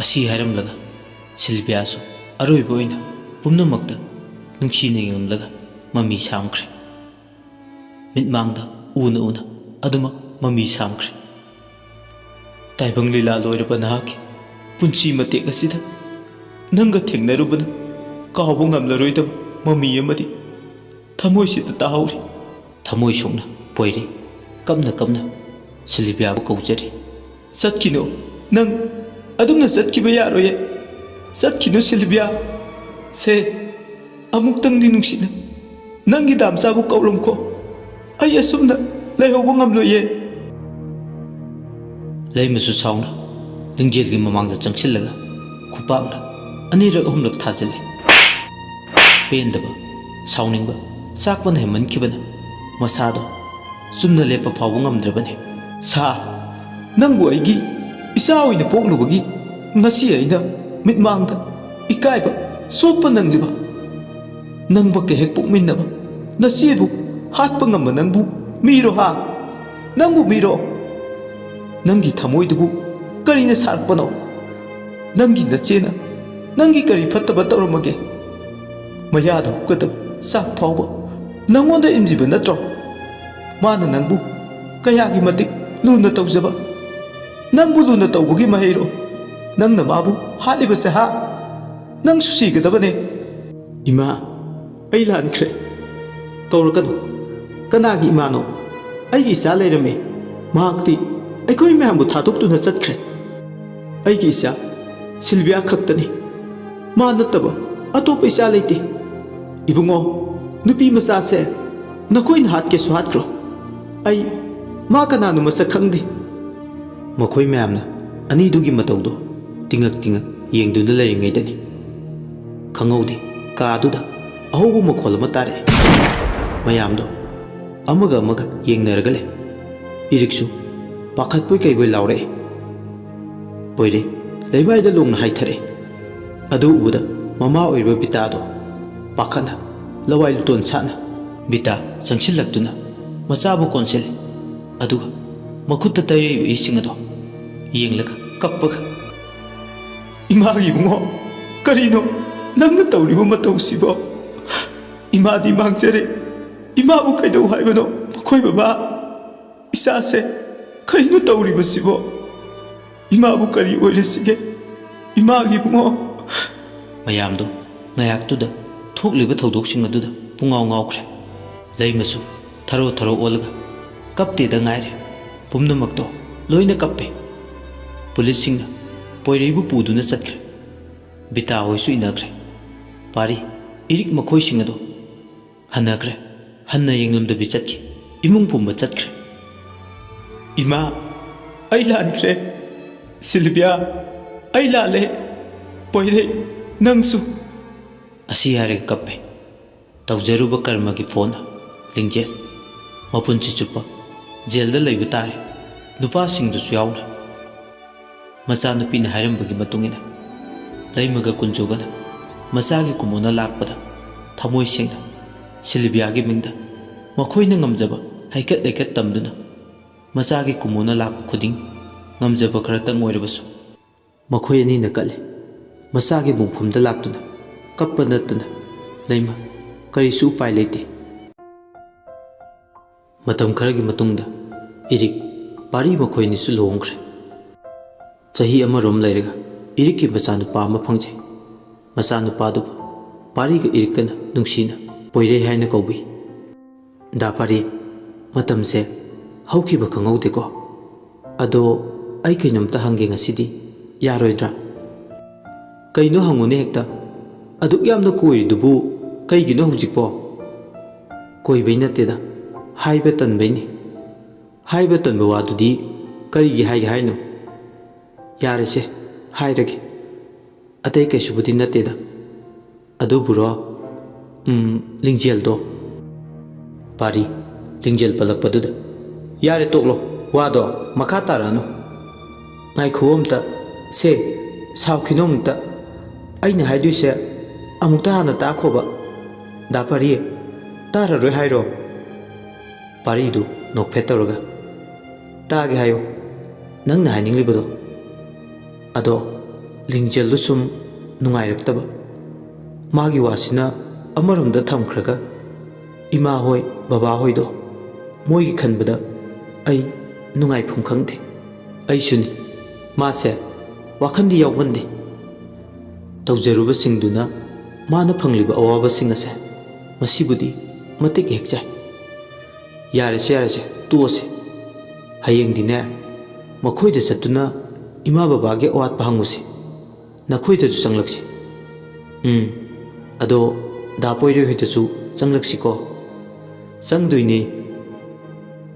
ꯑꯁꯤ ꯍꯥꯏꯔꯝꯂꯒ ꯁꯤꯜꯚꯤꯌꯥꯁꯨ ꯑꯔꯣꯏꯕ ꯑꯣꯏꯅ ꯄꯨꯝꯅꯃꯛꯇ ꯅꯨꯡꯁꯤꯅ ꯌꯦꯡꯂꯝꯂꯒ ꯃꯃꯤ ꯁꯥꯝꯈ꯭ꯔꯦ ꯃꯤꯠꯃꯥꯡꯗ ꯎꯅ ꯑꯗꯨꯃꯛ ꯃꯃꯤ ꯁꯥꯝꯈ꯭ꯔꯦ ꯇꯥꯏꯕꯪ ꯂꯤꯂꯥ ꯂꯣꯏꯔꯕ ꯅꯍꯥꯛꯀꯤ ꯄꯨꯟꯁꯤ ꯃꯇꯦꯛ ꯑꯁꯤꯗ ꯅꯪꯒ ꯊꯦꯡꯅꯔꯨꯕꯅ ꯀꯥꯎꯕ ꯉꯝꯂꯔꯣꯏꯗꯕ ꯃꯃꯤ ꯑꯃꯗꯤ ꯊꯃꯣꯏꯁꯤꯗ ꯇꯥꯍꯧꯔꯤ ꯊꯃꯣꯏ ꯁꯣꯛꯅ ꯄꯣꯏꯔꯩ ꯀꯞꯅ ꯁꯤꯜꯚꯤꯌꯥꯕꯨ ꯀꯧꯖꯔꯤ ꯆꯠꯈꯤꯅꯨ ꯅꯪ ꯑꯗꯨꯝꯅ ꯆꯠꯈꯤꯕ ꯌꯥꯔꯣꯏꯌꯦ ꯆꯠꯈꯤꯅꯨ ꯁꯤꯜꯚꯤꯌꯥ ꯁꯦ ꯑꯃꯨꯛꯇꯪꯗꯤ ꯅꯨꯡꯁꯤꯅ ꯅꯪꯒꯤ ꯗꯥꯝꯆꯥꯕꯨ ꯀꯧꯔꯝꯈꯣ ꯑꯩ ꯑꯁꯨꯝꯅ ꯂꯩꯍꯧꯕ ꯉꯝꯂꯣꯏꯌꯦ ꯂꯩꯃꯁꯨ ꯁꯥꯎꯅ ꯂꯤꯡꯖꯦꯜꯒꯤ ꯃꯃꯥꯡꯗ ꯆꯪꯁꯤꯜꯂꯒ ꯈꯨꯄꯥꯛꯅ ꯑꯅꯤꯔꯛ ꯑꯍꯨꯝꯂꯛ ꯊꯥꯖꯤꯜꯂꯤ ꯄꯦꯟꯗꯕ ꯁꯥꯎꯅꯤꯡꯕ ꯆꯥꯛꯄꯅ ꯍꯦꯟꯃꯟꯈꯤꯕꯅ ꯃꯁꯥꯗꯣ ꯆꯨꯝꯅ ꯂꯦꯞꯄ ꯐꯥꯎꯕ ꯉꯝꯗ꯭ꯔꯕꯅꯤ ꯁꯥ ꯅꯪꯕꯨ ꯑꯩꯒꯤ ꯏꯆꯥ ꯑꯣꯏꯅ ꯄꯣꯛꯂꯨꯕꯒꯤ ꯉꯁꯤ ꯑꯩꯅ ꯃꯤꯠꯃꯥꯡꯗ ꯏꯀꯥꯏꯕ ꯆꯣꯞꯄ ꯅꯪꯂꯤꯕ ꯅꯪꯕꯛꯀ ꯍꯦꯛ ꯄꯣꯛꯃꯤꯟꯅꯕ ꯅꯆꯦꯕꯨ ꯍꯥꯠꯄ ꯉꯝꯕ ꯅꯪꯕꯨ ꯃꯤꯔꯣ ꯍꯥ ꯅꯪꯕꯨ ꯃꯤꯔꯣ ꯅꯪꯒꯤ ꯊꯃꯣꯏꯗꯨꯕꯨ ꯀꯔꯤꯅ ꯁꯥꯔꯛꯄꯅꯣ ꯅꯪꯒꯤ ꯅꯆꯦꯅ ꯅꯪꯒꯤ ꯀꯔꯤ ꯐꯠꯇꯕ ꯇꯧꯔꯝꯃꯒꯦ ꯃꯌꯥꯗ ꯍꯨꯛꯀꯗꯕ ꯆꯥꯛ ꯐꯥꯎꯕ ꯅꯪꯉꯣꯟꯗ ꯏꯟꯗ꯭ꯔꯤꯕ ꯅꯠꯇ꯭ꯔꯣ ꯃꯥꯅ ꯅꯪꯕꯨ ꯀꯌꯥꯒꯤ ꯃꯇꯤꯛ ꯂꯨꯅ ꯇꯧꯖꯕ ꯅꯪꯕꯨ ꯂꯨꯅ ꯇꯧꯕꯒꯤ ꯃꯍꯩꯔꯣ ꯅꯪꯅ ꯃꯥꯕꯨ ꯍꯥꯠꯂꯤꯕꯁꯦ ꯍꯥ ꯅꯪꯁꯨ ꯁꯤꯒꯗꯕꯅꯦ ꯏꯃꯥ ꯑꯩ ꯂꯥꯟꯈ꯭ꯔꯦ ꯀꯧꯔꯛꯀꯅꯨ ꯀꯅꯥꯒꯤ ꯏꯃꯥꯅꯣ ꯑꯩꯒꯤ ꯏꯆꯥ ꯂꯩꯔꯝꯃꯦ ꯃꯍꯥꯛꯇꯤ ꯑꯩꯈꯣꯏ ꯃꯌꯥꯝꯕꯨ ꯊꯥꯗꯣꯛꯇꯨꯅ ꯆꯠꯈ꯭ꯔꯦ ꯑꯩꯒꯤ ꯏꯆꯥ ꯁꯤꯜꯚꯤꯌꯥ ꯈꯛꯇꯅꯤ ꯃꯥ ꯅꯠꯇꯕ ꯑꯇꯣꯞꯄ ꯏꯆꯥ ꯂꯩꯇꯦ ꯏꯕꯨꯡꯉꯣ ꯅꯨꯄꯤ ꯃꯆꯥꯁꯦ ꯅꯈꯣꯏꯅ ꯍꯥꯠꯀꯦꯁꯨ ꯍꯥꯠꯈ꯭ꯔꯣ ꯑꯩ ꯃꯥ ꯀꯅꯥꯅꯣ ꯃꯁꯛ ꯈꯪꯗꯦ ꯃꯈꯣꯏ ꯃꯌꯥꯝꯅ ꯑꯅꯤꯗꯨꯒꯤ ꯃꯇꯧꯗꯣ ꯇꯤꯡꯉꯛ ꯌꯦꯡꯗꯨꯅ ꯂꯩꯔꯤꯉꯩꯗꯅꯤ ꯈꯪꯍꯧꯗꯦ ꯀꯥꯗꯨꯗ ꯑꯍꯧꯕ ꯃꯈꯣꯜ ꯑꯃ ꯇꯥꯔꯛꯑꯦ ꯃꯌꯥꯝꯗꯣ ꯑꯃꯒ ꯌꯦꯡꯅꯔꯒ ꯂꯩ ꯏꯔꯤꯛꯁꯨ ꯄꯥꯈꯠꯄꯣꯏ ꯀꯩꯕꯣꯏ ꯂꯥꯎꯔꯛꯑꯦ ꯄꯣꯏꯔꯩ ꯂꯩꯃꯥꯏꯗ ꯂꯣꯡꯅ ꯍꯥꯏꯊꯔꯛꯑꯦ ꯑꯗꯨ ꯎꯕꯗ ꯃꯃꯥ ꯑꯣꯏꯔꯤꯕ ꯕꯤꯇꯥꯗꯣ ꯄꯥꯈꯠꯅ ꯂꯋꯥꯏ ꯂꯨꯇꯣꯟ ꯁꯥꯠꯅ ꯕꯤꯇꯥ ꯆꯪꯁꯤꯜꯂꯛꯇꯨꯅ ꯃꯆꯥꯕꯨ ꯀꯣꯟꯁꯤꯜꯂꯤ ꯑꯗꯨꯒ ꯃꯈꯨꯠꯇ ꯇꯩꯔꯛꯏꯕ ꯏꯁꯤꯡ ꯑꯗꯣ ꯌꯦꯡꯂꯒ ꯀꯞꯄꯒ ꯏꯃꯥꯒꯤ ꯏꯕꯨꯡꯉꯣ ꯀꯔꯤꯅꯣ ꯅꯪꯅ ꯇꯧꯔꯤꯕ ꯃꯇꯧꯁꯤꯕꯣ ꯏꯃꯥꯗꯤ ꯃꯥꯡꯖꯔꯦ ꯏꯃꯥꯕꯨ ꯀꯩꯗꯧ ꯍꯥꯏꯕꯅꯣ ꯃꯈꯣꯏ ꯕꯕꯥ ꯏꯆꯥꯁꯦ ꯀꯔꯤꯅꯣ ꯇꯧꯔꯤꯕꯁꯤꯕꯣ ꯏꯃꯥꯕꯨ ꯀꯔꯤ ꯑꯣꯏꯔꯁꯤꯒꯦ ꯏꯃꯥꯒꯤ ꯏꯕꯨꯡꯉꯣ ꯃꯌꯥꯝꯗꯣ ꯉꯥꯏꯍꯥꯛꯇꯨꯗ ꯊꯣꯛꯂꯤꯕ ꯊꯧꯗꯣꯛꯁꯤꯡ ꯑꯗꯨꯗ ꯄꯨꯡꯉꯥꯎ ꯉꯥꯎꯈ꯭ꯔꯦ ꯂꯩꯃꯁꯨ ꯊꯔꯣ ꯑꯣꯜꯂꯒ ꯀꯞꯇꯦꯗ ꯉꯥꯏꯔꯦ ꯄꯨꯝꯅꯃꯛꯇꯣ ꯂꯣꯏꯅ ꯀꯞꯄꯦ ꯄꯨꯂꯤꯁꯁꯤꯡꯅ ꯄꯣꯏꯔꯩꯕꯨ ꯄꯨꯗꯨꯅ ꯆꯠꯈ꯭ꯔꯦ ꯕꯤꯇꯥ ꯍꯣꯏꯁꯨ ꯏꯟꯅꯈ꯭ꯔꯦ ꯄꯥꯔꯤ ꯏꯔꯤꯛ ꯃꯈꯣꯏꯁꯤꯡ ꯑꯗꯣ ꯍꯟꯅꯈ꯭ꯔꯦ ꯍꯟꯅ ꯌꯦꯡꯂꯝꯗꯕꯤ ꯆꯠꯈꯤ ꯏꯃꯨꯡ ꯄꯨꯝꯕ ꯆꯠꯈ꯭ꯔꯦ ꯏꯃꯥ ꯑꯩ ꯂꯥꯟꯈ꯭ꯔꯦ ꯁꯤꯜꯚꯤꯌꯥ ꯑꯩ ꯂꯥꯜꯂꯦ ꯄꯣꯏꯔꯩ ꯅꯪꯁꯨ ꯑꯁꯤ ꯍꯥꯏꯔꯒ ꯀꯞꯄꯦ ꯇꯧꯖꯔꯨꯕ ꯀꯔꯃꯒꯤ ꯐꯣꯟꯅ ꯂꯤꯡꯖꯦꯜ ꯃꯄꯨꯟꯁꯤ ꯆꯨꯞꯄ ꯖꯦꯜꯗ ꯂꯩꯕ ꯇꯥꯔꯦ ꯅꯨꯄꯥꯁꯤꯡꯗꯨꯁꯨ ꯌꯥꯎꯅ ꯃꯆꯥꯅꯨꯄꯤꯅ ꯍꯥꯏꯔꯝꯕꯒꯤ ꯃꯇꯨꯡꯏꯟꯅ ꯂꯩꯃꯒ ꯀꯨꯟꯖꯣꯒꯅ ꯃꯆꯥꯒꯤ ꯀꯨꯝꯑꯣꯟꯅ ꯂꯥꯛꯄꯗ ꯊꯃꯣꯏ ꯁꯦꯡꯅ ꯁꯤꯜꯚꯤꯌꯥꯒꯤ ꯃꯤꯡꯗ ꯃꯈꯣꯏꯅ ꯉꯝꯖꯕ ꯍꯩꯀꯠ ꯂꯩꯀꯠ ꯇꯝꯗꯨꯅ ꯃꯆꯥꯒꯤ ꯀꯨꯝꯑꯣꯟꯅ ꯂꯥꯛꯄ ꯈꯨꯗꯤꯡ ꯉꯝꯖꯕ ꯈꯔꯇꯪ ꯑꯣꯏꯔꯕꯁꯨ ꯃꯈꯣꯏ ꯑꯅꯤꯅ ꯀꯠꯂꯤ ꯃꯆꯥꯒꯤ ꯃꯣꯡꯐꯝꯗ ꯂꯥꯛꯇꯨꯅ ꯀꯞꯄ ꯅꯠꯇꯅ ꯂꯩꯃ ꯀꯔꯤꯁꯨ ꯎꯄꯥꯏ ꯂꯩꯇꯦ ꯃꯇꯝ ꯈꯔꯒꯤ ꯃꯇꯨꯡꯗ ꯏꯔꯤꯛ ꯄꯥꯔꯤ ꯃꯈꯣꯏ ꯑꯅꯤꯁꯨ ꯂꯨꯍꯣꯡꯈ꯭ꯔꯦ ꯆꯍꯤ ꯑꯃꯔꯣꯝ ꯂꯩꯔꯒ ꯏꯔꯤꯛꯀꯤ ꯃꯆꯥꯅꯨꯄꯥ ꯑꯃ ꯐꯪꯖꯩ ꯃꯆꯥꯅꯨꯄꯥꯗꯨꯕꯨ ꯄꯥꯔꯤꯒ ꯏꯔꯤꯛꯀꯅ ꯅꯨꯡꯁꯤꯅ ꯄꯣꯏꯔꯩ ꯍꯥꯏꯅ ꯀꯧꯕꯤ ꯗꯥ ꯄꯥꯔꯤ ꯃꯇꯝꯁꯦ ꯍꯧꯈꯤꯕ ꯈꯪꯍꯧꯗꯦꯀꯣ ꯑꯗꯣ ꯑꯩ ꯀꯩꯅꯣꯝꯇ ꯍꯪꯒꯦ ꯉꯁꯤꯗꯤ ꯌꯥꯔꯣꯏꯗ꯭ꯔꯥ ꯀꯩꯅꯣ ꯍꯪꯉꯨꯅꯦ ꯍꯦꯛꯇ ꯑꯗꯨꯛ ꯌꯥꯝꯅ ꯀꯣꯏꯔꯤꯗꯨꯕꯨ ꯀꯩꯒꯤꯅꯣ ꯍꯧꯖꯤꯛꯄꯣ ꯀꯣꯏꯕꯩ ꯅꯠꯇꯦꯗ ꯍꯥꯏꯕ ꯇꯟꯕꯩꯅꯤ ꯍꯥꯏꯕ ꯇꯟꯕ ꯋꯥꯗꯨꯗꯤ ꯀꯔꯤꯒꯤ ꯍꯥꯏꯒꯦ ꯍꯥꯏꯅꯣ ꯌꯥꯔꯦꯁꯦ ꯍꯥꯏꯔꯒꯦ ꯑꯇꯩ ꯀꯩꯁꯨꯕꯨꯗꯤ ꯅꯠꯇꯦꯗ ꯑꯗꯨꯕꯨꯔꯣ ꯂꯤꯡꯖꯦꯜꯗꯣ ꯄꯥꯔꯤ ꯂꯤꯡꯖꯦꯜ ꯄꯜꯂꯛꯄꯗꯨꯗ ꯌꯥꯔꯦ ꯇꯣꯛꯂꯣ ꯋꯥꯗꯣ ꯃꯈꯥ ꯇꯥꯔꯛꯑꯅꯨ ꯉꯥꯏꯈꯣ ꯑꯝꯇ ꯁꯦ ꯁꯥꯎꯈꯤꯅꯣ ꯑꯃꯨꯛꯇ ꯑꯩꯅ ꯍꯥꯏꯗꯣꯏꯁꯦ ꯑꯃꯨꯛꯇ ꯍꯥꯟꯅ ꯇꯥꯈꯣꯕ ꯗꯥ ꯄꯥꯔꯤ ꯇꯥꯔꯔꯣꯏ ꯍꯥꯏꯔꯣ ꯄꯥꯔꯤꯗꯨ ꯅꯣꯛꯐꯦꯠ ꯇꯧꯔꯒ ꯇꯥꯒꯦ ꯍꯥꯏꯌꯣ ꯅꯪꯅ ꯍꯥꯏꯅꯤꯡꯂꯤꯕꯗꯣ ꯑꯗꯣ ꯂꯤꯡꯖꯦꯜꯗꯨ ꯁꯨꯝ ꯅꯨꯡꯉꯥꯏꯔꯛꯇꯕ ꯃꯥꯒꯤ ꯋꯥꯁꯤꯅ ꯑꯃꯔꯣꯝꯗ ꯊꯝꯈ꯭ꯔꯒ ꯏꯃꯥ ꯍꯣꯏ ꯕꯕꯥ ꯍꯣꯏꯗꯣ ꯃꯣꯏꯒꯤ ꯈꯟꯕꯗ ꯑꯩ ꯅꯨꯡꯉꯥꯏꯐꯝ ꯈꯪꯗꯦ ꯑꯩꯁꯨꯅꯤ ꯃꯥꯁꯦ ꯋꯥꯈꯟꯗꯤ ꯌꯥꯎꯒꯟꯗꯦ ꯇꯧꯖꯔꯨꯕꯁꯤꯡꯗꯨꯅ ꯃꯥꯅ ꯐꯪꯂꯤꯕ ꯑꯋꯥꯕꯁꯤꯡ ꯑꯁꯦ ꯃꯁꯤꯕꯨꯗꯤ ꯃꯇꯤꯛ ꯍꯦꯛ ꯆꯥꯏ ꯌꯥꯔꯦꯁꯦ ꯇꯣꯛꯑꯁꯦ ꯍꯌꯦꯡꯗꯤꯅꯦ ꯃꯈꯣꯏꯗ ꯆꯠꯇꯨꯅ ꯏꯃꯥ ꯕꯕꯥꯒꯤ ꯑꯋꯥꯠꯄ ꯍꯪꯉꯨꯁꯤ ꯅꯈꯣꯏꯗꯁꯨ ꯆꯪꯂꯛꯁꯤ ꯑꯗꯣ ꯗꯥ ꯄꯣꯏꯔꯩ ꯍꯣꯏꯗꯁꯨ ꯆꯪꯂꯛꯁꯤꯀꯣ ꯆꯪꯗꯣꯏꯅꯦ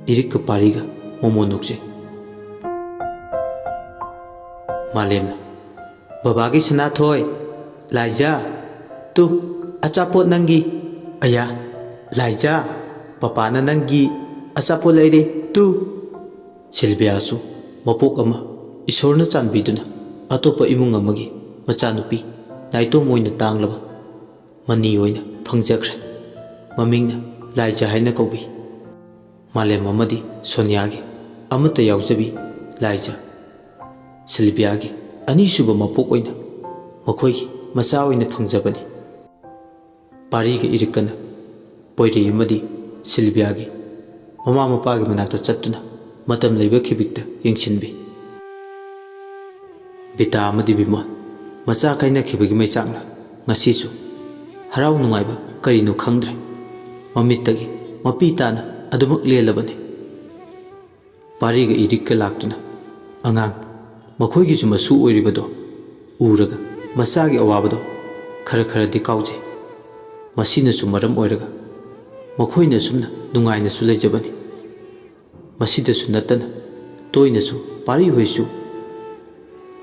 ꯏꯔꯤꯛꯀ ꯄꯥꯔꯤꯒ ꯃꯣꯃꯣꯟ ꯅꯣꯛꯆꯩ ꯃꯥꯂꯦꯝꯅ ꯕꯕꯥꯒꯤ ꯁꯅꯥꯊꯣꯏ ꯂꯥꯏꯖꯥ ꯇꯨ ꯑꯆꯥꯄꯣꯠ ꯅꯪꯒꯤ ꯑꯌꯥ ꯂꯥꯏꯖꯥ ꯄꯄꯥꯅ ꯅꯪꯒꯤ ꯑꯆꯥꯄꯣꯠ ꯂꯩꯔꯦ ꯇꯨ ꯁꯤꯜꯚꯤꯌꯥꯁꯨ ꯃꯄꯣꯛ ꯑꯃ ꯏꯁꯣꯔꯅ ꯆꯥꯟꯕꯤꯗꯨꯅ ꯑꯇꯣꯞꯄ ꯏꯃꯨꯡ ꯑꯃꯒꯤ ꯃꯆꯥꯅꯨꯄꯤ ꯅꯥꯏꯇꯣꯝ ꯑꯣꯏꯅ ꯇꯥꯡꯂꯕ ꯃꯅꯤ ꯑꯣꯏꯅ ꯐꯪꯖꯈ꯭ꯔꯦ ꯃꯃꯤꯡꯅ ꯂꯥꯏꯖꯥ ꯍꯥꯏꯅ ꯀꯧꯕꯤ ꯃꯥꯂꯦꯝ ꯑꯃꯗꯤ ꯁꯣꯅꯤꯌꯥꯒꯤ ꯑꯃꯠꯇ ꯌꯥꯎꯖꯕꯤ ꯂꯥꯏꯖꯥ ꯁꯤꯜꯚꯤꯌꯥꯒꯤ ꯑꯅꯤꯁꯨꯕ ꯃꯄꯣꯛ ꯑꯣꯏꯅ ꯃꯈꯣꯏꯒꯤ ꯃꯆꯥ ꯑꯣꯏꯅ ꯐꯪꯖꯕꯅꯤ ꯄꯥꯔꯤꯒ ꯏꯔꯤꯛꯀꯅ ꯄꯣꯏꯔꯩ ꯑꯃꯗꯤ ꯁꯤꯜꯚꯤꯌꯥꯒꯤ ꯃꯃꯥ ꯃꯄꯥꯒꯤ ꯃꯅꯥꯛꯇ ꯆꯠꯇꯨꯅ ꯃꯇꯝ ꯂꯩꯕ ꯈꯤꯕꯤꯛꯇ ꯌꯦꯡꯁꯤꯟꯕꯤ ꯕꯤꯇꯥ ꯑꯃꯗꯤ ꯕꯤꯃꯣꯜ ꯃꯆꯥ ꯀꯥꯏꯅꯈꯤꯕꯒꯤ ꯃꯩꯆꯥꯛꯅ ꯉꯁꯤꯁꯨ ꯍꯔꯥꯎ ꯅꯨꯡꯉꯥꯏꯕ ꯀꯔꯤꯅꯣ ꯈꯪꯗ꯭ꯔꯦ ꯃꯃꯤꯠꯇꯒꯤ ꯃꯄꯤ ꯇꯥꯅ ꯑꯗꯨꯃꯛ ꯂꯦꯜꯂꯕꯅꯤ ꯄꯥꯔꯤꯒ ꯏꯔꯤꯛꯀ ꯂꯥꯛꯇꯨꯅ ꯑꯉꯥꯡ ꯃꯈꯣꯏꯒꯤꯁꯨ ꯃꯁꯨ ꯑꯣꯏꯔꯤꯕꯗꯣ ꯎꯔꯒ ꯃꯆꯥꯒꯤ ꯑꯋꯥꯕꯗꯣ ꯈꯔꯗꯤ ꯀꯥꯎꯖꯩ ꯃꯁꯤꯅꯁꯨ ꯃꯔꯝ ꯑꯣꯏꯔꯒ ꯃꯈꯣꯏꯅ ꯑꯁꯨꯝꯅ ꯅꯨꯡꯉꯥꯏꯅꯁꯨ ꯂꯩꯖꯕꯅꯤ ꯃꯁꯤꯗꯁꯨ ꯅꯠꯇꯅ ꯇꯣꯏꯅꯁꯨ ꯄꯥꯔꯤ ꯍꯣꯏꯁꯨ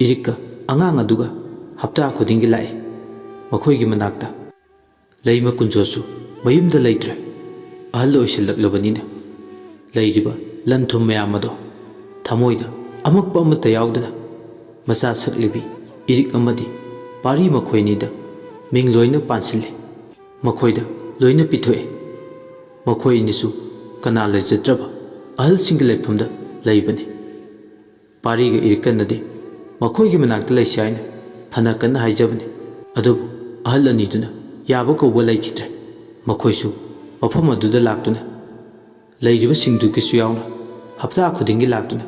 ꯏꯔꯤꯛꯀ ꯑꯉꯥꯡ ꯑꯗꯨꯒ ꯍꯞꯇꯥ ꯈꯨꯗꯤꯡꯒꯤ ꯂꯥꯛꯏ ꯃꯈꯣꯏꯒꯤ ꯃꯅꯥꯛꯇ ꯂꯩꯃ ꯀꯨꯟꯖꯣꯁꯨ ꯃꯌꯨꯝꯗ ꯂꯩꯇ꯭ꯔꯦ ꯑꯍꯜ ꯑꯣꯏꯁꯤꯜꯂꯛꯂꯕꯅꯤꯅ ꯂꯩꯔꯤꯕ ꯂꯟ ꯊꯨꯝ ꯃꯌꯥꯝ ꯑꯗꯣ ꯊꯃꯣꯏꯗ ꯑꯃꯛꯄ ꯑꯃꯠꯇ ꯌꯥꯎꯗꯅ ꯃꯆꯥ ꯁꯛꯂꯤꯕꯤ ꯏꯔꯤꯛ ꯑꯃꯗꯤ ꯄꯥꯔꯤ ꯃꯈꯣꯏꯅꯤꯗ ꯃꯤꯡ ꯂꯣꯏꯅ ꯄꯥꯟꯁꯤꯜꯂꯤ ꯃꯈꯣꯏꯗ ꯂꯣꯏꯅ ꯄꯤꯊꯣꯛꯏ ꯃꯈꯣꯏ ꯑꯅꯤꯁꯨ ꯀꯅꯥ ꯂꯩꯖꯗ꯭ꯔꯕ ꯑꯍꯜꯁꯤꯡꯒꯤ ꯂꯩꯐꯝꯗ ꯂꯩꯕꯅꯤ ꯄꯥꯔꯤꯒ ꯏꯔꯤꯛꯀꯅꯗꯤ ꯃꯈꯣꯏꯒꯤ ꯃꯅꯥꯛꯇ ꯂꯩꯁꯤ ꯍꯥꯏꯅ ꯐꯅ ꯀꯟꯅ ꯍꯥꯏꯖꯕꯅꯤ ꯑꯗꯨꯕꯨ ꯑꯍꯜ ꯑꯅꯤꯗꯨꯅ ꯌꯥꯕ ꯀꯧꯕ ꯂꯩꯈꯤꯗ꯭ꯔꯦ ꯃꯈꯣꯏꯁꯨ ꯃꯐꯝ ꯑꯗꯨꯗ ꯂꯥꯛꯇꯨꯅ ꯂꯩꯔꯤꯕꯁꯤꯡꯗꯨꯒꯤꯁꯨ ꯌꯥꯎꯅ ꯍꯞꯇꯥ ꯈꯨꯗꯤꯡꯒꯤ ꯂꯥꯛꯇꯨꯅ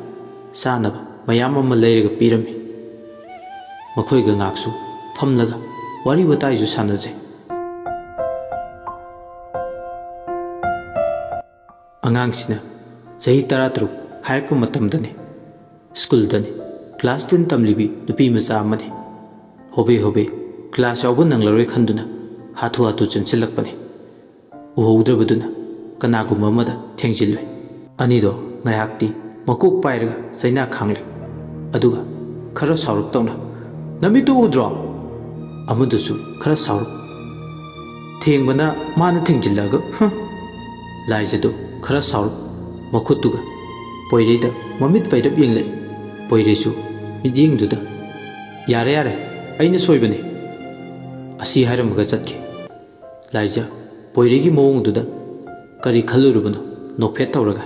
ꯆꯥꯅꯕ ꯃꯌꯥꯝ ꯑꯃ ꯂꯩꯔꯒ ꯄꯤꯔꯝꯃꯤ ꯃꯈꯣꯏꯒ ꯉꯥꯛꯁꯨ ꯐꯝꯂꯒ ꯋꯥꯔꯤ ꯋꯥꯇꯥꯏꯁꯨ ꯁꯥꯟꯅꯖꯩ ꯑꯉꯥꯡꯁꯤꯅ ꯆꯍꯤ 13 ꯍꯥꯏꯔꯛꯄ ꯃꯇꯝꯗꯅꯤ ꯁ꯭ꯀꯨꯜꯗꯅꯤ ꯀ꯭ꯂꯥꯁ 10 ꯇꯝꯂꯤꯕꯤ ꯅꯨꯄꯤ ꯃꯆꯥ ꯑꯃꯅꯤ ꯍꯣꯕꯦ ꯀ꯭ꯂꯥꯁ ꯌꯥꯎꯕ ꯅꯪꯂꯔꯣꯏ ꯈꯟꯗꯨꯅ ꯍꯥꯊꯨ ꯆꯪꯁꯤꯜꯂꯛꯄꯅꯤ ꯎꯍꯧꯗ꯭ꯔꯕꯗꯨꯅ ꯀꯅꯥꯒꯨꯝꯕ ꯑꯃꯗ ꯊꯦꯡꯖꯤꯜꯂꯨꯏ ꯑꯅꯤꯗꯣ ꯉꯥꯏꯍꯥꯛꯇꯤ ꯃꯀꯣꯛ ꯄꯥꯏꯔꯒ ꯆꯩꯅꯥ ꯈꯥꯡꯂꯤ ꯑꯗꯨꯒ ꯈꯔ ꯁꯥꯎꯔꯞ ꯇꯧꯅ ꯅꯃꯤꯠꯇꯨ ꯎꯗ꯭ꯔꯣ ꯑꯃꯗꯨꯁꯨ ꯈꯔ ꯁꯥꯎꯔꯞ ꯊꯦꯡꯕꯅ ꯃꯥꯅ ꯊꯦꯡꯖꯤꯜꯂꯒ ꯂꯥꯏꯖꯗꯨ खरा साउर मखुतुगा पोइरेदा ममित फैरब येंगले पोइरेसु मिदियेंगदुदा यारे यारे अइना सोइबने असि हाइरमगा चतखे लाइजा पोइरेगी मोंगदुदा करी खल्लुरुबनो नोफेट तौरगा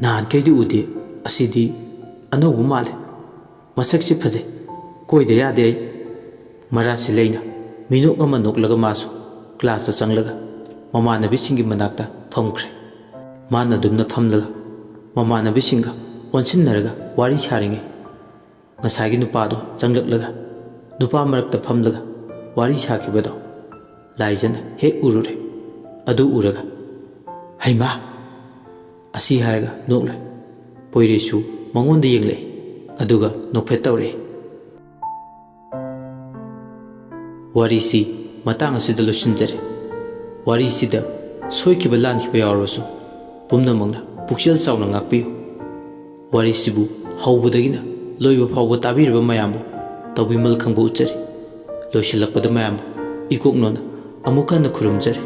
नान कैदि उदे असिदि अनौब माले मसक्सि फजे कोइदे यादे अइ मरासि लेना मिनोक अमा नोकलगा मासु क्लास चंगलगा ममानबीसिंगी मनाक्ता फमख्रे माना दुमना फमलगा ममानबीसिंगा ओनसिनरगा वारी सारिंगे ngसागी नुपादो चंगलगलगा नुपा मरक्ता फमलगा वारी साखिबदो लाइजन हेक उरुरे अदु उरगा हैमा असि हारगा नोकले पोइरेसु मंगोंदे येंगले अदुगा नोफेट तौरे ꯋꯥꯔꯤꯁꯤ ꯃꯇꯥꯡ ꯑꯁꯤꯗ ꯂꯣꯏꯁꯤꯟꯖꯔꯦ ꯋꯥꯔꯤꯁꯤꯗ ꯁꯣꯏꯈꯤꯕ ꯂꯥꯟꯈꯤꯕ ꯌꯥꯎꯔꯕꯁꯨ ꯄꯨꯝꯅꯃꯛꯅ ꯄꯨꯛꯆꯦꯜ ꯆꯥꯎꯅ ꯉꯥꯛꯄꯤꯌꯨ ꯋꯥꯔꯤꯁꯤꯕꯨ ꯍꯧꯕꯗꯒꯤꯅ ꯂꯣꯏꯕ ꯐꯥꯎꯕ ꯇꯥꯕꯤꯔꯤꯕ ꯃꯌꯥꯝꯕꯨ ꯇꯧꯕꯤꯃꯜ ꯈꯪꯕ ꯎꯠꯆꯔꯤ ꯂꯣꯏꯁꯤꯜꯂꯛꯄꯗ ꯃꯌꯥꯝꯕꯨ ꯏꯀꯣꯛꯅꯣꯅ ꯑꯃꯨꯛ ꯍꯟꯅ ꯈꯨꯔꯨꯝꯖꯔꯤ